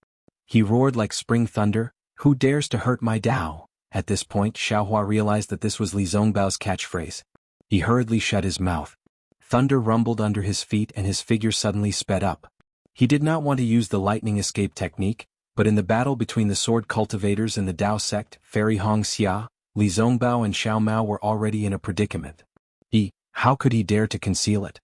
He roared like spring thunder, "Who dares to hurt my Dao?" At this point, Xiaohua realized that this was Li Zongbao's catchphrase. He hurriedly shut his mouth. Thunder rumbled under his feet and his figure suddenly sped up. He did not want to use the lightning escape technique, but in the battle between the sword cultivators and the Dao sect, Fairy Hongxia, Li Zongbao and Xiao Mao were already in a predicament. How could he dare to conceal it?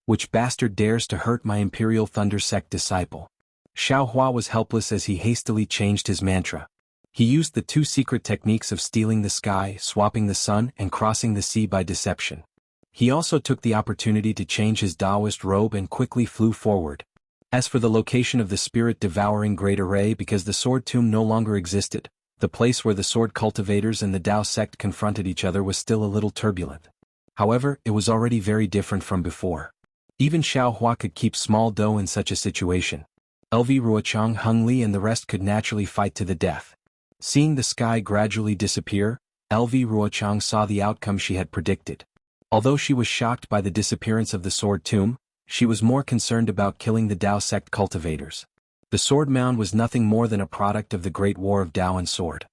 Which bastard dares to hurt my Imperial Thunder Sect disciple? Xiaohua was helpless as he hastily changed his mantra. He used the 2 secret techniques of stealing the sky, swapping the sun, and crossing the sea by deception. He also took the opportunity to change his Taoist robe and quickly flew forward. As for the location of the spirit-devouring Great Array, because the sword tomb no longer existed, the place where the sword cultivators and the Dao sect confronted each other was still a little turbulent. However, it was already very different from before. Even Xiaohua could keep Small Dou in such a situation. LV Ruochang, Hung Li and the rest could naturally fight to the death. Seeing the sky gradually disappear, LV Ruochang saw the outcome she had predicted. Although she was shocked by the disappearance of the sword tomb, she was more concerned about killing the Dao sect cultivators. The sword mound was nothing more than a product of the Great War of Dao and Sword.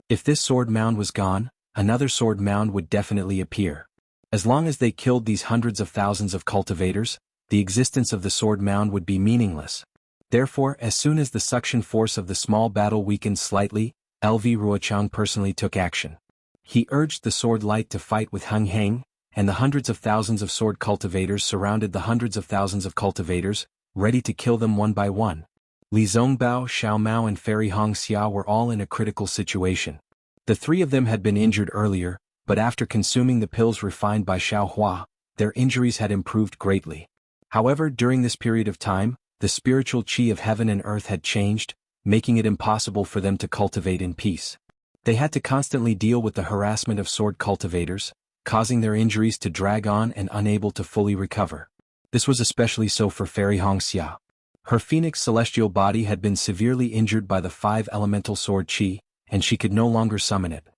If this sword mound was gone, another sword mound would definitely appear. As long as they killed these hundreds of thousands of cultivators, the existence of the sword mound would be meaningless. Therefore, as soon as the suction force of the small battle weakened slightly, LV Ruochang personally took action. He urged the sword light to fight with Hung Heng, and the hundreds of thousands of sword cultivators surrounded the hundreds of thousands of cultivators, ready to kill them one by one. Li Zongbao, Xiao Mao and Fairy Hongxia were all in a critical situation. The 3 of them had been injured earlier, but after consuming the pills refined by Xiaohua, their injuries had improved greatly. However, during this period of time, the spiritual chi of heaven and earth had changed, making it impossible for them to cultivate in peace. They had to constantly deal with the harassment of sword cultivators, causing their injuries to drag on and unable to fully recover. This was especially so for Fairy Hongxia. Her phoenix celestial body had been severely injured by the 5 elemental sword chi, and she could no longer summon it.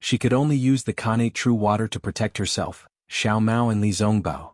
She could only use the Kanei true water to protect herself, Xiao Mao and Li Zongbao.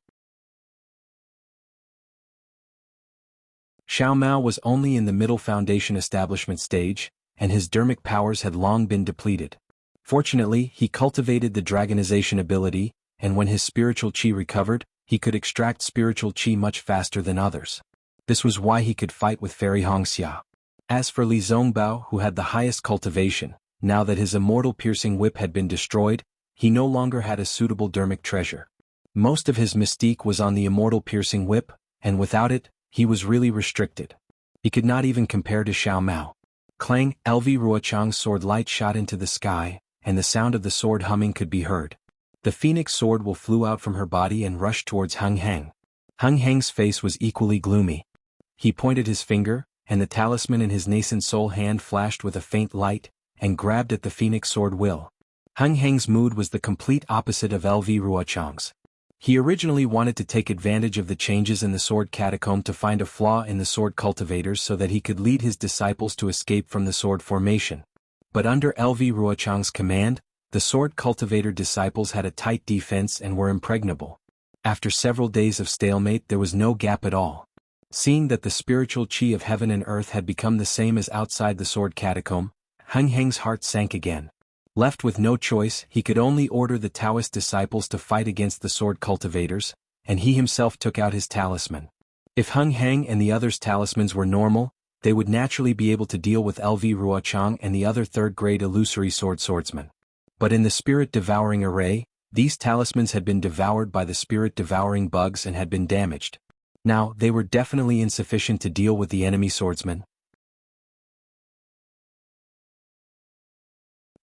Xiao Mao was only in the middle foundation establishment stage, and his dermic powers had long been depleted. Fortunately, he cultivated the dragonization ability, and when his spiritual chi recovered, he could extract spiritual chi much faster than others. This was why he could fight with Fairy Hongxia. As for Li Zongbao, who had the highest cultivation, now that his immortal piercing whip had been destroyed, he no longer had a suitable dermic treasure. Most of his mystique was on the immortal piercing whip, and without it, he was really restricted. He could not even compare to Xiao Mao. Clang, LV Ruochang's sword light shot into the sky, and the sound of the sword humming could be heard. The phoenix sword will flew out from her body and rushed towards Heng Heng. Heng Heng's face was equally gloomy. He pointed his finger, and the talisman in his nascent soul hand flashed with a faint light, and grabbed at the phoenix sword will. Heng Heng's mood was the complete opposite of LV Ruochang's. He originally wanted to take advantage of the changes in the sword catacomb to find a flaw in the sword cultivators so that he could lead his disciples to escape from the sword formation. But under LV Ruochang's command, the sword cultivator disciples had a tight defense and were impregnable. After several days of stalemate, there was no gap at all. Seeing that the spiritual chi of heaven and earth had become the same as outside the sword catacomb, Heng Heng's heart sank again. Left with no choice, he could only order the Taoist disciples to fight against the sword cultivators, and he himself took out his talisman. If Heng Heng and the others' talismans were normal, they would naturally be able to deal with LV Ruochang and the other third-grade illusory swordsmen. But in the spirit-devouring array, these talismans had been devoured by the spirit-devouring bugs and had been damaged. Now, they were definitely insufficient to deal with the enemy swordsmen.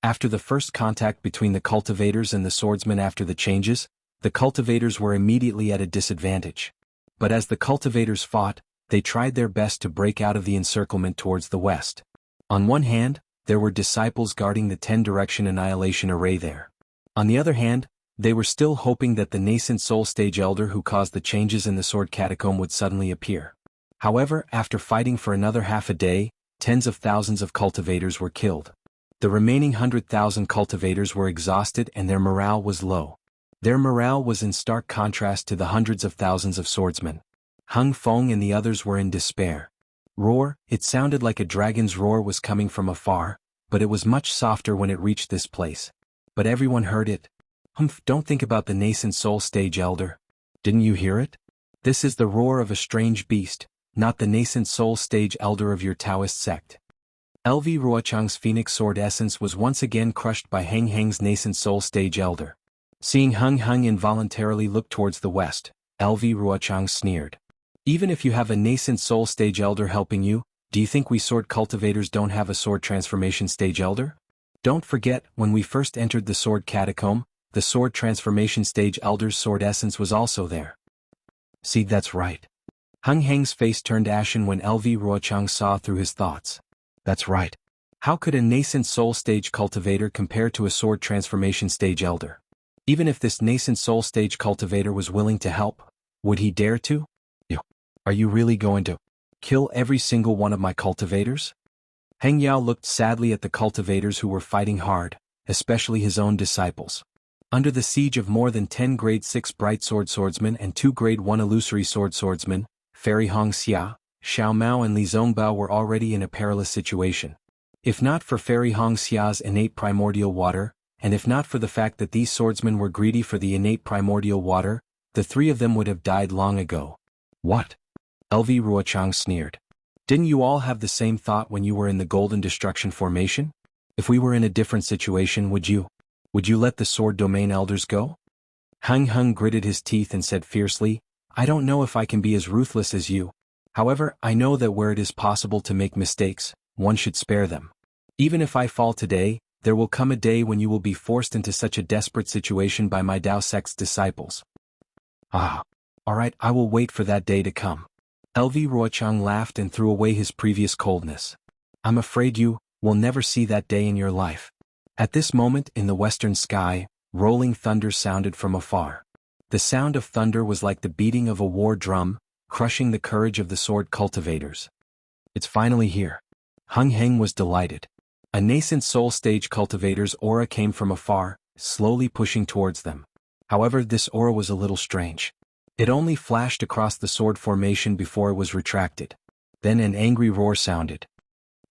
After the first contact between the cultivators and the swordsmen after the changes, the cultivators were immediately at a disadvantage. But as the cultivators fought, they tried their best to break out of the encirclement towards the west. On one hand, there were disciples guarding the 10-direction annihilation array there. On the other hand, they were still hoping that the nascent soul stage elder who caused the changes in the sword catacomb would suddenly appear. However, after fighting for another half a day, tens of thousands of cultivators were killed. The remaining 100,000 cultivators were exhausted and their morale was low. Their morale was in stark contrast to the hundreds of thousands of swordsmen. Hung Feng and the others were in despair. Roar, it sounded like a dragon's roar was coming from afar, but it was much softer when it reached this place. But everyone heard it. Humph, don't think about the nascent soul stage elder. Didn't you hear it? This is the roar of a strange beast, not the nascent soul stage elder of your Taoist sect. LV Ruochang's phoenix sword essence was once again crushed by Heng Heng's nascent soul stage elder. Seeing Heng Heng involuntarily look towards the west, LV Ruochang sneered. Even if you have a nascent soul stage elder helping you, do you think we sword cultivators don't have a sword transformation stage elder? Don't forget, when we first entered the sword catacomb, the sword transformation stage elder's sword essence was also there. See, that's right. Heng Heng's face turned ashen when LV Ruochang saw through his thoughts. That's right. How could a nascent soul stage cultivator compare to a sword transformation stage elder? Even if this nascent soul stage cultivator was willing to help, would he dare to? Are you really going to kill every single one of my cultivators? Heng Yao looked sadly at the cultivators who were fighting hard, especially his own disciples. Under the siege of more than 10 grade 6 bright sword swordsmen and 2 grade 1 illusory sword swordsmen, Fairy Hongxia, Xiao Mao and Li Zongbao were already in a perilous situation. If not for Fairy Hongxia's innate primordial water, and if not for the fact that these swordsmen were greedy for the innate primordial water, the 3 of them would have died long ago. What? LV Ruochang sneered. Didn't you all have the same thought when you were in the Golden Destruction formation? If we were in a different situation, would you let the sword domain elders go? Heng Heng gritted his teeth and said fiercely, I don't know if I can be as ruthless as you. However, I know that where it is possible to make mistakes, one should spare them. Even if I fall today, there will come a day when you will be forced into such a desperate situation by my Tao sect's disciples. Ah. Alright, I will wait for that day to come. LV Ruochang laughed and threw away his previous coldness. I'm afraid you will never see that day in your life. At this moment in the western sky, rolling thunder sounded from afar. The sound of thunder was like the beating of a war drum, crushing the courage of the sword cultivators. It's finally here. Hung Heng was delighted. A nascent soul stage cultivator's aura came from afar, slowly pushing towards them. However, this aura was a little strange. It only flashed across the sword formation before it was retracted. Then an angry roar sounded.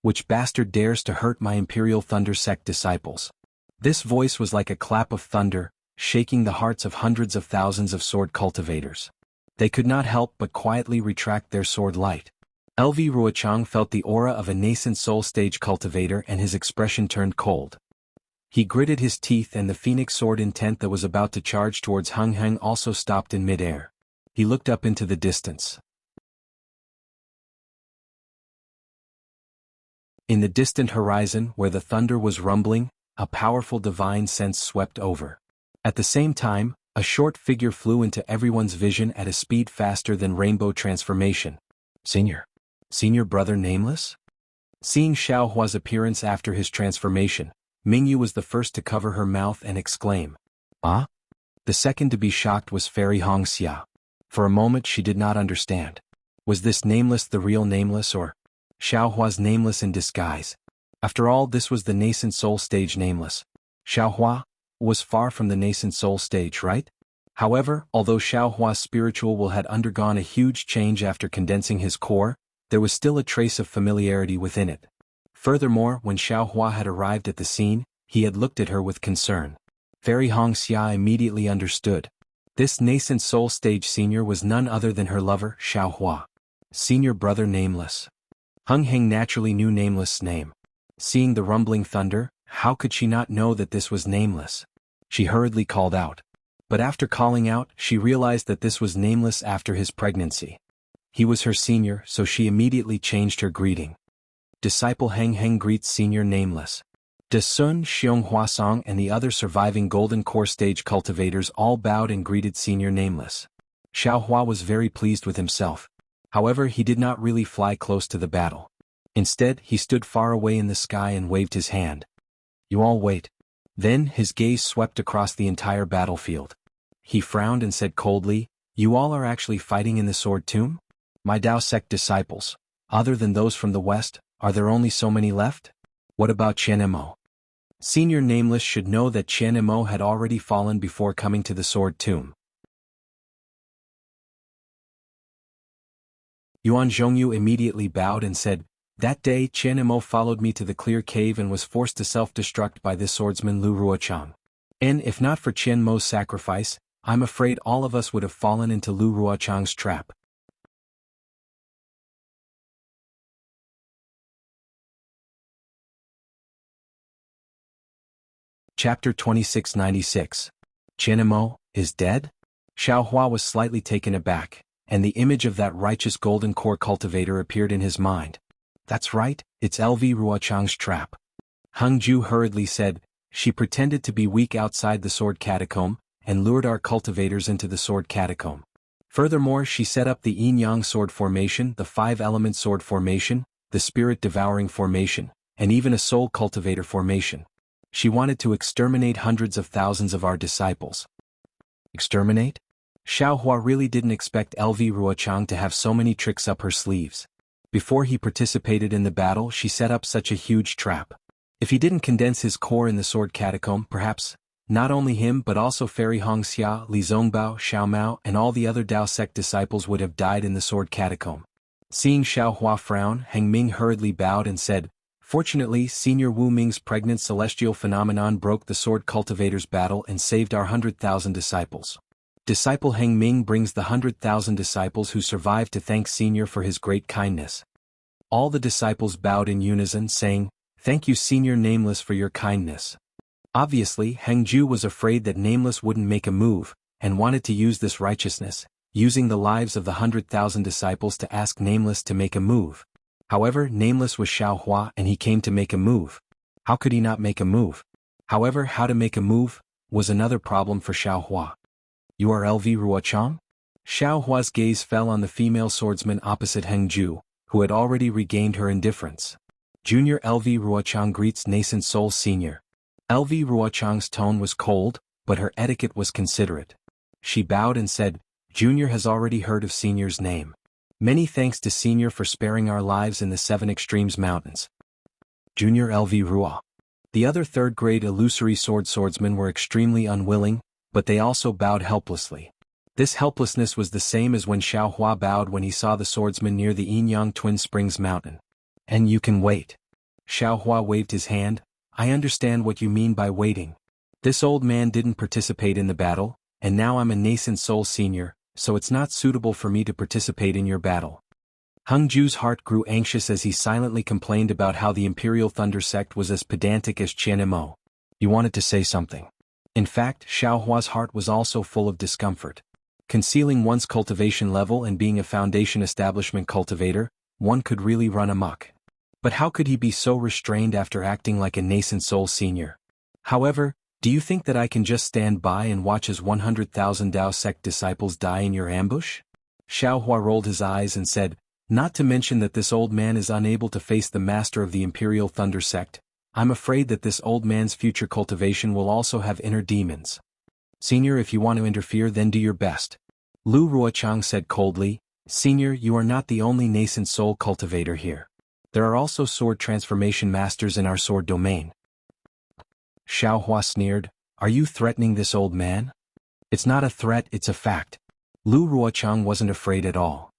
Which bastard dares to hurt my Imperial Thunder Sect disciples? This voice was like a clap of thunder, shaking the hearts of hundreds of thousands of sword cultivators. They could not help but quietly retract their sword light. LV Ruochang felt the aura of a nascent soul stage cultivator and his expression turned cold. He gritted his teeth and the phoenix sword intent that was about to charge towards Hung Heng also stopped in mid-air. He looked up into the distance. In the distant horizon where the thunder was rumbling, a powerful divine sense swept over. At the same time, a short figure flew into everyone's vision at a speed faster than rainbow transformation. Senior brother Nameless? Seeing Xiao Hua's appearance after his transformation, Mingyu was the first to cover her mouth and exclaim, "Ah?" The second to be shocked was Fairy Hongxia. For a moment she did not understand. Was this Nameless the real Nameless or Xiao Hua's Nameless in disguise? After all, this was the nascent soul stage Nameless. Xiao Hua was far from the nascent soul stage, right? However, although Xiao Hua's spiritual will had undergone a huge change after condensing his core, there was still a trace of familiarity within it. Furthermore, when Xiao Hua had arrived at the scene, he had looked at her with concern. Fairy Hongxia immediately understood. This nascent soul stage senior was none other than her lover, Xiao Hua. Senior brother Nameless. Hung Heng naturally knew Nameless' name. Seeing the rumbling thunder, how could she not know that this was Nameless? She hurriedly called out. But after calling out, she realized that this was Nameless after his pregnancy. He was her senior, so she immediately changed her greeting. Disciple Heng Heng greets Senior Nameless. De Sun, Xiong Huasong and the other surviving Golden Core stage cultivators all bowed and greeted Senior Nameless. Xiao Hua was very pleased with himself. However, he did not really fly close to the battle. Instead, he stood far away in the sky and waved his hand. You all wait. Then, his gaze swept across the entire battlefield. He frowned and said coldly, You all are actually fighting in the Sword Tomb? My Dao Sect disciples, other than those from the West, are there only so many left? What about Chen Mo? Senior Nameless should know that Chen Mo had already fallen before coming to the Sword Tomb. Yuan Zhongyu immediately bowed and said, That day Chen Mo followed me to the clear cave and was forced to self-destruct by this swordsman Lu Ruochang. And if not for Chen Mo's sacrifice, I'm afraid all of us would have fallen into Lu Ruochang's trap. Chapter 2696. Chen Mo is dead? Xiao Hua was slightly taken aback, and the image of that righteous golden core cultivator appeared in his mind. That's right, it's LV Ruochang's trap. Hung Ju hurriedly said, She pretended to be weak outside the sword catacomb, and lured our cultivators into the sword catacomb. Furthermore, she set up the yin-yang sword formation, the five-element sword formation, the spirit-devouring formation, and even a soul cultivator formation. She wanted to exterminate hundreds of thousands of our disciples. Exterminate? Xiao Hua really didn't expect LV Ruochang to have so many tricks up her sleeves. Before he participated in the battle, she set up such a huge trap. If he didn't condense his core in the sword catacomb, perhaps, not only him but also Fairy Hongxia, Li Zongbao, Xiao Mao, and all the other Dao Sect disciples would have died in the sword catacomb. Seeing Xiao Hua frown, Heng Ming hurriedly bowed and said, Fortunately, Senior Wu Ming's pregnant celestial phenomenon broke the sword cultivators' battle and saved our 100,000 disciples. Disciple Heng Ming brings the 100,000 disciples who survived to thank Senior for his great kindness. All the disciples bowed in unison, saying, Thank you Senior Nameless for your kindness. Obviously, Heng Ju was afraid that Nameless wouldn't make a move, and wanted to use this righteousness, using the lives of the 100,000 disciples to ask Nameless to make a move. However, Nameless was Xiao Hua and he came to make a move. How could he not make a move? However, how to make a move was another problem for Xiao Hua. You are LV Ruochang? Xiao Hua's gaze fell on the female swordsman opposite Heng Ju, who had already regained her indifference. Junior LV Ruochang greets nascent soul senior. LV Ruochang's tone was cold, but her etiquette was considerate. She bowed and said, Junior has already heard of Senior's name. Many thanks to Senior for sparing our lives in the Seven Extremes Mountains. Junior LV Ruo. The other third-grade illusory swordsmen were extremely unwilling, but they also bowed helplessly. This helplessness was the same as when Xiao Hua bowed when he saw the swordsman near the Yinyang Twin Springs Mountain. And you can wait. Xiao Hua waved his hand. I understand what you mean by waiting. This old man didn't participate in the battle, and now I'm a nascent soul senior, so it's not suitable for me to participate in your battle. Heng Ju's heart grew anxious as he silently complained about how the Imperial Thunder Sect was as pedantic as Qian Mo. You wanted to say something. In fact, Xiao Hua's heart was also full of discomfort. Concealing one's cultivation level and being a foundation establishment cultivator, one could really run amok. But how could he be so restrained after acting like a nascent soul senior? However, do you think that I can just stand by and watch as 100,000 Dao sect disciples die in your ambush? Xiao Hua rolled his eyes and said, not to mention that this old man is unable to face the master of the Imperial Thunder Sect. I'm afraid that this old man's future cultivation will also have inner demons. Senior, if you want to interfere, then do your best. Lu Ruochang said coldly, Senior, you are not the only nascent soul cultivator here. There are also sword transformation masters in our sword domain. Xiao Hua sneered, are you threatening this old man? It's not a threat, it's a fact. Lu Ruochang wasn't afraid at all.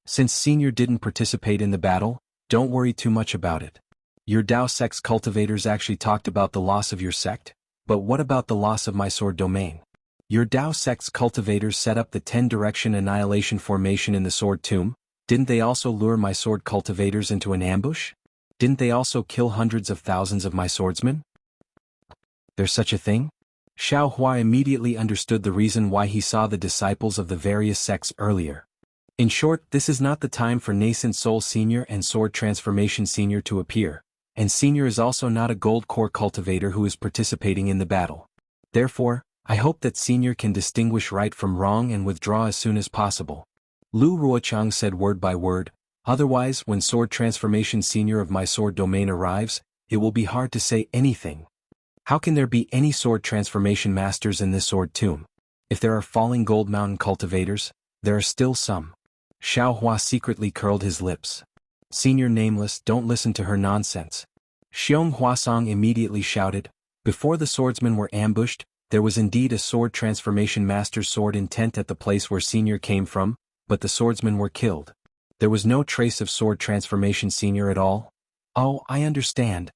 Since Senior didn't participate in the battle, don't worry too much about it. Your Dao sect's cultivators actually talked about the loss of your sect, but what about the loss of my sword domain? Your Dao sect's cultivators set up the 10-direction annihilation formation in the sword tomb. Didn't they also lure my sword cultivators into an ambush? Didn't they also kill hundreds of thousands of my swordsmen? There's such a thing? Xiao Hua immediately understood the reason why he saw the disciples of the various sects earlier. In short, this is not the time for nascent soul senior and sword transformation senior to appear, and senior is also not a gold core cultivator who is participating in the battle. Therefore, I hope that senior can distinguish right from wrong and withdraw as soon as possible. Lu Ruochang said word by word, otherwise when sword transformation senior of my sword domain arrives, it will be hard to say anything. How can there be any sword transformation masters in this sword tomb? If there are falling gold mountain cultivators, there are still some. Xiao Hua secretly curled his lips. Senior Nameless, don't listen to her nonsense. Xiong Huasong immediately shouted, before the swordsmen were ambushed, there was indeed a sword transformation master's sword intent at the place where Senior came from, but the swordsmen were killed. There was no trace of sword transformation senior at all? Oh, I understand.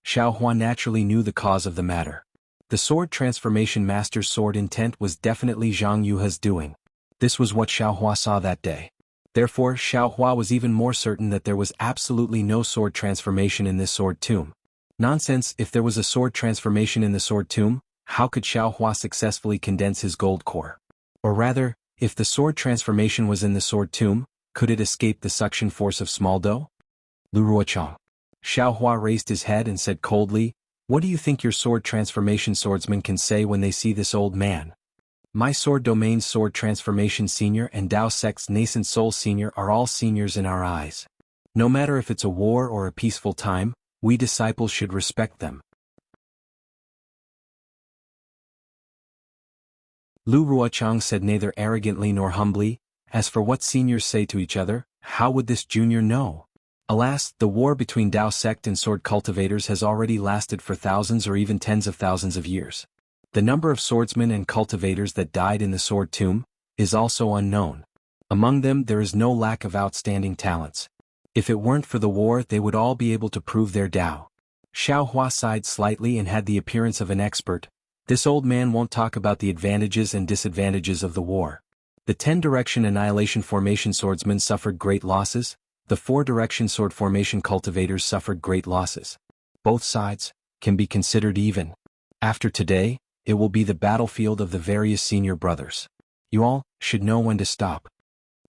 Xiao Hua naturally knew the cause of the matter. The sword transformation master's sword intent was definitely Zhang Yuhe's doing. This was what Xiao Hua saw that day. Therefore, Xiao Hua was even more certain that there was absolutely no sword transformation in this sword tomb. Nonsense, if there was a sword transformation in the sword tomb, how could Xiao Hua successfully condense his gold core? Or rather, if the sword transformation was in the sword tomb, could it escape the suction force of small dough? Lu Ruochang. Xiao Hua raised his head and said coldly, what do you think your sword transformation swordsmen can say when they see this old man? My sword domain's sword transformation senior and Dao sect's nascent soul senior are all seniors in our eyes. No matter if it's a war or a peaceful time, we disciples should respect them. Lu Ruochang said neither arrogantly nor humbly, as for what seniors say to each other, how would this junior know? Alas, the war between Dao sect and sword cultivators has already lasted for thousands or even tens of thousands of years. The number of swordsmen and cultivators that died in the sword tomb is also unknown. Among them there is no lack of outstanding talents. If it weren't for the war, they would all be able to prove their Dao. Xiao Hua sighed slightly and had the appearance of an expert. This old man won't talk about the advantages and disadvantages of the war. The 10-direction annihilation formation swordsmen suffered great losses. The 4-direction sword formation cultivators suffered great losses. Both sides can be considered even. After today, it will be the battlefield of the various senior brothers. You all should know when to stop.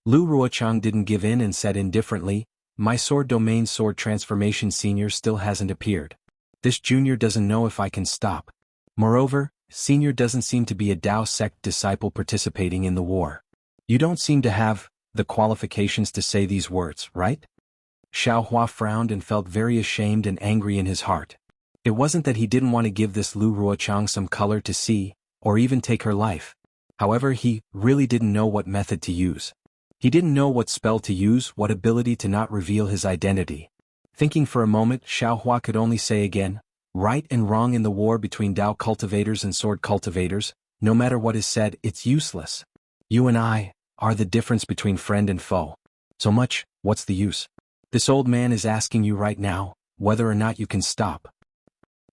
Lu Ruochang didn't give in and said indifferently, my sword domain sword transformation senior still hasn't appeared. This junior doesn't know if I can stop. Moreover, Senior doesn't seem to be a Dao sect disciple participating in the war. You don't seem to have the qualifications to say these words, right? Xiaohua frowned and felt very ashamed and angry in his heart. It wasn't that he didn't want to give this Lu Ruochang some color to see, or even take her life. However, he really didn't know what method to use. He didn't know what spell to use, what ability to not reveal his identity. Thinking for a moment, Xiaohua could only say again, right and wrong in the war between Dao cultivators and sword cultivators, no matter what is said, it's useless. You and I are the difference between friend and foe. So much, what's the use? This old man is asking you right now, whether or not you can stop.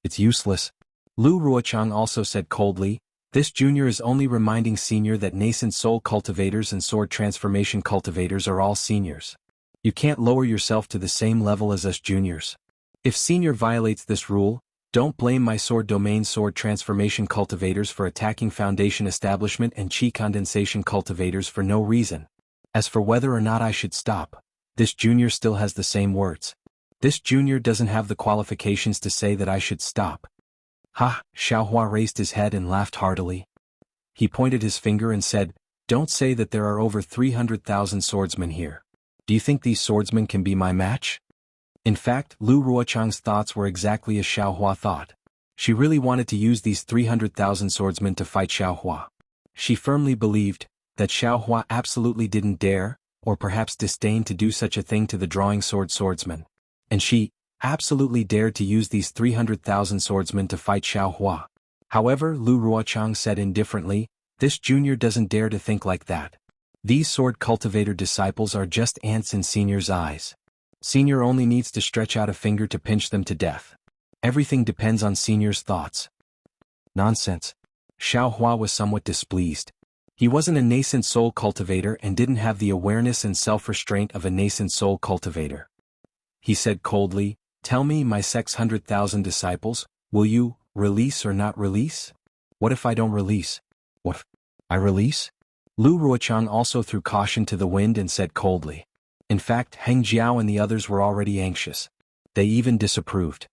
It's useless. Lu Ruochang also said coldly, this junior is only reminding senior that nascent soul cultivators and sword transformation cultivators are all seniors. You can't lower yourself to the same level as us juniors. If senior violates this rule, don't blame my sword domain sword transformation cultivators for attacking foundation establishment and chi condensation cultivators for no reason. As for whether or not I should stop, this junior still has the same words. This junior doesn't have the qualifications to say that I should stop. Ha! Xiaohua raised his head and laughed heartily. He pointed his finger and said, don't say that there are over 300,000 swordsmen here. Do you think these swordsmen can be my match? In fact, Lu Ruochang's thoughts were exactly as Xiaohua thought. She really wanted to use these 300,000 swordsmen to fight Xiaohua. She firmly believed that Xiaohua absolutely didn't dare, or perhaps disdained to do such a thing to the drawing sword swordsman. And she absolutely dared to use these 300,000 swordsmen to fight Xiaohua. However, Lu Ruochang said indifferently, this junior doesn't dare to think like that. These sword cultivator disciples are just ants in senior's eyes. Senior only needs to stretch out a finger to pinch them to death. Everything depends on senior's thoughts. Nonsense. Xiaohua was somewhat displeased. He wasn't a nascent soul cultivator and didn't have the awareness and self-restraint of a nascent soul cultivator. He said coldly, tell me, my 600,000 disciples, will you release or not release? What if I don't release? What if I release? Lu Ruochang also threw caution to the wind and said coldly. In fact, Heng Jiao and the others were already anxious. They even disapproved.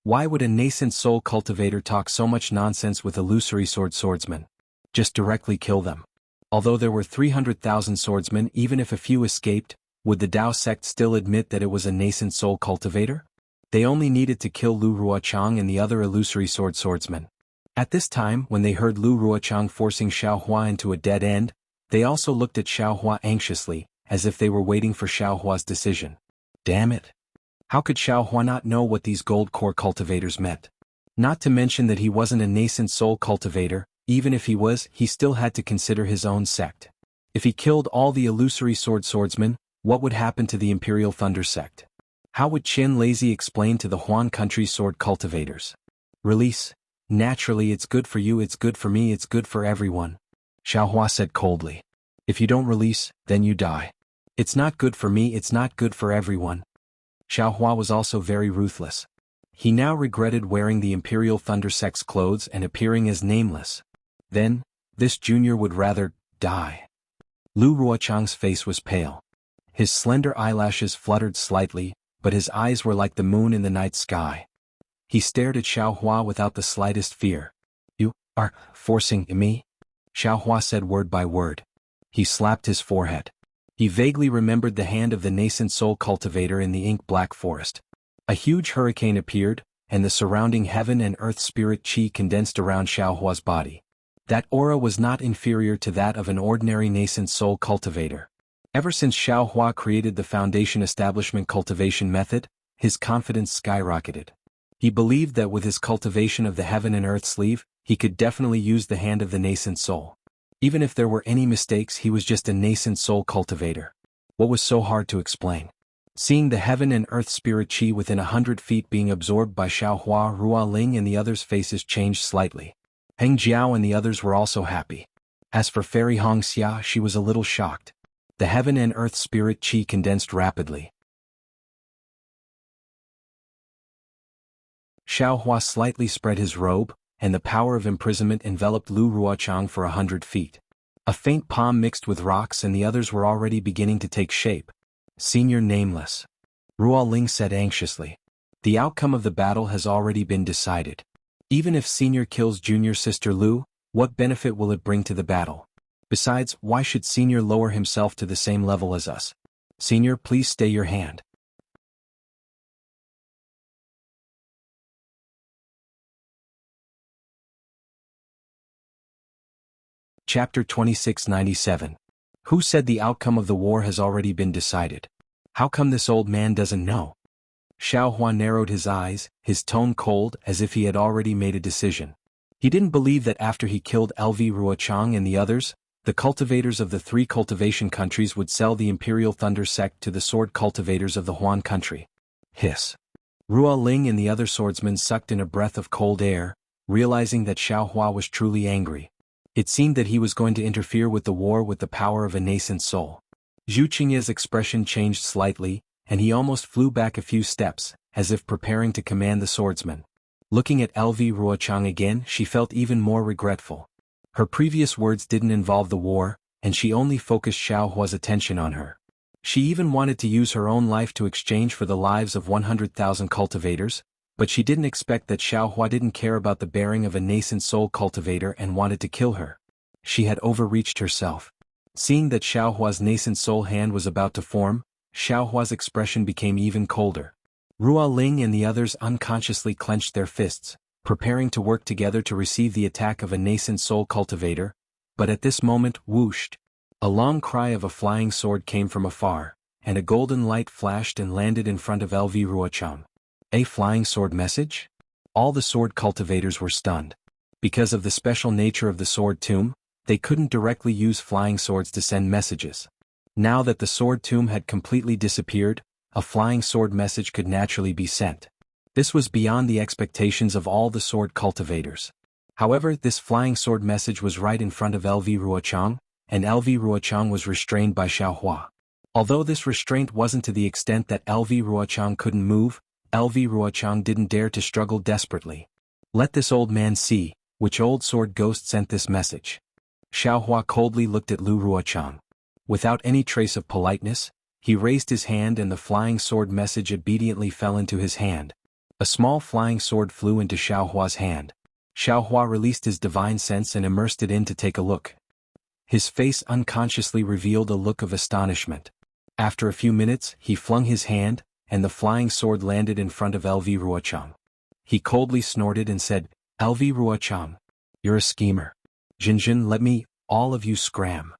Why would a nascent soul cultivator talk so much nonsense with illusory swordsmen? Just directly kill them. Although there were 300,000 swordsmen, even if a few escaped, would the Dao sect still admit that it was a nascent soul cultivator? They only needed to kill Lu Ruochang and the other illusory swordsmen. At this time, when they heard Lu Ruochang forcing Xiaohua into a dead end, they also looked at Xiaohua anxiously, as if they were waiting for Xiaohua's decision. Damn it! How could Xiaohua not know what these gold core cultivators meant? Not to mention that he wasn't a nascent soul cultivator, even if he was, he still had to consider his own sect. If he killed all the illusory swordsmen, what would happen to the Imperial Thunder sect? How would Qin Lazy explain to the Huan country sword cultivators? Release. Naturally, it's good for you, it's good for me, it's good for everyone. Xiaohua said coldly. If you don't release, then you die. It's not good for me, it's not good for everyone. Xiaohua was also very ruthless. He now regretted wearing the Imperial Thunder sect's clothes and appearing as nameless. Then, this junior would rather die. Lu Ruochang's face was pale. His slender eyelashes fluttered slightly, but his eyes were like the moon in the night sky. He stared at Xiaohua without the slightest fear. You are forcing me? Xiaohua said word by word. He slapped his forehead. He vaguely remembered the hand of the nascent soul cultivator in the ink-black forest. A huge hurricane appeared, and the surrounding heaven and earth spirit chi condensed around Xiaohua's body. That aura was not inferior to that of an ordinary nascent soul cultivator. Ever since Xiaohua created the foundation establishment cultivation method, his confidence skyrocketed. He believed that with his cultivation of the heaven and earth sleeve, he could definitely use the hand of the nascent soul. Even if there were any mistakes, he was just a nascent soul cultivator. What was so hard to explain? Seeing the heaven and earth spirit chi within 100 feet being absorbed by Xiaohua, Rua Ling and the others' faces changed slightly. Heng Jiao and the others were also happy. As for Fairy Hongxia, she was a little shocked. The heaven and earth spirit chi condensed rapidly. Xiaohua slightly spread his robe, and the power of imprisonment enveloped Lu Ruochang for 100 feet. A faint palm mixed with rocks and the others were already beginning to take shape. Senior nameless. Rua Ling said anxiously. The outcome of the battle has already been decided. Even if Senior kills Junior Sister Lu, what benefit will it bring to the battle? Besides, why should Senior lower himself to the same level as us? Senior, please stay your hand. Chapter 2697. Who said the outcome of the war has already been decided? How come this old man doesn't know? Xiao Hua narrowed his eyes, his tone cold as if he had already made a decision. He didn't believe that after he killed LV Ruochang and the others, the cultivators of the 3 cultivation countries would sell the Imperial Thunder sect to the sword cultivators of the Huan country. Hiss. Ruo Ling and the other swordsmen sucked in a breath of cold air, realizing that Xiao Hua was truly angry. It seemed that he was going to interfere with the war with the power of a nascent soul. Zhu Qingya's expression changed slightly, and he almost flew back a few steps, as if preparing to command the swordsman. Looking at LV Ruochang again, she felt even more regretful. Her previous words didn't involve the war, and she only focused Xiao Hua's attention on her. She even wanted to use her own life to exchange for the lives of 100,000 cultivators, but she didn't expect that Xiao Hua didn't care about the bearing of a nascent soul cultivator and wanted to kill her. She had overreached herself. Seeing that Xiao Hua's nascent soul hand was about to form, Xiao Hua's expression became even colder. Ruo Ling and the others unconsciously clenched their fists, preparing to work together to receive the attack of a nascent soul cultivator, but at this moment, whooshed. A long cry of a flying sword came from afar, and a golden light flashed and landed in front of LV Ruochang. A flying sword message? All the sword cultivators were stunned. Because of the special nature of the sword tomb, they couldn't directly use flying swords to send messages. Now that the sword tomb had completely disappeared, a flying sword message could naturally be sent. This was beyond the expectations of all the sword cultivators. However, this flying sword message was right in front of LV Ruochang, and LV Ruochang was restrained by Xiao Hua. Although this restraint wasn't to the extent that LV Ruochang couldn't move, LV Ruochang didn't dare to struggle desperately. Let this old man see, which old sword ghost sent this message. Xiao Hua coldly looked at Lu Ruochang. Without any trace of politeness, he raised his hand and the flying sword message obediently fell into his hand. A small flying sword flew into Xiao Hua's hand. Xiao Hua released his divine sense and immersed it in to take a look. His face unconsciously revealed a look of astonishment. After a few minutes, he flung his hand, and the flying sword landed in front of LV Ruochang. He coldly snorted and said, "LV Ruochang, you're a schemer. Jinjin, let me, all of you scram."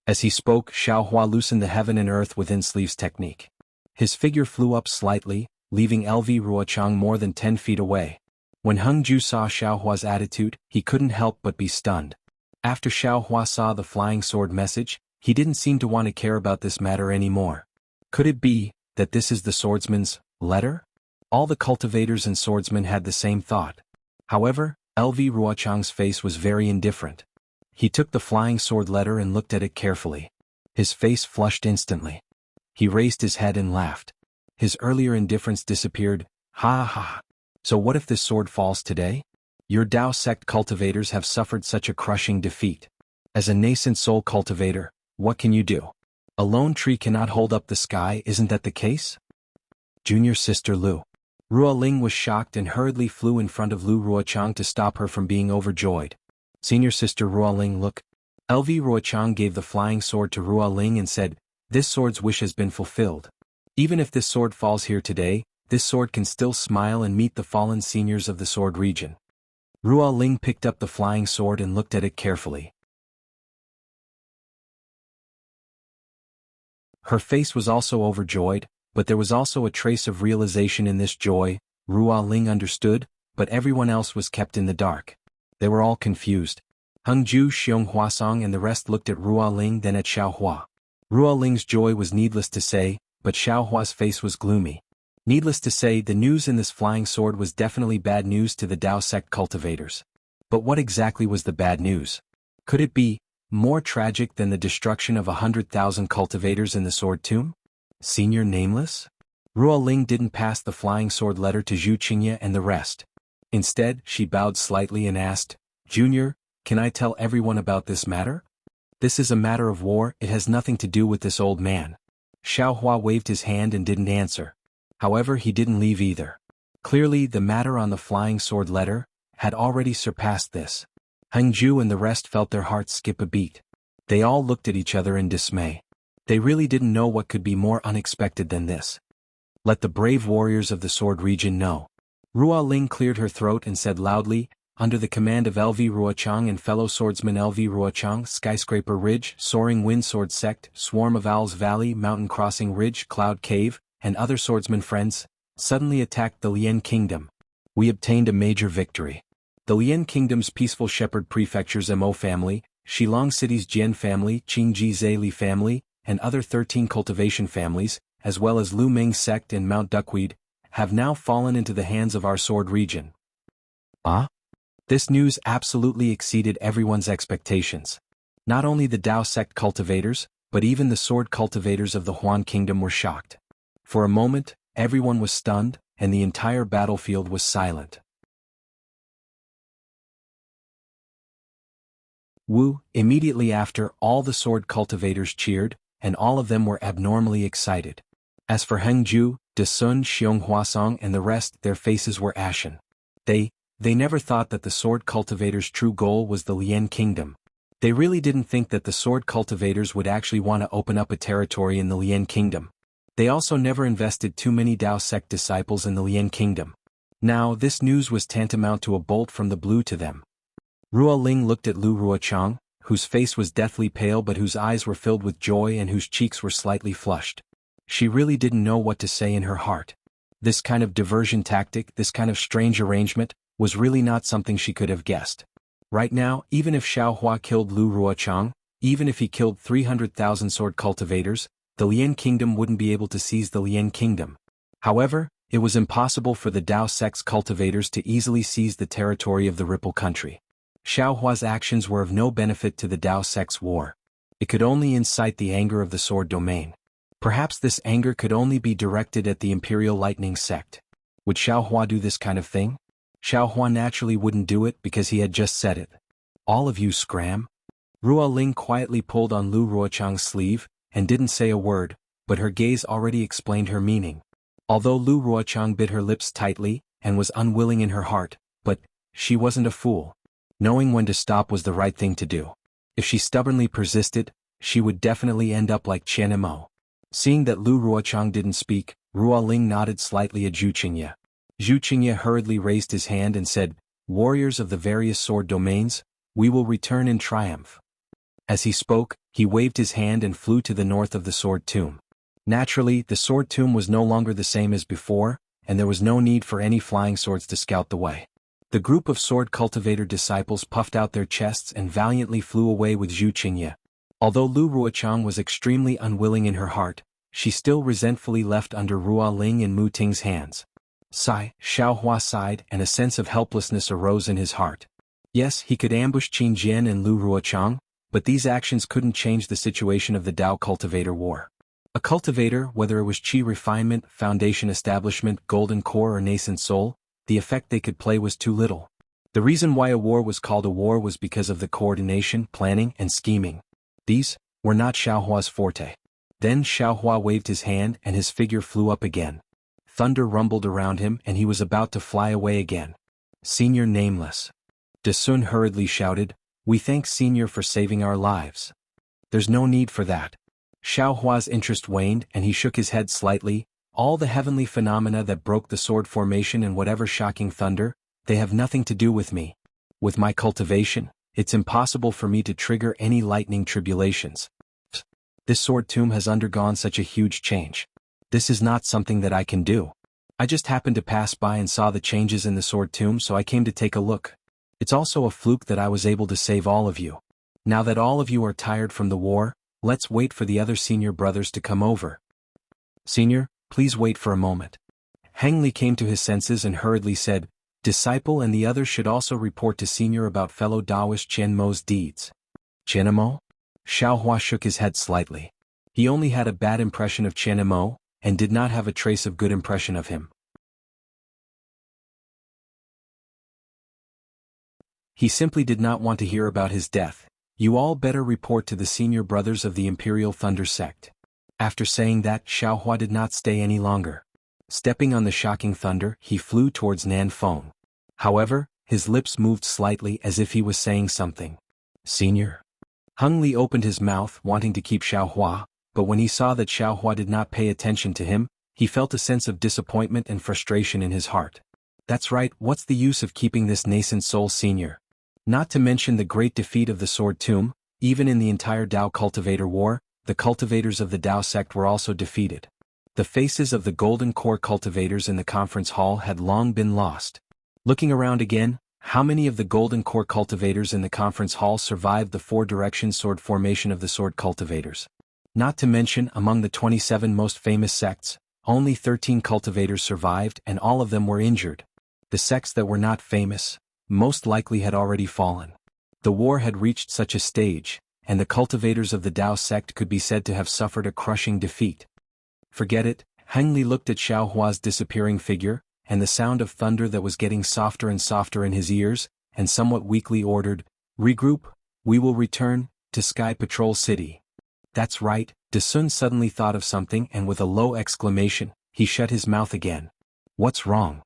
As he spoke, Xiao Hua loosened the heaven and earth within sleeves technique. His figure flew up slightly, leaving LV Ruochang more than 10 feet away. When Hung Ju saw Xiao Hua's attitude, he couldn't help but be stunned. After Xiao Hua saw the flying sword message, he didn't seem to want to care about this matter anymore. Could it be that this is the swordsman's letter? All the cultivators and swordsmen had the same thought. However, LV Ruochang's face was very indifferent. He took the flying sword letter and looked at it carefully. His face flushed instantly. He raised his head and laughed. His earlier indifference disappeared. Ha ha. So what if this sword falls today? Your Dao sect cultivators have suffered such a crushing defeat. As a nascent soul cultivator, what can you do? A lone tree cannot hold up the sky, isn't that the case? Junior Sister Lu. Ruo Ling was shocked and hurriedly flew in front of Lu Ruochang to stop her from being overjoyed. Senior Sister Ruo Ling, look. LV Ruochang gave the flying sword to Ruo Ling and said, "This sword's wish has been fulfilled. Even if this sword falls here today, this sword can still smile and meet the fallen seniors of the sword region." Ruo Ling picked up the flying sword and looked at it carefully. Her face was also overjoyed, but there was also a trace of realization in this joy. Ruo Ling understood, but everyone else was kept in the dark. They were all confused. Hung Ju, Xiong Huasong and the rest looked at Ruo Ling, then at Xiao Hua. Ruo Ling's joy was needless to say, but Xiao Hua's face was gloomy. Needless to say, the news in this flying sword was definitely bad news to the Dao sect cultivators. But what exactly was the bad news? Could it be more tragic than the destruction of 100,000 cultivators in the sword tomb? Senior Nameless? Ruo Ling didn't pass the flying sword letter to Zhu Qingya and the rest. Instead, she bowed slightly and asked, "Junior, can I tell everyone about this matter? This is a matter of war, it has nothing to do with this old man." Xiao Hua waved his hand and didn't answer. However, he didn't leave either. Clearly, the matter on the flying sword letter had already surpassed this. Hengju and the rest felt their hearts skip a beat. They all looked at each other in dismay. They really didn't know what could be more unexpected than this. Let the brave warriors of the Sword region know. Ruo Ling cleared her throat and said loudly, under the command of LV Ruochang and fellow swordsman LV Ruochang, Skyscraper Ridge, Soaring Wind Sword Sect, Swarm of Owls Valley, Mountain Crossing Ridge, Cloud Cave, and other swordsman friends, suddenly attacked the Lian Kingdom. We obtained a major victory. The Lian Kingdom's peaceful shepherd prefecture's Mo family, Shilong City's Jian family, Qingji Zeli family, and other 13 cultivation families, as well as Lu Ming sect and Mount Duckweed, have now fallen into the hands of our sword region. Ah? This news absolutely exceeded everyone's expectations. Not only the Dao sect cultivators, but even the sword cultivators of the Huan Kingdom were shocked. For a moment, everyone was stunned, and the entire battlefield was silent. Immediately after, all the sword cultivators cheered, and all of them were abnormally excited. As for Hengju, De Sun, Xiong Huasong and the rest, their faces were ashen. They never thought that the sword cultivators' true goal was the Lian Kingdom. They really didn't think that the sword cultivators would actually want to open up a territory in the Lian Kingdom. They also never invested too many Dao sect disciples in the Lian Kingdom. Now, this news was tantamount to a bolt from the blue to them. Ruo Ling looked at Lu Ruochang, whose face was deathly pale but whose eyes were filled with joy and whose cheeks were slightly flushed. She really didn't know what to say in her heart. This kind of diversion tactic, this kind of strange arrangement, was really not something she could have guessed. Right now, even if Xiaohua killed Lu Ruochang, even if he killed 300,000 sword cultivators, the Lian Kingdom wouldn't be able to seize the Lian Kingdom. However, it was impossible for the Dao sect's cultivators to easily seize the territory of the Ripple country. Xiaohua's actions were of no benefit to the Dao sect's war. It could only incite the anger of the sword domain. Perhaps this anger could only be directed at the Imperial Lightning sect. Would Xiaohua do this kind of thing? Xiaohua naturally wouldn't do it because he had just said it. All of you scram? Ruo Ling quietly pulled on Lu Ruochang's sleeve, and didn't say a word, but her gaze already explained her meaning. Although Lu Ruochang bit her lips tightly, and was unwilling in her heart, but she wasn't a fool. Knowing when to stop was the right thing to do. If she stubbornly persisted, she would definitely end up like Qian Mo. Seeing that Lu Ruochang didn't speak, Ruo Ling nodded slightly at Zhu Qingye. Zhu Qingye hurriedly raised his hand and said, "Warriors of the various sword domains, we will return in triumph." As he spoke, he waved his hand and flew to the north of the sword tomb. Naturally, the sword tomb was no longer the same as before, and there was no need for any flying swords to scout the way. The group of sword cultivator disciples puffed out their chests and valiantly flew away with Zhu Qingye. Although Lu Ruochang was extremely unwilling in her heart, she still resentfully left under Ruo Ling and Mu Ting's hands. Sigh, Xiaohua sighed, and a sense of helplessness arose in his heart. Yes, he could ambush Qin Jian and Lu Ruochang, but these actions couldn't change the situation of the Dao cultivator war. A cultivator, whether it was Qi refinement, foundation establishment, golden core or nascent soul, the effect they could play was too little. The reason why a war was called a war was because of the coordination, planning, and scheming. These were not Xiaohua's forte. Then Xiaohua waved his hand and his figure flew up again. Thunder rumbled around him and he was about to fly away again. "Senior Nameless." De Sun hurriedly shouted, "We thank Senior for saving our lives." "There's no need for that." Xiaohua's interest waned and he shook his head slightly. "All the heavenly phenomena that broke the sword formation and whatever shocking thunder, they have nothing to do with me. With my cultivation, it's impossible for me to trigger any lightning tribulations. This sword tomb has undergone such a huge change. This is not something that I can do. I just happened to pass by and saw the changes in the sword tomb, so I came to take a look. It's also a fluke that I was able to save all of you. Now that all of you are tired from the war, let's wait for the other senior brothers to come over. Senior, please wait for a moment." Heng Li came to his senses and hurriedly said, "Disciple and the others should also report to Senior about fellow Daoist Qian Mo's deeds." "Qian Mo?" Xiaohua shook his head slightly. He only had a bad impression of Qian Mo, and did not have a trace of good impression of him. He simply did not want to hear about his death. "You all better report to the senior brothers of the Imperial Thunder sect." After saying that, Xiaohua did not stay any longer. Stepping on the shocking thunder, he flew towards Nan Feng. However, his lips moved slightly as if he was saying something. Senior. Hung Li opened his mouth wanting to keep Xiaohua, but when he saw that Xiaohua did not pay attention to him, he felt a sense of disappointment and frustration in his heart. That's right, what's the use of keeping this nascent soul senior? Not to mention the great defeat of the Sword Tomb, even in the entire Dao Cultivator War, the cultivators of the Dao sect were also defeated. The faces of the Golden Core cultivators in the conference hall had long been lost. Looking around again, how many of the Golden Core cultivators in the conference hall survived the four-direction sword formation of the sword cultivators? Not to mention, among the 27 most famous sects, only 13 cultivators survived and all of them were injured. The sects that were not famous, most likely had already fallen. The war had reached such a stage, and the cultivators of the Dao sect could be said to have suffered a crushing defeat. Forget it, Heng Li looked at Xiaohua's disappearing figure, and the sound of thunder that was getting softer and softer in his ears, and somewhat weakly ordered, "Regroup, we will return to Sky Patrol City." That's right, Desun suddenly thought of something and with a low exclamation, he shut his mouth again. What's wrong?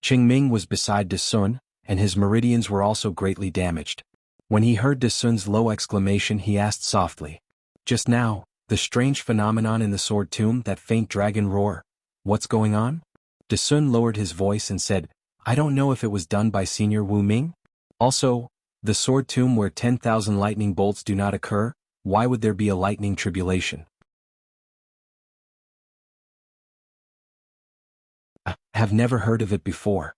Qingming was beside Desun, and his meridians were also greatly damaged. When he heard Desun's low exclamation he asked softly. Just now, the strange phenomenon in the Sword Tomb, that faint dragon roar. What's going on? Desun lowered his voice and said, I don't know if it was done by Senior Wu Ming. Also, the Sword Tomb where 10,000 lightning bolts do not occur, why would there be a lightning tribulation? I have never heard of it before.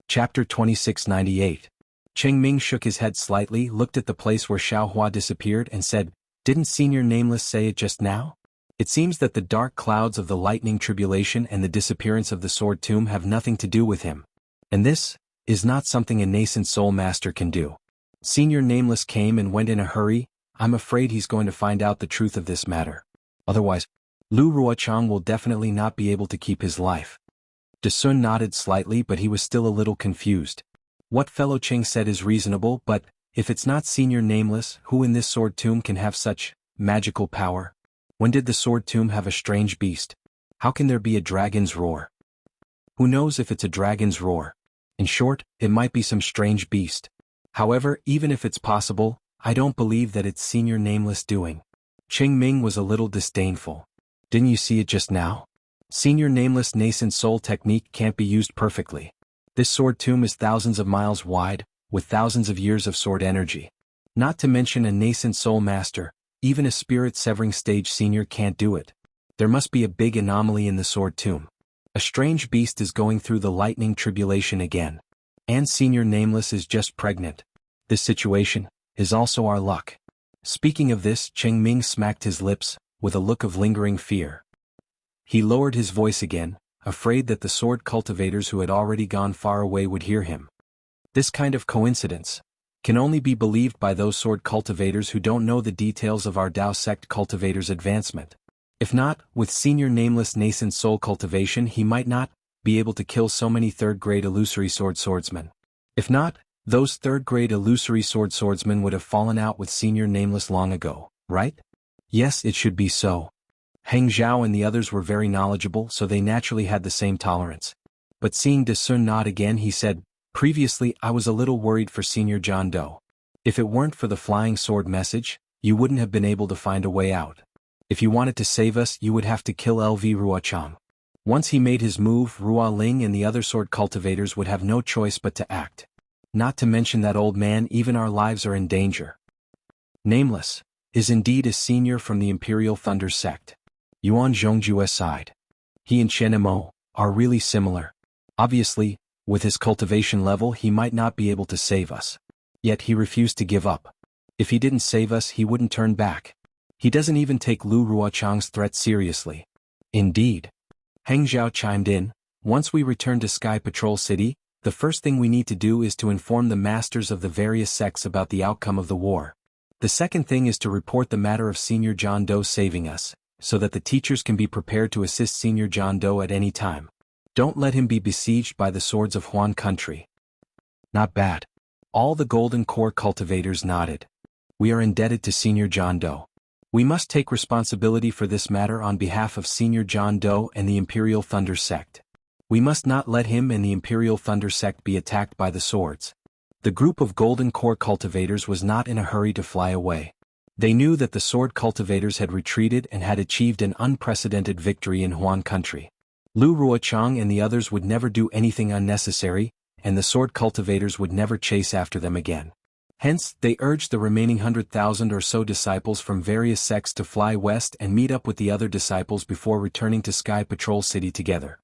Chapter 2698. Qingming shook his head slightly, looked at the place where Xiaohua disappeared and said, Didn't Senior Nameless say it just now? It seems that the dark clouds of the lightning tribulation and the disappearance of the Sword Tomb have nothing to do with him. And this is not something a nascent soul master can do. Senior Nameless came and went in a hurry. I'm afraid he's going to find out the truth of this matter. Otherwise, Lu Ruochang will definitely not be able to keep his life. Desun nodded slightly, but he was still a little confused. What Fellow Qing said is reasonable, but if it's not Senior Nameless, who in this Sword Tomb can have such magical power? When did the Sword Tomb have a strange beast? How can there be a dragon's roar? Who knows if it's a dragon's roar? In short, it might be some strange beast. However, even if it's possible, I don't believe that it's Senior Nameless doing. Qingming was a little disdainful. Didn't you see it just now? Senior Nameless nascent soul technique can't be used perfectly. This Sword Tomb is thousands of miles wide, with thousands of years of sword energy. Not to mention a nascent soul master, even a spirit-severing stage senior can't do it. There must be a big anomaly in the Sword Tomb. A strange beast is going through the lightning tribulation again. And Senior Nameless is just pregnant. This situation is also our luck. Speaking of this, Qingming smacked his lips, with a look of lingering fear. He lowered his voice again, afraid that the sword cultivators who had already gone far away would hear him. This kind of coincidence can only be believed by those sword cultivators who don't know the details of our Dao sect cultivators' advancement. If not, with Senior Nameless nascent soul cultivation he might not be able to kill so many third-grade illusory swordsmen. If not, those third-grade illusory swordsmen would have fallen out with Senior Nameless long ago, right? Yes, it should be so. Heng Zhao and the others were very knowledgeable, so they naturally had the same tolerance. But seeing Desun nod again, he said, Previously I was a little worried for Senior John Doe. If it weren't for the flying sword message, you wouldn't have been able to find a way out. If you wanted to save us, you would have to kill LV Ruochang. Once he made his move, Ruo Ling and the other sword cultivators would have no choice but to act. Not to mention that old man, even our lives are in danger. Nameless is indeed a senior from the Imperial Thunder sect. Yuan Zhongjue's side. He and Chen Mo are really similar. Obviously, with his cultivation level he might not be able to save us. Yet he refused to give up. If he didn't save us he wouldn't turn back. He doesn't even take Lu Ruochang's threat seriously. Indeed. Heng Zhao chimed in, once we return to Sky Patrol City, the first thing we need to do is to inform the masters of the various sects about the outcome of the war. The second thing is to report the matter of Senior John Doe saving us, so that the teachers can be prepared to assist Senior John Doe at any time. Don't let him be besieged by the swords of Huan country. Not bad. All the Golden Core cultivators nodded. We are indebted to Senior John Doe. We must take responsibility for this matter on behalf of Senior John Doe and the Imperial Thunder Sect. We must not let him and the Imperial Thunder Sect be attacked by the swords. The group of Golden Core cultivators was not in a hurry to fly away. They knew that the sword cultivators had retreated and had achieved an unprecedented victory in Huan country. Lu Ruochang and the others would never do anything unnecessary, and the sword cultivators would never chase after them again. Hence, they urged the remaining 100,000 or so disciples from various sects to fly west and meet up with the other disciples before returning to Sky Patrol City together.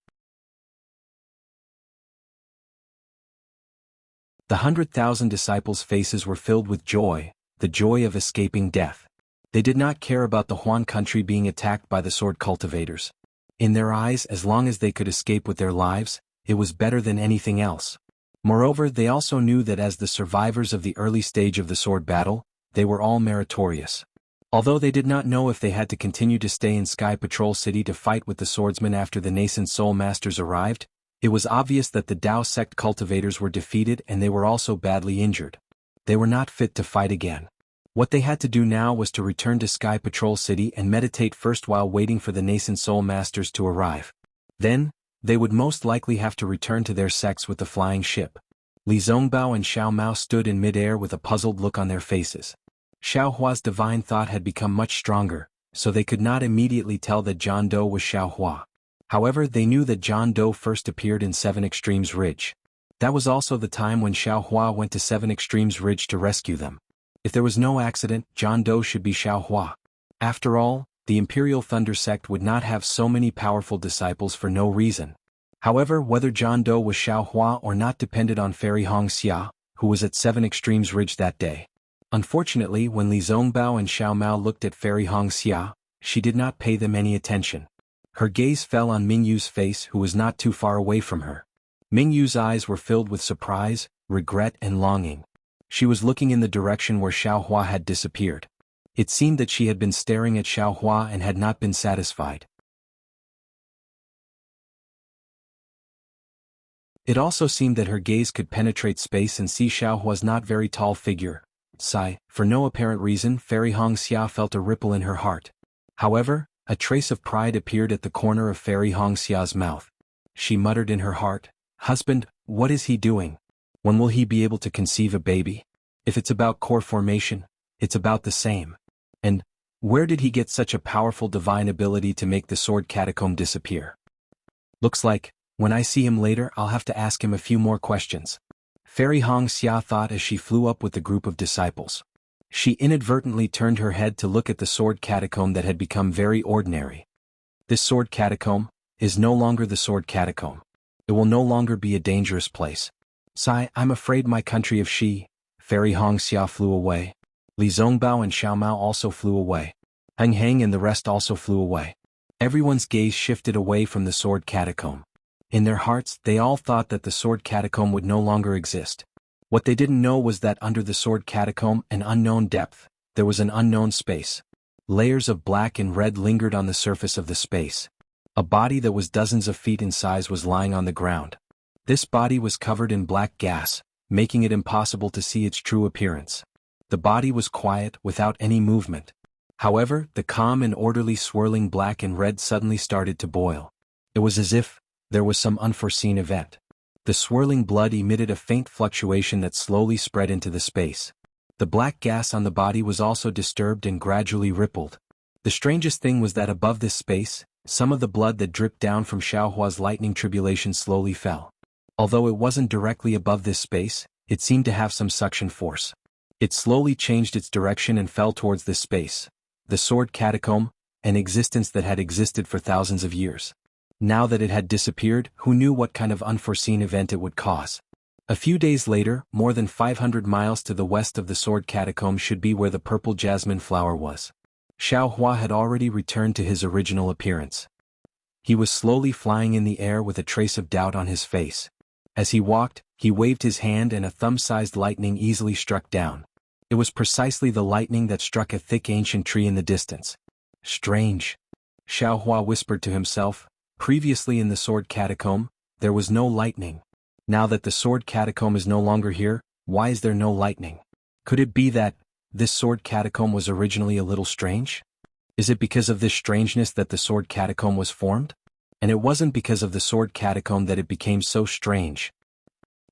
The 100,000 disciples' faces were filled with joy, the joy of escaping death. They did not care about the Huan country being attacked by the sword cultivators. In their eyes, as long as they could escape with their lives, it was better than anything else. Moreover, they also knew that as the survivors of the early stage of the sword battle, they were all meritorious. Although they did not know if they had to continue to stay in Sky Patrol City to fight with the swordsmen after the nascent soul masters arrived, it was obvious that the Dao sect cultivators were defeated and they were also badly injured. They were not fit to fight again. What they had to do now was to return to Sky Patrol City and meditate first while waiting for the nascent soul masters to arrive. Then, they would most likely have to return to their sects with the flying ship. Li Zongbao and Xiao Mao stood in mid-air with a puzzled look on their faces. Xiao Hua's divine thought had become much stronger, so they could not immediately tell that John Doe was Xiao Hua. However, they knew that John Doe first appeared in 7 Extremes Ridge. That was also the time when Xiao Hua went to 7 Extremes Ridge to rescue them. If there was no accident, John Doe should be Xiao Hua. After all, the Imperial Thunder Sect would not have so many powerful disciples for no reason. However, whether John Doe was Xiao Hua or not depended on Fairy Hongxia, who was at 7 Extremes Ridge that day. Unfortunately, when Li Zongbao and Xiao Mao looked at Fairy Hongxia, she did not pay them any attention. Her gaze fell on Mingyu's face, who was not too far away from her. Mingyu's eyes were filled with surprise, regret and longing. She was looking in the direction where Xiao Hua had disappeared. It seemed that she had been staring at Xiao Hua and had not been satisfied. It also seemed that her gaze could penetrate space and see Xiao Hua's not very tall figure. Sigh, for no apparent reason, Fairy Hongxia felt a ripple in her heart. However, a trace of pride appeared at the corner of Fairy Hongxia's mouth. She muttered in her heart, "Husband, what is he doing? When will he be able to conceive a baby? If it's about core formation, it's about the same. And where did he get such a powerful divine ability to make the sword catacomb disappear? Looks like, when I see him later, I'll have to ask him a few more questions." Fairy Hongxia thought as she flew up with the group of disciples. She inadvertently turned her head to look at the sword catacomb that had become very ordinary. This sword catacomb is no longer the sword catacomb. It will no longer be a dangerous place. Sigh, I'm afraid my country of Shi. Fairy Hongxia flew away. Li Zongbao and Xiao Mao also flew away. Heng Heng and the rest also flew away. Everyone's gaze shifted away from the sword catacomb. In their hearts, they all thought that the sword catacomb would no longer exist. What they didn't know was that under the sword catacomb, an unknown depth, there was an unknown space. Layers of black and red lingered on the surface of the space. A body that was dozens of feet in size was lying on the ground. This body was covered in black gas, making it impossible to see its true appearance. The body was quiet, without any movement. However, the calm and orderly swirling black and red suddenly started to boil. It was as if there was some unforeseen event. The swirling blood emitted a faint fluctuation that slowly spread into the space. The black gas on the body was also disturbed and gradually rippled. The strangest thing was that above this space, some of the blood that dripped down from Xiao Hua's lightning tribulation slowly fell. Although it wasn't directly above this space, it seemed to have some suction force. It slowly changed its direction and fell towards this space. The sword catacomb, an existence that had existed for thousands of years. Now that it had disappeared, who knew what kind of unforeseen event it would cause? A few days later, more than 500 miles to the west of the sword catacomb should be where the purple jasmine flower was. Xiao Hua had already returned to his original appearance. He was slowly flying in the air with a trace of doubt on his face. As he walked, he waved his hand and a thumb-sized lightning easily struck down. It was precisely the lightning that struck a thick ancient tree in the distance. Strange. Xiao Hua whispered to himself. Previously in the sword catacomb, there was no lightning. Now that the sword catacomb is no longer here, Why is there no lightning? Could it be that this sword catacomb was originally a little strange? Is it because of this strangeness that the sword catacomb was formed? And it wasn't because of the sword catacomb that it became so strange.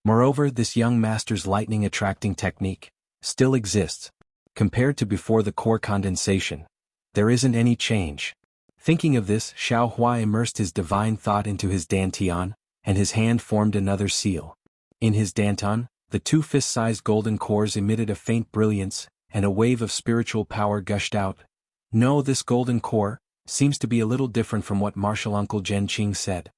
Moreover, this young master's lightning-attracting technique still exists. Compared to before the core condensation, there isn't any change. Thinking of this, Xiao Hua immersed his divine thought into his dantian, and his hand formed another seal. In his dantian, the two fist-sized golden cores emitted a faint brilliance, and a wave of spiritual power gushed out. No, this golden core seems to be a little different from what martial uncle Zhen Qing said.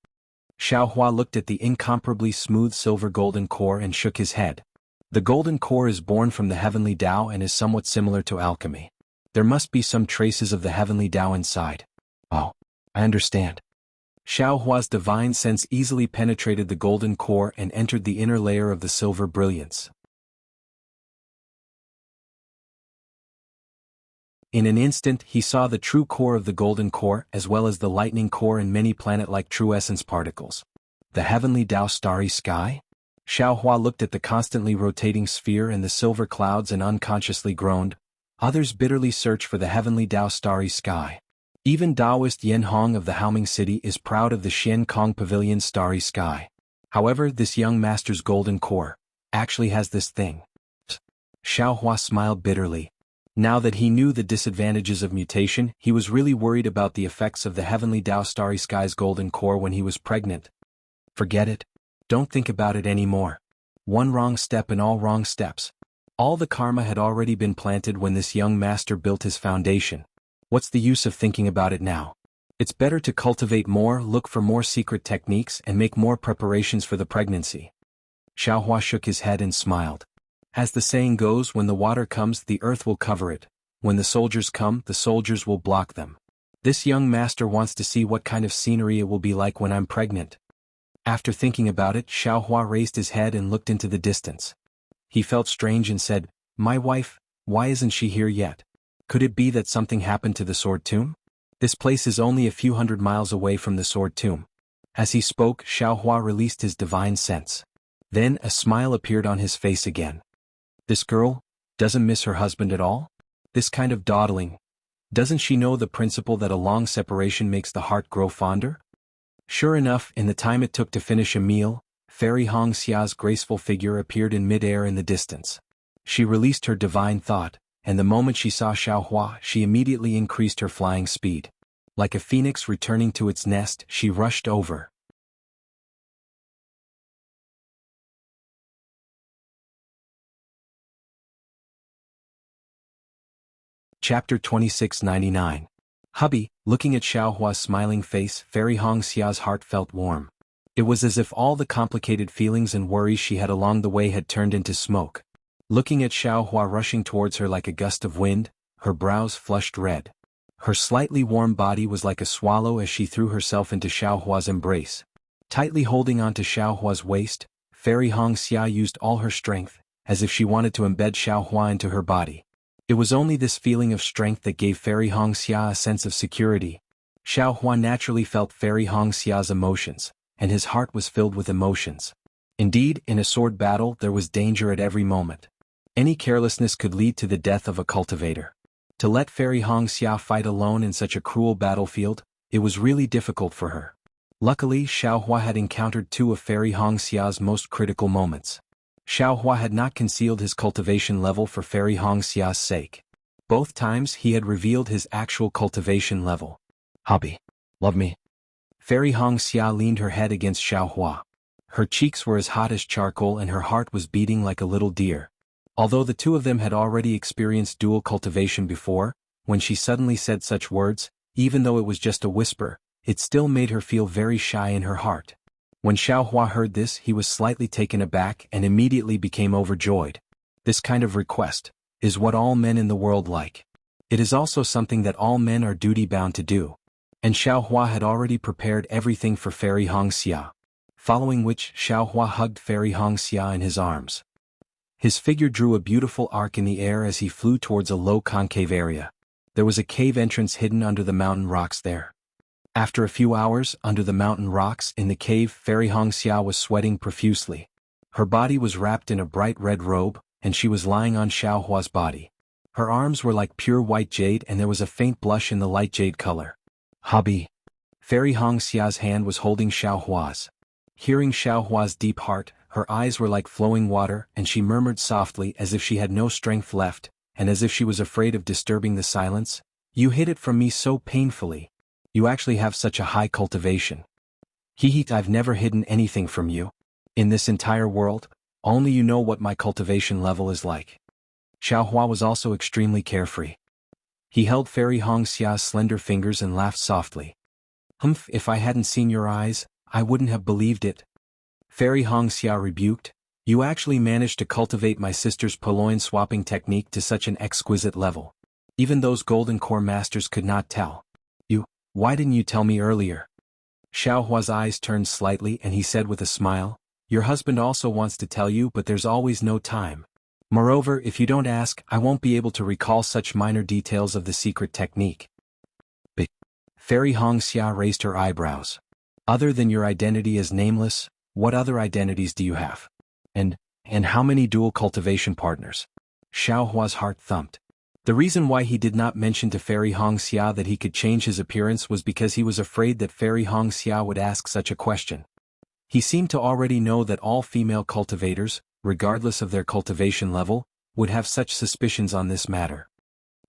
Xiao Hua looked at the incomparably smooth silver golden core and shook his head. The golden core is born from the heavenly Tao and is somewhat similar to alchemy. There must be some traces of the heavenly Tao inside. Oh, I understand. Xiao Hua's divine sense easily penetrated the golden core and entered the inner layer of the silver brilliance. In an instant he saw the true core of the golden core as well as the lightning core and many planet-like true essence particles. The heavenly Tao starry sky? Xiao Hua looked at the constantly rotating sphere and the silver clouds and unconsciously groaned. Others bitterly search for the heavenly Tao starry sky. Even Taoist Yen Hong of the Haoming City is proud of the Xian Kong Pavilion's starry sky. However, this young master's golden core actually has this thing. Xiao Hua smiled bitterly. Now that he knew the disadvantages of mutation, he was really worried about the effects of the heavenly Tao starry sky's golden core when he was pregnant. Forget it. Don't think about it anymore. One wrong step and all wrong steps. All the karma had already been planted when this young master built his foundation. What's the use of thinking about it now? It's better to cultivate more, look for more secret techniques and make more preparations for the pregnancy. Xiao Hua shook his head and smiled. As the saying goes, when the water comes, the earth will cover it. When the soldiers come, the soldiers will block them. This young master wants to see what kind of scenery it will be like when I'm pregnant. After thinking about it, Xiao Hua raised his head and looked into the distance. He felt strange and said, "My wife, why isn't she here yet? Could it be that something happened to the sword tomb? This place is only a few hundred miles away from the sword tomb." As he spoke, Xiao Hua released his divine sense. Then a smile appeared on his face again. This girl doesn't miss her husband at all? This kind of dawdling. Doesn't she know the principle that a long separation makes the heart grow fonder? Sure enough, in the time it took to finish a meal, Fairy Hong Xia's graceful figure appeared in mid-air in the distance. She released her divine thought, and the moment she saw Xiao Hua, she immediately increased her flying speed. Like a phoenix returning to its nest, she rushed over. Chapter 2699. Hubby, looking at Xiao Hua's smiling face, Fairy Hong Xia's heart felt warm. It was as if all the complicated feelings and worries she had along the way had turned into smoke. Looking at Xiao Hua rushing towards her like a gust of wind, her brows flushed red. Her slightly warm body was like a swallow as she threw herself into Xiao Hua's embrace. Tightly holding onto Xiao Hua's waist, Fairy Hong Xia used all her strength, as if she wanted to embed Xiao Hua into her body. It was only this feeling of strength that gave Fairy Hong Xia a sense of security. Xiao Hua naturally felt Fairy Hong Xia's emotions, and his heart was filled with emotions. Indeed, in a sword battle there was danger at every moment. Any carelessness could lead to the death of a cultivator. To let Fairy Hong Xia fight alone in such a cruel battlefield, it was really difficult for her. Luckily, Xiao Hua had encountered two of Fairy Hong Xia's most critical moments. Xiao Hua had not concealed his cultivation level for Fairy Hong Xia's sake. Both times he had revealed his actual cultivation level. "Hubby, love me?" Fairy Hong Xia leaned her head against Xiao Hua. Her cheeks were as hot as charcoal and her heart was beating like a little deer. Although the two of them had already experienced dual cultivation before, when she suddenly said such words, even though it was just a whisper, it still made her feel very shy in her heart. When Xiao Hua heard this, he was slightly taken aback and immediately became overjoyed. This kind of request is what all men in the world like. It is also something that all men are duty-bound to do. And Xiao Hua had already prepared everything for Fairy Hong Xia. Following which, Xiao Hua hugged Fairy Hong Xia in his arms. His figure drew a beautiful arc in the air as he flew towards a low concave area. There was a cave entrance hidden under the mountain rocks there. After a few hours, under the mountain rocks in the cave, Fairy Hong Xia was sweating profusely. Her body was wrapped in a bright red robe, and she was lying on Xiaohua's body. Her arms were like pure white jade and there was a faint blush in the light jade color. Hobby. Fairy Hongxia's hand was holding Xiaohua's. Hearing Xiaohua's deep heart, her eyes were like flowing water and she murmured softly as if she had no strength left, and as if she was afraid of disturbing the silence, "You hid it from me so painfully. You actually have such a high cultivation." I've never hidden anything from you. In this entire world, only you know what my cultivation level is like. Xiaohua was also extremely carefree. He held Fairy Hongxia's slender fingers and laughed softly. If I hadn't seen your eyes, I wouldn't have believed it. Fairy Hongxia rebuked, "You actually managed to cultivate my sister's purloin swapping technique to such an exquisite level. Even those golden core masters could not tell. Why didn't you tell me earlier?" Xiaohua's eyes turned slightly and he said with a smile, "Your husband also wants to tell you but there's always no time. Moreover, if you don't ask, I won't be able to recall such minor details of the secret technique." Fairy Hongxia raised her eyebrows. "Other than your identity as nameless, what other identities do you have? And how many dual cultivation partners?" Xiaohua's heart thumped. The reason why he did not mention to Fairy Hongxia that he could change his appearance was because he was afraid that Fairy Hongxia would ask such a question. He seemed to already know that all female cultivators, regardless of their cultivation level, would have such suspicions on this matter.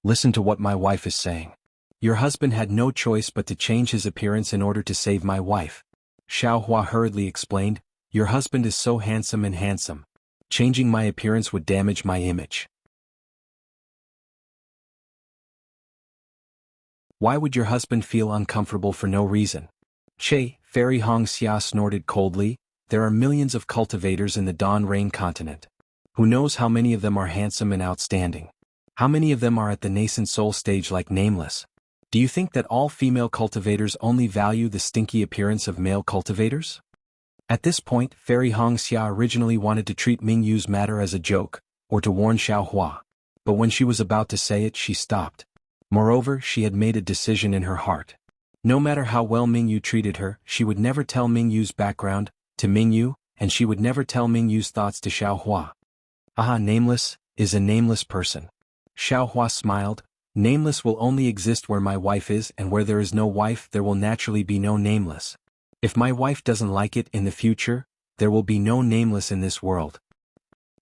"Listen to what my wife is saying. Your husband had no choice but to change his appearance in order to save my wife." Xiaohua hurriedly explained, "Your husband is so handsome. Changing my appearance would damage my image. Why would your husband feel uncomfortable for no reason?" Fairy Hongxia snorted coldly, "There are millions of cultivators in the Dawn Rain continent. Who knows how many of them are handsome and outstanding? How many of them are at the nascent soul stage like Nameless? Do you think that all female cultivators only value the stinky appearance of male cultivators?" At this point, Fairy Hongxia originally wanted to treat Mingyu's matter as a joke, or to warn Xiaohua. But when she was about to say it, she stopped. Moreover, she had made a decision in her heart. No matter how well Mingyu treated her, she would never tell Mingyu's background to Mingyu, and she would never tell Mingyu's thoughts to Xiaohua. Nameless is a nameless person. Xiaohua smiled. "Nameless will only exist where my wife is, and where there is no wife there will naturally be no Nameless. If my wife doesn't like it in the future, there will be no Nameless in this world.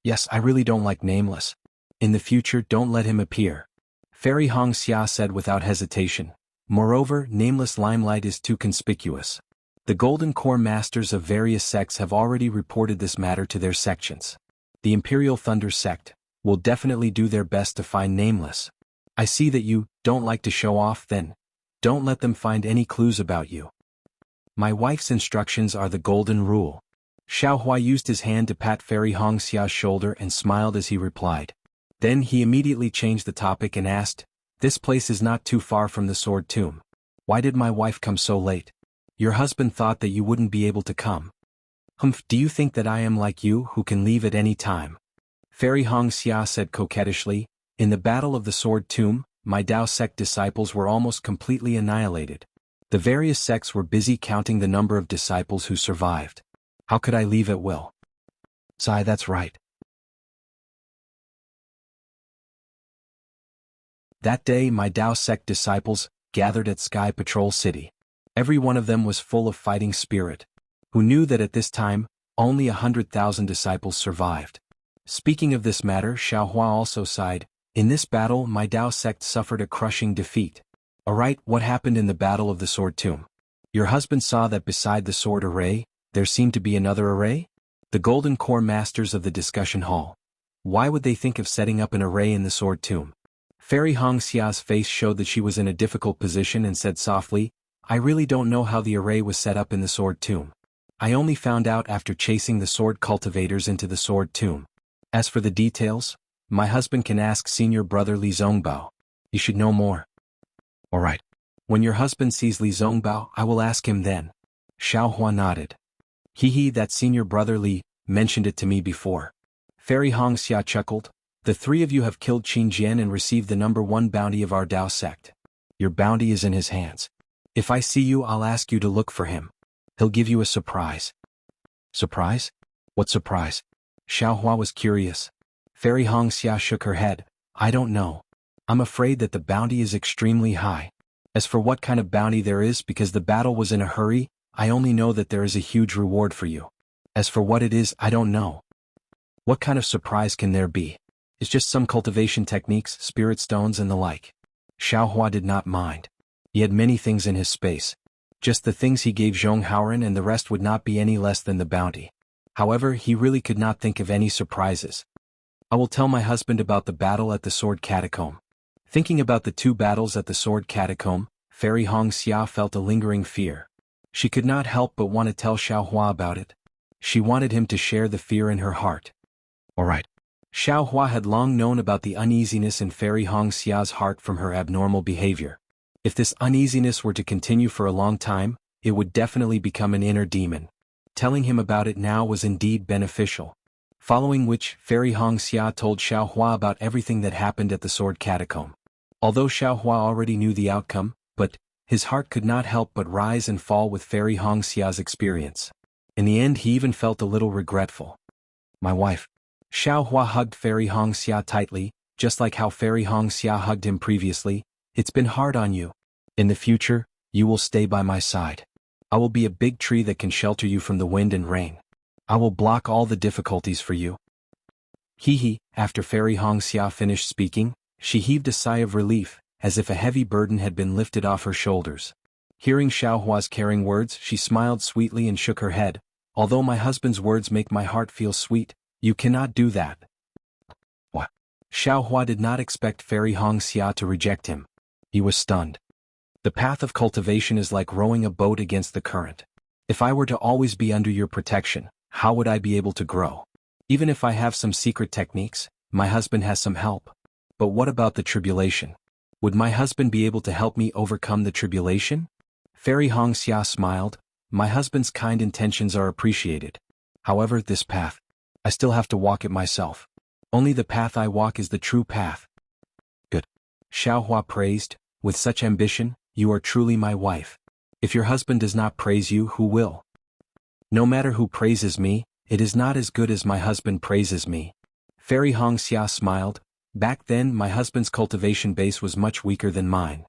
Yes, I really don't like Nameless. In the future, don't let him appear," Fairy Hongxia said without hesitation. "Moreover, Nameless limelight is too conspicuous. The Golden Core Masters of various sects have already reported this matter to their sections. The Imperial Thunder sect will definitely do their best to find Nameless. I see that you don't like to show off, then don't let them find any clues about you. My wife's instructions are the golden rule." Xiaohua used his hand to pat Fairy Hongxia's shoulder and smiled as he replied. Then he immediately changed the topic and asked, "This place is not too far from the Sword Tomb. Why did my wife come so late? Your husband thought that you wouldn't be able to come. Do you think that I am like you who can leave at any time?" Fairy Hongxia said coquettishly, "In the Battle of the Sword Tomb, my Dao sect disciples were almost completely annihilated. The various sects were busy counting the number of disciples who survived. How could I leave at will?" "Sai, that's right." That day my Dao sect disciples gathered at Sky Patrol City. Every one of them was full of fighting spirit. Who knew that at this time, only 100,000 disciples survived. Speaking of this matter, Xiaohua also sighed. "In this battle my Dao sect suffered a crushing defeat." "Alright, what happened in the Battle of the Sword Tomb? Your husband saw that beside the sword array, there seemed to be another array?" The Golden Core Masters of the discussion hall. Why would they think of setting up an array in the Sword Tomb? Fairy Hongxia's face showed that she was in a difficult position and said softly, "I really don't know how the array was set up in the Sword Tomb. I only found out after chasing the sword cultivators into the Sword Tomb. As for the details, my husband can ask senior brother Li Zongbao. You should know more." "Alright. When your husband sees Li Zongbao, I will ask him then." Xiaohua nodded. That senior brother Li mentioned it to me before." Fairy Hongxia chuckled. "The three of you have killed Qin Jian and received the #1 bounty of our Dao sect. Your bounty is in his hands. If I see you, I'll ask you to look for him. He'll give you a surprise." "Surprise? What surprise?" Xiaohua was curious. Fairy Hongxia shook her head. I don't know. I'm afraid that the bounty is extremely high. As for what kind of bounty there is because the battle was in a hurry, I only know that there is a huge reward for you. As for what it is, I don't know. What kind of surprise can there be? It's just some cultivation techniques, spirit stones and the like. Xiaohua did not mind. He had many things in his space. Just the things he gave Zhong Haoren and the rest would not be any less than the bounty. However, he really could not think of any surprises. I will tell my husband about the battle at the Sword Catacomb. Thinking about the 2 battles at the Sword Catacomb, Fairy Hongxia felt a lingering fear. She could not help but want to tell Xiaohua about it. She wanted him to share the fear in her heart. Alright. Xiaohua had long known about the uneasiness in Fairy Hongxia's heart from her abnormal behavior. If this uneasiness were to continue for a long time, it would definitely become an inner demon. Telling him about it now was indeed beneficial. Following which, Fairy Hongxia told Xiaohua about everything that happened at the Sword Catacomb. Although Xiaohua already knew the outcome, but his heart could not help but rise and fall with Fairy Hongxia's experience. In the end he even felt a little regretful. My wife. Xiaohua hugged Fairy Hongxia tightly, just like how Fairy Hongxia hugged him previously. It's been hard on you. In the future, you will stay by my side. I will be a big tree that can shelter you from the wind and rain. I will block all the difficulties for you. After Fairy Hongxia finished speaking, she heaved a sigh of relief, as if a heavy burden had been lifted off her shoulders. Hearing Xiaohua's caring words, she smiled sweetly and shook her head. Although my husband's words make my heart feel sweet, you cannot do that. What? Xiaohua did not expect Fairy Hongxia to reject him. He was stunned. The path of cultivation is like rowing a boat against the current. If I were to always be under your protection, how would I be able to grow? Even if I have some secret techniques, my husband has some help. But what about the tribulation? Would my husband be able to help me overcome the tribulation? Fairy Hongxia smiled. My husband's kind intentions are appreciated. However, this path, I still have to walk it myself. Only the path I walk is the true path. Good. Xiaohua praised. With such ambition, you are truly my wife. If your husband does not praise you, who will? No matter who praises me, it is not as good as my husband praises me. Fairy Hongxia smiled. Back then my husband's cultivation base was much weaker than mine.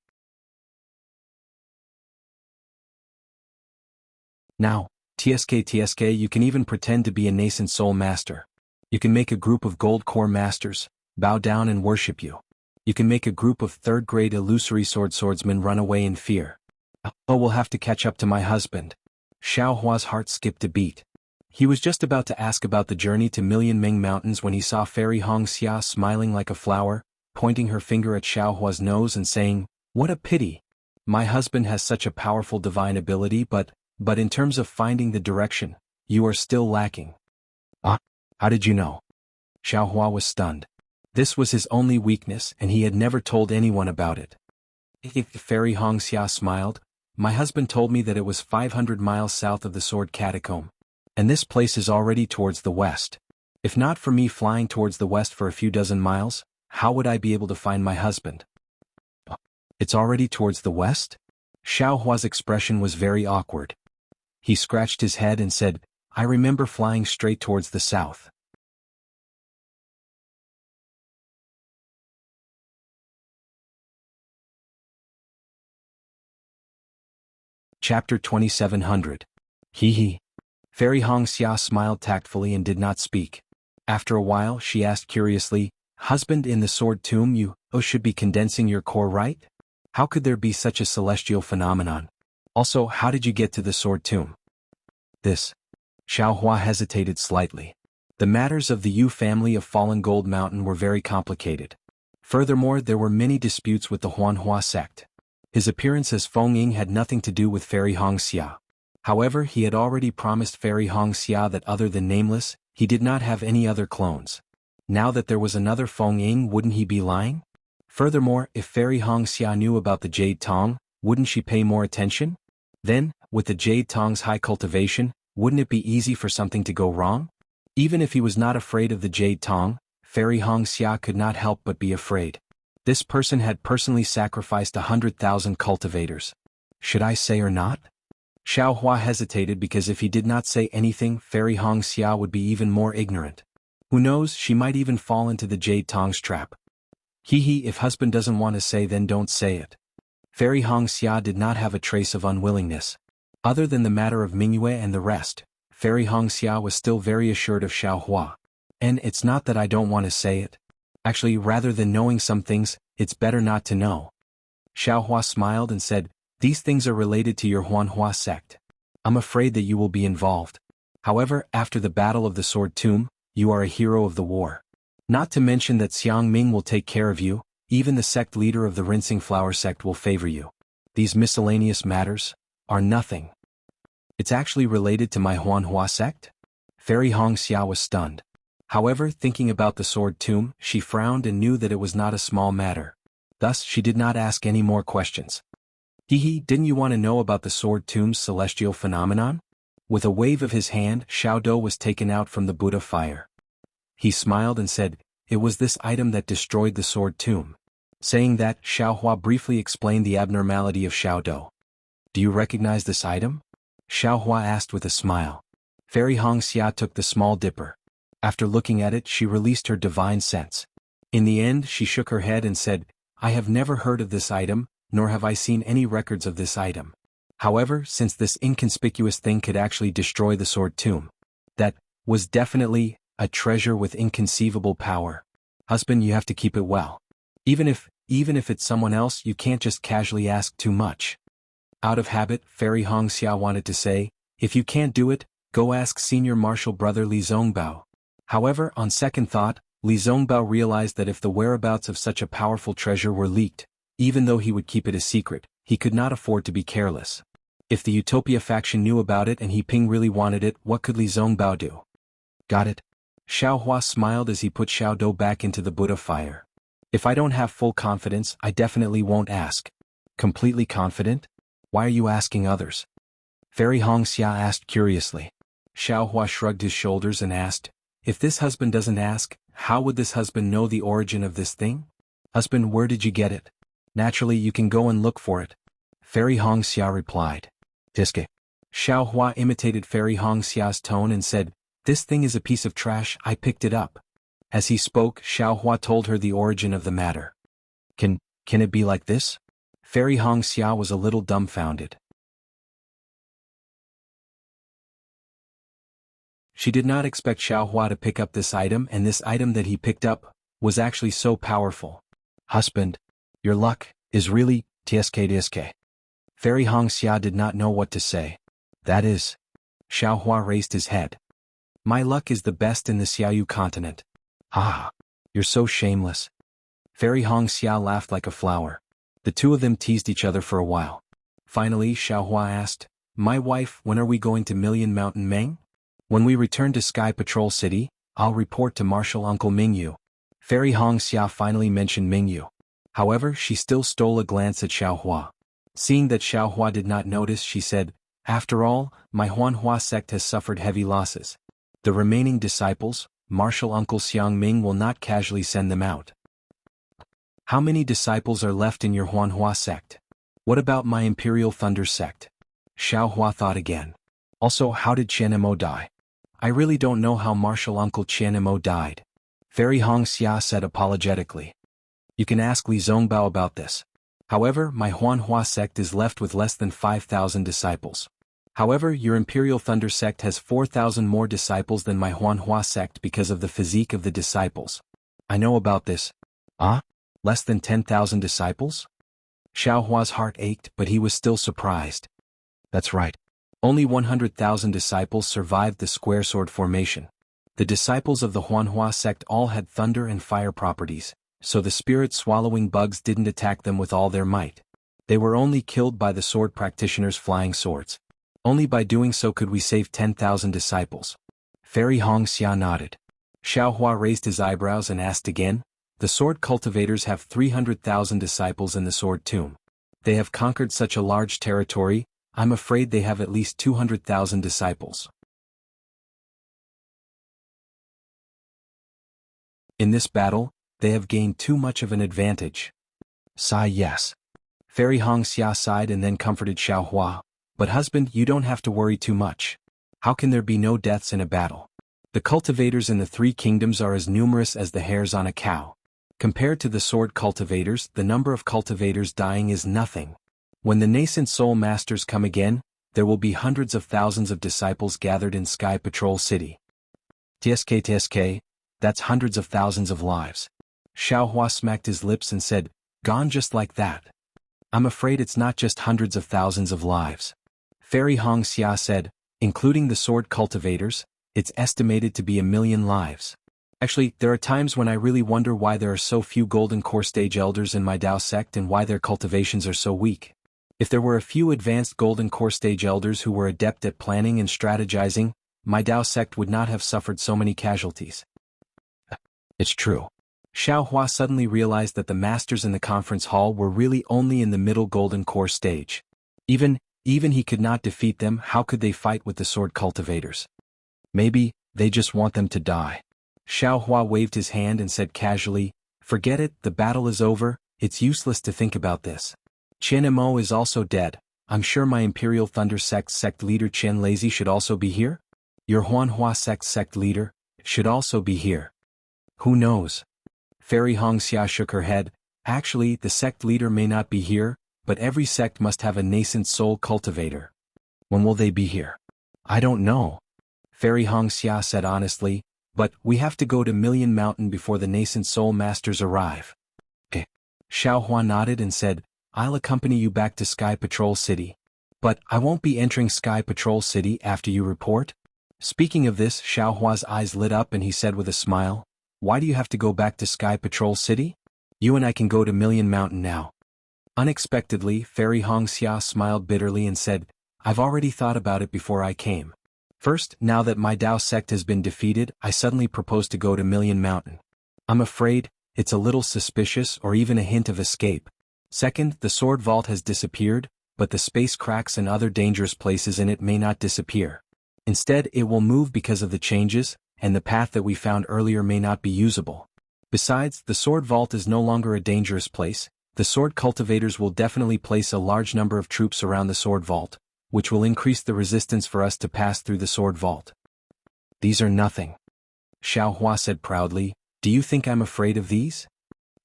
Now, TSK you can even pretend to be a nascent soul master. You can make a group of gold core masters, bow down and worship you. You can make a group of 3rd-grade illusory swordsmen run away in fear. Oh, we'll have to catch up to my husband. Xiaohua's heart skipped a beat. He was just about to ask about the journey to Million Ming Mountains when he saw Fairy Hongxia smiling like a flower, pointing her finger at Xiaohua's nose and saying, "What a pity. My husband has such a powerful divine ability but in terms of finding the direction, you are still lacking." Ah, how did you know? Xiaohua was stunned. This was his only weakness and he had never told anyone about it. Fairy Hongxia smiled. My husband told me that it was 500 miles south of the Sword Catacomb. And this place is already towards the west. If not for me flying towards the west for a few dozen miles, how would I be able to find my husband? It's already towards the west? Xiaohua's expression was very awkward. He scratched his head and said, I remember flying straight towards the south. Chapter 2700. Fairy Hongxia smiled tactfully and did not speak. After a while she asked curiously, Husband, in the sword tomb you should be condensing your core, right? How could there be such a celestial phenomenon? Also, how did you get to the sword tomb? This. Xiaohua hesitated slightly. The matters of the Yu family of Fallen Gold Mountain were very complicated. Furthermore, there were many disputes with the Huanhua sect. His appearance as Feng Ying had nothing to do with Fairy Hongxia. However, he had already promised Fairy Hongxia that other than Nameless, he did not have any other clones. Now that there was another Feng Ying, wouldn't he be lying? Furthermore, if Fairy Hongxia knew about the Jade Tong, wouldn't she pay more attention? Then, with the Jade Tong's high cultivation, wouldn't it be easy for something to go wrong? Even if he was not afraid of the Jade Tong, Fairy Hongxia could not help but be afraid. This person had personally sacrificed 100,000 cultivators. Should I say or not? Xiaohua hesitated because if he did not say anything, Fairy Hongxia would be even more ignorant. Who knows, she might even fall into the jade tongs trap. Hee, if husband doesn't want to say, then don't say it. Fairy Hongxia did not have a trace of unwillingness. Other than the matter of Mingyue and the rest, Fairy Hongxia was still very assured of Xiaohua. And it's not that I don't want to say it. Actually, rather than knowing some things, it's better not to know. Xiaohua smiled and said, these things are related to your Huanhua sect. I'm afraid that you will be involved. However, after the Battle of the Sword Tomb, you are a hero of the war. Not to mention that Xiang Ming will take care of you, even the sect leader of the Rinsing Flower sect will favor you. These miscellaneous matters are nothing. It's actually related to my Huanhua sect? Fairy Hongxia was stunned. However, thinking about the Sword Tomb, she frowned and knew that it was not a small matter. Thus, she did not ask any more questions. Didn't you want to know about the Sword Tomb's celestial phenomenon? With a wave of his hand, Xiaodou was taken out from the Buddha fire. He smiled and said, it was this item that destroyed the Sword Tomb. Saying that, Xiaohua briefly explained the abnormality of Xiaodou. Do you recognize this item? Xiaohua asked with a smile. Fairy Hongxia took the small dipper. After looking at it, she released her divine sense. In the end, she shook her head and said, I have never heard of this item, nor have I seen any records of this item. However, since this inconspicuous thing could actually destroy the Sword Tomb, that was definitely a treasure with inconceivable power. Husband, you have to keep it well. Even if it's someone else, you can't just casually ask too much. Out of habit, Fairy Hongxia wanted to say, if you can't do it, go ask senior martial brother Li Zongbao. However, on second thought, Li Zongbao realized that if the whereabouts of such a powerful treasure were leaked, even though he would keep it a secret, he could not afford to be careless. If the Utopia faction knew about it and He Ping really wanted it, what could Li Zongbao do? Got it? Xiaohua smiled as he put Xiaodou back into the Buddha fire. If I don't have full confidence, I definitely won't ask. Completely confident? Why are you asking others? Fairy Hongxia asked curiously. Xiaohua shrugged his shoulders and asked, if this husband doesn't ask, how would this husband know the origin of this thing? Husband, where did you get it? Naturally, you can go and look for it. Fairy Hongxia replied. Tiske. Xiaohua imitated Fairy Hongxia's tone and said, this thing is a piece of trash, I picked it up. As he spoke, Xiaohua told her the origin of the matter. Can it be like this? Fairy Hongxia was a little dumbfounded. She did not expect Xiaohua to pick up this item, and this item that he picked up was actually so powerful. Husband, your luck is really tsk. Fairy Hongxia did not know what to say. That is. Xiaohua raised his head. My luck is the best in the Xiaoyu continent. Ah, you're so shameless. Fairy Hongxia laughed like a flower. The two of them teased each other for a while. Finally, Xiaohua asked, my wife, when are we going to Million Mountain Meng? When we return to Sky Patrol City, I'll report to Martial Uncle Mingyu. Fairy Hongxia finally mentioned Mingyu. However, she still stole a glance at Xiaohua. Seeing that Xiaohua did not notice, she said, after all, my Huanhua sect has suffered heavy losses. The remaining disciples, Martial Uncle Xiang Ming will not casually send them out. How many disciples are left in your Huanhua sect? What about my Imperial Thunder sect? Xiaohua thought again. Also, how did Qianemo die? I really don't know how Martial Uncle Qianemo died. Fairy Hongxia said apologetically. You can ask Li Zongbao about this. However, my Huanhua sect is left with less than 5,000 disciples. However, your Imperial Thunder sect has 4,000 more disciples than my Huanhua sect because of the physique of the disciples. I know about this. Ah? Less than 10,000 disciples? Xiaohua's heart ached, but he was still surprised. That's right. Only 100,000 disciples survived the square sword formation. The disciples of the Huanhua sect all had thunder and fire properties, so the spirit-swallowing bugs didn't attack them with all their might. They were only killed by the sword practitioners' flying swords. Only by doing so could we save 10,000 disciples. Fairy Hongxia nodded. Xiaohua raised his eyebrows and asked again, the sword cultivators have 300,000 disciples in the Sword Tomb. They have conquered such a large territory, I'm afraid they have at least 200,000 disciples. In this battle, they have gained too much of an advantage. Sigh yes. Fairy Hongxia sighed and then comforted Xiaohua. But husband, you don't have to worry too much. How can there be no deaths in a battle? The cultivators in the three kingdoms are as numerous as the hairs on a cow. Compared to the sword cultivators, the number of cultivators dying is nothing. When the nascent soul masters come again, there will be hundreds of thousands of disciples gathered in Sky Patrol City. TSK, that's hundreds of thousands of lives. Xiaohua smacked his lips and said, gone just like that. I'm afraid it's not just hundreds of thousands of lives. Fairy Hongxia said, including the sword cultivators, it's estimated to be 1,000,000 lives. Actually, there are times when I really wonder why there are so few golden core stage elders in my Dao sect and why their cultivations are so weak. If there were a few advanced golden core stage elders who were adept at planning and strategizing, my Dao sect would not have suffered so many casualties. It's true. Xiaohua suddenly realized that the masters in the conference hall were really only in the middle golden core stage. Even he could not defeat them. How could they fight with the sword cultivators? Maybe they just want them to die. Xiaohua waved his hand and said casually, forget it, the battle is over, it's useless to think about this. Qian Imo is also dead. I'm sure my Imperial Thunder sect leader Qian Lazy should also be here? Your Huanhua sect leader should also be here. Who knows? Fairy Hongxia shook her head. Actually, the sect leader may not be here, but every sect must have a nascent soul cultivator. When will they be here? I don't know. Fairy Hongxia said honestly, but we have to go to Million Mountain before the nascent soul masters arrive. Xiaohua nodded and said, I'll accompany you back to Sky Patrol City. But I won't be entering Sky Patrol City after you report. Speaking of this, Xiaohua's eyes lit up and he said with a smile, why do you have to go back to Sky Patrol City? You and I can go to Million Mountain now. Unexpectedly, Fairy Hongxia smiled bitterly and said, I've already thought about it before I came. First, now that my Dao sect has been defeated, I suddenly propose to go to Million Mountain. I'm afraid it's a little suspicious or even a hint of escape. Second, the sword vault has disappeared, but the space cracks and other dangerous places in it may not disappear. Instead, it will move because of the changes, and the path that we found earlier may not be usable. Besides, the sword vault is no longer a dangerous place. The sword cultivators will definitely place a large number of troops around the sword vault, which will increase the resistance for us to pass through the sword vault. These are nothing. Xiaohua said proudly, do you think I'm afraid of these?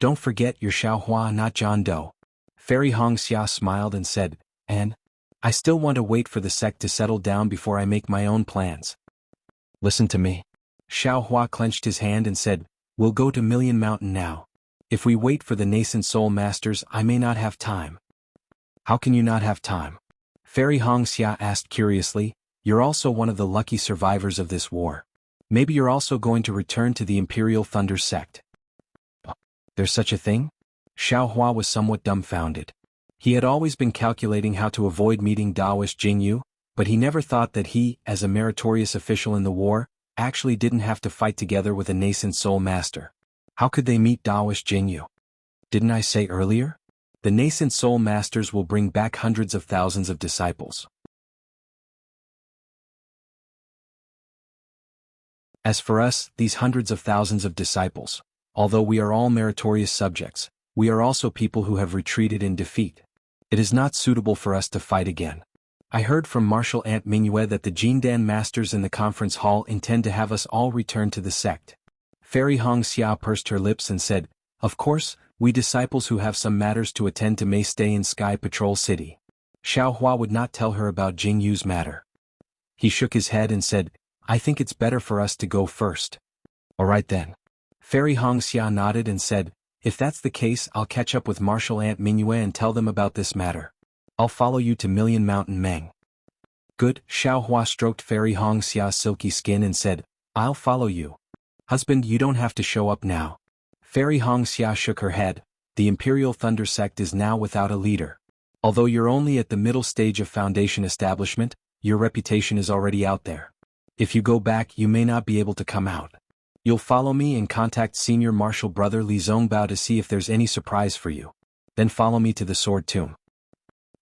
Don't forget you're Xiaohua, not John Doe. Fairy Hongxia smiled and said, and I still want to wait for the sect to settle down before I make my own plans. Listen to me. Xiaohua clenched his hand and said, we'll go to Million Mountain now. If we wait for the nascent soul masters, I may not have time. How can you not have time? Fairy Hongxia asked curiously, you're also one of the lucky survivors of this war. Maybe you're also going to return to the Imperial Thunder sect. There's such a thing? Xiaohua was somewhat dumbfounded. He had always been calculating how to avoid meeting Daoist Jianghu, but he never thought that he, as a meritorious official in the war, actually didn't have to fight together with a nascent soul master. How could they meet Daoist Jianghu? Didn't I say earlier? The nascent soul masters will bring back hundreds of thousands of disciples. As for us, these hundreds of thousands of disciples, although we are all meritorious subjects, we are also people who have retreated in defeat. It is not suitable for us to fight again. I heard from Marshal Aunt Mingyue that the Jindan masters in the conference hall intend to have us all return to the sect. Fairy Hongxia pursed her lips and said, of course, we disciples who have some matters to attend to may stay in Sky Patrol City. Xiaohua would not tell her about Jingyu's matter. He shook his head and said, I think it's better for us to go first. All right then. Fairy Hongxia nodded and said, if that's the case, I'll catch up with Marshal Aunt Mingyue and tell them about this matter. I'll follow you to Million Mountain Meng. Good. Xiaohua stroked Fairy Hongxia's silky skin and said, I'll follow you. Husband, you don't have to show up now. Fairy Hongxia shook her head. The Imperial Thunder sect is now without a leader. Although you're only at the middle stage of foundation establishment, your reputation is already out there. If you go back, you may not be able to come out. You'll follow me and contact Senior Marshal Brother Li Zongbao to see if there's any surprise for you. Then follow me to the Sword Tomb.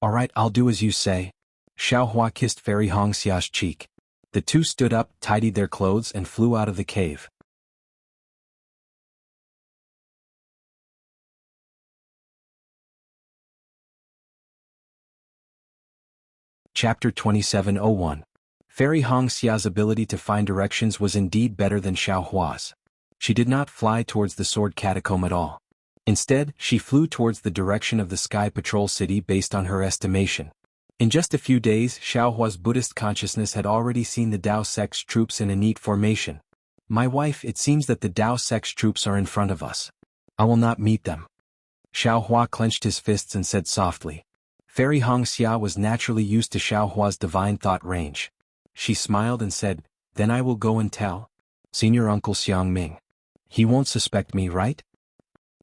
All right, I'll do as you say. Xiaohua kissed Fairy Hongxia's cheek. The two stood up, tidied their clothes and flew out of the cave. Chapter 2701. Fairy Hongxia's ability to find directions was indeed better than Xiao Hua's. She did not fly towards the sword catacomb at all. Instead, she flew towards the direction of the Sky Patrol City based on her estimation. In just a few days, Xiao Hua's Buddhist consciousness had already seen the Dao sect's troops in a neat formation. My wife, it seems that the Dao sect's troops are in front of us. I will not meet them. Xiao Hua clenched his fists and said softly. Fairy Hongxia was naturally used to Xiao Hua's divine thought range. She smiled and said, then I will go and tell Senior Uncle Xiang Ming. He won't suspect me, right?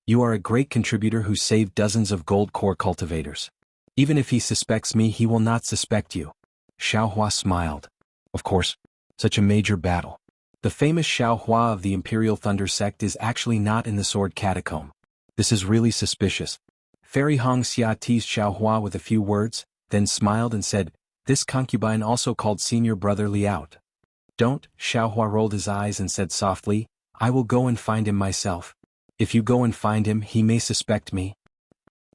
You are a great contributor who saved dozens of gold core cultivators. Even if he suspects me, he will not suspect you. Xiao Hua smiled. Of course, such a major battle. The famous Xiao Hua of the Imperial Thunder sect is actually not in the sword catacomb. This is really suspicious. Fairy Hongxia teased Xiao Hua with a few words, then smiled and said, this concubine also called Senior Brother Li out. Don't, Xiao Hua rolled his eyes and said softly, I will go and find him myself. If you go and find him, he may suspect me.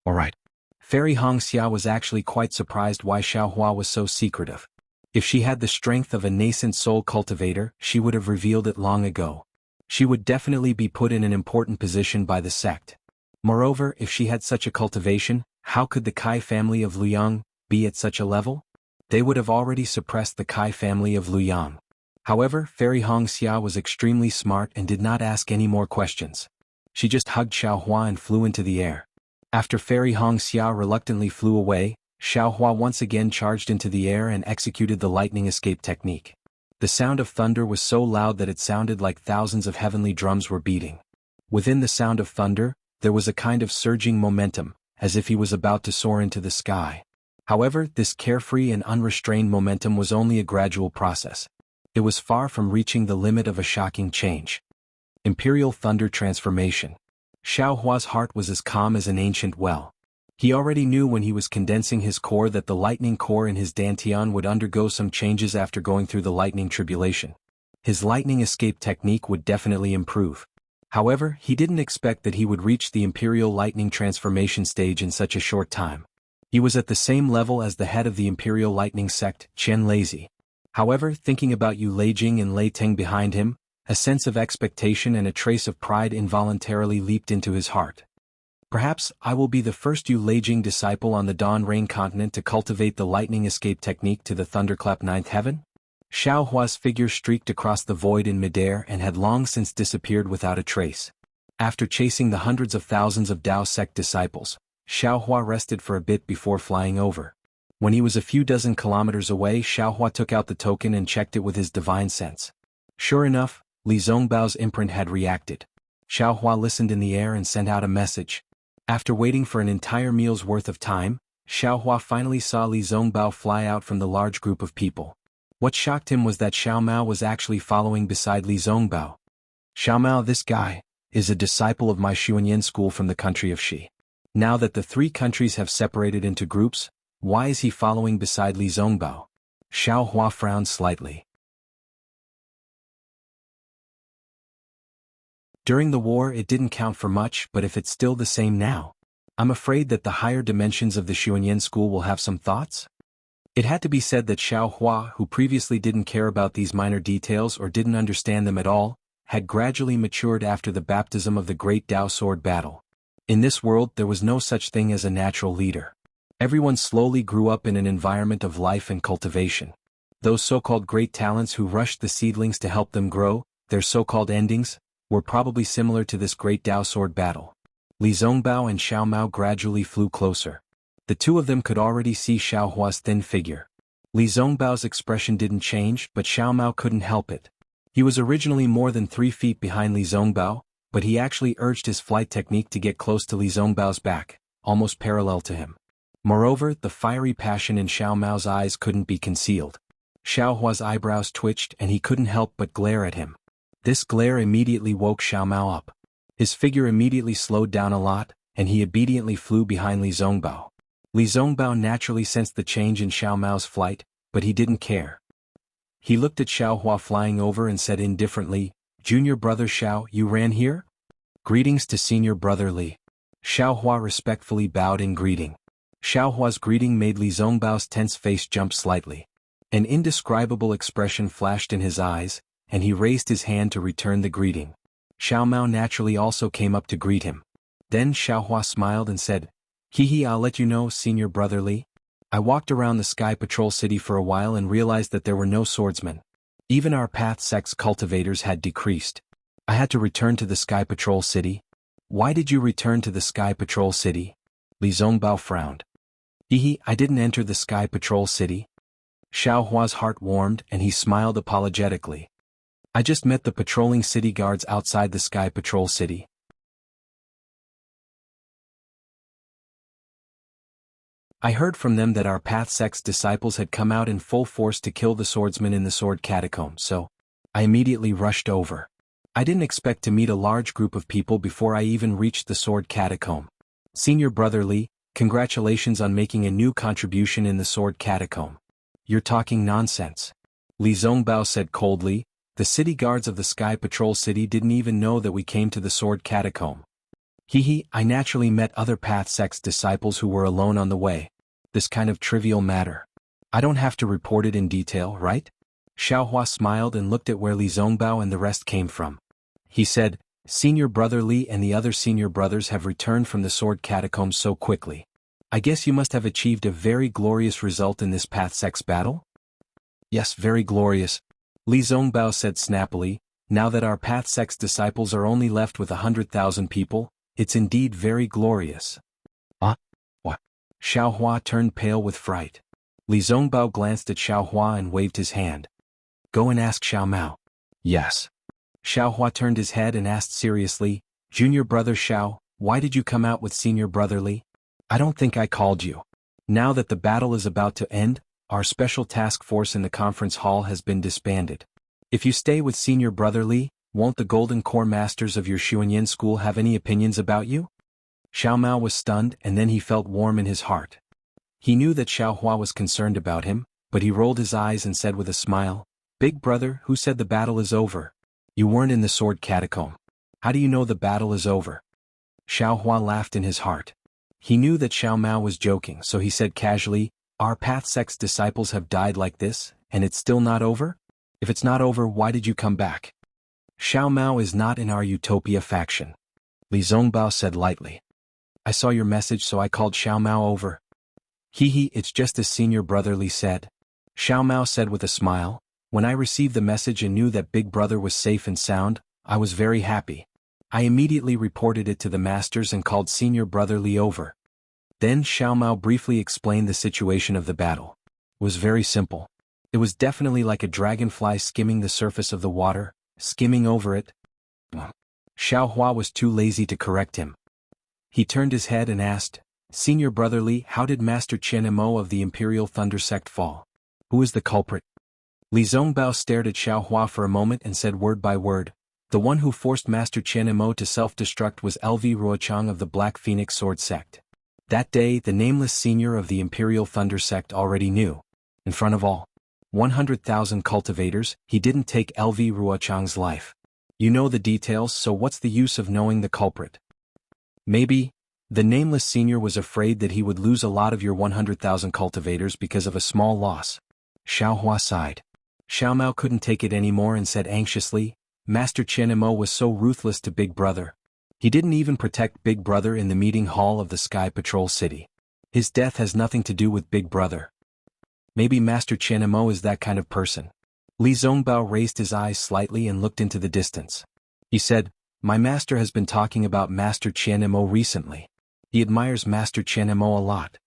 All right. Fairy Hongxia was actually quite surprised why Xiao Hua was so secretive. If she had the strength of a nascent soul cultivator, she would have revealed it long ago. She would definitely be put in an important position by the sect. Moreover, if she had such a cultivation, how could the Kai family of Luyang be at such a level? They would have already suppressed the Kai family of Luyang. However, Fairy Hongxia was extremely smart and did not ask any more questions. She just hugged Xiao Hua and flew into the air. After Fairy Hongxia reluctantly flew away, Xiao Hua once again charged into the air and executed the lightning escape technique. The sound of thunder was so loud that it sounded like thousands of heavenly drums were beating. Within the sound of thunder, there was a kind of surging momentum, as if he was about to soar into the sky. However, this carefree and unrestrained momentum was only a gradual process. It was far from reaching the limit of a shocking change. Imperial Thunder Transformation. Xiao Hua's heart was as calm as an ancient well. He already knew when he was condensing his core that the lightning core in his dantian would undergo some changes after going through the lightning tribulation. His lightning escape technique would definitely improve. However, he didn't expect that he would reach the Imperial Lightning Transformation stage in such a short time. He was at the same level as the head of the Imperial Lightning sect, Chen Lazy. However, thinking about Yu Leijing and Lei Teng behind him, a sense of expectation and a trace of pride involuntarily leaped into his heart. Perhaps I will be the first Yu Leijing disciple on the Dawn Rain continent to cultivate the lightning escape technique to the Thunderclap Ninth Heaven? Xiao Hua's figure streaked across the void in midair and had long since disappeared without a trace. After chasing the hundreds of thousands of Dao sect disciples, Xiao Hua rested for a bit before flying over. When he was a few dozen kilometers away, Xiao Hua took out the token and checked it with his divine sense. Sure enough, Li Zongbao's imprint had reacted. Xiao Hua listened in the air and sent out a message. After waiting for an entire meal's worth of time, Xiao Hua finally saw Li Zongbao fly out from the large group of people. What shocked him was that Xiao Mao was actually following beside Li Zongbao. Xiao Mao, this guy, is a disciple of my Xuanyan school from the country of Xi. Now that the three countries have separated into groups, why is he following beside Li Zongbao? Xiao Hua frowned slightly. During the war it didn't count for much, but if it's still the same now, I'm afraid that the higher dimensions of the Xuanyan school will have some thoughts? It had to be said that Xiao Hua, who previously didn't care about these minor details or didn't understand them at all, had gradually matured after the baptism of the Great Dao Sword battle. In this world there was no such thing as a natural leader. Everyone slowly grew up in an environment of life and cultivation. Those so-called great talents who rushed the seedlings to help them grow, their so-called endings, were probably similar to this Great Dao Sword battle. Li Zongbao and Xiao Mao gradually flew closer. The two of them could already see Xiao Hua's thin figure. Li Zongbao's expression didn't change, but Xiao Mao couldn't help it. He was originally more than 3 feet behind Li Zongbao, but he actually urged his flight technique to get close to Li Zongbao's back, almost parallel to him. Moreover, the fiery passion in Xiao Mao's eyes couldn't be concealed. Xiao Hua's eyebrows twitched and he couldn't help but glare at him. This glare immediately woke Xiao Mao up. His figure immediately slowed down a lot, and he obediently flew behind Li Zongbao. Li Zongbao naturally sensed the change in Xiao Mao's flight, but he didn't care. He looked at Xiao Hua flying over and said indifferently, "Junior brother Xiao, you ran here? Greetings to senior brother Li." Xiao Hua respectfully bowed in greeting. Xiao Hua's greeting made Li Zongbao's tense face jump slightly. An indescribable expression flashed in his eyes, and he raised his hand to return the greeting. Xiao Mao naturally also came up to greet him. Then Xiaohua smiled and said, "Hehe, I'll let you know, Senior Brother Li. I walked around the Sky Patrol City for a while and realized that there were no swordsmen. Even our path sect's cultivators had decreased. I had to return to the Sky Patrol City." "Why did you return to the Sky Patrol City?" Li Zongbao frowned. "Hehe, I didn't enter the Sky Patrol City." Xiaohua's heart warmed and he smiled apologetically. "I just met the patrolling city guards outside the Sky Patrol City. I heard from them that our path sect's disciples had come out in full force to kill the swordsman in the sword catacomb, so I immediately rushed over. I didn't expect to meet a large group of people before I even reached the sword catacomb. Senior Brother Li, congratulations on making a new contribution in the sword catacomb." "You're talking nonsense," Li Zongbao said coldly. "The city guards of the Sky Patrol City didn't even know that we came to the sword catacomb." "Hehe, I naturally met other path sect's disciples who were alone on the way. This kind of trivial matter. I don't have to report it in detail, right?" Xiaohua smiled and looked at where Li Zongbao and the rest came from. He said, "Senior Brother Li and the other senior brothers have returned from the sword catacomb so quickly. I guess you must have achieved a very glorious result in this path sect's battle?" "Yes, very glorious," Li Zongbao said snappily. "Now that our path sect's disciples are only left with 100,000 people, it's indeed very glorious." What? Xiaohua turned pale with fright. Li Zongbao glanced at Xiaohua and waved his hand. "Go and ask Xiao Mao." "Yes." Xiaohua turned his head and asked seriously, "Junior Brother Xiao, why did you come out with Senior Brother Li?" "I don't think I called you. Now that the battle is about to end, our special task force in the conference hall has been disbanded. If you stay with Senior Brother Li, won't the Golden Core Masters of your Xuanyan school have any opinions about you?" Xiao Mao was stunned and then he felt warm in his heart. He knew that Xiaohua was concerned about him, but he rolled his eyes and said with a smile, "Big brother, who said the battle is over? You weren't in the sword catacomb. How do you know the battle is over?" Xiaohua laughed in his heart. He knew that Xiao Mao was joking, so he said casually, "Our path sect's disciples have died like this, and it's still not over? If it's not over, why did you come back?" "Xiao Mao is not in our Utopia faction," Li Zongbao said lightly. "I saw your message, so I called Xiao Mao over." "Hehe, it's just as Senior Brother Li said," Xiao Mao said with a smile. "When I received the message and knew that Big Brother was safe and sound, I was very happy. I immediately reported it to the masters and called Senior Brother Li over." Then Xiao Mao briefly explained the situation of the battle. It was very simple. It was definitely like a dragonfly skimming the surface of the water, skimming over it. Xiaohua was too lazy to correct him. He turned his head and asked, "Senior Brother Li, how did Master Chen Mo of the Imperial Thunder Sect fall? Who is the culprit?" Li Zongbao stared at Xiaohua for a moment and said word by word, "The one who forced Master Chen Mo to self-destruct was LV Ruochang of the Black Phoenix Sword Sect. That day, the nameless senior of the Imperial Thunder Sect already knew. In front of all 100,000 cultivators, he didn't take LV Ruochang's life. You know the details, so what's the use of knowing the culprit? Maybe the nameless senior was afraid that he would lose a lot of your 100,000 cultivators because of a small loss." Xiaohua sighed. Xiao Mao couldn't take it anymore and said anxiously, "Master Chen Mo was so ruthless to Big Brother. He didn't even protect Big Brother in the meeting hall of the Sky Patrol City. His death has nothing to do with Big Brother. Maybe Master Chen Mo is that kind of person." Li Zongbao raised his eyes slightly and looked into the distance. He said, "My master has been talking about Master Chen Mo recently. He admires Master Chen Mo a lot."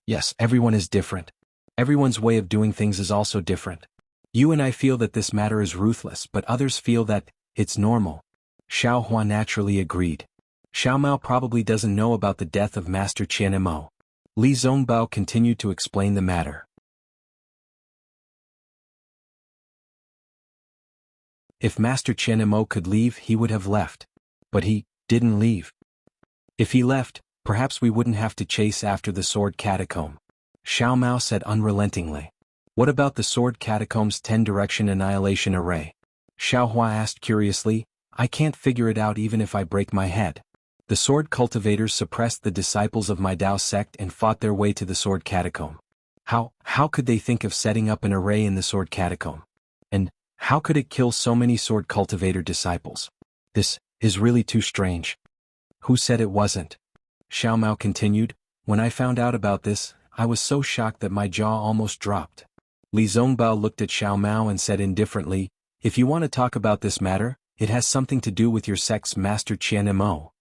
"Yes, everyone is different. Everyone's way of doing things is also different. You and I feel that this matter is ruthless, but others feel that it's normal." Xiaohua naturally agreed. Xiao Mao probably doesn't know about the death of Master Chen Mo. Li Zongbao continued to explain the matter. If Master Chen Mo could leave, he would have left. But he didn't leave. If he left, perhaps we wouldn't have to chase after the sword catacomb. Xiao Mao said unrelentingly. "What about the sword catacomb's 10-direction annihilation array?" Xiaohua asked curiously. "I can't figure it out even if I break my head. The sword cultivators suppressed the disciples of my Dao sect and fought their way to the sword catacomb. How could they think of setting up an array in the sword catacomb? And how could it kill so many sword cultivator disciples? This is really too strange. Who said it wasn't? Xiao Mao continued, when I found out about this, I was so shocked that my jaw almost dropped. Li Zongbao looked at Xiao Mao and said indifferently, if you want to talk about this matter, it has something to do with your sect's master Qian Mo.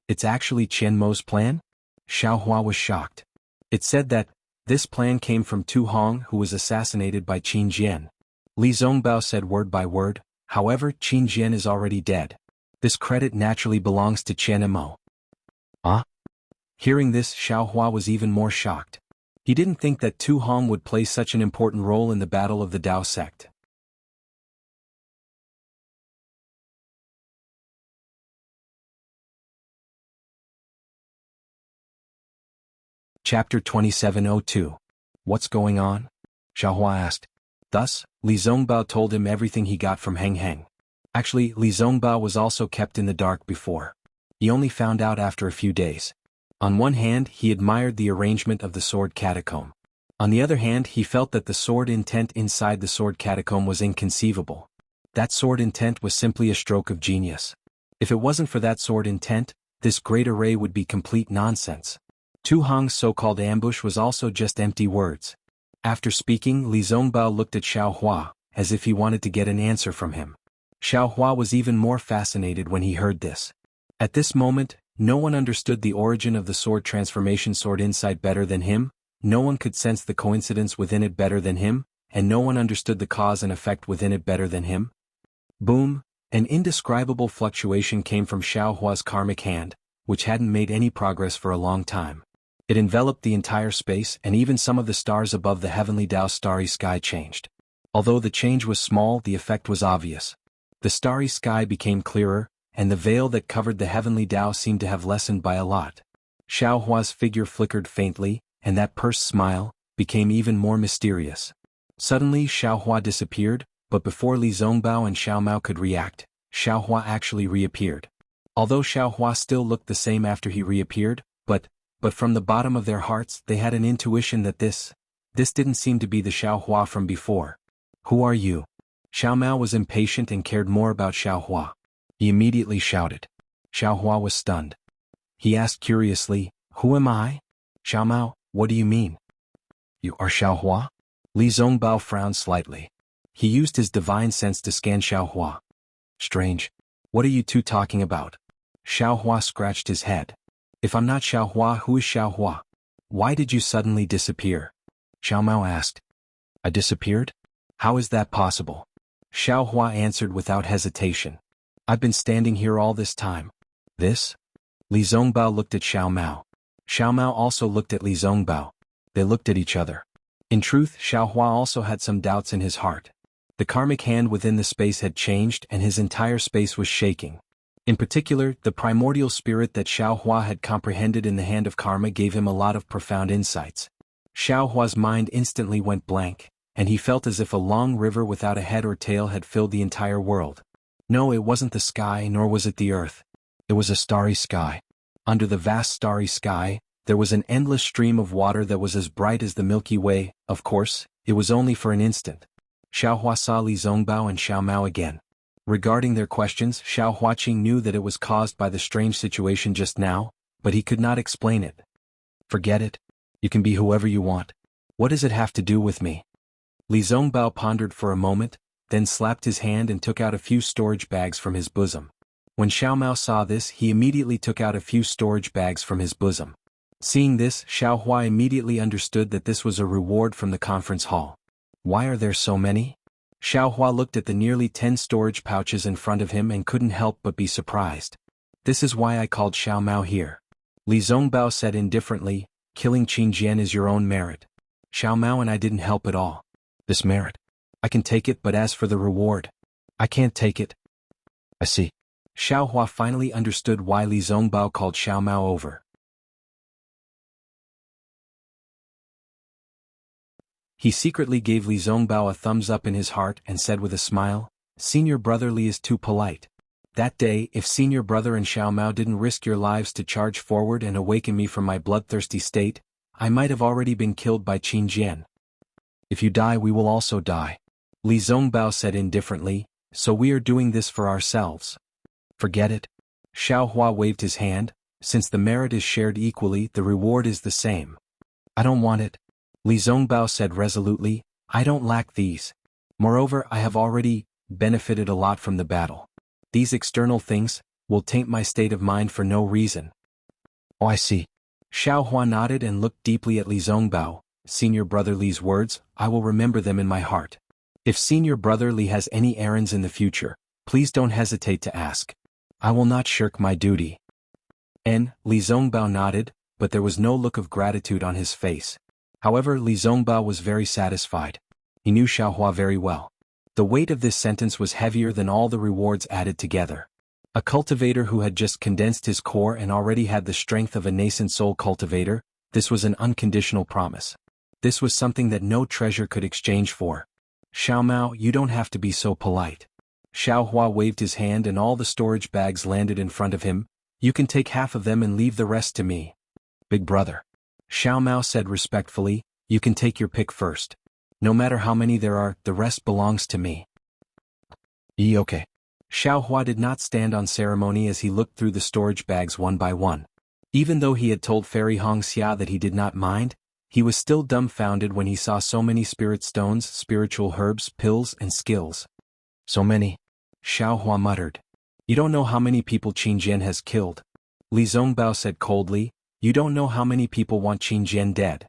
It's actually Qian Mo's plan? Xiao Hua was shocked. It said that this plan came from Tu Hong, who was assassinated by Qin Jian. Li Zongbao said word by word, however, Qin Jian is already dead. This credit naturally belongs to Qian Mo. Ah? Hearing this, Xiao Hua was even more shocked. He didn't think that Tu Hong would play such an important role in the battle of the Dao sect. Chapter 2702. What's going on? Xiao Hua asked. Thus, Li Zongbao told him everything he got from Heng Heng. Actually, Li Zongbao was also kept in the dark before. He only found out after a few days. On one hand, he admired the arrangement of the sword catacomb. On the other hand, he felt that the sword intent inside the sword catacomb was inconceivable. That sword intent was simply a stroke of genius. If it wasn't for that sword intent, this great array would be complete nonsense. Tu Hong's so-called ambush was also just empty words. After speaking, Li Zongbao looked at Xiao Hua, as if he wanted to get an answer from him. Xiao Hua was even more fascinated when he heard this. At this moment, no one understood the origin of the sword transformation sword inside better than him, no one could sense the coincidence within it better than him, and no one understood the cause and effect within it better than him. Boom! An indescribable fluctuation came from Xiao Hua's karmic hand, which hadn't made any progress for a long time. It enveloped the entire space, and even some of the stars above the heavenly Dao starry sky changed. Although the change was small, the effect was obvious. The starry sky became clearer, and the veil that covered the heavenly Dao seemed to have lessened by a lot. Xiao Hua's figure flickered faintly, and that pursed smile became even more mysterious. Suddenly Xiao Hua disappeared, but before Li Zongbao and Xiao Mao could react, Xiao Hua actually reappeared. Although Xiao Hua still looked the same after he reappeared, but from the bottom of their hearts they had an intuition that this didn't seem to be the Xiao Hua from before. Who are you? Xiao Mao was impatient and cared more about Xiao Hua. He immediately shouted. Xiao Hua was stunned. He asked curiously, who am I? Xiao Mao, what do you mean? You are Xiao Hua? Li Zongbao frowned slightly. He used his divine sense to scan Xiao Hua. Strange. What are you two talking about? Xiao Hua scratched his head. If I'm not Xiao Hua, who is Xiao Hua? Why did you suddenly disappear? Xiao Mao asked. I disappeared? How is that possible? Xiao Hua answered without hesitation. I've been standing here all this time. This? Li Zongbao looked at Xiao Mao. Xiao Mao also looked at Li Zongbao. They looked at each other. In truth, Xiao Hua also had some doubts in his heart. The karmic hand within the space had changed and his entire space was shaking. In particular, the primordial spirit that Xiao Hua had comprehended in the hand of karma gave him a lot of profound insights. Xiao Hua's mind instantly went blank, and he felt as if a long river without a head or tail had filled the entire world. No, it wasn't the sky, nor was it the earth. It was a starry sky. Under the vast starry sky, there was an endless stream of water that was as bright as the Milky Way. Of course, it was only for an instant. Xiao Hua saw Li Zongbao and Xiao Mao again. Regarding their questions, Xiao Huaqing knew that it was caused by the strange situation just now, but he could not explain it. Forget it. You can be whoever you want. What does it have to do with me? Li Zongbao pondered for a moment, then slapped his hand and took out a few storage bags from his bosom. When Xiao Mao saw this, he immediately took out a few storage bags from his bosom. Seeing this, Xiao Hua immediately understood that this was a reward from the conference hall. Why are there so many? Xiao Hua looked at the nearly 10 storage pouches in front of him and couldn't help but be surprised. This is why I called Xiao Mao here. Li Zongbao said indifferently, killing Qin Jian is your own merit. Xiao Mao and I didn't help at all. This merit. I can take it, but as for the reward, I can't take it. I see. Xiao Hua finally understood why Li Zongbao called Xiao Mao over. He secretly gave Li Zongbao a thumbs up in his heart and said with a smile, Senior brother Li is too polite. That day, if Senior brother and Xiao Mao didn't risk your lives to charge forward and awaken me from my bloodthirsty state, I might have already been killed by Qin Jian. If you die we will also die. Li Zongbao said indifferently, so we are doing this for ourselves. Forget it. Xiao Hua waved his hand, since the merit is shared equally the reward is the same. I don't want it. Li Zongbao said resolutely, I don't lack these. Moreover I have already benefited a lot from the battle. These external things will taint my state of mind for no reason. Oh I see. Xiao Hua nodded and looked deeply at Li Zongbao. Senior brother Li's words, I will remember them in my heart. If senior brother Li has any errands in the future, please don't hesitate to ask. I will not shirk my duty. Li Zongbao nodded, but there was no look of gratitude on his face. However, Li Zongbao was very satisfied. He knew Xiao Hua very well. The weight of this sentence was heavier than all the rewards added together. A cultivator who had just condensed his core and already had the strength of a nascent soul cultivator, this was an unconditional promise. This was something that no treasure could exchange for. Xiao Mao, you don't have to be so polite. Xiao Hua waved his hand and all the storage bags landed in front of him. You can take half of them and leave the rest to me. Big brother. Xiao Mao said respectfully, you can take your pick first. No matter how many there are, the rest belongs to me. Okay. Xiao Hua did not stand on ceremony as he looked through the storage bags one by one. Even though he had told Fairy Hongxia that he did not mind, he was still dumbfounded when he saw so many spirit stones, spiritual herbs, pills, and skills. So many. Xiao Hua muttered. You don't know how many people Qin Jian has killed. Li Zongbao said coldly, you don't know how many people want Qin Jian dead.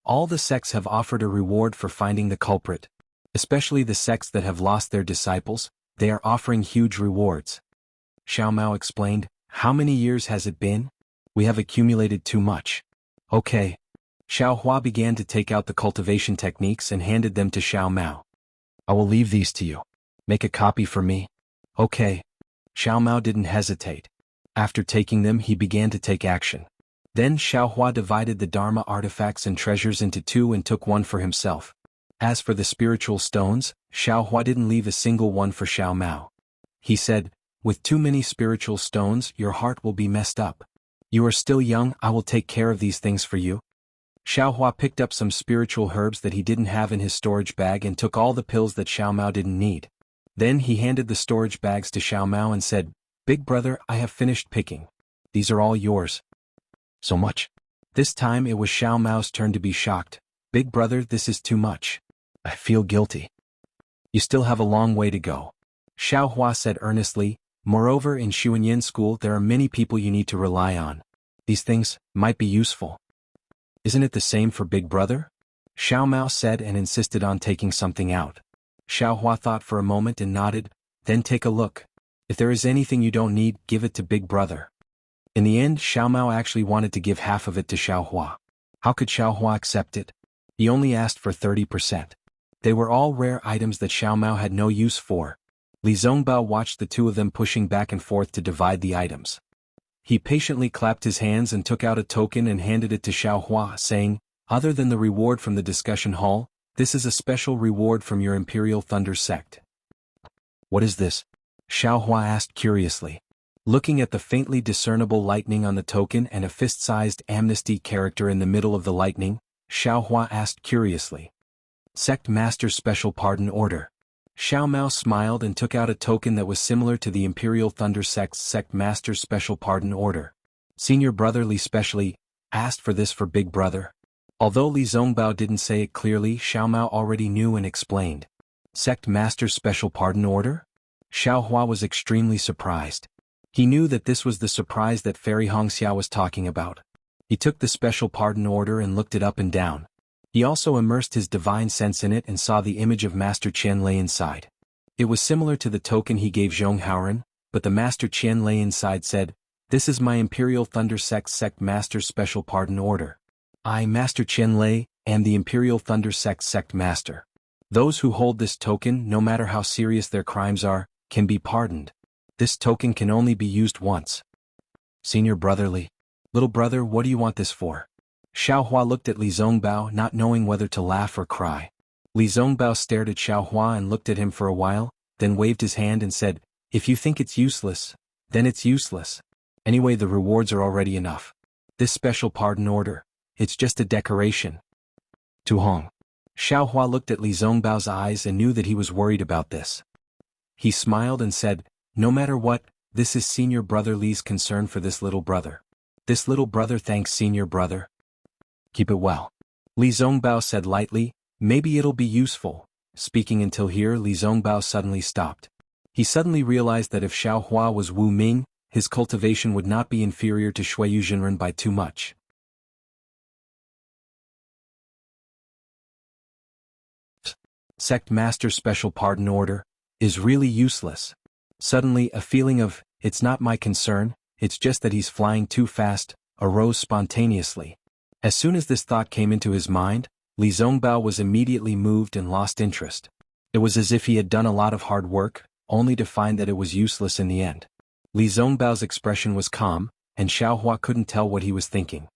All the sects have offered a reward for finding the culprit. Especially the sects that have lost their disciples, they are offering huge rewards. Xiao Mao explained, how many years has it been? We have accumulated too much. Okay. Xiao Hua began to take out the cultivation techniques and handed them to Xiao Mao. I will leave these to you. Make a copy for me. Okay. Xiao Mao didn't hesitate. After taking them he began to take action. Then Xiao Hua divided the Dharma artifacts and treasures into two and took one for himself. As for the spiritual stones, Xiao Hua didn't leave a single one for Xiao Mao. He said, with too many spiritual stones your heart will be messed up. You are still young, I will take care of these things for you. Xiao Hua picked up some spiritual herbs that he didn't have in his storage bag and took all the pills that Xiao Mao didn't need. Then he handed the storage bags to Xiao Mao and said, Big brother, I have finished picking. These are all yours. So much. This time it was Xiao Mao's turn to be shocked. Big brother, this is too much. I feel guilty. You still have a long way to go. Xiao Hua said earnestly, moreover in Xuanyan school there are many people you need to rely on. These things might be useful. Isn't it the same for big brother? Xiao Mao said and insisted on taking something out. Xiao Hua thought for a moment and nodded, then take a look. If there is anything you don't need, give it to big brother. In the end, Xiao Mao actually wanted to give half of it to Xiao Hua. How could Xiao Hua accept it? He only asked for 30%. They were all rare items that Xiao Mao had no use for. Li Zongbao watched the two of them pushing back and forth to divide the items. He patiently clapped his hands and took out a token and handed it to Xiao Hua, saying, other than the reward from the discussion hall, this is a special reward from your Imperial Thunder sect. What is this? Xiao Hua asked curiously. Looking at the faintly discernible lightning on the token and a fist-sized amnesty character in the middle of the lightning, Xiao Hua asked curiously. Sect Master's Special Pardon Order. Xiao Mao smiled and took out a token that was similar to the Imperial Thunder sect's Sect Master's Special Pardon Order. Senior brother Li specially asked for this for big brother. Although Li Zongbao didn't say it clearly, Xiao Mao already knew and explained. Sect Master's Special Pardon Order? Xiao Hua was extremely surprised. He knew that this was the surprise that Fairy Hongxia was talking about. He took the special pardon order and looked it up and down. He also immersed his divine sense in it and saw the image of Master Qian lay inside. It was similar to the token he gave Zhong Haoren, but the Master Qian lay inside said, This is my Imperial Thunder Sect Master's Special Pardon Order. I, Master Qian Lei, am the Imperial Thunder Sect Master. Those who hold this token, no matter how serious their crimes are, can be pardoned. This token can only be used once. Senior brotherly. Little brother, what do you want this for? Xiao Hua looked at Li Zongbao, not knowing whether to laugh or cry. Li Zongbao stared at Xiao Hua and looked at him for a while, then waved his hand and said, If you think it's useless, then it's useless. Anyway, the rewards are already enough. This special pardon order, it's just a decoration. Tu Hong. Xiaohua looked at Li Zongbao's eyes and knew that he was worried about this. He smiled and said, no matter what, this is senior brother Li's concern for this little brother. This little brother thanks senior brother. Keep it well. Li Zongbao said lightly, maybe it'll be useful. Speaking until here, Li Zongbao suddenly stopped. He suddenly realized that if Xiaohua was Wu Ming, his cultivation would not be inferior to Shuiyu Jinren by too much. Sect Master Special Pardon Order is really useless. Suddenly, a feeling of, it's not my concern, it's just that he's flying too fast, arose spontaneously. As soon as this thought came into his mind, Li Zongbao was immediately moved and lost interest. It was as if he had done a lot of hard work, only to find that it was useless in the end. Li Zongbao's expression was calm, and Xiaohua couldn't tell what he was thinking.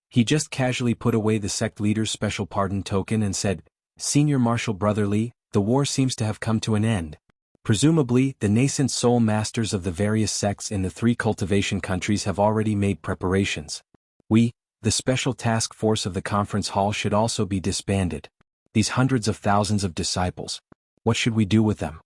He just casually put away the sect leader's special pardon token and said, Senior Marshal Brother Li, the war seems to have come to an end. Presumably, the nascent soul masters of the various sects in the 3 cultivation countries have already made preparations. We, the special task force of the conference hall, should also be disbanded. These hundreds of thousands of disciples. What should we do with them?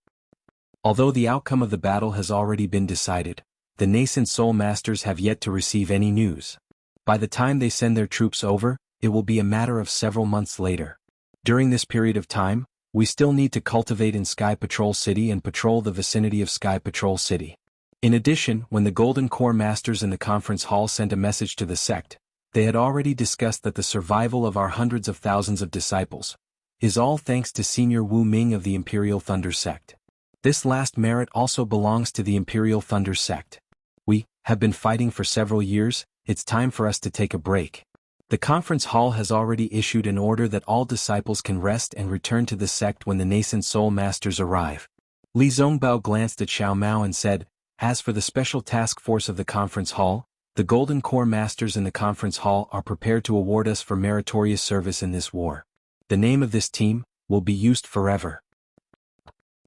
Although the outcome of the battle has already been decided, the nascent soul masters have yet to receive any news. By the time they send their troops over, it will be a matter of several months later. During this period of time, we still need to cultivate in Sky Patrol City and patrol the vicinity of Sky Patrol City. In addition, when the Golden Core Masters in the conference hall sent a message to the sect, they had already discussed that the survival of our hundreds of thousands of disciples is all thanks to Senior Wu Ming of the Imperial Thunder Sect. This last merit also belongs to the Imperial Thunder Sect. We have been fighting for several years, it's time for us to take a break. The conference hall has already issued an order that all disciples can rest and return to the sect when the nascent soul masters arrive. Li Zongbao glanced at Xiao Mao and said, as for the special task force of the conference hall, the Golden Core Masters in the conference hall are prepared to award us for meritorious service in this war. The name of this team will be used forever.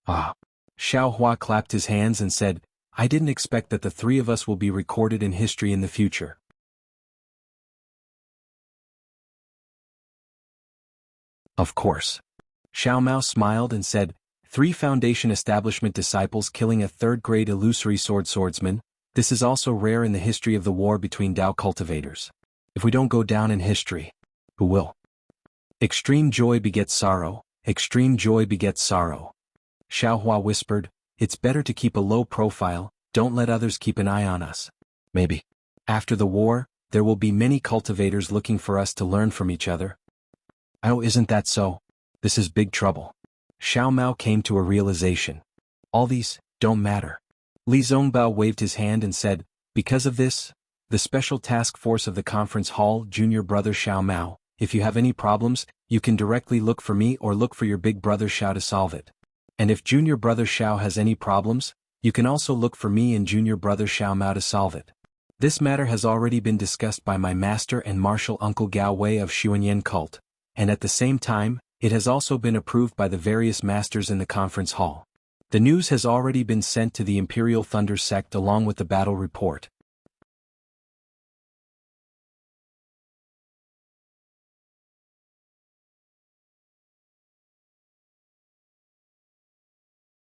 Ah. Xiaohua clapped his hands and said, I didn't expect that the 3 of us will be recorded in history in the future. Of course. Xiao Mao smiled and said, 3 Foundation Establishment disciples killing a 3rd-grade illusory swordsman, this is also rare in the history of the war between Dao cultivators. If we don't go down in history, who will? Extreme joy begets sorrow, extreme joy begets sorrow. Xiaohua whispered, it's better to keep a low profile, don't let others keep an eye on us. Maybe. After the war, there will be many cultivators looking for us to learn from each other. Oh, isn't that so? This is big trouble. Xiao Mao came to a realization. All these don't matter. Li Zongbao waved his hand and said, because of this, the special task force of the conference hall, Junior Brother Xiao Mao, if you have any problems, you can directly look for me or look for your big brother Xiao to solve it. And if Junior Brother Xiao has any problems, you can also look for me and Junior Brother Xiao Mao to solve it. This matter has already been discussed by my master and martial uncle Gao Wei of Xuanyan cult, and at the same time, it has also been approved by the various masters in the conference hall. The news has already been sent to the Imperial Thunder Sect along with the battle report.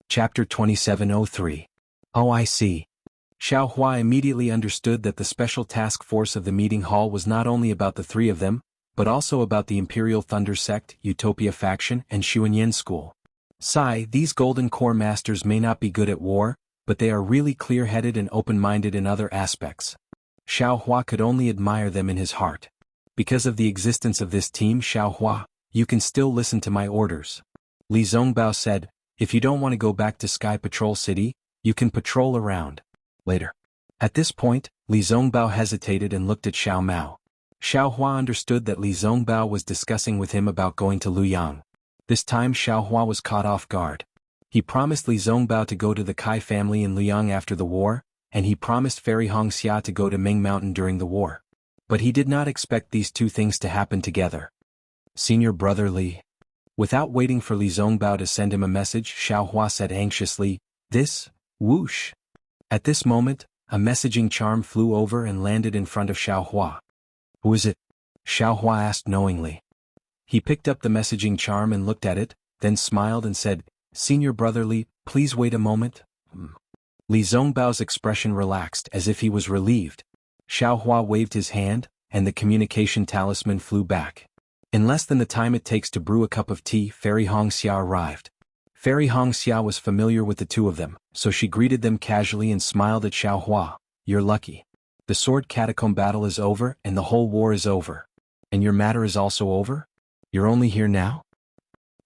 Chapter 2703. Oh, I see. Xiaohua immediately understood that the special task force of the meeting hall was not only about the 3 of them, but also about the Imperial Thunder Sect, Utopia Faction, and Xuanyan School. These Golden Core Masters may not be good at war, but they are really clear-headed and open-minded in other aspects. Xiaohua could only admire them in his heart. Because of the existence of this team, Xiaohua, you can still listen to my orders. Li Zongbao said, if you don't want to go back to Sky Patrol City, you can patrol around later. At this point, Li Zongbao hesitated and looked at Xiao Mao. Xiaohua understood that Li Zongbao was discussing with him about going to Luoyang. This time Xiaohua was caught off guard. He promised Li Zongbao to go to the Kai family in Luoyang after the war, and he promised Fairy Hongxia to go to Ming Mountain during the war. But he did not expect these 2 things to happen together. Senior Brother Li. Without waiting for Li Zongbao to send him a message, Xiaohua said anxiously, this, whoosh. At this moment, a messaging charm flew over and landed in front of Xiaohua. "Who is it?" Xiaohua asked knowingly. He picked up the messaging charm and looked at it, then smiled and said, "Senior brother Li, please wait a moment." Li Zongbao's expression relaxed as if he was relieved. Xiaohua waved his hand, and the communication talisman flew back. In less than the time it takes to brew a cup of tea, Fairy Hongxia arrived. Fairy Hongxia was familiar with the two of them, so she greeted them casually and smiled at Xiaohua. "You're lucky. The sword catacomb battle is over and the whole war is over. And your matter is also over? You're only here now?"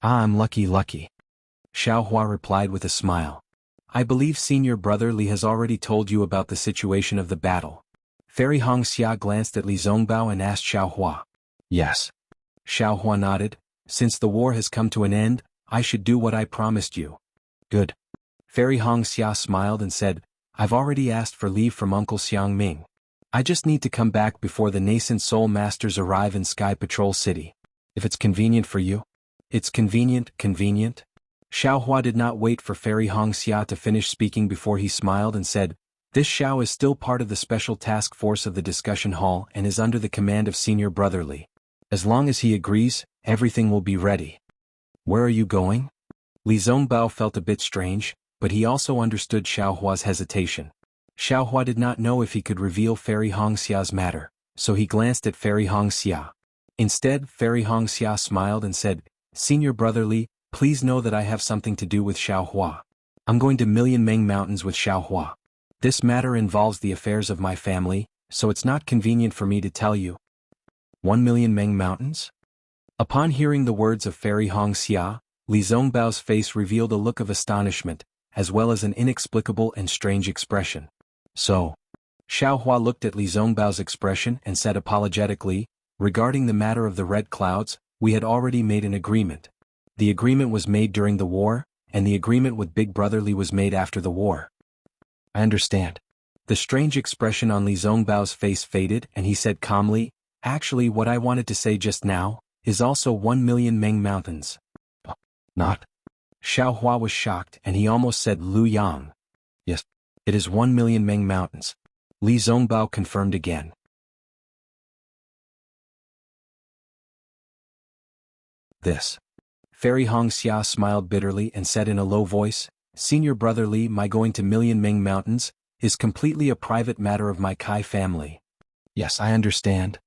"Ah, I'm lucky. Xiaohua replied with a smile. "I believe senior brother Li has already told you about the situation of the battle." Fairy Hongxia glanced at Li Zongbao and asked Xiaohua. "Yes." Xiaohua nodded. "Since the war has come to an end, I should do what I promised you." "Good." Fairy Hongxia smiled and said, "I've already asked for leave from Uncle Xiangming. I just need to come back before the nascent soul masters arrive in Sky Patrol City. If it's convenient for you." "It's convenient." Xiaohua did not wait for Fairy Hongxia to finish speaking before he smiled and said, "This Xiao is still part of the special task force of the discussion hall and is under the command of senior brother Li. As long as he agrees, everything will be ready." "Where are you going?" Li Zongbao felt a bit strange, but he also understood Xiaohua's hesitation. Xiaohua did not know if he could reveal Fairy Hongxia's matter, so he glanced at Fairy Hongxia. Instead, Fairy Hongxia smiled and said, "Senior brother Li, please know that I have something to do with Xiaohua. I'm going to Million Meng Mountains with Xiaohua. This matter involves the affairs of my family, so it's not convenient for me to tell you." 1,000,000 Meng Mountains? Upon hearing the words of Fairy Hongxia, Li Zongbao's face revealed a look of astonishment, as well as an inexplicable and strange expression. "So?" Xiaohua looked at Li Zongbao's expression and said apologetically, "Regarding the matter of the red clouds, we had already made an agreement. The agreement was made during the war, and the agreement with Big Brother Li was made after the war." "I understand." The strange expression on Li Zongbao's face faded and he said calmly, "Actually what I wanted to say just now, is also 1,000,000 Meng Mountains." "Not?" Xiaohua was shocked and he almost said Lu Yang. "Yes, it is 1,000,000 Meng Mountains." Li Zongbao confirmed again. "This." Fairy Hongxia smiled bitterly and said in a low voice, "Senior brother Li, my going to Million Meng Mountains, is completely a private matter of my Kai family." "Yes, I understand."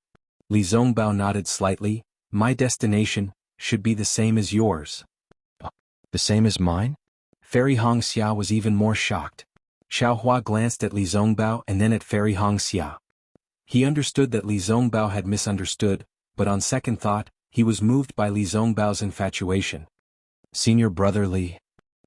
Li Zongbao nodded slightly. "My destination should be the same as yours." "The same as mine?" Fairy Hongxia was even more shocked. Xiaohua glanced at Li Zongbao and then at Fairy Hongxia. He understood that Li Zongbao had misunderstood, but on second thought, he was moved by Li Zongbao's infatuation. "Senior brother Li,"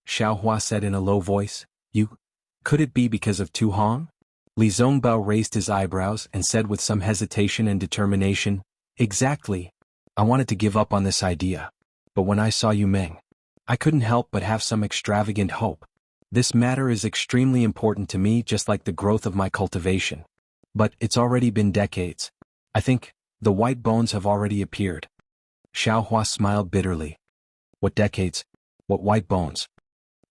Xiaohua said in a low voice, "You? Could it be because of Tu Hong?" Li Zongbao raised his eyebrows and said with some hesitation and determination, "Exactly. I wanted to give up on this idea. But when I saw you Meng, I couldn't help but have some extravagant hope. This matter is extremely important to me, just like the growth of my cultivation. But it's already been decades. I think the white bones have already appeared." Xiaohua smiled bitterly. "What decades? What white bones?"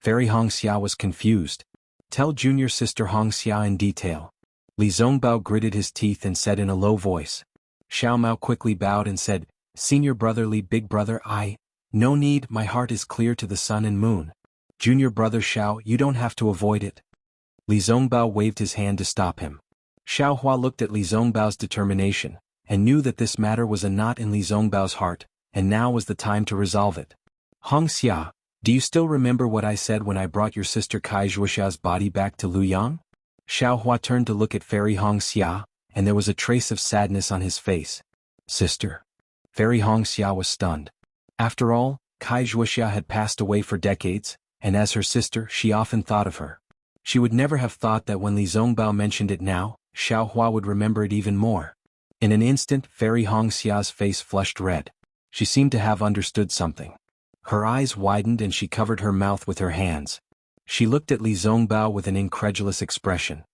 Fairy Hongxia was confused. "Tell junior sister Hongxia in detail." Li Zongbao gritted his teeth and said in a low voice. Xiao Mao quickly bowed and said, "Senior brother Li, big brother I. No need, my heart is clear to the sun and moon. Junior brother Xiao, you don't have to avoid it." Li Zongbao waved his hand to stop him. Xiaohua looked at Li Zongbao's determination, and knew that this matter was a knot in Li Zongbao's heart, and now was the time to resolve it. "Hongxia, do you still remember what I said when I brought your sister Kai Zhuoxia's body back to Luyang?" Xiaohua turned to look at Fairy Hongxia, and there was a trace of sadness on his face. "Sister?" Fairy Hongxia was stunned. After all, Kai Zhuoxia had passed away for decades, and as her sister she often thought of her. She would never have thought that when Li Zongbao mentioned it now, Xiaohua would remember it even more. In an instant Fairy Hongxia's face flushed red. She seemed to have understood something. Her eyes widened and she covered her mouth with her hands. She looked at Li Zongbao with an incredulous expression.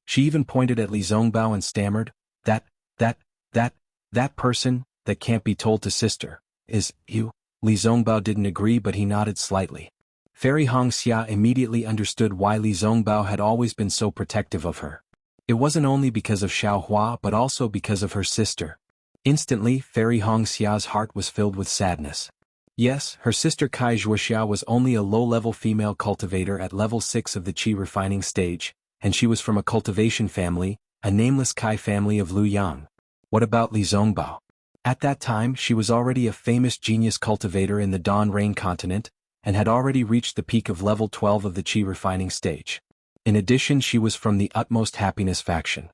She even pointed at Li Zongbao and stammered, that person, that can't be told to sister, is you." Li Zongbao didn't agree but he nodded slightly. Fairy Hongxia immediately understood why Li Zongbao had always been so protective of her. It wasn't only because of Xiaohua but also because of her sister. Instantly, Fairy Hongxia's heart was filled with sadness. Yes, her sister Kai Zhuoxia was only a low-level female cultivator at level 6 of the qi refining stage, and she was from a cultivation family, a nameless Kai family of Luyang. What about Li Zongbao? At that time she was already a famous genius cultivator in the Dawn Rain continent, and had already reached the peak of level 12 of the qi refining stage. In addition, she was from the Utmost Happiness faction.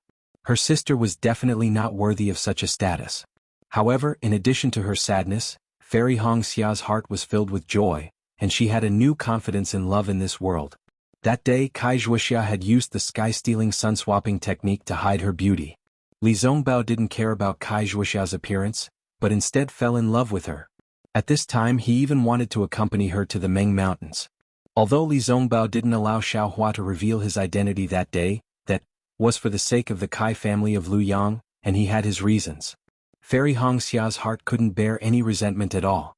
Her sister was definitely not worthy of such a status. However, in addition to her sadness, Fairy Hongxia's heart was filled with joy, and she had a new confidence in love in this world. That day Kai Zhuoxia had used the sky-stealing sun-swapping technique to hide her beauty. Li Zongbao didn't care about Kai Zhuoxia's appearance, but instead fell in love with her. At this time he even wanted to accompany her to the Meng Mountains. Although Li Zongbao didn't allow Xiaohua to reveal his identity that day, that was for the sake of the Kai family of Luyang, and he had his reasons. Fairy Hongxia's heart couldn't bear any resentment at all.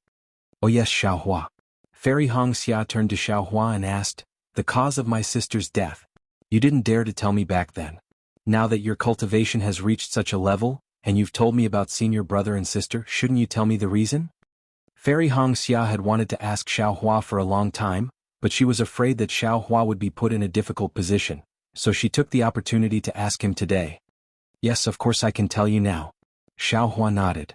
Oh yes, Xiaohua. Fairy Hongxia turned to Xiaohua and asked, "The cause of my sister's death? You didn't dare to tell me back then. Now that your cultivation has reached such a level, and you've told me about senior brother and sister, shouldn't you tell me the reason?" Fairy Hongxia had wanted to ask Xiaohua for a long time, but she was afraid that Xiaohua would be put in a difficult position, so she took the opportunity to ask him today. "Yes, of course I can tell you now." Xiaohua nodded.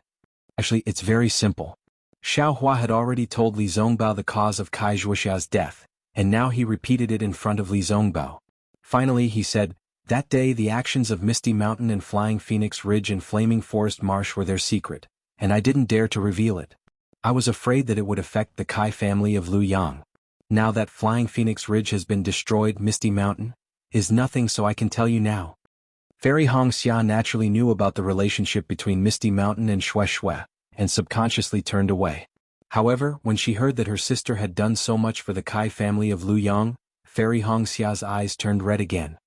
"Actually, it's very simple." Xiaohua had already told Li Zongbao the cause of Kai Zhuoxia's death, and now he repeated it in front of Li Zongbao. Finally he said, "That day the actions of Misty Mountain and Flying Phoenix Ridge and Flaming Forest Marsh were their secret, and I didn't dare to reveal it. I was afraid that it would affect the Kai family of Luyang. Now that Flying Phoenix Ridge has been destroyed, Misty Mountain is nothing, so I can tell you now." Fairy Hongxia naturally knew about the relationship between Misty Mountain and Xue Xue, and subconsciously turned away. However, when she heard that her sister had done so much for the Kai family of Luyang, Fairy Hongxia's eyes turned red again.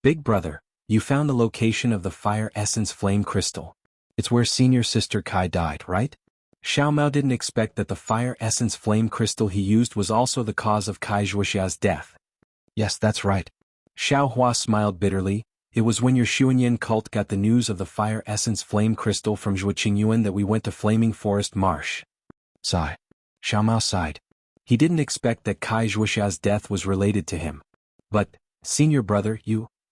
"Big brother, you found the location of the Fire Essence Flame Crystal. It's where senior sister Kai died, right?" Xiao Mao didn't expect that the Fire Essence Flame Crystal he used was also the cause of Kai Zhuoxia's death. "Yes, that's right." Xiaohua smiled bitterly. "It was when your Xuanyan cult got the news of the Fire Essence Flame Crystal from Zhuo Qingyuan that we went to Flaming Forest Marsh." Sigh. Xiao Mao sighed. He didn't expect that Kai Zhuoxia's death was related to him. "But, senior brother,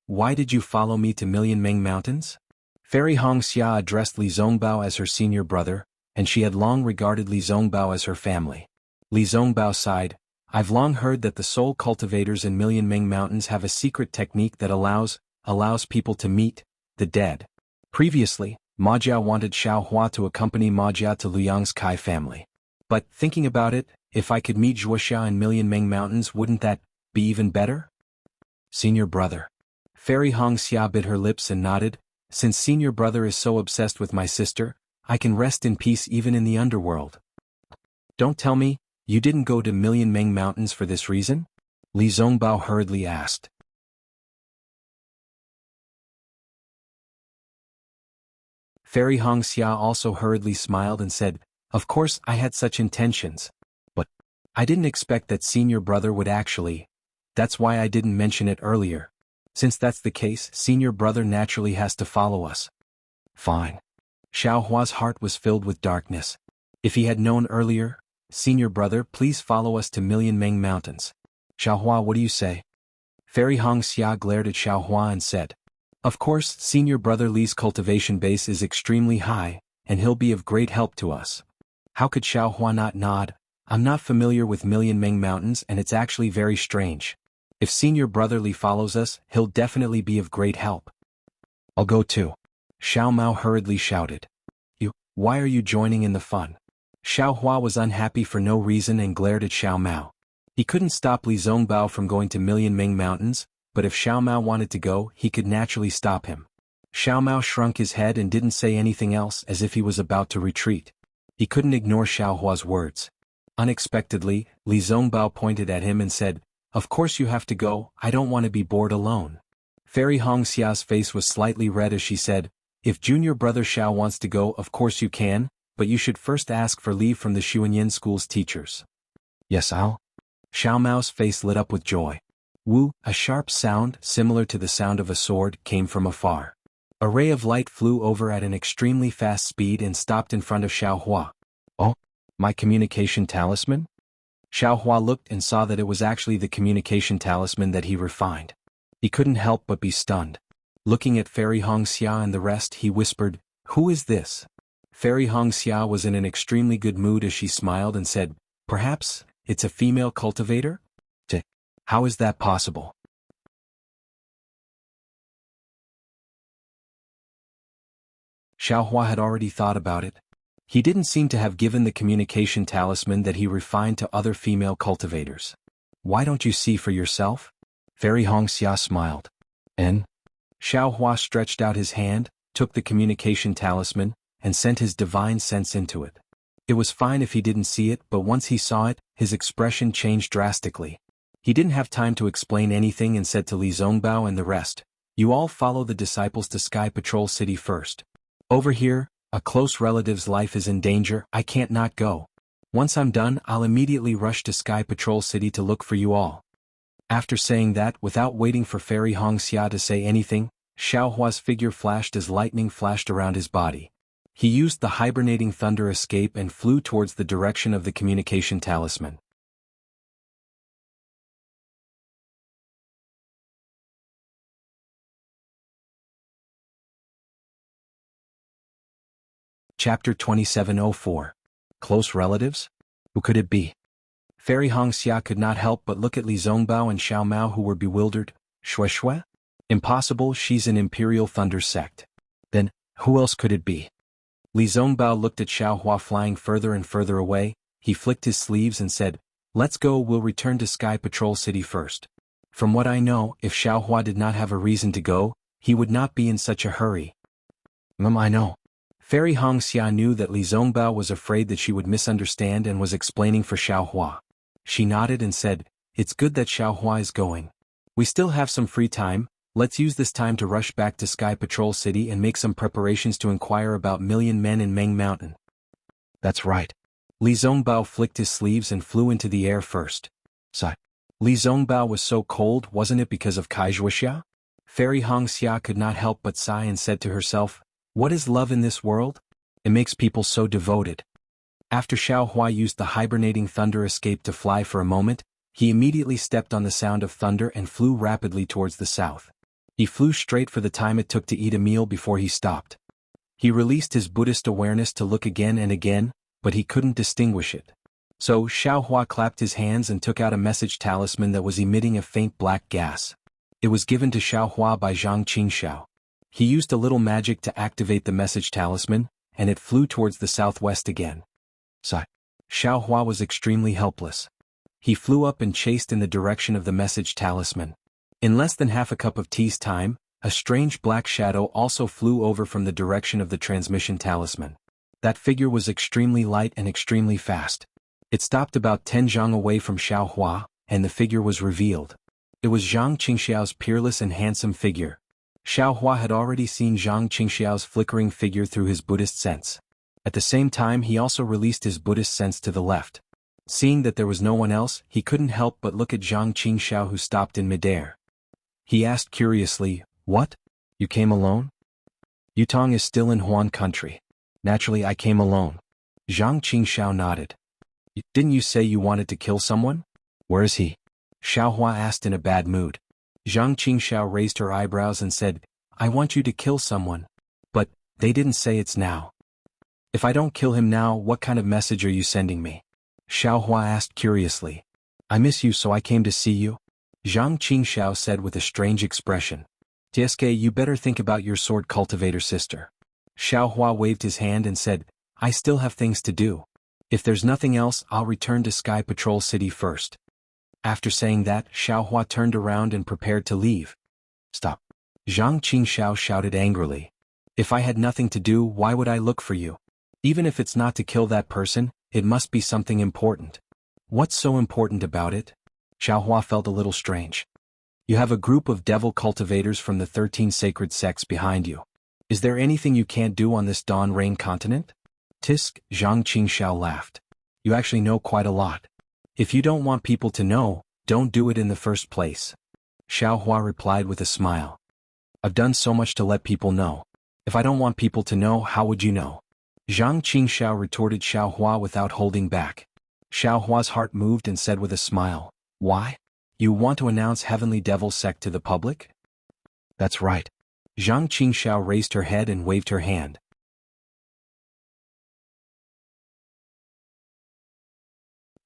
why did you follow me to Million Meng Mountains?" Fairy Hongxia addressed Li Zongbao as her senior brother, and she had long regarded Li Zongbao as her family. Li Zongbao sighed, "I've long heard that the soul cultivators in Million Meng Mountains have a secret technique that allows people to meet the dead. Previously, Ma Jia wanted Xiaohua to accompany Ma Jia to Luyang's Kai family. But, thinking about it, if I could meet Zhuoxia in Million Meng Mountains, wouldn't that be even better?" "Senior brother." Fairy Hongxia bit her lips and nodded, "Since senior brother is so obsessed with my sister, I can rest in peace even in the underworld." "Don't tell me, you didn't go to Million Meng Mountains for this reason?" Li Zongbao hurriedly asked. Fairy Hongxia also hurriedly smiled and said, "Of course I had such intentions. But I didn't expect that senior brother would actually. That's why I didn't mention it earlier. Since that's the case, senior brother naturally has to follow us." "Fine." Xiaohua's heart was filled with darkness. If he had known earlier, "Senior brother, please follow us to Million Meng Mountains." "Xiaohua, what do you say?" Fairy Hongxia glared at Xiaohua and said, "Of course, senior brother Li's cultivation base is extremely high, and he'll be of great help to us." How could Xiaohua not nod? "I'm not familiar with Million Meng Mountains and it's actually very strange. If senior brother Li follows us, he'll definitely be of great help." "I'll go too." Xiao Mao hurriedly shouted. Why are you joining in the fun?" Xiaohua was unhappy for no reason and glared at Xiao Mao. He couldn't stop Li Zongbao from going to Million Meng Mountains, but if Xiao Mao wanted to go, he could naturally stop him. Xiao Mao shrunk his head and didn't say anything else, as if he was about to retreat. He couldn't ignore Xiaohua's words. Unexpectedly, Li Zongbao pointed at him and said, "Of course you have to go, I don't want to be bored alone." Fairy Hongxia's face was slightly red as she said, "If junior brother Xiao wants to go, of course you can, but you should first ask for leave from the Xuanyan School's teachers." "Yes, I'll Xiao Mao's face lit up with joy. Wu, a sharp sound, similar to the sound of a sword, came from afar. A ray of light flew over at an extremely fast speed and stopped in front of Xiao Hua. Oh, my communication talisman? Xiao Hua looked and saw that it was actually the communication talisman that he refined. He couldn't help but be stunned. Looking at Fairy Hongxia and the rest, he whispered, "Who is this?" Fairy Hongxia was in an extremely good mood as she smiled and said, "Perhaps it's a female cultivator? How is that possible?" Xiao Hua had already thought about it. He didn't seem to have given the communication talisman that he refined to other female cultivators. "Why don't you see for yourself?" Fairy Hongxia smiled. And Xiao Hua stretched out his hand, took the communication talisman, and sent his divine sense into it. It was fine if he didn't see it, but once he saw it, his expression changed drastically. He didn't have time to explain anything and said to Li Zongbao and the rest, "You all follow the disciples to Sky Patrol City first. Over here, a close relative's life is in danger, I can't not go. Once I'm done, I'll immediately rush to Sky Patrol City to look for you all." After saying that, without waiting for Fairy Hongxia to say anything, Xiao Hua's figure flashed as lightning flashed around his body. He used the hibernating thunder escape and flew towards the direction of the communication talisman. Chapter 2704. Close relatives? Who could it be? Fairy Hongxia could not help but look at Li Zongbao and Xiao Mao, who were bewildered. Shui Shui? Impossible, she's an Imperial Thunder sect. Then, who else could it be? Li Zongbao looked at Xiao Hua flying further and further away. He flicked his sleeves and said, "Let's go, we'll return to Sky Patrol City first." From what I know, if Xiao Hua did not have a reason to go, he would not be in such a hurry. I know. Fairy Hongxia knew that Li Zongbao was afraid that she would misunderstand and was explaining for Xiao Hua. She nodded and said, "It's good that Xiao Hua is going. We still have some free time, let's use this time to rush back to Sky Patrol City and make some preparations to inquire about Million Men in Meng Mountain." That's right. Li Zongbao flicked his sleeves and flew into the air first. Sigh. Li Zongbao was so cold, wasn't it because of Wuxia? Fairy Hongxia could not help but sigh and said to herself, "What is love in this world? It makes people so devoted." After Xiao Hua used the hibernating thunder escape to fly for a moment, he immediately stepped on the sound of thunder and flew rapidly towards the south. He flew straight for the time it took to eat a meal before he stopped. He released his Buddhist awareness to look again and again, but he couldn't distinguish it. So Xiao Hua clapped his hands and took out a message talisman that was emitting a faint black gas. It was given to Xiao Hua by Zhang Qingxiao. He used a little magic to activate the message talisman, and it flew towards the southwest again. Sigh. Xiao Hua was extremely helpless. He flew up and chased in the direction of the message talisman. In less than half a cup of tea's time, a strange black shadow also flew over from the direction of the transmission talisman. That figure was extremely light and extremely fast. It stopped about 10 zhang away from Xiao Hua, and the figure was revealed. It was Zhang Qingxiao's peerless and handsome figure. Xiao Hua had already seen Zhang Qingxiao's flickering figure through his Buddhist sense. At the same time, he also released his Buddhist sense to the left. Seeing that there was no one else, he couldn't help but look at Zhang Qingxiao, who stopped in midair. He asked curiously, "What? You came alone?" "Yutong is still in Huan country. Naturally I came alone." Zhang Qingxiao nodded. "Didn't you say you wanted to kill someone? Where is he?" Xiao Hua asked in a bad mood. Zhang Qingxiao raised her eyebrows and said, "I want you to kill someone. But, they didn't say it's now." "If I don't kill him now, what kind of message are you sending me?" Xiao Hua asked curiously. "I miss you, so I came to see you," Zhang Qingxiao said with a strange expression. "Tsk, you better think about your sword cultivator sister." Xiao Hua waved his hand and said, "I still have things to do. If there's nothing else, I'll return to Sky Patrol City first." After saying that, Xiao Hua turned around and prepared to leave. "Stop!" Zhang Qingxiao shouted angrily. "If I had nothing to do, why would I look for you? Even if it's not to kill that person, it must be something important." "What's so important about it?" Xiao Hua felt a little strange. "You have a group of devil cultivators from the 13 sacred sects behind you. Is there anything you can't do on this Dawn Rain continent?" Tisk, Zhang Qingxiao laughed. "You actually know quite a lot. If you don't want people to know, don't do it in the first place. Xiao Hua replied with a smile. I've done so much to let people know. If I don't want people to know, how would you know? Zhang Qingxiao retorted Xiao Hua without holding back. Xiao Hua's heart moved and said with a smile, Why? You want to announce Heavenly Devil Sect to the public? That's right. Zhang Qingxiao raised her head and waved her hand.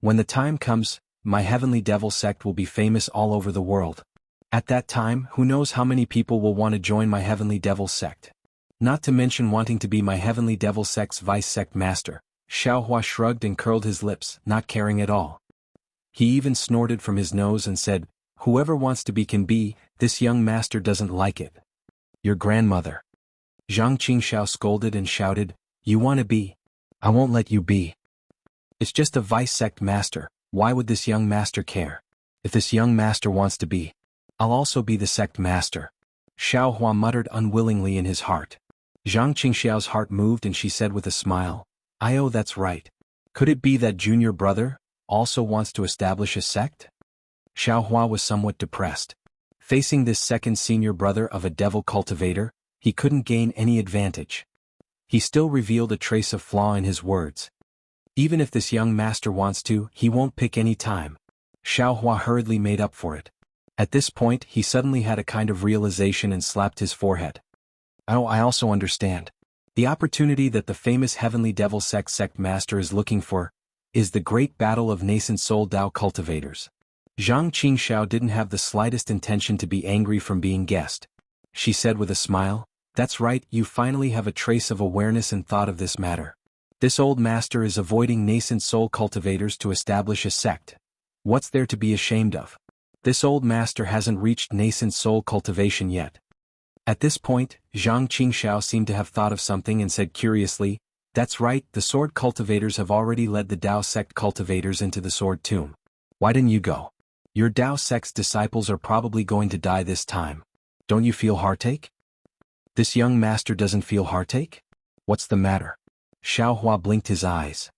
When the time comes, my Heavenly Devil Sect will be famous all over the world. At that time, who knows how many people will want to join my Heavenly Devil Sect. Not to mention wanting to be my Heavenly Devil Sect's vice sect master. Xiao Hua shrugged and curled his lips, not caring at all. He even snorted from his nose and said, Whoever wants to be can be, this young master doesn't like it. Your grandmother. Zhang Qingxiao scolded and shouted, You want to be? I won't let you be. It's just a vice sect master, why would this young master care? If this young master wants to be, I'll also be the sect master. Xiao Hua muttered unwillingly in his heart. Zhang Qingxiao's heart moved and she said with a smile, Oh, that's right. Could it be that junior brother also wants to establish a sect? Xiao Hua was somewhat depressed. Facing this second senior brother of a devil cultivator, he couldn't gain any advantage. He still revealed a trace of flaw in his words. Even if this young master wants to, he won't pick any time. Xiao Hua hurriedly made up for it. At this point, he suddenly had a kind of realization and slapped his forehead. Oh, I also understand. The opportunity that the famous Heavenly Devil Sect master is looking for is the great battle of nascent soul Dao cultivators. Zhang Qingxiao didn't have the slightest intention to be angry from being guessed. She said with a smile, That's right, you finally have a trace of awareness and thought of this matter. This old master is avoiding nascent soul cultivators to establish a sect. What's there to be ashamed of? This old master hasn't reached nascent soul cultivation yet. At this point, Zhang Qingxiao seemed to have thought of something and said curiously, That's right, the sword cultivators have already led the Dao sect cultivators into the sword tomb. Why didn't you go? Your Dao sect's disciples are probably going to die this time. Don't you feel heartache? This young master doesn't feel heartache? What's the matter? Xiao Hua blinked his eyes.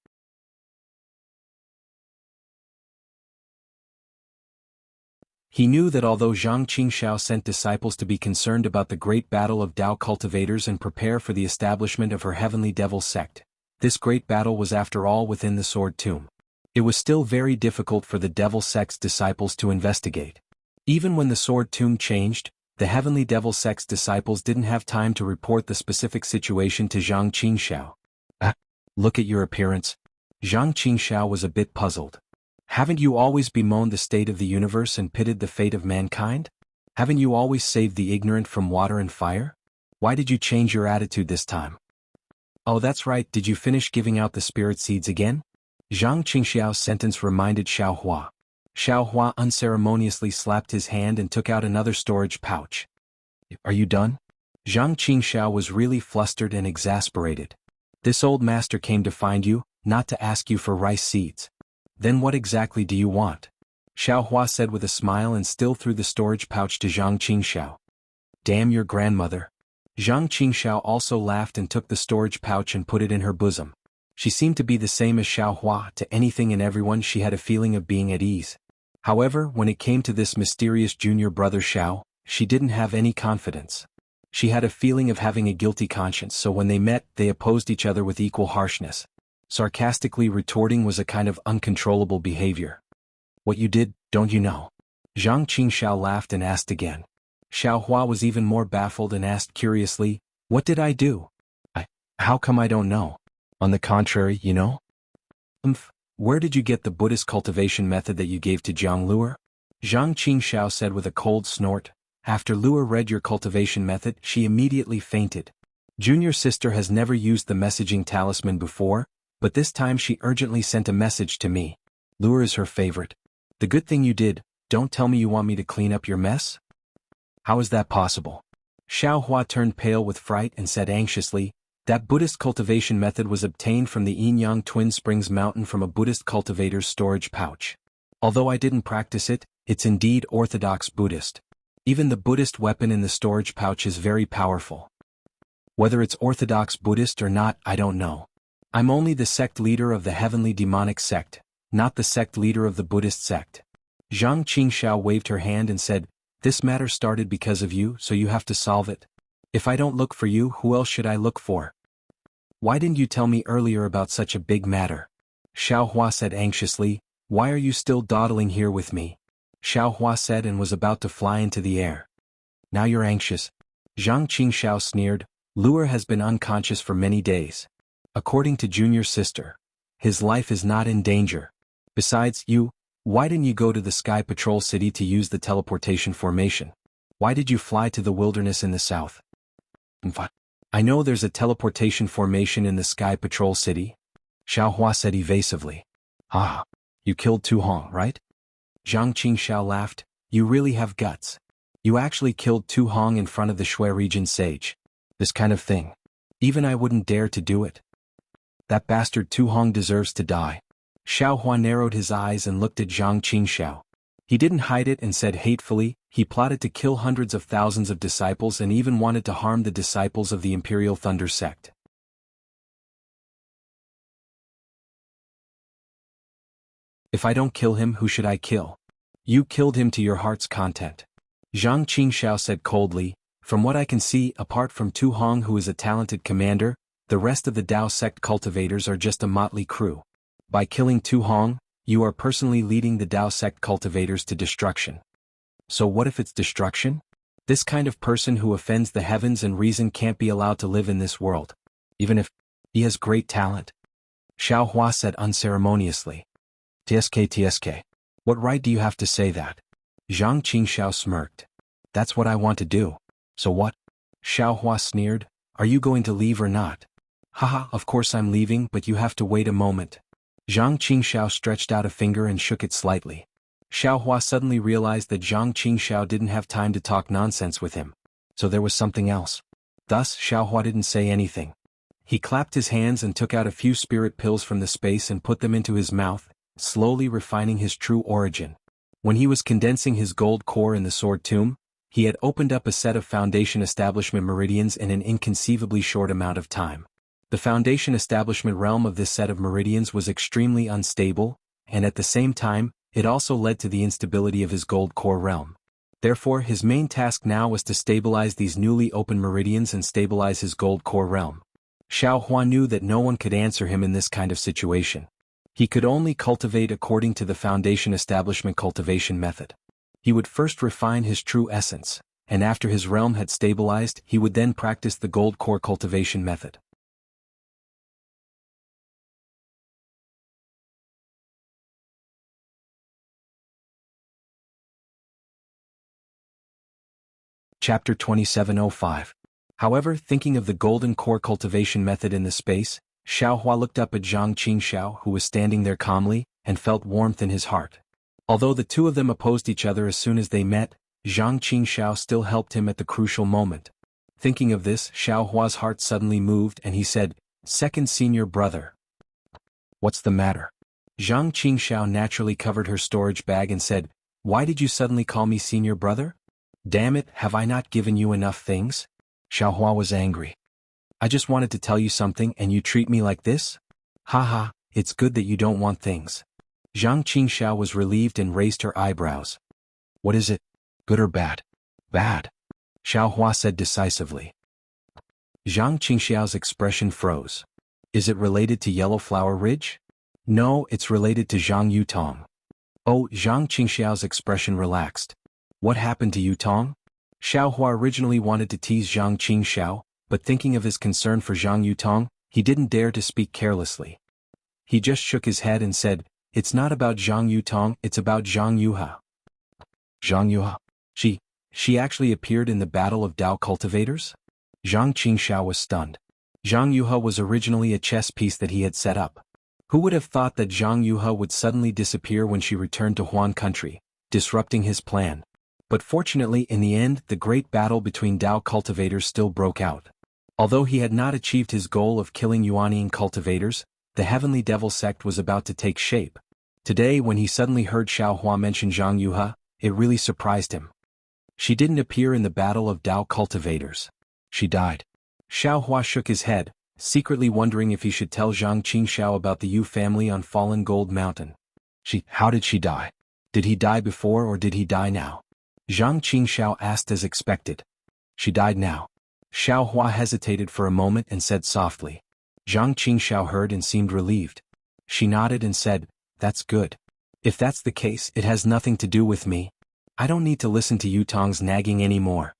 He knew that although Zhang Qingxiao sent disciples to be concerned about the great battle of Dao cultivators and prepare for the establishment of her Heavenly Devil Sect, this great battle was after all within the Sword Tomb. It was still very difficult for the Devil Sect's disciples to investigate. Even when the Sword Tomb changed, the Heavenly Devil Sect's disciples didn't have time to report the specific situation to Zhang Qingxiao. Look at your appearance. Zhang Qingxiao was a bit puzzled. Haven't you always bemoaned the state of the universe and pitied the fate of mankind? Haven't you always saved the ignorant from water and fire? Why did you change your attitude this time? Oh, that's right, did you finish giving out the spirit seeds again? Zhang Qingxiao's sentence reminded Xiao Hua. Xiao Hua unceremoniously slapped his hand and took out another storage pouch. Are you done? Zhang Qingxiao was really flustered and exasperated. This old master came to find you, not to ask you for rice seeds. Then what exactly do you want? Xiao Hua said with a smile and still threw the storage pouch to Zhang Qingxiao. Damn your grandmother. Zhang Qingxiao also laughed and took the storage pouch and put it in her bosom. She seemed to be the same as Xiao Hua, to anything and everyone she had a feeling of being at ease. However, when it came to this mysterious junior brother Xiao, she didn't have any confidence. She had a feeling of having a guilty conscience, so when they met, they opposed each other with equal harshness. Sarcastically retorting was a kind of uncontrollable behavior. What you did, don't you know? Zhang Qingxiao laughed and asked again. Xiao Hua was even more baffled and asked curiously, What did I do? How come I don't know? On the contrary, you know? Where did you get the Buddhist cultivation method that you gave to Jianghu? Zhang Qingxiao said with a cold snort. After Luer read your cultivation method, she immediately fainted. Junior sister has never used the messaging talisman before, but this time she urgently sent a message to me. Luer is her favorite. The good thing you did, don't tell me you want me to clean up your mess? How is that possible? Xiao Hua turned pale with fright and said anxiously, That Buddhist cultivation method was obtained from the Yinyang Twin Springs Mountain from a Buddhist cultivator's storage pouch. Although I didn't practice it, it's indeed orthodox Buddhist. Even the Buddhist weapon in the storage pouch is very powerful. Whether it's orthodox Buddhist or not, I don't know. I'm only the sect leader of the Heavenly Demonic Sect, not the sect leader of the Buddhist sect. Zhang Qingxiao waved her hand and said, "This matter started because of you, so you have to solve it. If I don't look for you, who else should I look for? Why didn't you tell me earlier about such a big matter?" Xiao Hua said anxiously, "Why are you still dawdling here with me?" Xiao Hua said and was about to fly into the air. "Now you're anxious." Zhang Qingxiao sneered, "Luer has been unconscious for many days. According to Junior's sister, his life is not in danger. Besides, why didn't you go to the Sky Patrol City to use the teleportation formation? Why did you fly to the wilderness in the south?" "I know there's a teleportation formation in the Sky Patrol City," Xiao Hua said evasively. "Ah, you killed Tu Hong, right?" Zhang Qingxiao laughed, "You really have guts. You actually killed Tu Hong in front of the Shui region sage. This kind of thing. Even I wouldn't dare to do it. That bastard Tu Hong deserves to die." Xiao Hua narrowed his eyes and looked at Zhang Qingxiao. He didn't hide it and said hatefully, "He plotted to kill hundreds of thousands of disciples and even wanted to harm the disciples of the Imperial Thunder sect. If I don't kill him, who should I kill? You killed him to your heart's content." Zhang Qingxiao said coldly, "From what I can see, apart from Tu Hong, who is a talented commander, the rest of the Dao sect cultivators are just a motley crew. By killing Tu Hong, you are personally leading the Dao sect cultivators to destruction. So what if it's destruction? This kind of person who offends the heavens and reason can't be allowed to live in this world. Even if he has great talent." Xiao Hua said unceremoniously. TSK. What right do you have to say that?" Zhang Qingxiao smirked. "That's what I want to do. So what?" Xiao Hua sneered, "Are you going to leave or not?" "Haha, of course I'm leaving, but you have to wait a moment." Zhang Qingxiao stretched out a finger and shook it slightly. Xiao Hua suddenly realized that Zhang Qingxiao didn't have time to talk nonsense with him. So there was something else. Thus, Xiao Hua didn't say anything. He clapped his hands and took out a few spirit pills from the space and put them into his mouth, slowly refining his true origin. When he was condensing his gold core in the sword tomb, he had opened up a set of Foundation Establishment meridians in an inconceivably short amount of time. The Foundation Establishment realm of this set of meridians was extremely unstable, and at the same time, it also led to the instability of his gold core realm. Therefore, his main task now was to stabilize these newly opened meridians and stabilize his gold core realm. Xiao Hua knew that no one could answer him in this kind of situation. He could only cultivate according to the Foundation Establishment cultivation method. He would first refine his true essence, and after his realm had stabilized, he would then practice the gold core cultivation method. Chapter 2705. However, thinking of the golden core cultivation method in the space, Xiao Hua looked up at Zhang Qingxiao, who was standing there calmly, and felt warmth in his heart. Although the two of them opposed each other as soon as they met, Zhang Qingxiao still helped him at the crucial moment. Thinking of this, Xiao Hua's heart suddenly moved and he said, "Second senior brother. What's the matter?" Zhang Qingxiao naturally covered her storage bag and said, "Why did you suddenly call me senior brother? Damn it, have I not given you enough things?" Xiao Hua was angry. "I just wanted to tell you something and you treat me like this? Haha, it's good that you don't want things." Zhang Qingxiao was relieved and raised her eyebrows. "What is it? Good or bad?" "Bad," Xiao Hua said decisively. Zhang Qingxiao's expression froze. "Is it related to Yellow Flower Ridge?" "No, it's related to Zhang Yutong." Oh, Zhang Qingxiao's expression relaxed. "What happened to Yutong?" Xiao Hua originally wanted to tease Zhang Qingxiao, but thinking of his concern for Zhang Yutong, he didn't dare to speak carelessly. He just shook his head and said, "It's not about Zhang Yutong, it's about Zhang Yuha." Zhang Yuha? She actually appeared in the Battle of Dao Cultivators? Zhang Qingxiao was stunned. Zhang Yuha was originally a chess piece that he had set up. Who would have thought that Zhang Yuha would suddenly disappear when she returned to Huan country, disrupting his plan? But fortunately in the end the great battle between Dao cultivators still broke out. Although he had not achieved his goal of killing Yuanian cultivators, the Heavenly Devil sect was about to take shape. Today when he suddenly heard Xiao Hua mention Zhang Yuha, it really surprised him. She didn't appear in the battle of Dao cultivators. She died. Xiao Hua shook his head, secretly wondering if he should tell Zhang Qingxiao about the Yu family on Fallen Gold Mountain. How did she die? Did he die before or did he die now? Zhang Qingxiao asked as expected. She died now. Xiao Hua hesitated for a moment and said softly. Zhang Qingxiao heard and seemed relieved. She nodded and said, "That's good. If that's the case, it has nothing to do with me. I don't need to listen to Yutong's nagging anymore."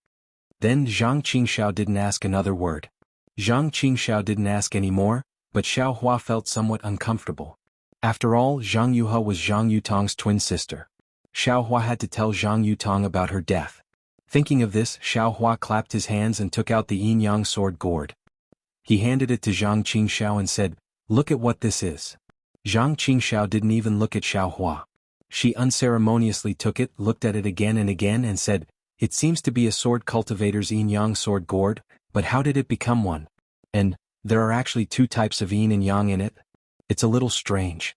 Then Zhang Qingxiao didn't ask another word. Zhang Qingxiao didn't ask any more, but Xiao Hua felt somewhat uncomfortable. After all, Zhang Yuhe was Zhang Yutong's twin sister. Xiao Hua had to tell Zhang Yutong about her death. Thinking of this, Xiao Hua clapped his hands and took out the yin-yang sword gourd. He handed it to Zhang Qingxiao and said, "Look at what this is." Zhang Qingxiao didn't even look at Xiao Hua. She unceremoniously took it, looked at it again and said, "It seems to be a sword cultivator's yin-yang sword gourd, but how did it become one? And there are actually two types of yin and yang in it? It's a little strange."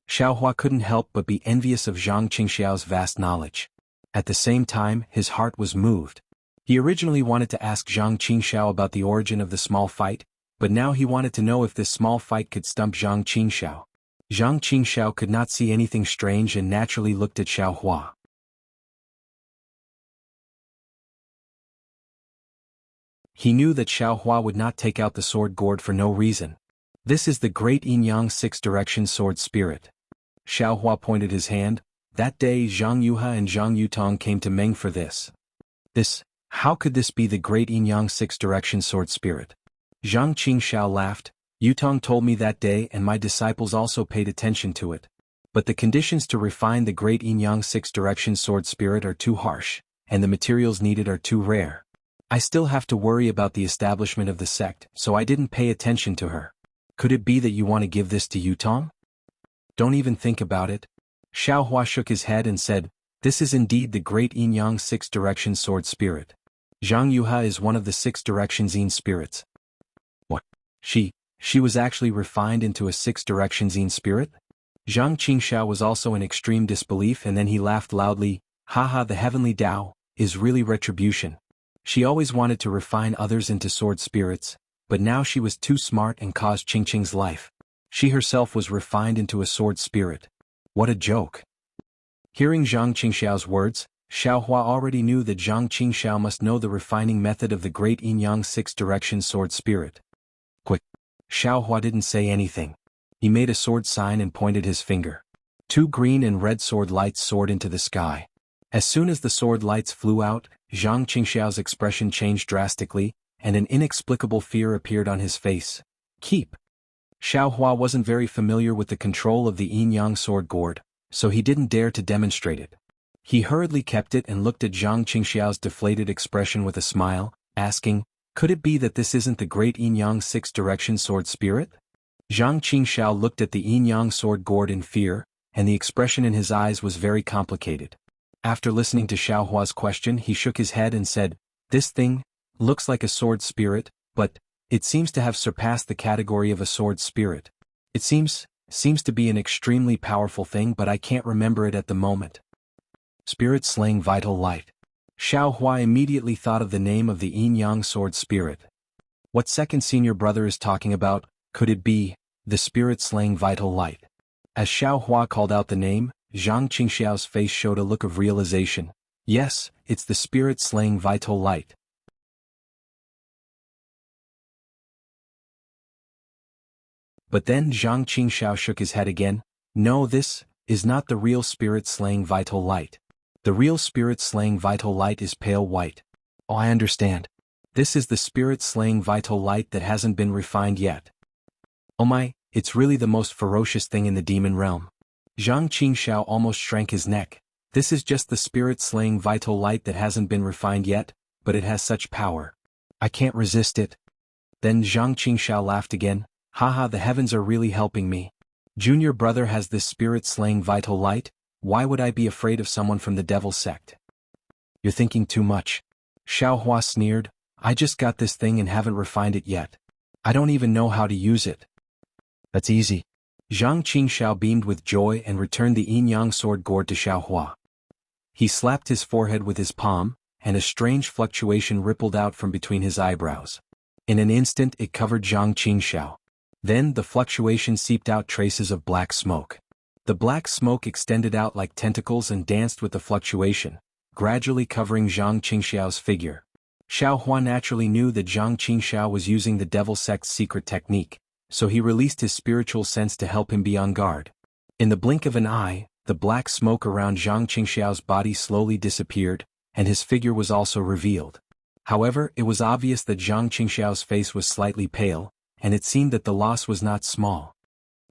Xiao Hua couldn't help but be envious of Zhang Qingxiao's vast knowledge. At the same time, his heart was moved. He originally wanted to ask Zhang Qingxiao about the origin of the small fight, but now he wanted to know if this small fight could stump Zhang Qingxiao. Zhang Qingxiao could not see anything strange and naturally looked at Xiao Hua. He knew that Xiao Hua would not take out the sword gourd for no reason. This is the great yin-yang six-direction sword spirit. Xiao Hua pointed his hand. That day Zhang Yuhe and Zhang Yutong came to Meng for this. How could this be the great yin-yang six-direction sword spirit? Zhang Qingxiao laughed. Yutong told me that day and my disciples also paid attention to it. But the conditions to refine the great yin-yang six-direction sword spirit are too harsh, and the materials needed are too rare. I still have to worry about the establishment of the sect, so I didn't pay attention to her. Could it be that you want to give this to Yutong? Don't even think about it. Xiao Hua shook his head and said, "This is indeed the great yin-yang six-direction sword spirit. Zhang Yuhe is one of the six-directions yin spirits." What? She was actually refined into a six-directions yin spirit? Zhang Qingxiao was also in extreme disbelief and then he laughed loudly. Haha, the heavenly Tao is really retribution. She always wanted to refine others into sword spirits, but now she was too smart and caused Qingqing's life. She herself was refined into a sword spirit. What a joke. Hearing Zhang Qingxiao's words, Xiao Hua already knew that Zhang Qingxiao must know the refining method of the great yin-yang six-direction sword spirit. Quick. Xiao Hua didn't say anything. He made a sword sign and pointed his finger. Two green and red sword lights soared into the sky. As soon as the sword lights flew out, Zhang Qingxiao's expression changed drastically, and an inexplicable fear appeared on his face. Keep. Xiao Hua wasn't very familiar with the control of the yin-yang sword gourd, so he didn't dare to demonstrate it. He hurriedly kept it and looked at Zhang Qingxiao's deflated expression with a smile, asking, "Could it be that this isn't the great yin-yang six-direction sword spirit?" Zhang Qingxiao looked at the yin-yang sword gourd in fear, and the expression in his eyes was very complicated. After listening to Xiao Hua's question, he shook his head and said, "This thing looks like a sword spirit, but it seems to have surpassed the category of a sword spirit. It seems to be an extremely powerful thing, but I can't remember it at the moment." Spirit slaying vital light. Xiao Hua immediately thought of the name of the yin-yang sword spirit. What second senior brother is talking about? Could it be the spirit slaying vital light? As Xiao Hua called out the name, Zhang Qingxiao's face showed a look of realization. Yes, it's the spirit slaying vital light. But then Zhang Qingxiao shook his head again. No, this is not the real spirit-slaying vital light. The real spirit-slaying vital light is pale white. Oh, I understand. This is the spirit-slaying vital light that hasn't been refined yet. Oh my, it's really the most ferocious thing in the demon realm. Zhang Qingxiao almost shrank his neck. This is just the spirit-slaying vital light that hasn't been refined yet, but it has such power. I can't resist it. Then Zhang Qingxiao laughed again. Haha, the heavens are really helping me. Junior brother has this spirit-slaying vital light, why would I be afraid of someone from the devil sect? You're thinking too much. Xiao Hua sneered, I just got this thing and haven't refined it yet. I don't even know how to use it. That's easy. Zhang Qingxiao beamed with joy and returned the yin-yang sword gourd to Xiao Hua. He slapped his forehead with his palm, and a strange fluctuation rippled out from between his eyebrows. In an instant it covered Zhang Qingxiao. Then the fluctuation seeped out traces of black smoke. The black smoke extended out like tentacles and danced with the fluctuation, gradually covering Zhang Qingxiao's figure. Xiao Hua naturally knew that Zhang Qingxiao was using the devil sect's secret technique, so he released his spiritual sense to help him be on guard. In the blink of an eye, the black smoke around Zhang Qingxiao's body slowly disappeared, and his figure was also revealed. However, it was obvious that Zhang Qingxiao's face was slightly pale, and it seemed that the loss was not small.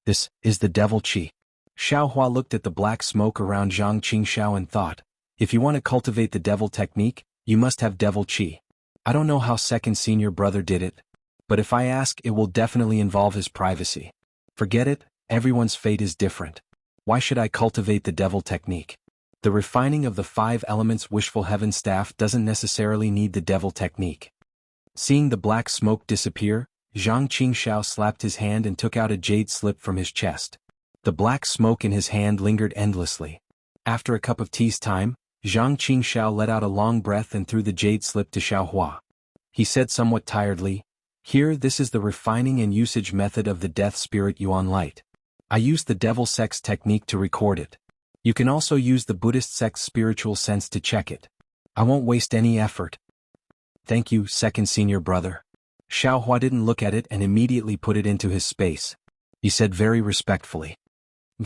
This is the devil qi. Xiao Hua looked at the black smoke around Zhang Qingxiao and thought, if you want to cultivate the devil technique, you must have devil qi. I don't know how second senior brother did it, but if I ask, it will definitely involve his privacy. Forget it, everyone's fate is different. Why should I cultivate the devil technique? The refining of the 5 elements wishful heaven staff doesn't necessarily need the devil technique. Seeing the black smoke disappear, Zhang Qingxiao slapped his hand and took out a jade slip from his chest. The black smoke in his hand lingered endlessly. After a cup of tea's time, Zhang Qingxiao let out a long breath and threw the jade slip to Xiao Hua. He said somewhat tiredly, "Here, this is the refining and usage method of the death spirit Yuan light. I used the devil sect's technique to record it. You can also use the Buddhist sect's spiritual sense to check it. I won't waste any effort." "Thank you, second senior brother." Xiao Hua didn't look at it and immediately put it into his space. He said very respectfully,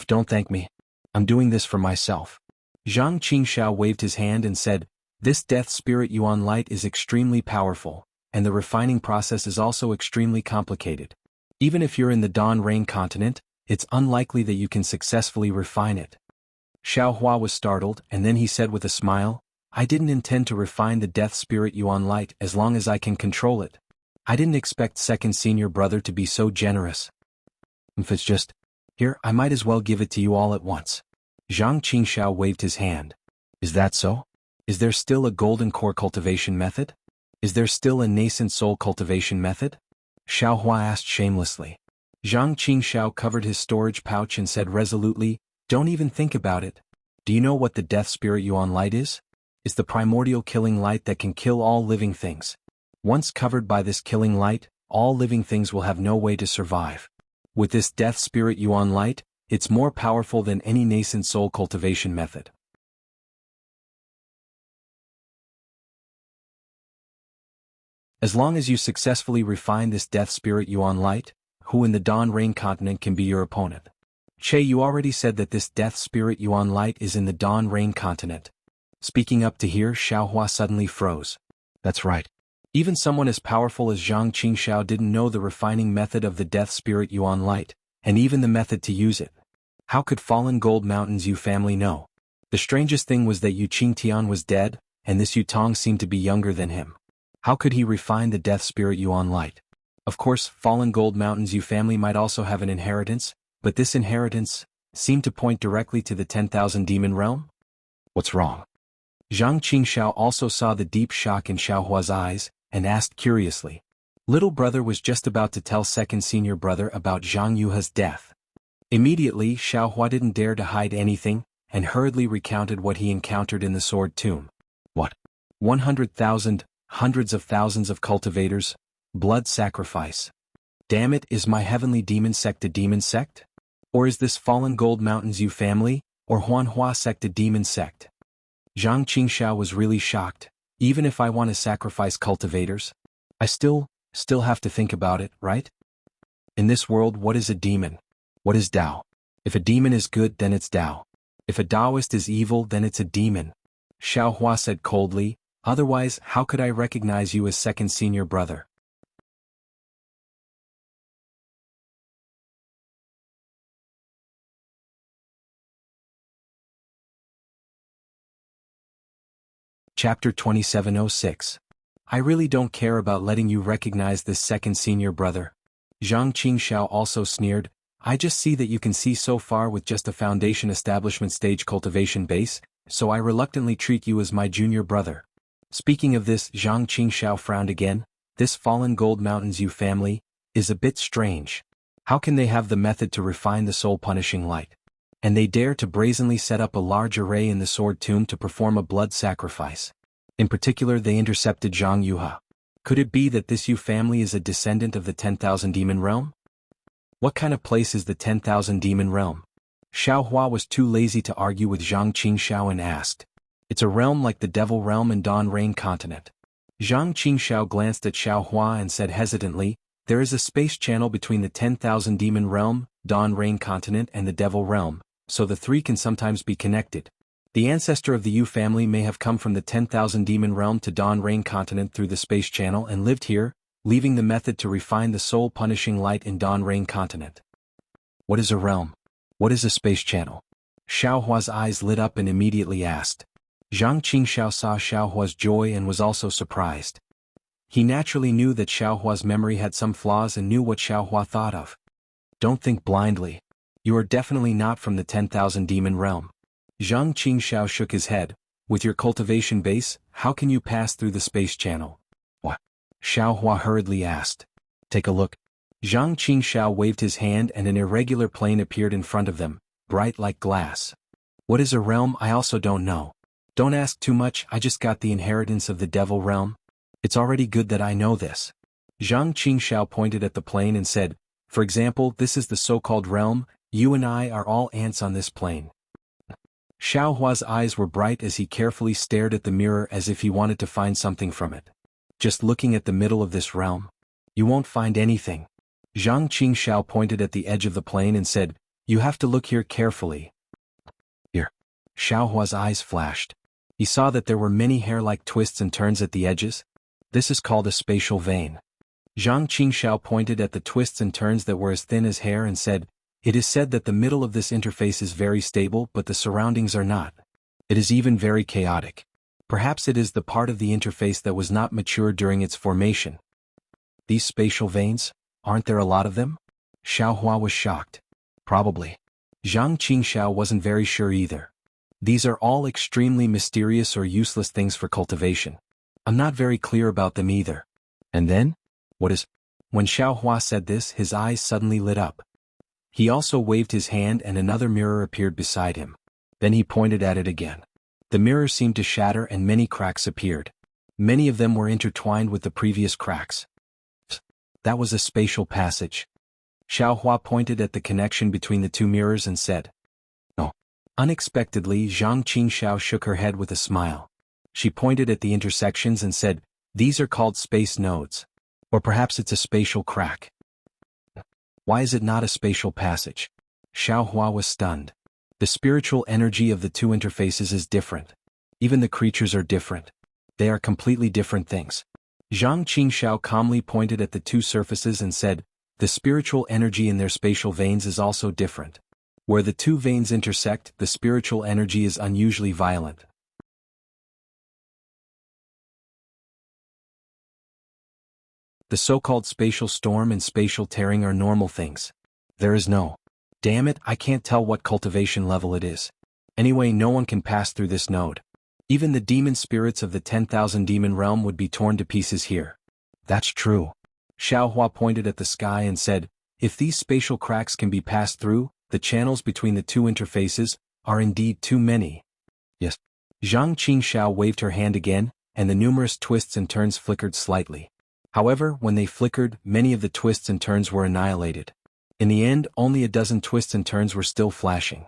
"Don't thank me. I'm doing this for myself." Zhang Qingxiao waved his hand and said, "This death spirit Yuan light is extremely powerful, and the refining process is also extremely complicated. Even if you're in the Dawn Rain continent, it's unlikely that you can successfully refine it." Xiao Hua was startled, and then he said with a smile, "I didn't intend to refine the death spirit Yuan light as long as I can control it. I didn't expect second senior brother to be so generous. If it's just, here, I might as well give it to you all at once." Zhang Qingxiao waved his hand. "Is that so? Is there still a golden core cultivation method? Is there still a nascent soul cultivation method?" Xiao Hua asked shamelessly. Zhang Qingxiao covered his storage pouch and said resolutely, "Don't even think about it. Do you know what the death spirit Yuan light is? It's the primordial killing light that can kill all living things. Once covered by this killing light, all living things will have no way to survive. With this death spirit Yuan light, it's more powerful than any nascent soul cultivation method. As long as you successfully refine this death spirit Yuan light, who in the Dawn Rain continent can be your opponent?" "Che, you already said that this death spirit Yuan light is in the Dawn Rain continent." Speaking up to here, Xiao Hua suddenly froze. "That's right. Even someone as powerful as Zhang Qingxiao didn't know the refining method of the death spirit Yuan light, and even the method to use it. How could Fallen Gold Mountain's Yu family know? The strangest thing was that Yu Qingtian was dead, and this Yu Tong seemed to be younger than him. How could he refine the death spirit Yuan light? Of course, Fallen Gold Mountain's Yu family might also have an inheritance, but this inheritance seemed to point directly to the 10,000 demon realm? What's wrong?" Zhang Qingxiao also saw the deep shock in Xiao Hua's eyes, and asked curiously. Little brother was just about to tell second senior brother about Zhang Yuha's death. Immediately, Xiao Hua didn't dare to hide anything, and hurriedly recounted what he encountered in the sword tomb. "What? 100,000, hundreds of thousands of cultivators, blood sacrifice. Damn it, is my heavenly demon sect a demon sect? Or is this Fallen Gold Mountain's Yu family, or Huanhua sect a demon sect?" Zhang Qingxiao was really shocked. "Even if I want to sacrifice cultivators, I still have to think about it, right? In this world, what is a demon? What is Tao? If a demon is good, then it's Tao. If a Taoist is evil, then it's a demon," Xiao Hua said coldly. "Otherwise, how could I recognize you as second senior brother?" Chapter 2706. "I really don't care about letting you recognize this second senior brother." Zhang Qingxiao also sneered. "I just see that you can see so far with just a foundation establishment stage cultivation base, so I reluctantly treat you as my junior brother." Speaking of this, Zhang Qingxiao frowned again. "This Fallen Gold Mountain's Yu family is a bit strange. How can they have the method to refine the soul-punishing light? And they dare to brazenly set up a large array in the sword tomb to perform a blood sacrifice. In particular, they intercepted Zhang Yuha. Could it be that this Yu family is a descendant of the 10,000 demon realm? What kind of place is the 10,000 demon realm?" Xiao Hua was too lazy to argue with Zhang Qingxiao and asked. It's a realm like the Devil Realm and Dawn Rain Continent. Zhang Qingxiao glanced at Xiao Hua and said hesitantly, there is a space channel between the 10,000 Demon Realm, Dawn Rain Continent and the Devil Realm, so the three can sometimes be connected. The ancestor of the Yu family may have come from the 10,000 Demon Realm to Dawn Rain Continent through the space channel and lived here, leaving the method to refine the soul-punishing light in Dawn Rain Continent. What is a realm? What is a space channel? Xiao Hua's eyes lit up and immediately asked. Zhang Qingxiao saw Xiao Hua's joy and was also surprised. He naturally knew that Xiao Hua's memory had some flaws and knew what Xiao Hua thought of. Don't think blindly. You are definitely not from the 10,000 Demon Realm. Zhang Qingxiao shook his head. With your cultivation base, how can you pass through the space channel? What? Xiao Hua hurriedly asked. Take a look. Zhang Qingxiao waved his hand and an irregular plane appeared in front of them, bright like glass. What is a realm? I also don't know. Don't ask too much, I just got the inheritance of the Devil Realm. It's already good that I know this. Zhang Qingxiao pointed at the plane and said, for example, this is the so-called realm, you and I are all ants on this plane. Xiao Hua's eyes were bright as he carefully stared at the mirror as if he wanted to find something from it. Just looking at the middle of this realm. You won't find anything. Zhang Qingxiao pointed at the edge of the plane and said, you have to look here carefully. Here. Xiao Hua's eyes flashed. He saw that there were many hair-like twists and turns at the edges. This is called a spatial vein. Zhang Qingxiao pointed at the twists and turns that were as thin as hair and said, it is said that the middle of this interface is very stable but the surroundings are not. It is even very chaotic. Perhaps it is the part of the interface that was not mature during its formation. These spatial veins, aren't there a lot of them? Xiao Hua was shocked. Probably. Zhang Qingxiao wasn't very sure either. These are all extremely mysterious or useless things for cultivation. I'm not very clear about them either. And then? What is? When Xiao Hua said this, his eyes suddenly lit up. He also waved his hand and another mirror appeared beside him. Then he pointed at it again. The mirror seemed to shatter and many cracks appeared. Many of them were intertwined with the previous cracks. That was a spatial passage. Xiao Hua pointed at the connection between the two mirrors and said, no. Unexpectedly, Zhang Qingxiao shook her head with a smile. She pointed at the intersections and said, these are called space nodes. Or perhaps it's a spatial crack. Why is it not a spatial passage? Xiao Hua was stunned. The spiritual energy of the two interfaces is different. Even the creatures are different. They are completely different things. Zhang Qingxiao calmly pointed at the two surfaces and said, the spiritual energy in their spatial veins is also different. Where the two veins intersect, the spiritual energy is unusually violent. The so-called spatial storm and spatial tearing are normal things. There is no. Damn it, I can't tell what cultivation level it is. Anyway, no one can pass through this node. Even the demon spirits of the 10,000 demon realm would be torn to pieces here. That's true. Xiao Hua pointed at the sky and said, if these spatial cracks can be passed through, the channels between the two interfaces are indeed too many. Yes. Zhang Qingxiao waved her hand again, and the numerous twists and turns flickered slightly. However, when they flickered, many of the twists and turns were annihilated. In the end, only a dozen twists and turns were still flashing.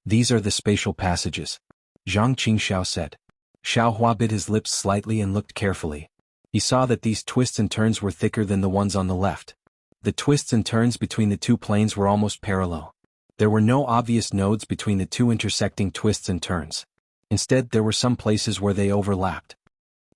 These are the spatial passages. Zhang Qingxiao said. Xiao Hua bit his lips slightly and looked carefully. He saw that these twists and turns were thicker than the ones on the left. The twists and turns between the two planes were almost parallel. There were no obvious nodes between the two intersecting twists and turns. Instead, there were some places where they overlapped.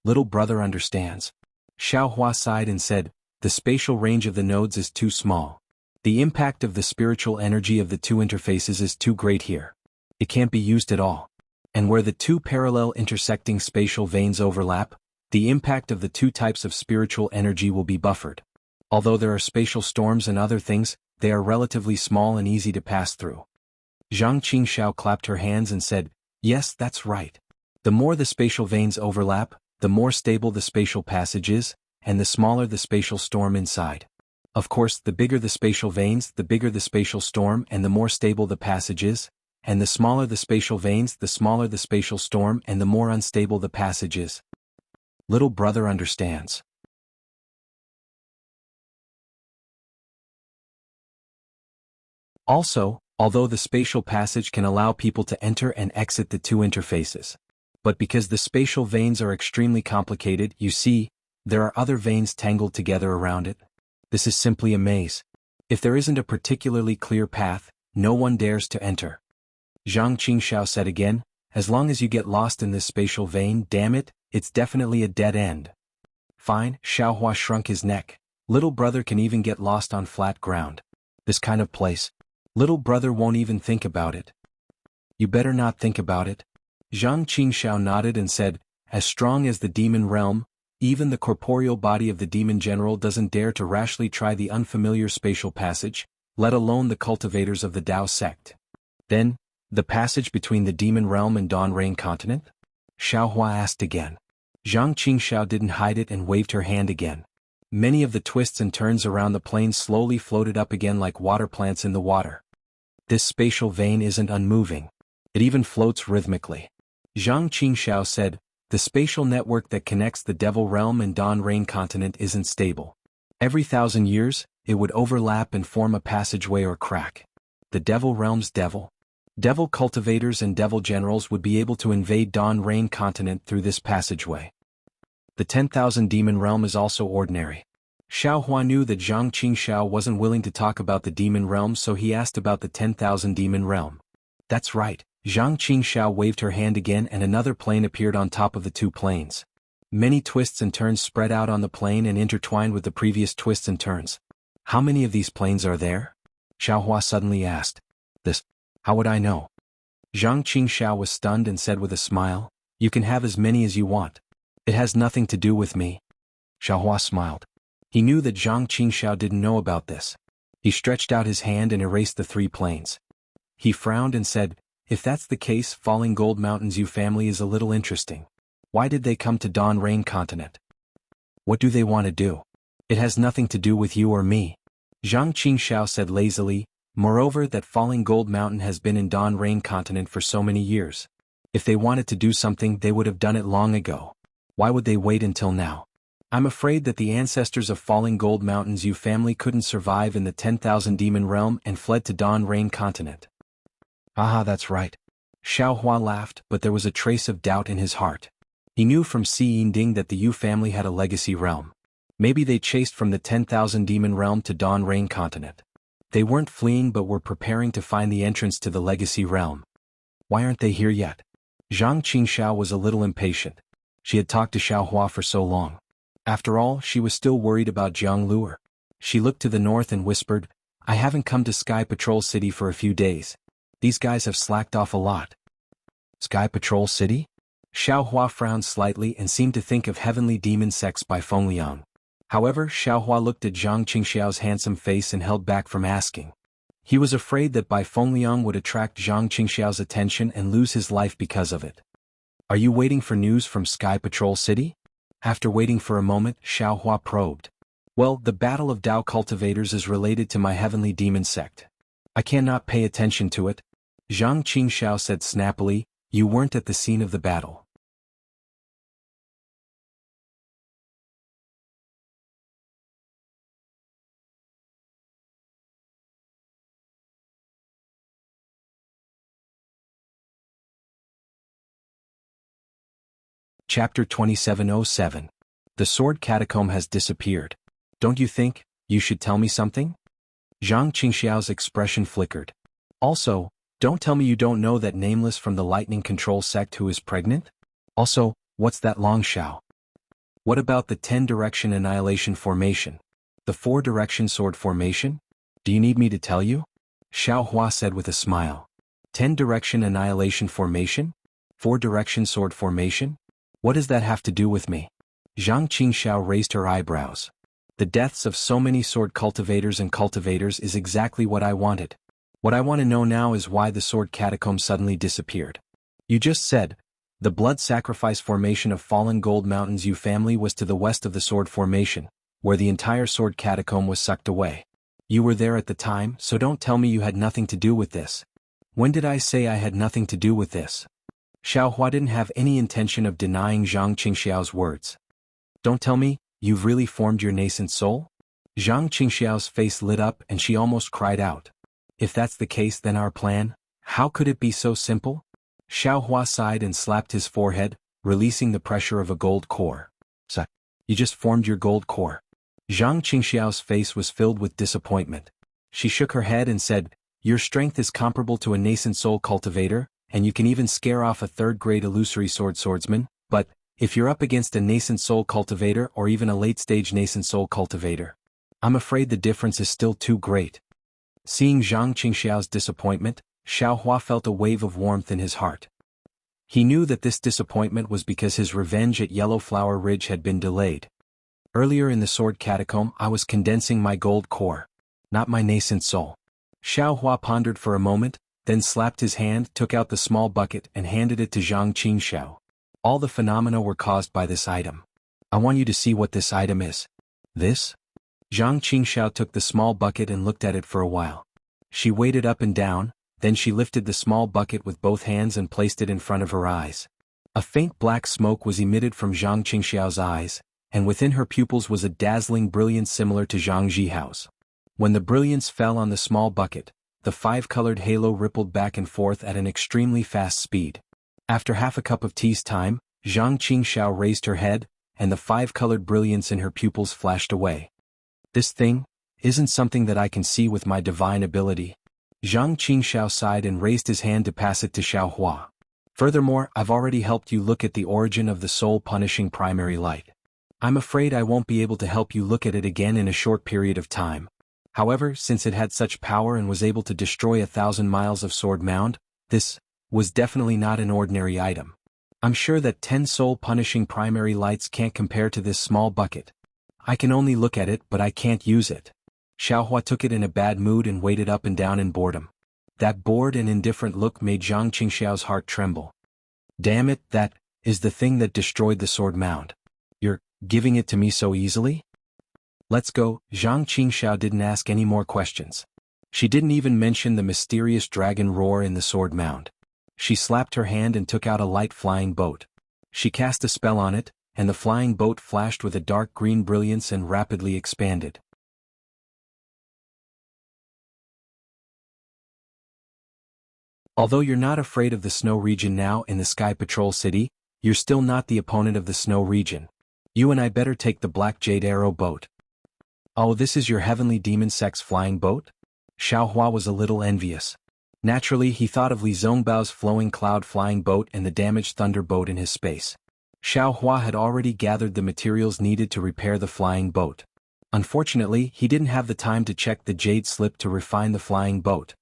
Little brother understands. Xiao Hua sighed and said, the spatial range of the nodes is too small. The impact of the spiritual energy of the two interfaces is too great here. It can't be used at all. And where the two parallel intersecting spatial veins overlap, the impact of the two types of spiritual energy will be buffered. Although there are spatial storms and other things, they are relatively small and easy to pass through. Zhang Qingxiao clapped her hands and said, yes, that's right. The more the spatial veins overlap, the more stable the spatial passage is, and the smaller the spatial storm inside. Of course, the bigger the spatial veins, the bigger the spatial storm and the more stable the passage is, and the smaller the spatial veins, the smaller the spatial storm and the more unstable the passage is. Little brother understands. Also, although the spatial passage can allow people to enter and exit the two interfaces. But because the spatial veins are extremely complicated, you see, there are other veins tangled together around it. This is simply a maze. If there isn't a particularly clear path, no one dares to enter. Zhang Qingxiao said again, as long as you get lost in this spatial vein, damn it, it's definitely a dead end. Fine, Xiaohua shrunk his neck. Little brother can even get lost on flat ground. This kind of place. Little brother won't even think about it. You better not think about it. Zhang Qingxiao nodded and said, as strong as the demon realm, even the corporeal body of the demon general doesn't dare to rashly try the unfamiliar spatial passage, let alone the cultivators of the Dao sect. Then, the passage between the demon realm and Dawn Rain continent? Xiaohua asked again. Zhang Qingxiao didn't hide it and waved her hand again. Many of the twists and turns around the plane slowly floated up again like water plants in the water. This spatial vein isn't unmoving. It even floats rhythmically. Zhang Qingxiao said, the spatial network that connects the Devil Realm and Dawn Rain continent isn't stable. Every 1,000 years, it would overlap and form a passageway or crack. The Devil Realm's devil cultivators and devil generals would be able to invade Dawn Rain continent through this passageway. The 10,000 demon realm is also ordinary. Xiaohua knew that Zhang Qingxiao wasn't willing to talk about the demon realm, so he asked about the 10,000 demon realm. That's right. Zhang Qingxiao waved her hand again and another plane appeared on top of the two planes. Many twists and turns spread out on the plane and intertwined with the previous twists and turns. How many of these planes are there? Xiaohua suddenly asked. How would I know? Zhang Qingxiao was stunned and said with a smile, you can have as many as you want. It has nothing to do with me. Xiaohua smiled. He knew that Zhang Qingxiao didn't know about this. He stretched out his hand and erased the 3 planes. He frowned and said, if that's the case, Falling Gold Mountain's Yu family is a little interesting. Why did they come to Dawn Rain continent? What do they want to do? It has nothing to do with you or me. Zhang Qingxiao said lazily, moreover that Falling Gold Mountain has been in Dawn Rain continent for so many years. If they wanted to do something, they would have done it long ago. Why would they wait until now? I'm afraid that the ancestors of Falling Gold Mountain's Yu family couldn't survive in the 10,000 demon realm and fled to Dawn Rain continent. Aha, that's right. Xiaohua laughed, but there was a trace of doubt in his heart. He knew from Si Yinding that the Yu family had a legacy realm. Maybe they chased from the 10,000 demon realm to Dawn Rain continent. They weren't fleeing but were preparing to find the entrance to the legacy realm. Why aren't they here yet? Zhang Qingxiao was a little impatient. She had talked to Xiaohua for so long. After all, she was still worried about Jianghu. She looked to the north and whispered, I haven't come to Sky Patrol City for a few days. These guys have slacked off a lot. Sky Patrol City? Xiaohua frowned slightly and seemed to think of Heavenly Demon Sects by Fengliang. However, Xiaohua looked at Zhang Qingxiao's handsome face and held back from asking. He was afraid that Bai Fengliang would attract Zhang Qingxiao's attention and lose his life because of it. Are you waiting for news from Sky Patrol City? After waiting for a moment, Xiaohua probed. Well, the Battle of Dao Cultivators is related to my Heavenly Demon Sect. I cannot pay attention to it. Zhang Qingxiao said snappily, you weren't at the scene of the battle. Chapter 2707. The sword catacomb has disappeared. Don't you think you should tell me something? Zhang Qingxiao's expression flickered. Also, don't tell me you don't know that nameless from the lightning control sect who is pregnant? Also, what's that long shao? What about the 10-direction annihilation formation? The 4-direction sword formation? Do you need me to tell you? Xiaohua said with a smile. 10-direction annihilation formation? 4-direction sword formation? What does that have to do with me? Zhang Qingxiao raised her eyebrows. The deaths of so many sword cultivators and cultivators is exactly what I wanted. What I want to know now is why the sword catacomb suddenly disappeared. You just said, the blood sacrifice formation of Fallen Gold Mountain's Yu family was to the west of the sword formation, where the entire sword catacomb was sucked away. You were there at the time, so don't tell me you had nothing to do with this. When did I say I had nothing to do with this? Xiaohua didn't have any intention of denying Zhang Qingxiao's words. Don't tell me, you've really formed your nascent soul? Zhang Qingxiao's face lit up and she almost cried out. If that's the case, then our plan, how could it be so simple? Xiao Hua sighed and slapped his forehead, releasing the pressure of a gold core. So, you just formed your gold core. Zhang Qingxiao's face was filled with disappointment. She shook her head and said, your strength is comparable to a nascent soul cultivator, and you can even scare off a third-grade illusory swordsman, but, if you're up against a nascent soul cultivator or even a late-stage nascent soul cultivator, I'm afraid the difference is still too great. Seeing Zhang Qingxiao's disappointment, Xiao Hua felt a wave of warmth in his heart. He knew that this disappointment was because his revenge at Yellow Flower Ridge had been delayed. Earlier in the Sword Catacomb, I was condensing my gold core, not my nascent soul. Xiao Hua pondered for a moment, then slapped his hand, took out the small bucket and handed it to Zhang Qingxiao. All the phenomena were caused by this item. I want you to see what this item is. This? Zhang Qingxiao took the small bucket and looked at it for a while. She weighed it up and down, then she lifted the small bucket with both hands and placed it in front of her eyes. A faint black smoke was emitted from Zhang Qingxiao's eyes, and within her pupils was a dazzling brilliance similar to Zhang Jihao's. When the brilliance fell on the small bucket, the five-colored halo rippled back and forth at an extremely fast speed. After half a cup of tea's time, Zhang Qingxiao raised her head, and the five-colored brilliance in her pupils flashed away. This thing isn't something that I can see with my divine ability. Zhang Qingxiao sighed and raised his hand to pass it to Xiao Hua. Furthermore, I've already helped you look at the origin of the soul-punishing primary light. I'm afraid I won't be able to help you look at it again in a short period of time. However, since it had such power and was able to destroy 1,000 miles of sword mound, this was definitely not an ordinary item. I'm sure that 10 soul-punishing primary lights can't compare to this small bucket. I can only look at it, but I can't use it. Xiao Hua took it in a bad mood and weighed it up and down in boredom. That bored and indifferent look made Zhang Qingxiao's heart tremble. Damn it, that is the thing that destroyed the sword mound. You're giving it to me so easily? Let's go. Zhang Qingxiao didn't ask any more questions. She didn't even mention the mysterious dragon roar in the sword mound. She slapped her hand and took out a light flying boat. She cast a spell on it, and the flying boat flashed with a dark green brilliance and rapidly expanded. Although you're not afraid of the snow region now in the Sky Patrol City, you're still not the opponent of the snow region. You and I better take the Black Jade Arrow boat. Oh, this is your Heavenly Demon Sex flying boat? Xiao Hua was a little envious. Naturally, he thought of Li Zongbao's flowing cloud flying boat and the damaged thunder boat in his space. Xiao Hua had already gathered the materials needed to repair the flying boat. Unfortunately, he didn't have the time to check the jade slip to refine the flying boat.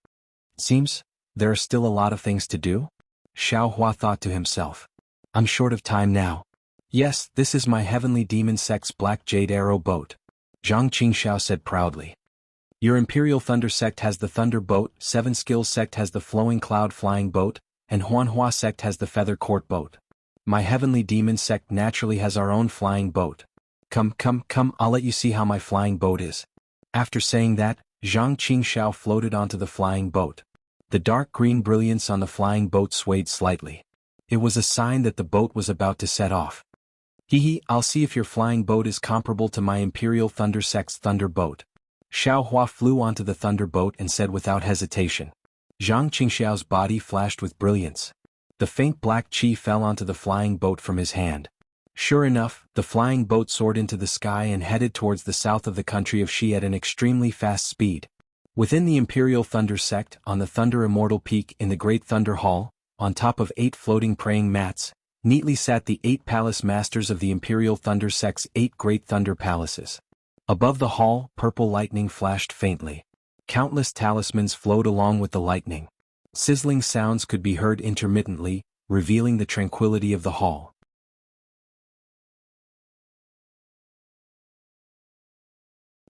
Seems there are still a lot of things to do? Xiao Hua thought to himself. I'm short of time now. Yes, this is my Heavenly Demon Sect's Black Jade Arrow boat. Zhang Qingxiao said proudly. Your Imperial Thunder Sect has the Thunder Boat, Seven Skills Sect has the Flowing Cloud Flying Boat, and Huanhua Sect has the Feather Court Boat. My Heavenly Demon Sect naturally has our own flying boat. Come, I'll let you see how my flying boat is. After saying that, Zhang Qingxiao floated onto the flying boat. The dark green brilliance on the flying boat swayed slightly. It was a sign that the boat was about to set off. I'll see if your flying boat is comparable to my Imperial Thunder Sect's Thunder Boat. Xiao Hua flew onto the Thunder Boat and said without hesitation. Zhang Qingxiao's body flashed with brilliance. The faint black chi fell onto the flying boat from his hand. Sure enough, the flying boat soared into the sky and headed towards the south of the country of Xi at an extremely fast speed. Within the Imperial Thunder Sect, on the Thunder Immortal Peak in the Great Thunder Hall, on top of 8 floating praying mats, neatly sat the 8 palace masters of the Imperial Thunder Sect's 8 Great Thunder Palaces. Above the hall, purple lightning flashed faintly. Countless talismans flowed along with the lightning. Sizzling sounds could be heard intermittently, revealing the tranquility of the hall.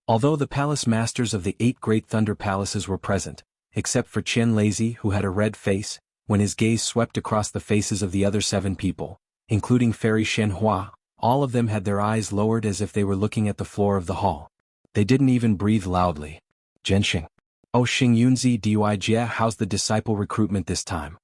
Although the palace masters of the 8 Great Thunder Palaces were present, except for Qian Lazy who had a red face, when his gaze swept across the faces of the other 7 people, including Fairy Shenhua, all of them had their eyes lowered as if they were looking at the floor of the hall. They didn't even breathe loudly. Zhenxing. Oh Xingyunzi Duijia, how's the disciple recruitment this time?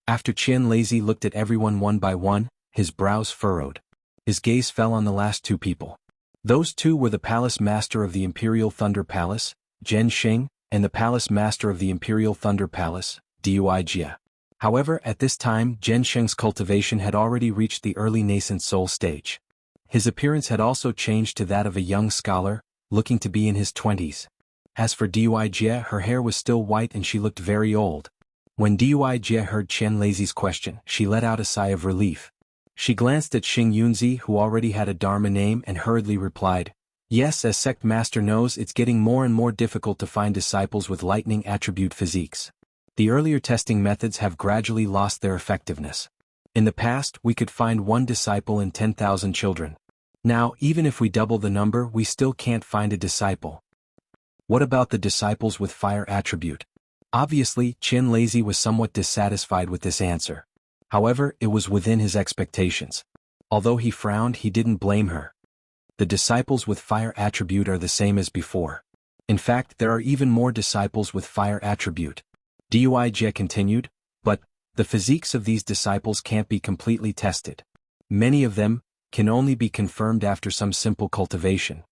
After Qian Lazy looked at everyone one by one, his brows furrowed. His gaze fell on the last 2 people. Those 2 were the palace master of the Imperial Thunder Palace, Zhenxing, and the palace master of the Imperial Thunder Palace, Wuxia. However, at this time Zhen Sheng's cultivation had already reached the early nascent soul stage. His appearance had also changed to that of a young scholar, looking to be in his 20s. As for Wuxia, her hair was still white and she looked very old. When Wuxia heard Qian Lazy's question, she let out a sigh of relief. She glanced at Xing Yunzi, who already had a Dharma name, and hurriedly replied, "Yes, as sect master knows, it's getting more and more difficult to find disciples with lightning attribute physiques. The earlier testing methods have gradually lost their effectiveness. In the past, we could find one disciple in 10,000 children. Now, even if we double the number, we still can't find a disciple." "What about the disciples with fire attribute?" Obviously, Qian Lazy was somewhat dissatisfied with this answer. However, it was within his expectations. Although he frowned, he didn't blame her. The disciples with fire attribute are the same as before. In fact, there are even more disciples with fire attribute. Wuxia continued, but the physiques of these disciples can't be completely tested. Many of them can only be confirmed after some simple cultivation.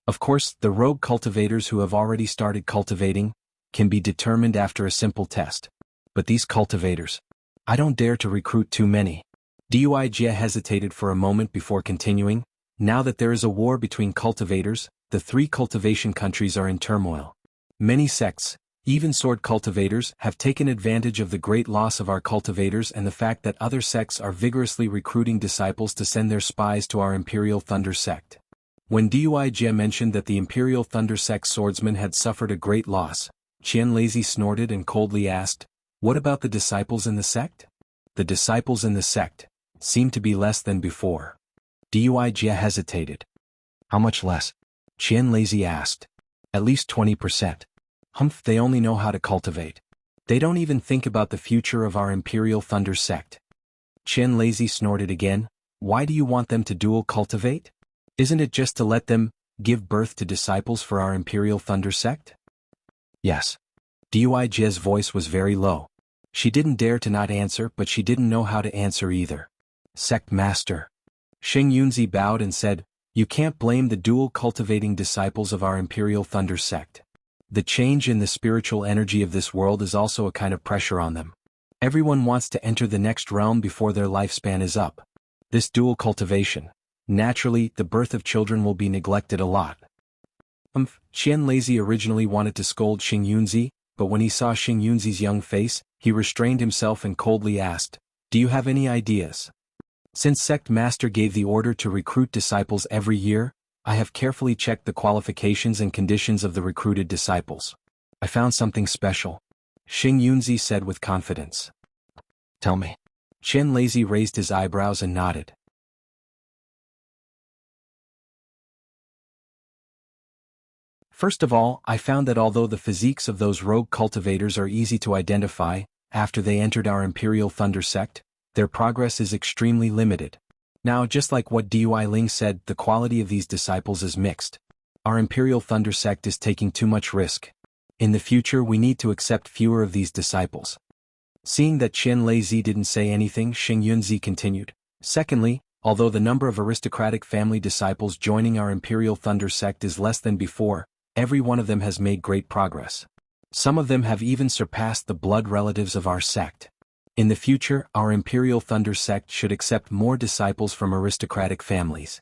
Of course, the rogue cultivators who have already started cultivating can be determined after a simple test. But these cultivators, I don't dare to recruit too many. Wuxia hesitated for a moment before continuing. Now that there is a war between cultivators, the 3 cultivation countries are in turmoil. Many sects, even sword cultivators, have taken advantage of the great loss of our cultivators and the fact that other sects are vigorously recruiting disciples to send their spies to our Imperial Thunder sect. When Wuxia mentioned that the Imperial Thunder sect swordsmen had suffered a great loss, Qian Lazy snorted and coldly asked, "What about the disciples in the sect?" "The disciples in the sect seem to be less than before." Wuxia hesitated. "How much less?" Qian Lazy asked. "At least 20%. Humph, they only know how to cultivate. They don't even think about the future of our Imperial Thunder sect." Qian Lazy snorted again. "Why do you want them to dual cultivate? Isn't it just to let them give birth to disciples for our Imperial Thunder sect?" "Yes." Wuxia's voice was very low. She didn't dare to not answer, but she didn't know how to answer either. "Sect master." Xing Yunzi bowed and said, "You can't blame the dual cultivating disciples of our Imperial Thunder sect. The change in the spiritual energy of this world is also a kind of pressure on them. Everyone wants to enter the next realm before their lifespan is up. This dual cultivation, naturally, the birth of children will be neglected a lot." Qian Lazy originally wanted to scold Xing Yunzi, but when he saw Xing Yunzi's young face, he restrained himself and coldly asked, "Do you have any ideas?" "Since sect master gave the order to recruit disciples every year, I have carefully checked the qualifications and conditions of the recruited disciples. I found something special," Xing Yunzi said with confidence. "Tell me." Qian Lazy raised his eyebrows and nodded. "First of all, I found that although the physiques of those rogue cultivators are easy to identify, after they entered our Imperial Thunder sect, their progress is extremely limited. Now, just like what Dui Ling said, the quality of these disciples is mixed. Our Imperial Thunder sect is taking too much risk. In the future we need to accept fewer of these disciples." Seeing that Qian Lazy didn't say anything, Xing Yunzi continued. "Secondly, although the number of aristocratic family disciples joining our Imperial Thunder sect is less than before, every one of them has made great progress. Some of them have even surpassed the blood relatives of our sect. In the future, our Imperial Thunder sect should accept more disciples from aristocratic families.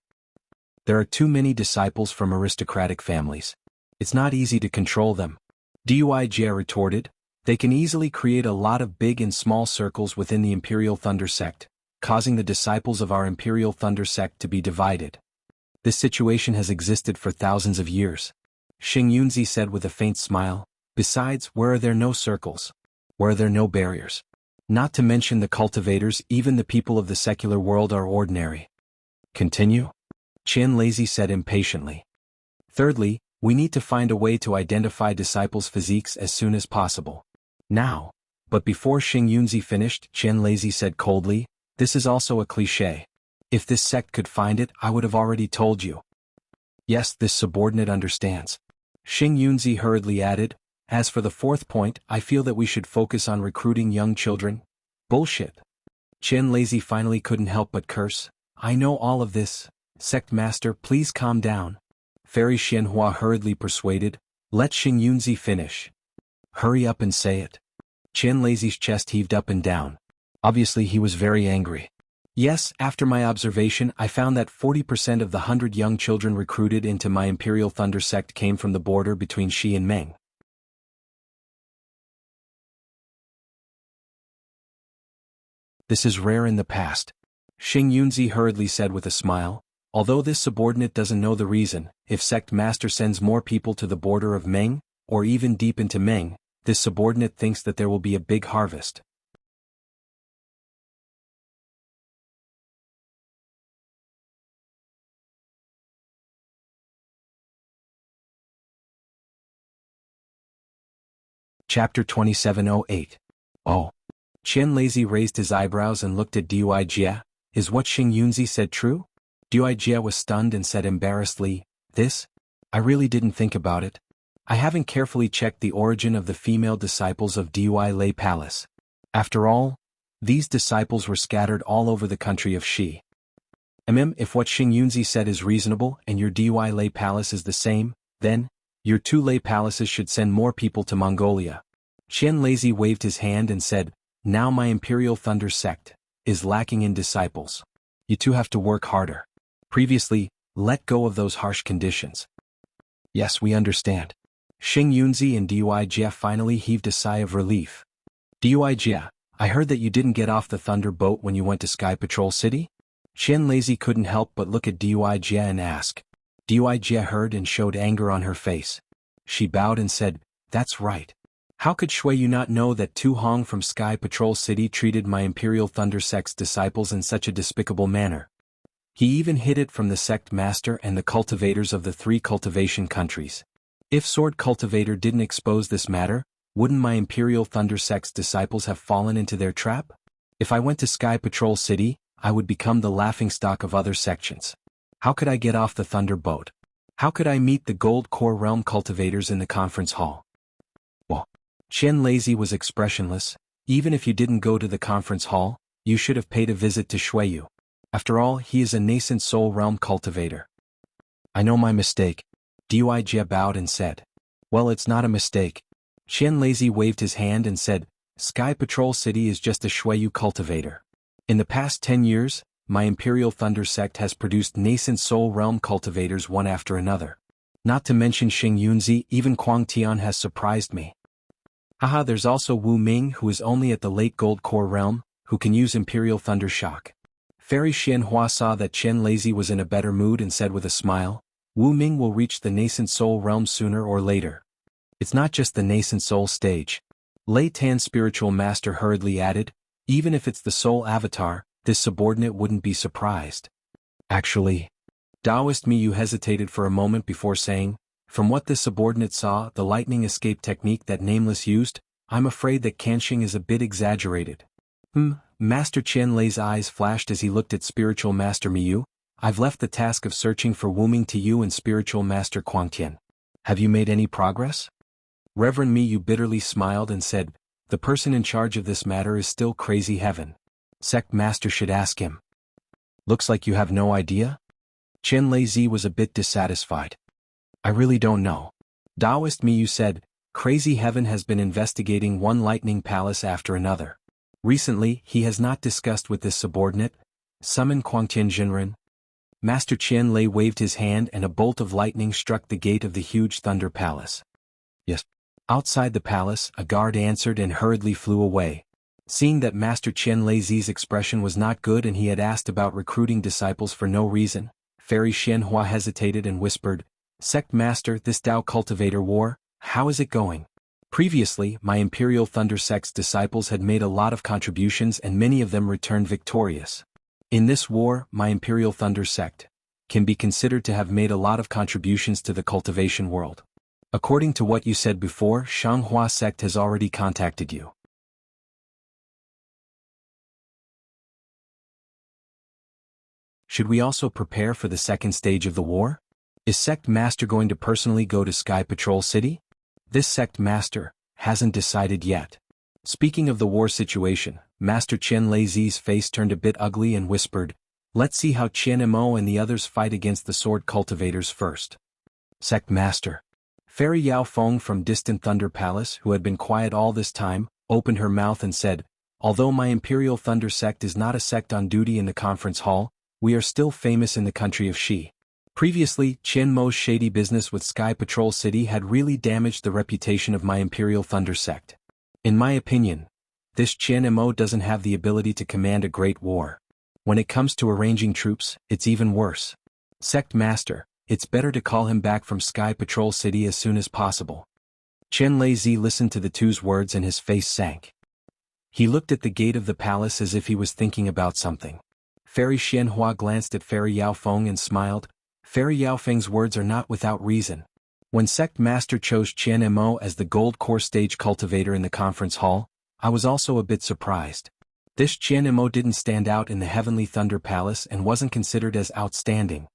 There are too many disciples from aristocratic families. It's not easy to control them." Wuxia retorted. "They can easily create a lot of big and small circles within the Imperial Thunder sect, causing the disciples of our Imperial Thunder sect to be divided. This situation has existed for thousands of years." Xing Yunzi said with a faint smile. "Besides, where are there no circles? Where are there no barriers? Not to mention the cultivators, even the people of the secular world are ordinary." "Continue?" Qian Lazy said impatiently. "Thirdly, we need to find a way to identify disciples' physiques as soon as possible. Now." But before Xing Yunzi finished, Qian Lazy said coldly, "This is also a cliché. If this sect could find it, I would have already told you." "Yes, this subordinate understands." Xing Yunzi hurriedly added, "As for the fourth point, I feel that we should focus on recruiting young children." "Bullshit." Qian Lazy finally couldn't help but curse. "I know all of this. Sect master, please calm down." Fairy Xianhua hurriedly persuaded, Let Xing Yunzi finish. Hurry up and say it. Qian Leizi's chest heaved up and down. Obviously he was very angry. Yes, after my observation I found that 40% of the 100 young children recruited into my Imperial Thunder sect came from the border between Xi and Meng. This is rare in the past. Xing Yunzi hurriedly said with a smile. Although this subordinate doesn't know the reason, if sect master sends more people to the border of Meng, or even deep into Meng, this subordinate thinks that there will be a big harvest. Chapter 2708. Oh. Qian Leizi raised his eyebrows and looked at Dui Jie. Is what Xing Yunzi said true? Dui Jie was stunned and said embarrassedly, This? I really didn't think about it. I haven't carefully checked the origin of the female disciples of Dui Lei Palace. After all, these disciples were scattered all over the country of Xi. If what Xing Yunzi said is reasonable and your Dui Lei Palace is the same, then, your two Lei Palaces should send more people to Mongolia. Qian Leizi waved his hand and said, Now my Imperial Thunder sect is lacking in disciples. You two have to work harder. Previously, let go of those harsh conditions. Yes, we understand. Xing Yunzi and Dui Jie finally heaved a sigh of relief. Dui Jie, I heard that you didn't get off the Thunder boat when you went to Sky Patrol City? Qian Leizi couldn't help but look at Dui Jie and ask. Dui Jie heard and showed anger on her face. She bowed and said, That's right. How could Shui not know that Tu Hong from Sky Patrol City treated my Imperial Thunder sect's disciples in such a despicable manner? He even hid it from the sect master and the cultivators of the 3 cultivation countries. If Sword Cultivator didn't expose this matter, wouldn't my Imperial Thunder sect's disciples have fallen into their trap? If I went to Sky Patrol City, I would become the laughingstock of other sections. How could I get off the Thunder boat? How could I meet the Gold Core Realm cultivators in the conference hall? Well, Qian Leizi was expressionless. Even if you didn't go to the conference hall, you should have paid a visit to Shuiyu. After all, he is a nascent soul realm cultivator. I know my mistake. Dui Jie bowed and said. Well, it's not a mistake. Qian Leizi waved his hand and said, Sky Patrol City is just a Shuiyu cultivator. In the past 10 years, my Imperial Thunder sect has produced nascent soul realm cultivators one after another. Not to mention Xing Yunzi, even Kuang Tian has surprised me. Haha, there's also Wu Ming who is only at the late Gold Core realm, who can use Imperial Thunder Shock. Fairy Xianhua saw that Qian Leizi was in a better mood and said with a smile, Wu Ming will reach the nascent soul realm sooner or later. It's not just the nascent soul stage. Lei Tan spiritual master hurriedly added, even if it's the soul avatar, this subordinate wouldn't be surprised. Actually, Taoist Miyu hesitated for a moment before saying, from what this subordinate saw, the lightning escape technique that Nameless used, I'm afraid that Kanxing is a bit exaggerated. Master Qian Lei's eyes flashed as he looked at Spiritual Master Miyu. I've left the task of searching for Wu Ming to you and Spiritual Master Kuangtian. Have you made any progress? Reverend Miyu bitterly smiled and said, the person in charge of this matter is still Crazy Heaven. Sect Master should ask him. Looks like you have no idea? Qian Leizi was a bit dissatisfied. I really don't know. Taoist Miyu said, Crazy Heaven has been investigating one lightning palace after another. Recently, he has not discussed with this subordinate. Summon Kuangtian Jinren. Master Qian Lei waved his hand and a bolt of lightning struck the gate of the huge Thunder Palace. Yes. Outside the palace, a guard answered and hurriedly flew away. Seeing that Master Qian Leizi's expression was not good and he had asked about recruiting disciples for no reason, Fairy Xianhua hesitated and whispered, Sect Master, this Dao Cultivator war, how is it going? Previously, my Imperial Thunder sect's disciples had made a lot of contributions and many of them returned victorious. In this war, my Imperial Thunder sect can be considered to have made a lot of contributions to the cultivation world. According to what you said before, Shanghua sect has already contacted you. Should we also prepare for the second stage of the war? Is Sect Master going to personally go to Sky Patrol City? This Sect Master hasn't decided yet. Speaking of the war situation, Master Qian Leizi's face turned a bit ugly and whispered, let's see how Qian Mo and the others fight against the sword cultivators first. Sect Master. Fairy Yao Feng from distant Thunder Palace, who had been quiet all this time, opened her mouth and said, "Although my Imperial Thunder Sect is not a sect on duty in the conference hall, we are still famous in the country of Xi. Previously, Qian Mo's shady business with Sky Patrol City had really damaged the reputation of my Imperial Thunder Sect. In my opinion, this Qian Mo doesn't have the ability to command a great war. When it comes to arranging troops, it's even worse. Sect Master, it's better to call him back from Sky Patrol City as soon as possible." Chen Laizi listened to the two's words and his face sank. He looked at the gate of the palace as if he was thinking about something. Fairy Xianhua glanced at Fairy Yao Feng and smiled. Fairy Yao Feng's words are not without reason. When Sect Master chose Qian Mo as the Gold Core Stage Cultivator in the conference hall, I was also a bit surprised. This Qian Mo didn't stand out in the Heavenly Thunder Palace and wasn't considered as outstanding.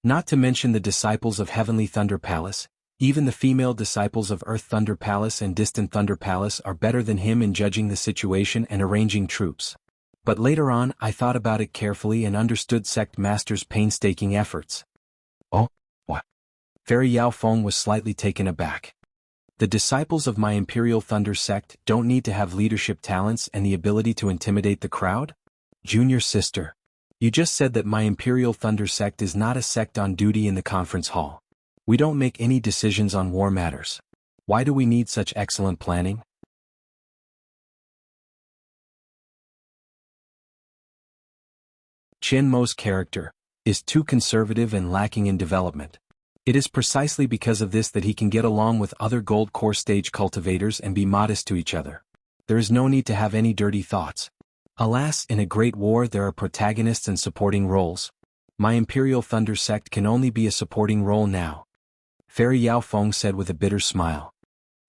Not to mention the disciples of Heavenly Thunder Palace, even the female disciples of Earth Thunder Palace and Distant Thunder Palace are better than him in judging the situation and arranging troops. But later on I thought about it carefully and understood Sect Master's painstaking efforts. "Oh, what?" Fairy Yao Feng was slightly taken aback. "The disciples of my Imperial Thunder Sect don't need to have leadership talents and the ability to intimidate the crowd? Junior sister, you just said that my Imperial Thunder Sect is not a sect on duty in the conference hall. We don't make any decisions on war matters. Why do we need such excellent planning?" Qian Mo's character is too conservative and lacking in development. It is precisely because of this that he can get along with other Gold Core Stage cultivators and be modest to each other. There is no need to have any dirty thoughts. Alas, in a great war there are protagonists and supporting roles. My Imperial Thunder Sect can only be a supporting role now. Fairy Yao Feng said with a bitter smile.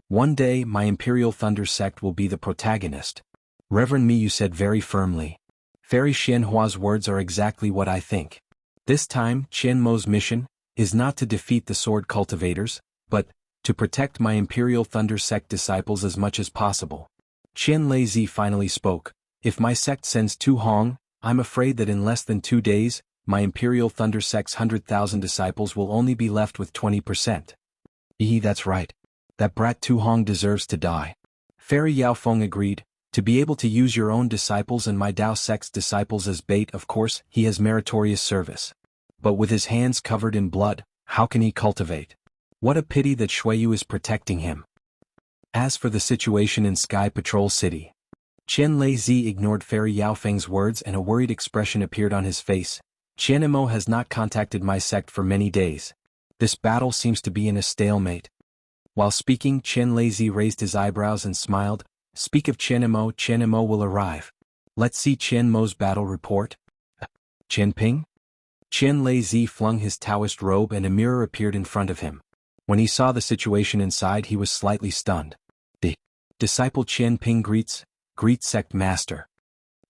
"One day my Imperial Thunder Sect will be the protagonist." Reverend Miyu said very firmly. Fairy Xianhua's words are exactly what I think. This time, Qian Mo's mission is not to defeat the sword cultivators, but to protect my Imperial Thunder Sect disciples as much as possible. Qian Laizi finally spoke. "If my sect sends Tu Hong, I'm afraid that in less than 2 days, my Imperial Thunder Sect's 100,000 disciples will only be left with 20%. That's right. That brat Tu Hong deserves to die." Fairy Yao Feng agreed. "To be able to use your own disciples and my Dao Sect's disciples as bait, of course, he has meritorious service. But with his hands covered in blood, how can he cultivate? What a pity that Shuiyu is protecting him." As for the situation in Sky Patrol City, Chen Laizi ignored Fairy Yao Feng's words and a worried expression appeared on his face. "Qian Mo has not contacted my sect for many days. This battle seems to be in a stalemate." While speaking, Chen Laizi raised his eyebrows and smiled. "Speak of Qian Mo will arrive. Let's see Qian Mo's battle report." "Qian Ping?" Chen Laizi flung his Taoist robe and a mirror appeared in front of him. When he saw the situation inside he was slightly stunned. Disciple Qian Ping greets Sect Master."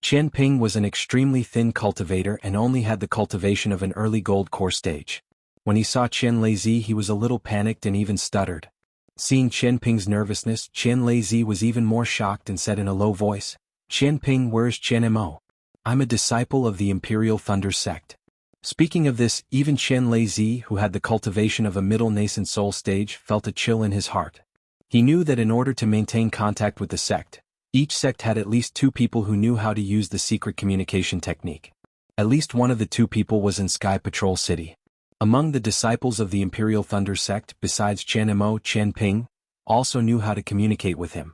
Qian Ping was an extremely thin cultivator and only had the cultivation of an early Gold Core stage. When he saw Chen Laizi he was a little panicked and even stuttered. Seeing Qian Ping's nervousness, Chen Laizi was even more shocked and said in a low voice, "Qian Ping, where's Qian Mo? I'm a disciple of the Imperial Thunder Sect." Speaking of this, even Chen Laizi, who had the cultivation of a middle nascent soul stage, felt a chill in his heart. He knew that in order to maintain contact with the sect, each sect had at least 2 people who knew how to use the secret communication technique. At least one of the 2 people was in Sky Patrol City. Among the disciples of the Imperial Thunder Sect, besides Qian Mo, Qian Ping also knew how to communicate with him.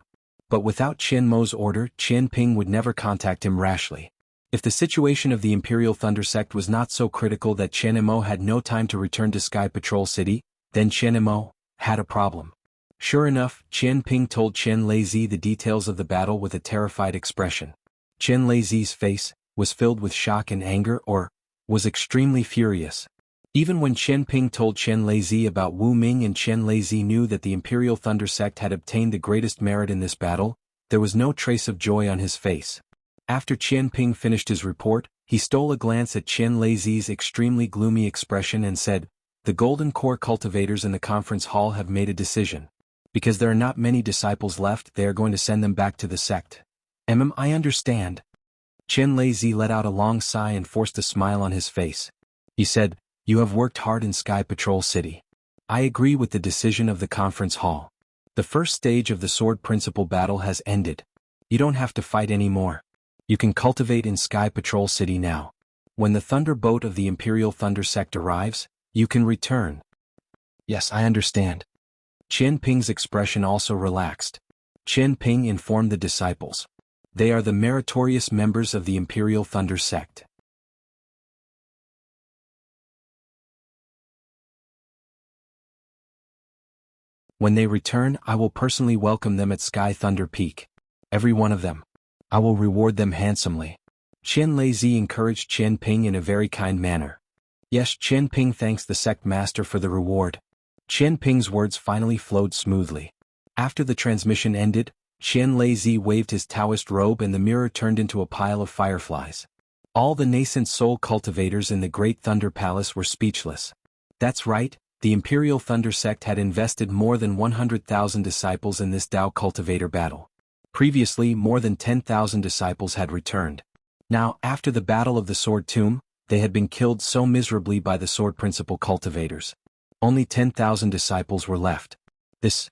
But without Qian Mo's order, Qian Ping would never contact him rashly. If the situation of the Imperial Thunder Sect was not so critical that Qian Mo had no time to return to Sky Patrol City, then Qian Mo had a problem. Sure enough, Qian Ping told Chen Laizi the details of the battle with a terrified expression. Chen Laizi's face was filled with shock and anger, or was extremely furious. Even when Qian Ping told Chen Laizi about Wu Ming and Chen Laizi knew that the Imperial Thunder Sect had obtained the greatest merit in this battle, there was no trace of joy on his face. After Qian Ping finished his report, he stole a glance at Chen Laizi's extremely gloomy expression and said, "The Golden Core cultivators in the conference hall have made a decision. Because there are not many disciples left, they are going to send them back to the sect." I understand." Chen Laizi let out a long sigh and forced a smile on his face. He said, "You have worked hard in Sky Patrol City. I agree with the decision of the conference hall. The first stage of the sword principle battle has ended. You don't have to fight anymore. You can cultivate in Sky Patrol City now. When the thunder boat of the Imperial Thunder Sect arrives, you can return. Yes, I understand. Qian Ping's expression also relaxed. Qian Ping informed the disciples. They are the meritorious members of the Imperial Thunder Sect. When they return, I will personally welcome them at Sky Thunder Peak. Every one of them. I will reward them handsomely. Qian Leizi encouraged Qian Ping in a very kind manner. Yes, Qian Ping thanks the sect master for the reward. Qian Ping's words finally flowed smoothly. After the transmission ended, Qian Leizi waved his Taoist robe and the mirror turned into a pile of fireflies. All the nascent soul cultivators in the Great Thunder Palace were speechless. That's right, the Imperial Thunder Sect had invested more than 100,000 disciples in this Tao cultivator battle. Previously, more than 10,000 disciples had returned. Now, after the Battle of the Sword Tomb, they had been killed so miserably by the Sword Principle cultivators. Only 10,000 disciples were left. This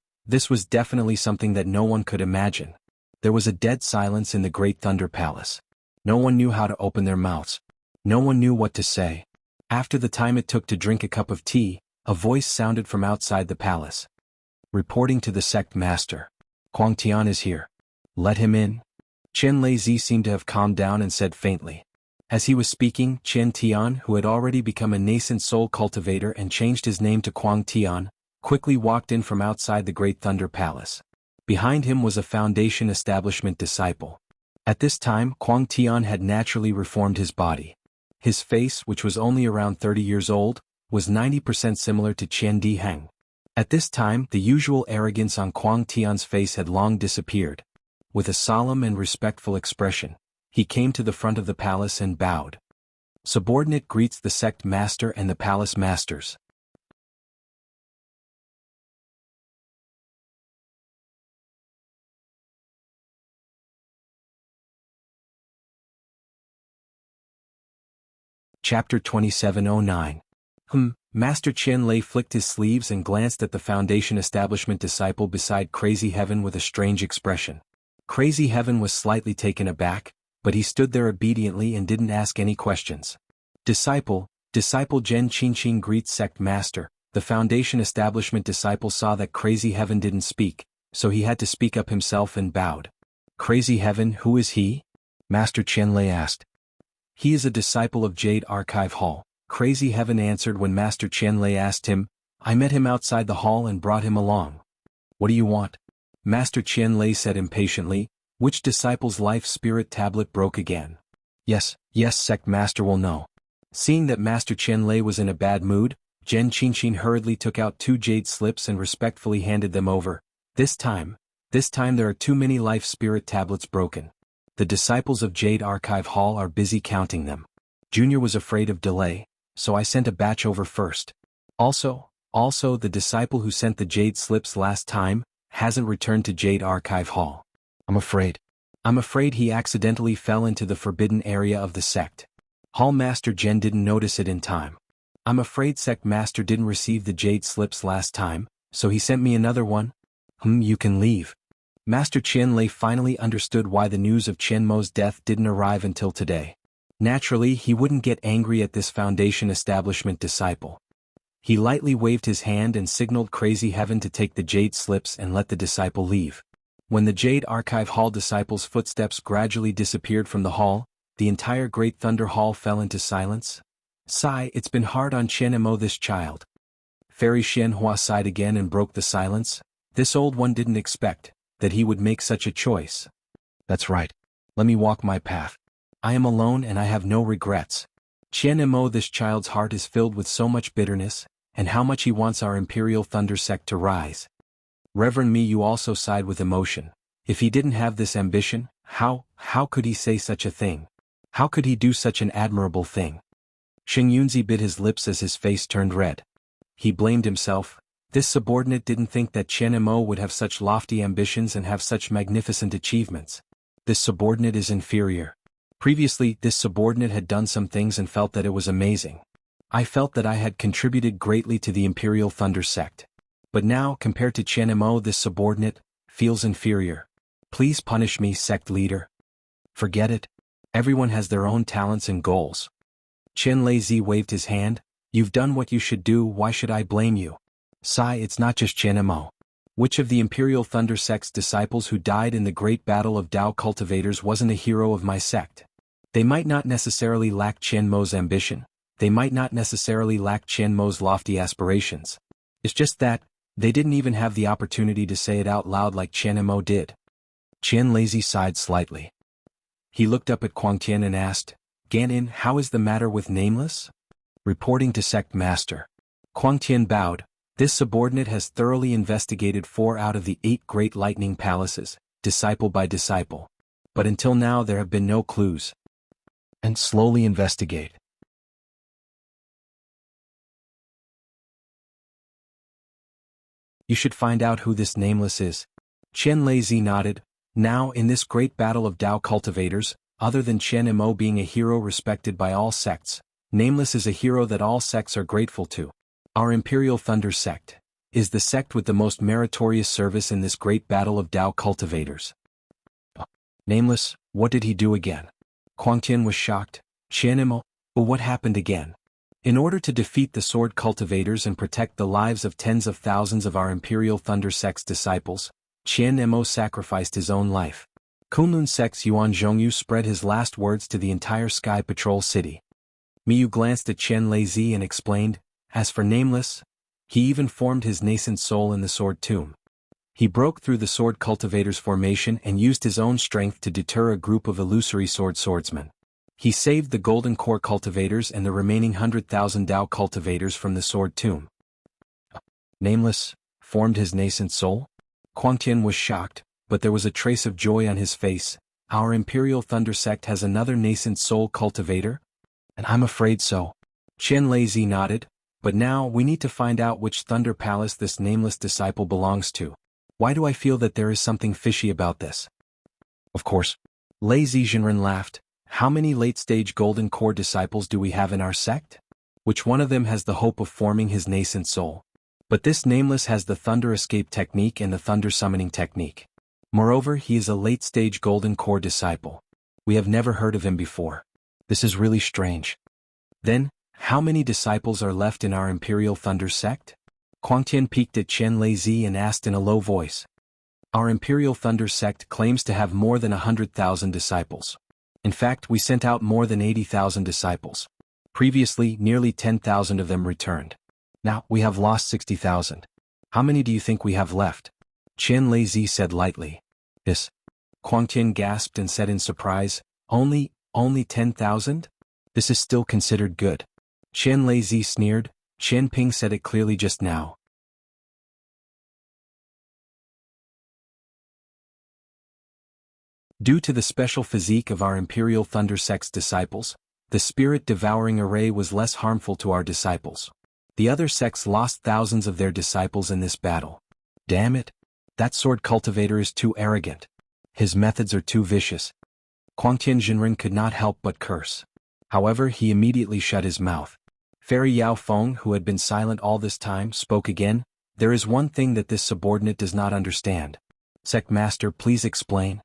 was definitely something that no one could imagine. There was a dead silence in the Great Thunder Palace. No one knew how to open their mouths. No one knew what to say. After the time it took to drink a cup of tea, a voice sounded from outside the palace. Reporting to the sect master. Kuang Tian is here. Let him in. Qian Leizi seemed to have calmed down and said faintly. As he was speaking, Qian Tian, who had already become a nascent soul cultivator and changed his name to Kuang Tian, quickly walked in from outside the Great Thunder Palace. Behind him was a Foundation Establishment disciple. At this time, Kuang Tian had naturally reformed his body. His face, which was only around 30 years old, was 90% similar to Qian Diheng. At this time, the usual arrogance on Kuang Tian's face had long disappeared. With a solemn and respectful expression, he came to the front of the palace and bowed. Subordinate greets the sect master and the palace masters. Chapter 2709. Master Qian Lei flicked his sleeves and glanced at the Foundation Establishment disciple beside Crazy Heaven with a strange expression. Crazy Heaven was slightly taken aback, but he stood there obediently and didn't ask any questions. Disciple Zhen Qingqing greets sect master. The Foundation Establishment disciple saw that Crazy Heaven didn't speak, so he had to speak up himself and bowed. Crazy Heaven, who is he? Master Qian Lei asked. He is a disciple of Jade Archive Hall. Crazy Heaven answered when Master Qian Lei asked him. I met him outside the hall and brought him along. What do you want? Master Qian Lei said impatiently. Which disciple's life spirit tablet broke again? Yes, sect master will know. Seeing that Master Qian Lei was in a bad mood, Zhen Qingqing hurriedly took out 2 jade slips and respectfully handed them over. This time there are too many life spirit tablets broken. The disciples of Jade Archive Hall are busy counting them. Junior was afraid of delay, so I sent a batch over first. Also, the disciple who sent the jade slips last time hasn't returned to Jade Archive Hall. I'm afraid he accidentally fell into the forbidden area of the sect. Hall Master Zhen didn't notice it in time. I'm afraid Sect Master didn't receive the jade slips last time, so he sent me another one. You can leave. Master Qian Lei finally understood why the news of Qian Mo's death didn't arrive until today. Naturally, he wouldn't get angry at this Foundation Establishment disciple. He lightly waved his hand and signaled Crazy Heaven to take the jade slips and let the disciple leave. When the Jade Archive Hall disciple's footsteps gradually disappeared from the hall, the entire Great Thunder Hall fell into silence. Sigh, it's been hard on Qian Mo, this child. Fairy Xianhua sighed again and broke the silence. This old one didn't expect that he would make such a choice. That's right. Let me walk my path. I am alone and I have no regrets. Qian Mo, this child's heart is filled with so much bitterness, and how much he wants our Imperial Thunder Sect to rise. Reverend Mi, you also sighed with emotion. If he didn't have this ambition, how could he say such a thing? How could he do such an admirable thing? Xing Yunzi bit his lips as his face turned red. He blamed himself. This subordinate didn't think that Qian Mo would have such lofty ambitions and have such magnificent achievements. This subordinate is inferior. Previously, this subordinate had done some things and felt that it was amazing. I felt that I had contributed greatly to the Imperial Thunder sect. But now, compared to Chen Mo, this subordinate feels inferior. Please punish me, sect leader. Forget it. Everyone has their own talents and goals. Chen Lei waved his hand. You've done what you should do, why should I blame you? Sai, it's not just Chen Mo. Which of the Imperial Thunder sect's disciples who died in the great battle of Dao cultivators wasn't a hero of my sect? They might not necessarily lack Chen Mo's ambition. They might not necessarily lack Chen Mo's lofty aspirations. It's just that, they didn't even have the opportunity to say it out loud like Chen Mo did. Chen Lei sighed slightly. He looked up at Kuang Tian and asked, Ganin, how is the matter with Nameless? Reporting to Sect Master. Kuang Tian bowed. This subordinate has thoroughly investigated 4 out of the 8 great lightning palaces, disciple by disciple. But until now there have been no clues. And slowly investigate. You should find out who this Nameless is. Chen Lei nodded. Now, in this great battle of Dao cultivators, other than Chen Mo being a hero respected by all sects, Nameless is a hero that all sects are grateful to. Our Imperial Thunder sect is the sect with the most meritorious service in this great battle of Dao cultivators. Nameless, what did he do again? Kuang Tian was shocked. Chen Mo, what happened again? In order to defeat the sword cultivators and protect the lives of tens of thousands of our Imperial Thunder sect's disciples, Chen Mo sacrificed his own life. Kunlun sect's Yuan Zhongyu spread his last words to the entire Sky Patrol city. Miyu glanced at Chen Lei and explained, as for Nameless, he even formed his nascent soul in the sword tomb. He broke through the sword cultivator's formation and used his own strength to deter a group of illusory swordsmen. He saved the golden core cultivators and the remaining 100,000 Dao cultivators from the sword tomb. Nameless formed his nascent soul? Kuang Tian was shocked, but there was a trace of joy on his face. Our Imperial Thunder sect has another nascent soul cultivator? And I'm afraid so. Chen Lei nodded. But now we need to find out which Thunder Palace this Nameless disciple belongs to. Why do I feel that there is something fishy about this? Of course. Lei Zhenren laughed. How many late-stage Golden Core disciples do we have in our sect? Which one of them has the hope of forming his nascent soul? But this Nameless has the Thunder Escape technique and the Thunder Summoning technique. Moreover, he is a late-stage Golden Core disciple. We have never heard of him before. This is really strange. Then, how many disciples are left in our Imperial Thunder sect? Kuang Tian peeked at Chen Lei and asked in a low voice. Our Imperial Thunder sect claims to have more than 100,000 disciples. In fact, we sent out more than 80,000 disciples. Previously, nearly 10,000 of them returned. Now, we have lost 60,000. How many do you think we have left? Chen Lei said lightly. This. Kuang Tian gasped and said in surprise, Only 10,000? This is still considered good. Chen Lei sneered. Chen Ping said it clearly just now. Due to the special physique of our Imperial Thunder sect's disciples, the spirit-devouring array was less harmful to our disciples. The other sects lost thousands of their disciples in this battle. Damn it! That sword cultivator is too arrogant. His methods are too vicious. Kuang Tian Zhenren could not help but curse. However, he immediately shut his mouth. Fairy Yao Feng, who had been silent all this time, spoke again. There is one thing that this subordinate does not understand. Sect Master, please explain.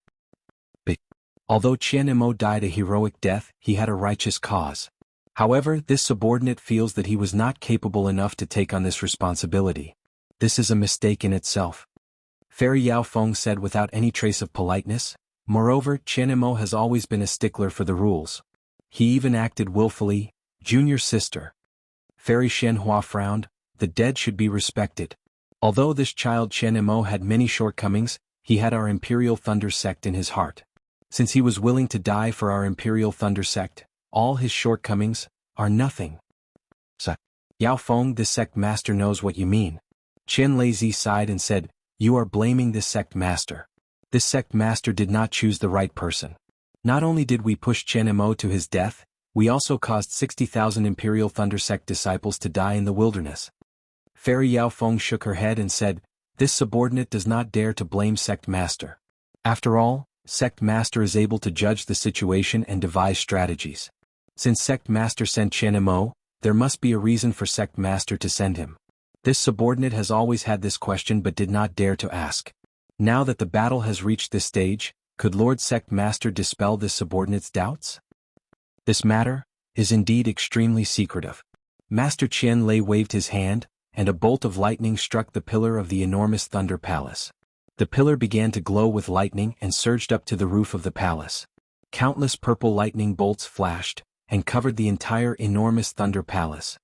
Although Chen Mo died a heroic death, he had a righteous cause. However, this subordinate feels that he was not capable enough to take on this responsibility. This is a mistake in itself. Fairy Yao Feng said without any trace of politeness. Moreover, Chen Mo has always been a stickler for the rules. He even acted willfully. Junior sister. Fairy Shenhua frowned. The dead should be respected. Although this child Chen Mo had many shortcomings, he had our Imperial Thunder sect in his heart. Since he was willing to die for our Imperial Thunder sect, all his shortcomings are nothing. Yao Feng, this sect master knows what you mean. Chen Lei sighed and said, You are blaming this sect master. This sect master did not choose the right person. Not only did we push Chen Mo to his death, we also caused 60,000 Imperial Thunder sect disciples to die in the wilderness. Fairy Yao Feng shook her head and said, This subordinate does not dare to blame sect master. After all, sect master is able to judge the situation and devise strategies. Since sect master sent Chen Mo, There must be a reason for sect master to send him. This subordinate has always had this question but did not dare to ask. Now that the battle has reached this stage, could Lord Sect Master dispel this subordinate's doubts? This matter is indeed extremely secretive. Master Qian Lei waved his hand, and a bolt of lightning struck the pillar of the enormous Thunder Palace. The pillar began to glow with lightning and surged up to the roof of the palace. Countless purple lightning bolts flashed, and covered the entire enormous Thunder Palace.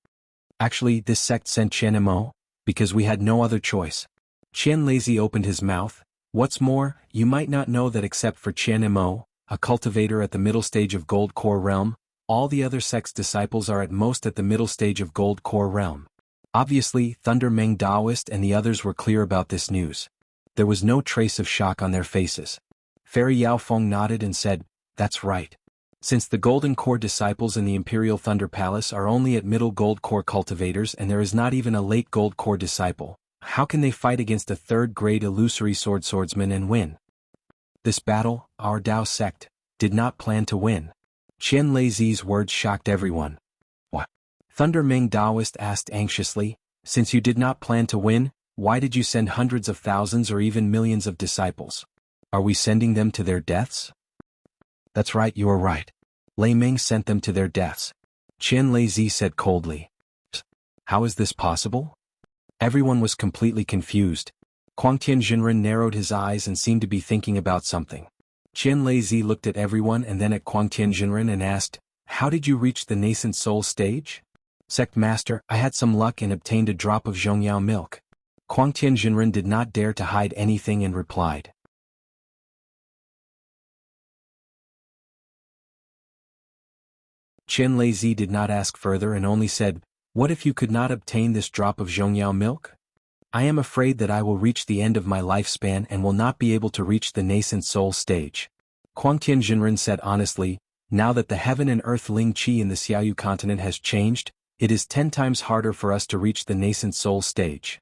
Actually, this sect sent Qian Mo, because we had no other choice. Qian Lazy opened his mouth. What's more, you might not know that except for Qian Mo, a cultivator at the middle stage of Gold Core Realm, all the other sect's disciples are at most at the middle stage of Gold Core Realm. Obviously, Thunder Meng Daoist and the others were clear about this news. There was no trace of shock on their faces. Fairy Yao Feng nodded and said, "That's right. Since the Golden Core disciples in the Imperial Thunder Palace are only at middle Gold Core cultivators and there is not even a late Gold Core disciple, how can they fight against a third-grade illusory swordsman and win? This battle, our Dao sect, did not plan to win." Qian Leizi's words shocked everyone. "What?" Thunder Meng Daoist asked anxiously. "Since you did not plan to win, why did you send hundreds of thousands or even millions of disciples? Are we sending them to their deaths?" "That's right, you are right. Lei Ming sent them to their deaths," Qian Leizi said coldly. "How is this possible?" Everyone was completely confused. Quangtian Jinren narrowed his eyes and seemed to be thinking about something. Qian Leizi looked at everyone and then at Quangtian Jinren and asked, "How did you reach the nascent soul stage?" "Sect Master, I had some luck and obtained a drop of Zhongyao milk." Quangtian Jinren did not dare to hide anything and replied. Qian Leizi did not ask further and only said, "What if you could not obtain this drop of Zhongyao milk? I am afraid that I will reach the end of my lifespan and will not be able to reach the nascent soul stage." Quangtian Jinren said honestly, "Now that the heaven and earth Ling Qi in the Xiaoyu continent has changed, it is 10 times harder for us to reach the nascent soul stage."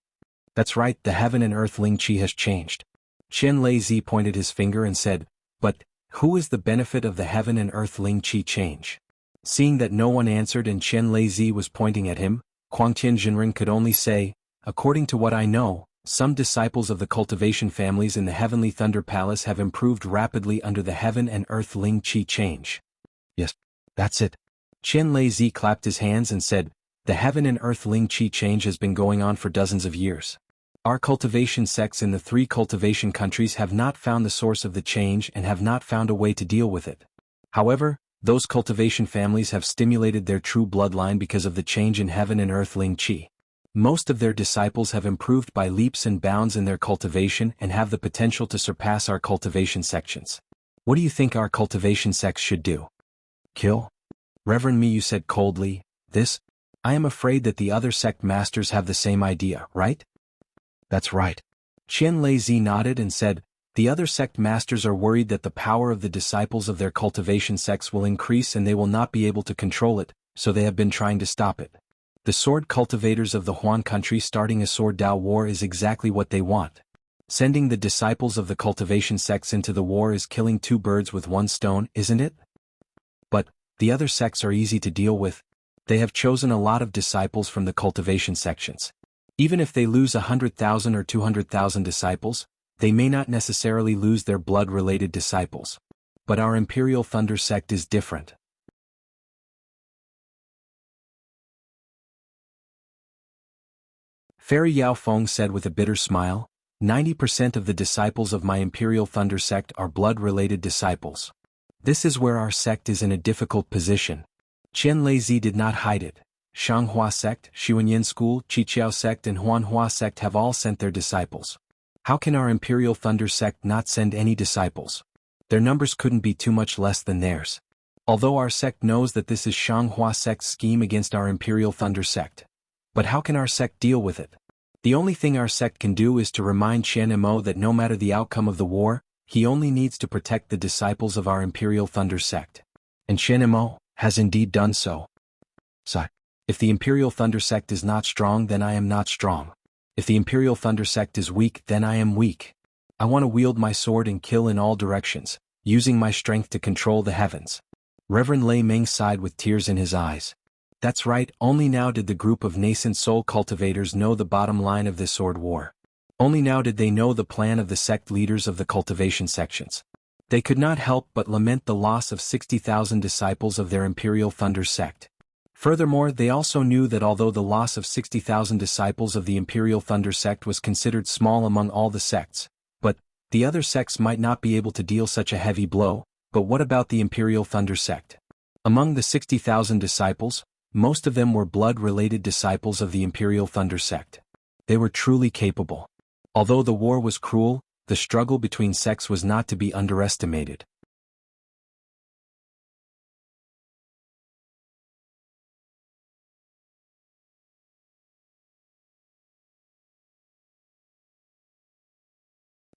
"That's right, the heaven and earth Ling Qi has changed." Qian Leizi pointed his finger and said, "But, who is the benefit of the heaven and earth Ling Qi change?" Seeing that no one answered and Qian Leizi was pointing at him, Quangtian Jinren could only say, "According to what I know, some disciples of the cultivation families in the Heavenly Thunder Palace have improved rapidly under the heaven and earth Ling Qi change." "Yes, that's it." Qian Leizi clapped his hands and said, "The heaven and earth Ling Qi change has been going on for dozens of years. Our cultivation sects in the 3 cultivation countries have not found the source of the change and have not found a way to deal with it. However, those cultivation families have stimulated their true bloodline because of the change in heaven and earth Ling Qi. Most of their disciples have improved by leaps and bounds in their cultivation and have the potential to surpass our cultivation sections. What do you think our cultivation sects should do? Kill? Reverend Miyu said coldly, "This? I am afraid that the other sect masters have the same idea, right?" "That's right." Qian Leizi nodded and said, "The other sect masters are worried that the power of the disciples of their cultivation sects will increase and they will not be able to control it, so they have been trying to stop it. The sword cultivators of the Huan country starting a sword Dao war is exactly what they want. Sending the disciples of the cultivation sects into the war is killing 2 birds with 1 stone, isn't it? But, the other sects are easy to deal with. They have chosen a lot of disciples from the cultivation sections. Even if they lose 100,000 or 200,000 disciples, they may not necessarily lose their blood-related disciples. But our Imperial Thunder sect is different." Fairy Yao Feng said with a bitter smile, "90% of the disciples of my Imperial Thunder sect are blood-related disciples. This is where our sect is in a difficult position." Qian Leizi did not hide it. Shanghua sect, Xuanyin school, Qiqiao sect and Huanhua sect have all sent their disciples. How can our Imperial Thunder sect not send any disciples? Their numbers couldn't be too much less than theirs. Although our sect knows that this is Shanghua sect's scheme against our Imperial Thunder sect. But how can our sect deal with it? The only thing our sect can do is to remind Qian Mo that no matter the outcome of the war, he only needs to protect the disciples of our Imperial Thunder sect. And Qian Mo has indeed done so. So, if the Imperial Thunder sect is not strong, then I am not strong. If the Imperial Thunder sect is weak, then I am weak. I want to wield my sword and kill in all directions, using my strength to control the heavens." Reverend Lei Ming sighed with tears in his eyes. That's right, only now did the group of nascent soul cultivators know the bottom line of this sword war. Only now did they know the plan of the sect leaders of the cultivation sections. They could not help but lament the loss of 60,000 disciples of their Imperial Thunder sect. Furthermore, they also knew that although the loss of 60,000 disciples of the Imperial Thunder sect was considered small among all the sects, but the other sects might not be able to deal such a heavy blow. But what about the Imperial Thunder sect? Among the 60,000 disciples, most of them were blood-related disciples of the Imperial Thunder sect. They were truly capable. Although the war was cruel, the struggle between sects was not to be underestimated.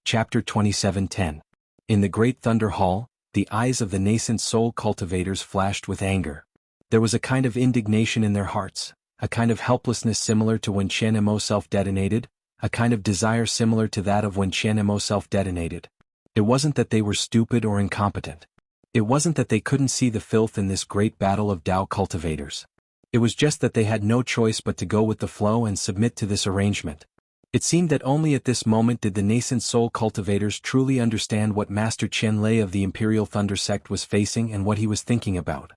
Chapter 27:10. In the Great Thunder Hall, the eyes of the nascent soul cultivators flashed with anger. There was a kind of indignation in their hearts, a kind of helplessness similar to when Chen Mo self-detonated, a kind of desire similar to that of when Chen Mo self-detonated. It wasn't that they were stupid or incompetent. It wasn't that they couldn't see the filth in this great battle of Tao cultivators. It was just that they had no choice but to go with the flow and submit to this arrangement. It seemed that only at this moment did the nascent soul cultivators truly understand what Master Chen Lei of the Imperial Thunder sect was facing and what he was thinking about.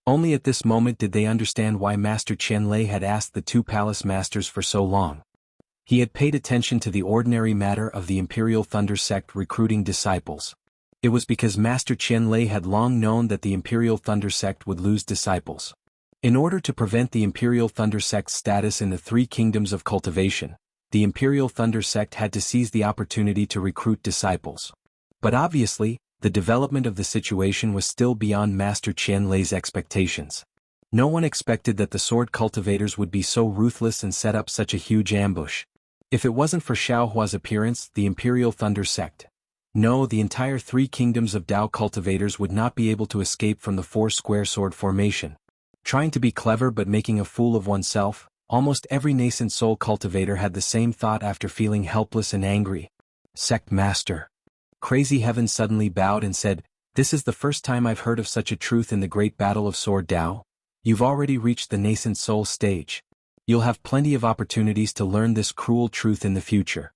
Only at this moment did they understand why Master Chen Lei had asked the two palace masters for so long. He had paid attention to the ordinary matter of the Imperial Thunder sect recruiting disciples. It was because Master Chen Lei had long known that the Imperial Thunder sect would lose disciples. In order to prevent the Imperial Thunder sect's status in the three kingdoms of cultivation, the Imperial Thunder sect had to seize the opportunity to recruit disciples. But obviously, the development of the situation was still beyond Master Chen Lei's expectations. No one expected that the sword cultivators would be so ruthless and set up such a huge ambush. If it wasn't for Xiaohua's appearance, the Imperial Thunder sect, no, the entire three kingdoms of Tao cultivators would not be able to escape from the four-square sword formation. Trying to be clever but making a fool of oneself, almost every nascent soul cultivator had the same thought after feeling helpless and angry. Sect Master. Crazy Heaven suddenly bowed and said, "This is the first time I've heard of such a truth in the great battle of Sword Tao. You've already reached the nascent soul stage. You'll have plenty of opportunities to learn this cruel truth in the future."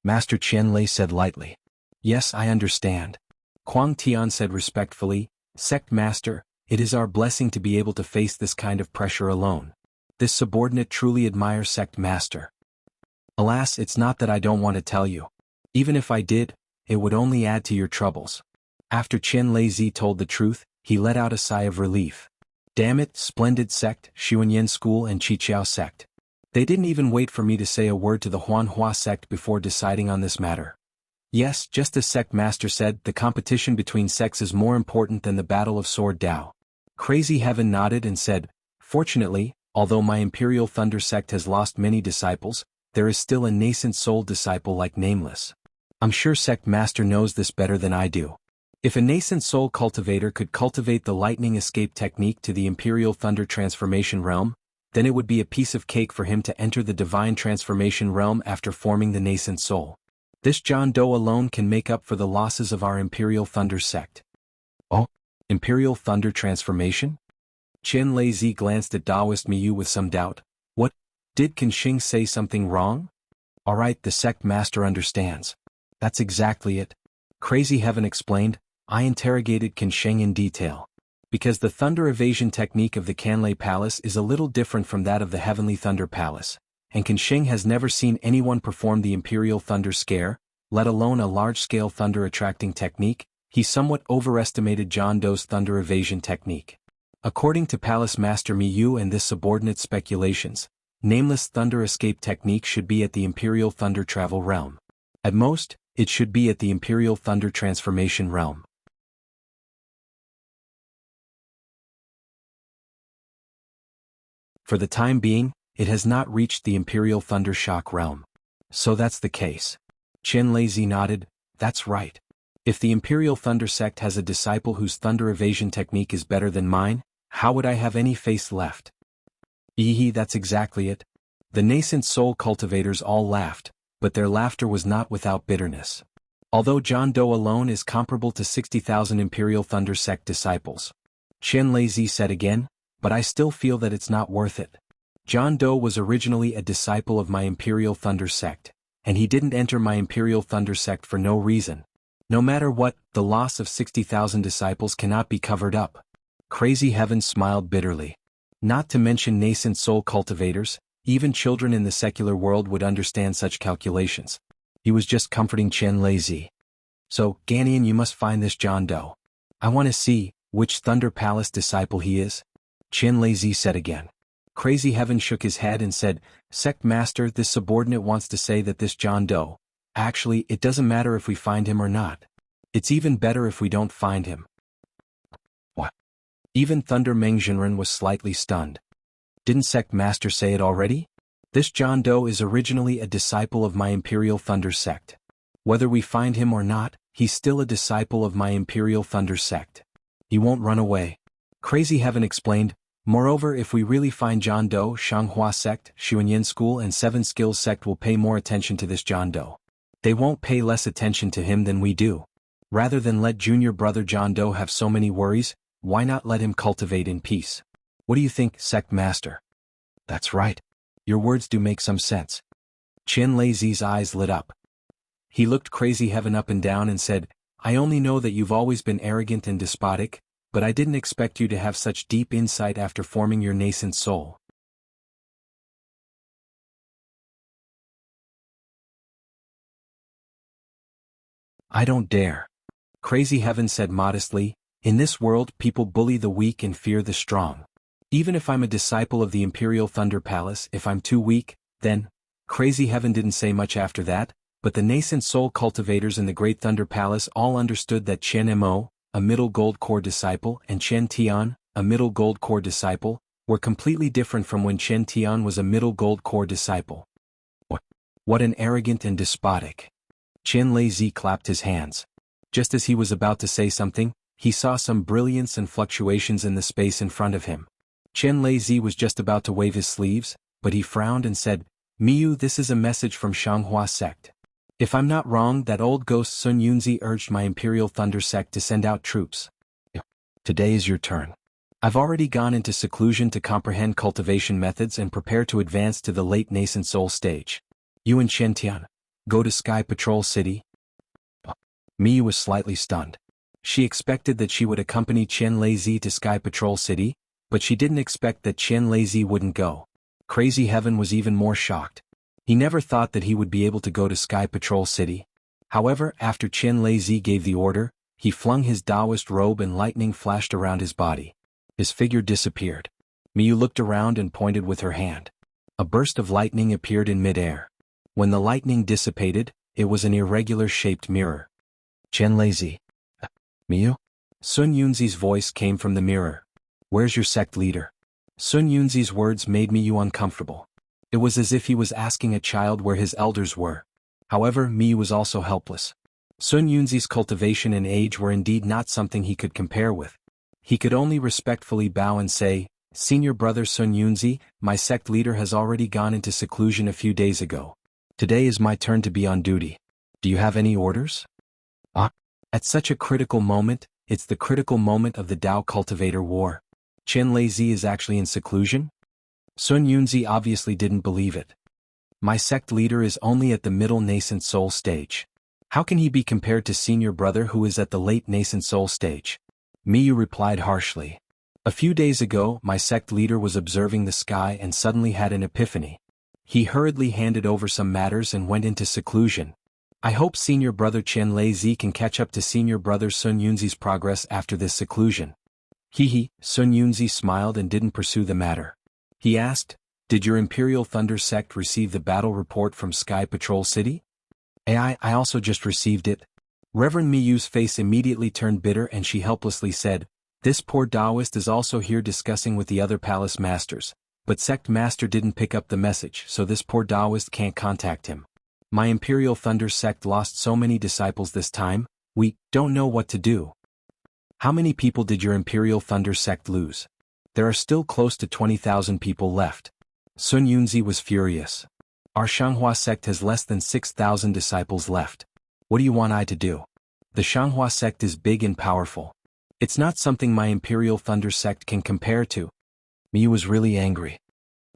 Master Chen Lei said lightly. "Yes, I understand." Kuang Tian said respectfully, "Sect Master, it is our blessing to be able to face this kind of pressure alone. This subordinate truly admires Sect Master. Alas, it's not that I don't want to tell you. Even if I did, it would only add to your troubles." After Chen Lei told the truth, he let out a sigh of relief. Damn it, Splendid Sect, Xuanyan School and Qiqiao Sect. They didn't even wait for me to say a word to the Huanhua Sect before deciding on this matter. Yes, just as Sect Master said, the competition between sects is more important than the battle of Sword Tao. Crazy Heaven nodded and said, "Fortunately, although my Imperial Thunder sect has lost many disciples, there is still a nascent soul disciple like Nameless. I'm sure Sect Master knows this better than I do. If a nascent soul cultivator could cultivate the lightning escape technique to the Imperial Thunder transformation realm, then it would be a piece of cake for him to enter the divine transformation realm after forming the nascent soul. This John Doe alone can make up for the losses of our Imperial Thunder sect." Oh, Imperial Thunder transformation? Chen Lei glanced at Daoist Miyu with some doubt. What? Did Kenshing say something wrong? Alright, the sect master understands. That's exactly it. Crazy Heaven explained, I interrogated Kenshing in detail. Because the thunder evasion technique of the Canlei Palace is a little different from that of the Heavenly Thunder Palace, and Kenshing has never seen anyone perform the Imperial Thunder Scare, let alone a large-scale thunder attracting technique. He somewhat overestimated John Doe's thunder evasion technique. According to Palace Master Miyu and this subordinate speculations, Nameless thunder escape technique should be at the Imperial Thunder Travel Realm. At most, it should be at the Imperial Thunder Transformation Realm. For the time being, it has not reached the Imperial Thunder Shock Realm. So that's the case. Chen Lei nodded, that's right. If the Imperial Thunder Sect has a disciple whose thunder evasion technique is better than mine, how would I have any face left? That's exactly it. The nascent soul cultivators all laughed, but their laughter was not without bitterness. Although John Doe alone is comparable to 60,000 Imperial Thunder Sect disciples. Chen Lei said again, but I still feel that it's not worth it. John Doe was originally a disciple of my Imperial Thunder sect, and he didn't enter my Imperial Thunder sect for no reason. No matter what, the loss of 60,000 disciples cannot be covered up. Crazy Heaven smiled bitterly. Not to mention nascent soul cultivators, even children in the secular world would understand such calculations. He was just comforting Chen Lei. So, Ghanaian, you must find this John Doe. I want to see which Thunder Palace disciple he is. Chen Lei said again. Crazy Heaven shook his head and said, Sect Master, this subordinate wants to say that this John Doe. Actually, it doesn't matter if we find him or not. It's even better if we don't find him. What? Even Thunder Meng Jinren was slightly stunned. Didn't Sect Master say it already? This John Doe is originally a disciple of my Imperial Thunder sect. Whether we find him or not, he's still a disciple of my Imperial Thunder sect. He won't run away. Crazy Heaven explained, moreover, if we really find John Doe, Shanghua sect, Xuanyan school and Seven Skills sect will pay more attention to this John Doe. They won't pay less attention to him than we do. Rather than let junior brother John Doe have so many worries, why not let him cultivate in peace? What do you think, Sect Master? That's right. Your words do make some sense. Chen Lei's eyes lit up. He looked Crazy Heaven up and down and said, I only know that you've always been arrogant and despotic, but I didn't expect you to have such deep insight after forming your nascent soul. I don't dare. Crazy Heaven said modestly, in this world people bully the weak and fear the strong. Even if I'm a disciple of the Imperial Thunder Palace, if I'm too weak, then, Crazy Heaven didn't say much after that, but the nascent soul cultivators in the Great Thunder Palace all understood that Chen Mo, a middle gold core disciple, and Chen Tian, a middle gold core disciple, were completely different from when Chen Tian was a middle gold core disciple. What an arrogant and despotic. Chen Lei clapped his hands. Just as he was about to say something, he saw some brilliance and fluctuations in the space in front of him. Chen Lei was just about to wave his sleeves, but he frowned and said, Miyu, this is a message from Shanghua sect. If I'm not wrong, that old ghost Sun Yunzi urged my Imperial Thunder sect to send out troops. Today is your turn. I've already gone into seclusion to comprehend cultivation methods and prepare to advance to the late nascent soul stage. You and Chen Tian, go to Sky Patrol City. Miyu was slightly stunned. She expected that she would accompany Chen Lei to Sky Patrol City, but she didn't expect that Chen Lei wouldn't go. Crazy Heaven was even more shocked. He never thought that he would be able to go to Sky Patrol City. However, after Chen Lei gave the order, he flung his Taoist robe and lightning flashed around his body. His figure disappeared. Miyu looked around and pointed with her hand. A burst of lightning appeared in midair. When the lightning dissipated, it was an irregular-shaped mirror. Chen Lei. Miyu? Sun Yunzi's voice came from the mirror. Where's your sect leader? Sun Yunzi's words made Miyu uncomfortable. It was as if he was asking a child where his elders were. However, Miyu was also helpless. Sun Yunzi's cultivation and age were indeed not something he could compare with. He could only respectfully bow and say, Senior brother Sun Yunzi, my sect leader has already gone into seclusion a few days ago. Today is my turn to be on duty. Do you have any orders? At such a critical moment, it's the critical moment of the Tao Cultivator War. Chen Lei is actually in seclusion? Sun Yunzi obviously didn't believe it. My sect leader is only at the middle nascent soul stage. How can he be compared to senior brother who is at the late nascent soul stage? Miyu replied harshly. A few days ago, my sect leader was observing the sky and suddenly had an epiphany. He hurriedly handed over some matters and went into seclusion. I hope senior brother Chen Lei can catch up to senior brother Sun Yunzi's progress after this seclusion. Sun Yunzi smiled and didn't pursue the matter. He asked, did your Imperial Thunder sect receive the battle report from Sky Patrol City? I also just received it. Reverend Miyu's face immediately turned bitter and she helplessly said, this poor Taoist is also here discussing with the other palace masters, but sect master didn't pick up the message, so this poor Taoist can't contact him. My Imperial Thunder sect lost so many disciples this time, we don't know what to do. How many people did your Imperial Thunder sect lose? There are still close to 20,000 people left. Sun Yunzi was furious. Our Shanghua sect has less than 6,000 disciples left. What do you want I to do? The Shanghua sect is big and powerful. It's not something my Imperial Thunder sect can compare to. Miyu was really angry.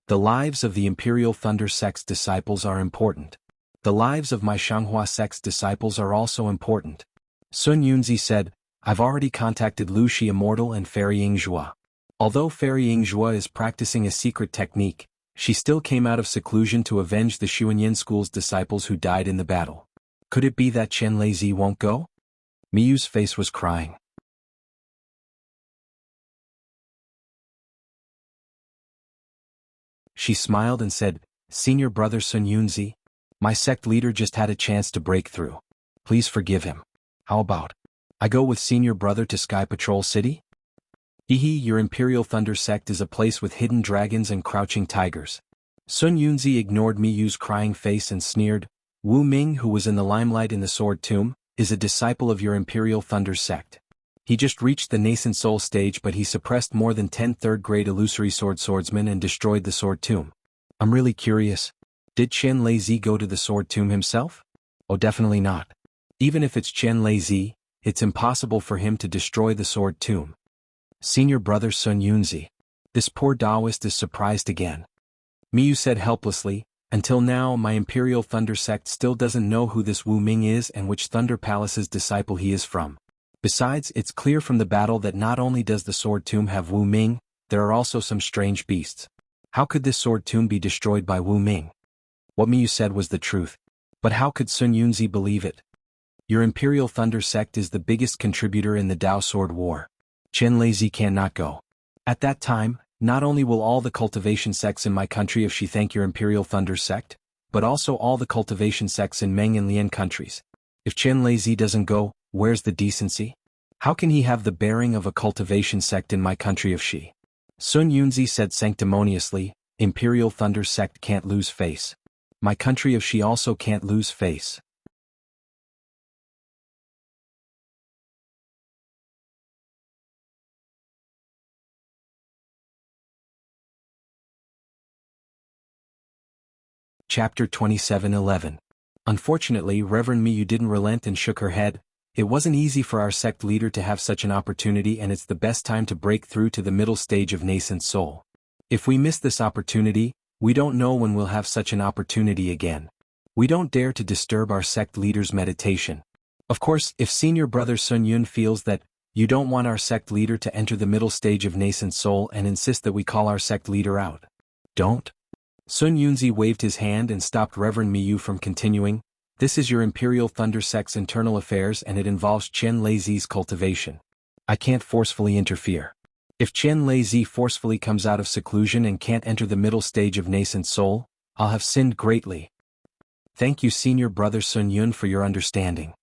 The lives of the Imperial Thunder Sect's disciples are important. The lives of my Shanghua Sect's disciples are also important. Sun Yunzi said, I've already contacted Lu Shi Immortal and Fairy Yingzhua. Although Fairy Yingzhua is practicing a secret technique, she still came out of seclusion to avenge the Xuanyan School's disciples who died in the battle. Could it be that Chen Leizi won't go? Miyu's face was crying. She smiled and said, Senior brother Sun Yunzi, my sect leader just had a chance to break through. Please forgive him. How about I go with senior brother to Sky Patrol City? Hehe, your Imperial Thunder Sect is a place with hidden dragons and crouching tigers. Sun Yunzi ignored Miyu's crying face and sneered, Wu Ming, who was in the limelight in the Sword Tomb, is a disciple of your Imperial Thunder Sect. He just reached the nascent soul stage, but he suppressed more than 10 third-grade illusory swordsmen and destroyed the Sword Tomb. I'm really curious. Did Chen Leizi go to the Sword Tomb himself? Oh, definitely not. Even if it's Chen Leizi, it's impossible for him to destroy the Sword Tomb. Senior brother Sun Yunzi. This poor Taoist is surprised again. Miyu said helplessly, until now my Imperial Thunder Sect still doesn't know who this Wu Ming is and which Thunder Palace's disciple he is from. Besides, it's clear from the battle that not only does the Sword Tomb have Wu Ming, there are also some strange beasts. How could this Sword Tomb be destroyed by Wu Ming? What Miyu said was the truth. But how could Sun Yunzi believe it? Your Imperial Thunder Sect is the biggest contributor in the Dao Sword War. Chen Leizi cannot go. At that time, not only will all the cultivation sects in my country if she thank your Imperial Thunder Sect, but also all the cultivation sects in Meng and Lian countries. If Chen Leizi doesn't go, where's the decency? How can he have the bearing of a cultivation sect in my country if she? Sun Yunzi said sanctimoniously, Imperial Thunder Sect can't lose face. My country if she also can't lose face. Chapter 27:11. Unfortunately, Reverend Miyu didn't relent and shook her head. It wasn't easy for our sect leader to have such an opportunity, and it's the best time to break through to the middle stage of nascent soul. If we miss this opportunity, we don't know when we'll have such an opportunity again. We don't dare to disturb our sect leader's meditation. Of course, if senior brother Sun Yun feels that you don't want our sect leader to enter the middle stage of nascent soul and insist that we call our sect leader out. Don't. Sun Yunzi waved his hand and stopped Reverend Miyu from continuing. This is your Imperial Thunder Sect's internal affairs and it involves Chen Leizi's cultivation. I can't forcefully interfere. If Chen Leizi forcefully comes out of seclusion and can't enter the middle stage of nascent soul, I'll have sinned greatly. Thank you senior brother Sun Yun for your understanding.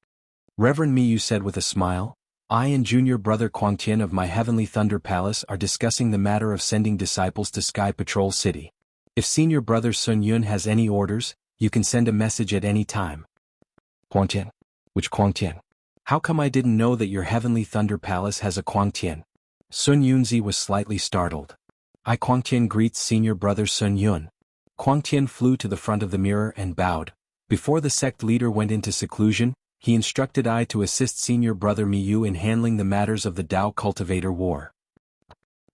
Reverend Miyu said with a smile, I and junior brother Quangtian of my Heavenly Thunder Palace are discussing the matter of sending disciples to Sky Patrol City. If senior brother Sun Yun has any orders, you can send a message at any time. Quangtian? Which Quangtian? How come I didn't know that your Heavenly Thunder Palace has a Quangtian? Sun Yunzi was slightly startled. I Quangtian greets senior brother Sun Yun. Quangtian flew to the front of the mirror and bowed. Before the sect leader went into seclusion, he instructed I to assist senior brother Miyu in handling the matters of the Dao Cultivator War.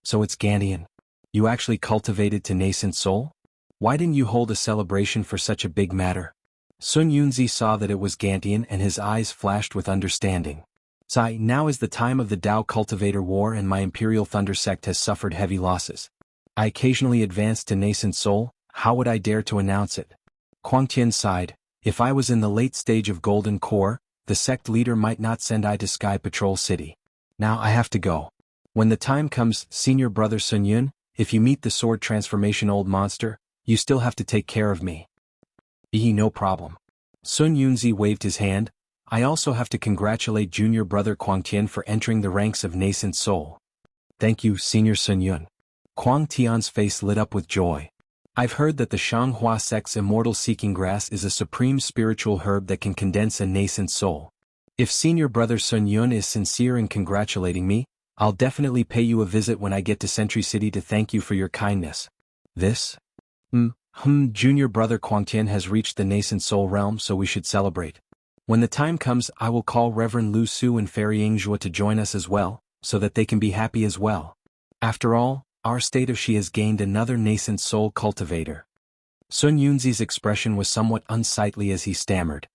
So it's Gantian. You actually cultivated to nascent soul? Why didn't you hold a celebration for such a big matter? Sun Yunzi saw that it was Gantian and his eyes flashed with understanding. Sai, now is the time of the Dao Cultivator War and my Imperial Thunder Sect has suffered heavy losses. I occasionally advanced to nascent soul, how would I dare to announce it? Quangtian sighed, if I was in the late stage of Golden Core, the sect leader might not send I to Sky Patrol City. Now I have to go. When the time comes, senior brother Sun Yun, if you meet the sword transformation old monster, you still have to take care of me. No problem. Sun Yunzi waved his hand. I also have to congratulate junior brother Quangtian for entering the ranks of nascent soul. Thank you, senior Sun Yun. Quangtian's face lit up with joy. I've heard that the Shanghua sect's immortal seeking grass is a supreme spiritual herb that can condense a nascent soul. If senior brother Sun Yun is sincere in congratulating me, I'll definitely pay you a visit when I get to Sentry City to thank you for your kindness. This? Junior brother Quangtian has reached the nascent soul realm, so we should celebrate. When the time comes, I will call Reverend Lu Su and Fairy Yingzhua to join us as well, so that they can be happy as well. After all, our state of she has gained another nascent soul cultivator. Sun Yunzi's expression was somewhat unsightly as he stammered.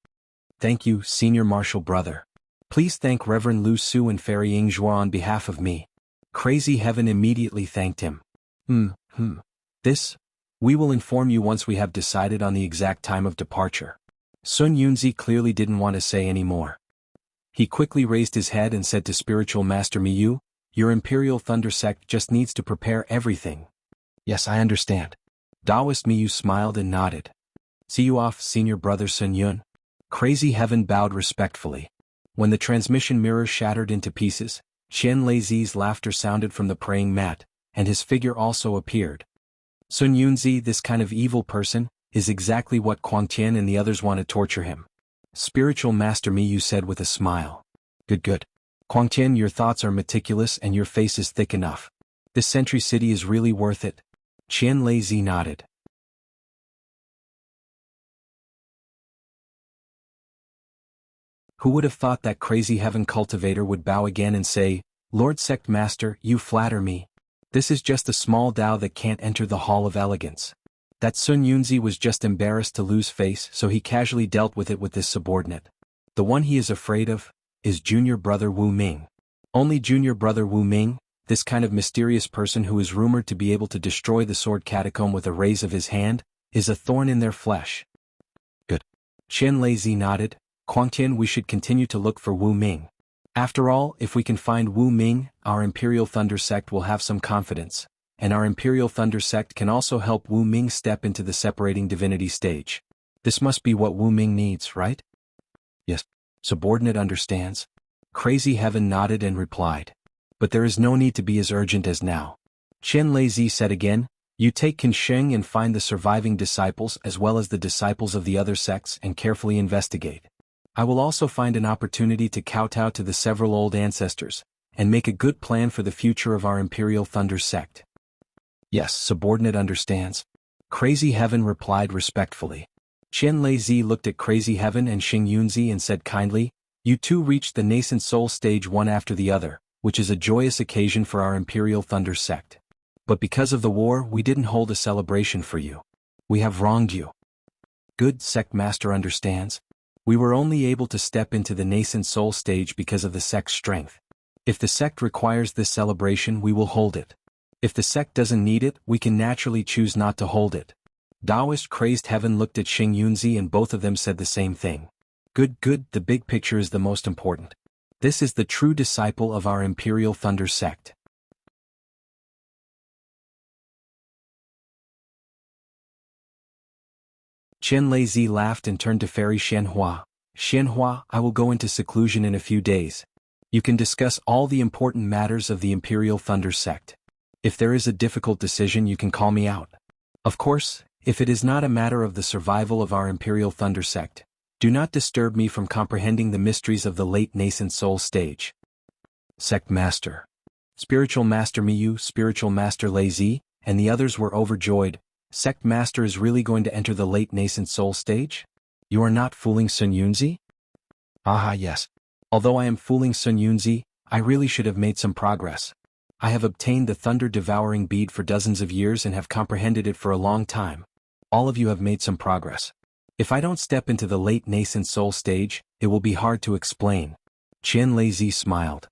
Thank you, Senior Marshal Brother. Please thank Reverend Lu Su and Fairy Yingjua on behalf of me. Crazy Heaven immediately thanked him. This? We will inform you once we have decided on the exact time of departure. Sun Yunzi clearly didn't want to say any more. He quickly raised his head and said to Spiritual Master Miyu, your Imperial Thunder Sect just needs to prepare everything. Yes, I understand. Taoist Miyu smiled and nodded. See you off, Senior Brother Sun Yun. Crazy Heaven bowed respectfully. When the transmission mirror shattered into pieces, Qian Leizi's laughter sounded from the praying mat, and his figure also appeared. Sun Yunzi, this kind of evil person, is exactly what Kuang Tian and the others want to torture him. Spiritual Master Miyu said with a smile. Good. Kuang Tian, your thoughts are meticulous and your face is thick enough. This Sentry City is really worth it. Qian Leizi nodded. Who would have thought that Crazy Heaven Cultivator would bow again and say, Lord Sect Master, you flatter me. This is just a small Dao that can't enter the Hall of Elegance. That Sun Yunzi was just embarrassed to lose face, so he casually dealt with it with this subordinate. The one he is afraid of is Junior Brother Wu Ming. Only Junior Brother Wu Ming, this kind of mysterious person who is rumored to be able to destroy the sword catacomb with a raise of his hand, is a thorn in their flesh. Good. Qian Leizi nodded. Kuang Tian, we should continue to look for Wu Ming. After all, if we can find Wu Ming, our Imperial Thunder Sect will have some confidence, and our Imperial Thunder Sect can also help Wu Ming step into the separating divinity stage. This must be what Wu Ming needs, right? Yes. Subordinate understands. Crazy Heaven nodded and replied. But there is no need to be as urgent as now. Qian Leizi said again, you take Qinsheng and find the surviving disciples as well as the disciples of the other sects and carefully investigate. I will also find an opportunity to kowtow to the several old ancestors, and make a good plan for the future of our Imperial Thunder Sect. Yes, subordinate understands. Crazy Heaven replied respectfully. Qian Leizi looked at Crazy Heaven and Xing Yunzi and said kindly, you two reached the nascent soul stage one after the other, which is a joyous occasion for our Imperial Thunder Sect. But because of the war, we didn't hold a celebration for you. We have wronged you. Good, Sect Master understands. We were only able to step into the nascent soul stage because of the sect's strength. If the sect requires this celebration, we will hold it. If the sect doesn't need it, we can naturally choose not to hold it. Taoist Crazed Heaven looked at Xing Yunzi and both of them said the same thing. Good, the big picture is the most important. This is the true disciple of our Imperial Thunder Sect. Qian Leizi laughed and turned to Fairy Xianhua. Xianhua, I will go into seclusion in a few days. You can discuss all the important matters of the Imperial Thunder Sect. If there is a difficult decision, you can call me out. Of course, if it is not a matter of the survival of our Imperial Thunder Sect, do not disturb me from comprehending the mysteries of the late nascent soul stage. Sect Master. Spiritual Master Miyu, Spiritual Master Leizi, and the others were overjoyed. Sect Master is really going to enter the late nascent soul stage? You are not fooling Sun Yunzi? Aha, yes. Although I am fooling Sun Yunzi, I really should have made some progress. I have obtained the thunder-devouring bead for dozens of years and have comprehended it for a long time. All of you have made some progress. If I don't step into the late nascent soul stage, it will be hard to explain. Qian Leizi smiled.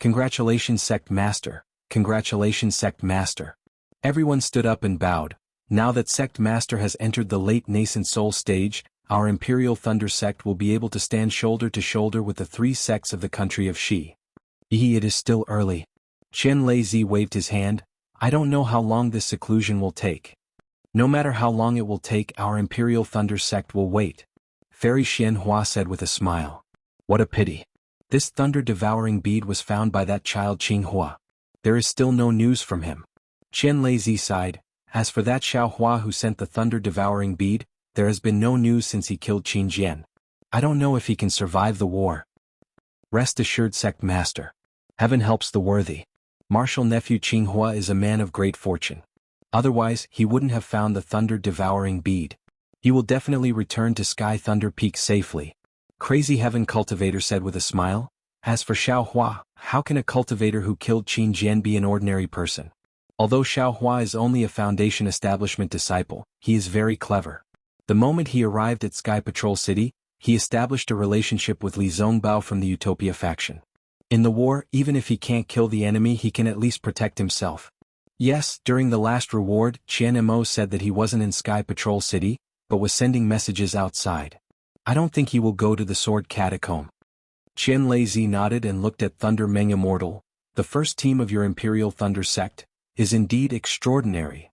Congratulations, Sect Master. Congratulations, Sect Master. Everyone stood up and bowed. Now that Sect Master has entered the late nascent soul stage, our Imperial Thunder Sect will be able to stand shoulder to shoulder with the three sects of the country of Shi. It is still early. Qian Leizi waved his hand. I don't know how long this seclusion will take. No matter how long it will take, our Imperial Thunder Sect will wait. Fairy Xianhua said with a smile. What a pity. This thunder-devouring bead was found by that child Qinghua. There is still no news from him. Qian Leizi sighed. As for that Xiaohua who sent the thunder-devouring bead, there has been no news since he killed Qin Jian. I don't know if he can survive the war. Rest assured, Sect Master. Heaven helps the worthy. Martial nephew Qinghua is a man of great fortune. Otherwise, he wouldn't have found the thunder-devouring bead. He will definitely return to Sky Thunder Peak safely. Crazy Heaven Cultivator said with a smile. As for Xiaohua, how can a cultivator who killed Qin Jian be an ordinary person? Although Xiaohua is only a Foundation establishment disciple, he is very clever. The moment he arrived at Sky Patrol City, he established a relationship with Li Zongbao from the Utopia faction. In the war, even if he can't kill the enemy, he can at least protect himself. Yes, during the last reward, Qian Mo said that he wasn't in Sky Patrol City, but was sending messages outside. I don't think he will go to the Sword Catacomb. Qian Lei nodded and looked at Thunder Meng Immortal. The first team of your Imperial Thunder sect is indeed extraordinary.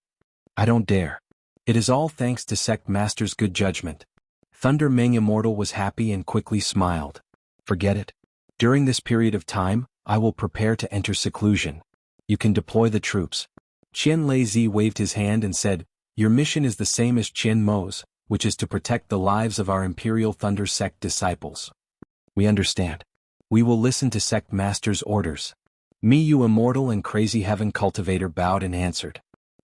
I don't dare. It is all thanks to Sect Master's good judgment. Thunder Meng Immortal was happy and quickly smiled. Forget it. During this period of time, I will prepare to enter seclusion. You can deploy the troops. Qian Lei waved his hand and said, your mission is the same as Qian Mo's, which is to protect the lives of our Imperial Thunder Sect disciples. We understand. We will listen to Sect Master's orders. Miyu Immortal and Crazy Heaven Cultivator bowed and answered.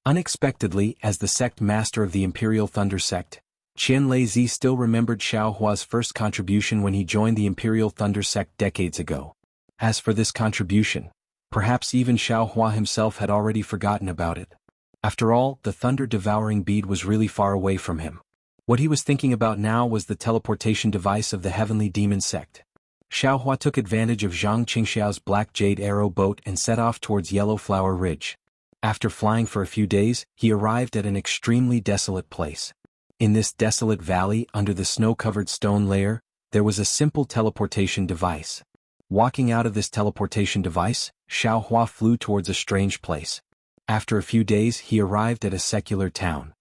Unexpectedly, as the Sect Master of the Imperial Thunder Sect, Qian Lei still remembered Xiaohua's first contribution when he joined the Imperial Thunder Sect decades ago. As for this contribution, perhaps even Xiaohua himself had already forgotten about it. After all, the thunder-devouring bead was really far away from him. What he was thinking about now was the teleportation device of the Heavenly Demon Sect. Xiaohua took advantage of Zhang Qingxiao's black jade arrow boat and set off towards Yellow Flower Ridge. After flying for a few days, he arrived at an extremely desolate place. In this desolate valley, under the snow-covered stone layer, there was a simple teleportation device. Walking out of this teleportation device, Xiaohua flew towards a strange place. After a few days, he arrived at a secular town.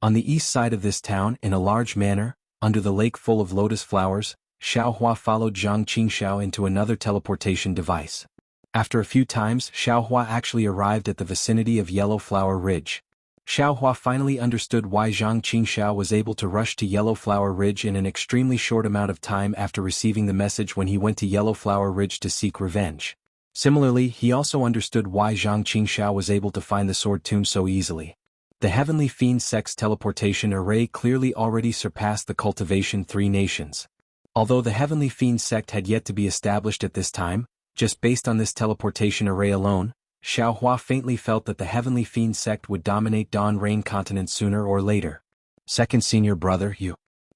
On the east side of this town, in a large manor, under the lake full of lotus flowers, Xiaohua followed Zhang Qingxiao into another teleportation device. After a few times, Xiaohua actually arrived at the vicinity of Yellow Flower Ridge. Xiaohua finally understood why Zhang Qingxiao was able to rush to Yellow Flower Ridge in an extremely short amount of time after receiving the message when he went to Yellow Flower Ridge to seek revenge. Similarly, he also understood why Zhang Qingxiao was able to find the sword tomb so easily. The Heavenly Fiend Sect's teleportation array clearly already surpassed the Cultivation 3 nations. Although the Heavenly Fiend Sect had yet to be established at this time, just based on this teleportation array alone, Xiaohua faintly felt that the Heavenly Fiend Sect would dominate Dawn Rain Continent sooner or later. Second senior brother,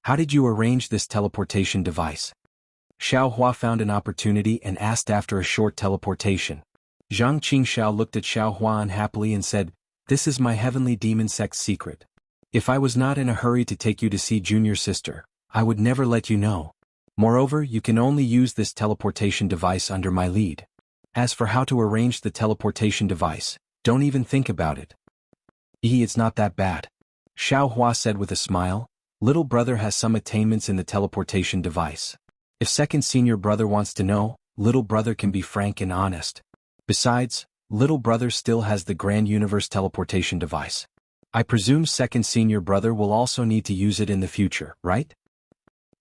how did you arrange this teleportation device? Xiaohua found an opportunity and asked after a short teleportation. Zhang Qingxiao looked at Xiaohua unhappily and said, this is my Heavenly Demon Sect's secret. If I was not in a hurry to take you to see junior sister, I would never let you know. Moreover, you can only use this teleportation device under my lead. As for how to arrange the teleportation device, don't even think about it. It's not that bad. Xiaohua said with a smile. Little brother has some attainments in the teleportation device. If second senior brother wants to know, little brother can be frank and honest. Besides, little brother still has the Grand Universe teleportation device. I presume second senior brother will also need to use it in the future, right?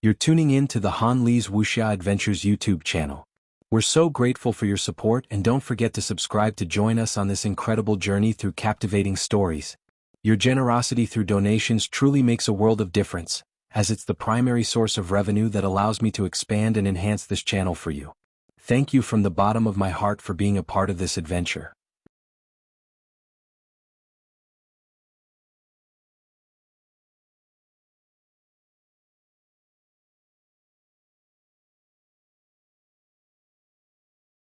You're tuning in to the Han Li's Wuxia Adventures YouTube channel. We're so grateful for your support, and don't forget to subscribe to join us on this incredible journey through captivating stories. Your generosity through donations truly makes a world of difference, as it's the primary source of revenue that allows me to expand and enhance this channel for you. Thank you from the bottom of my heart for being a part of this adventure.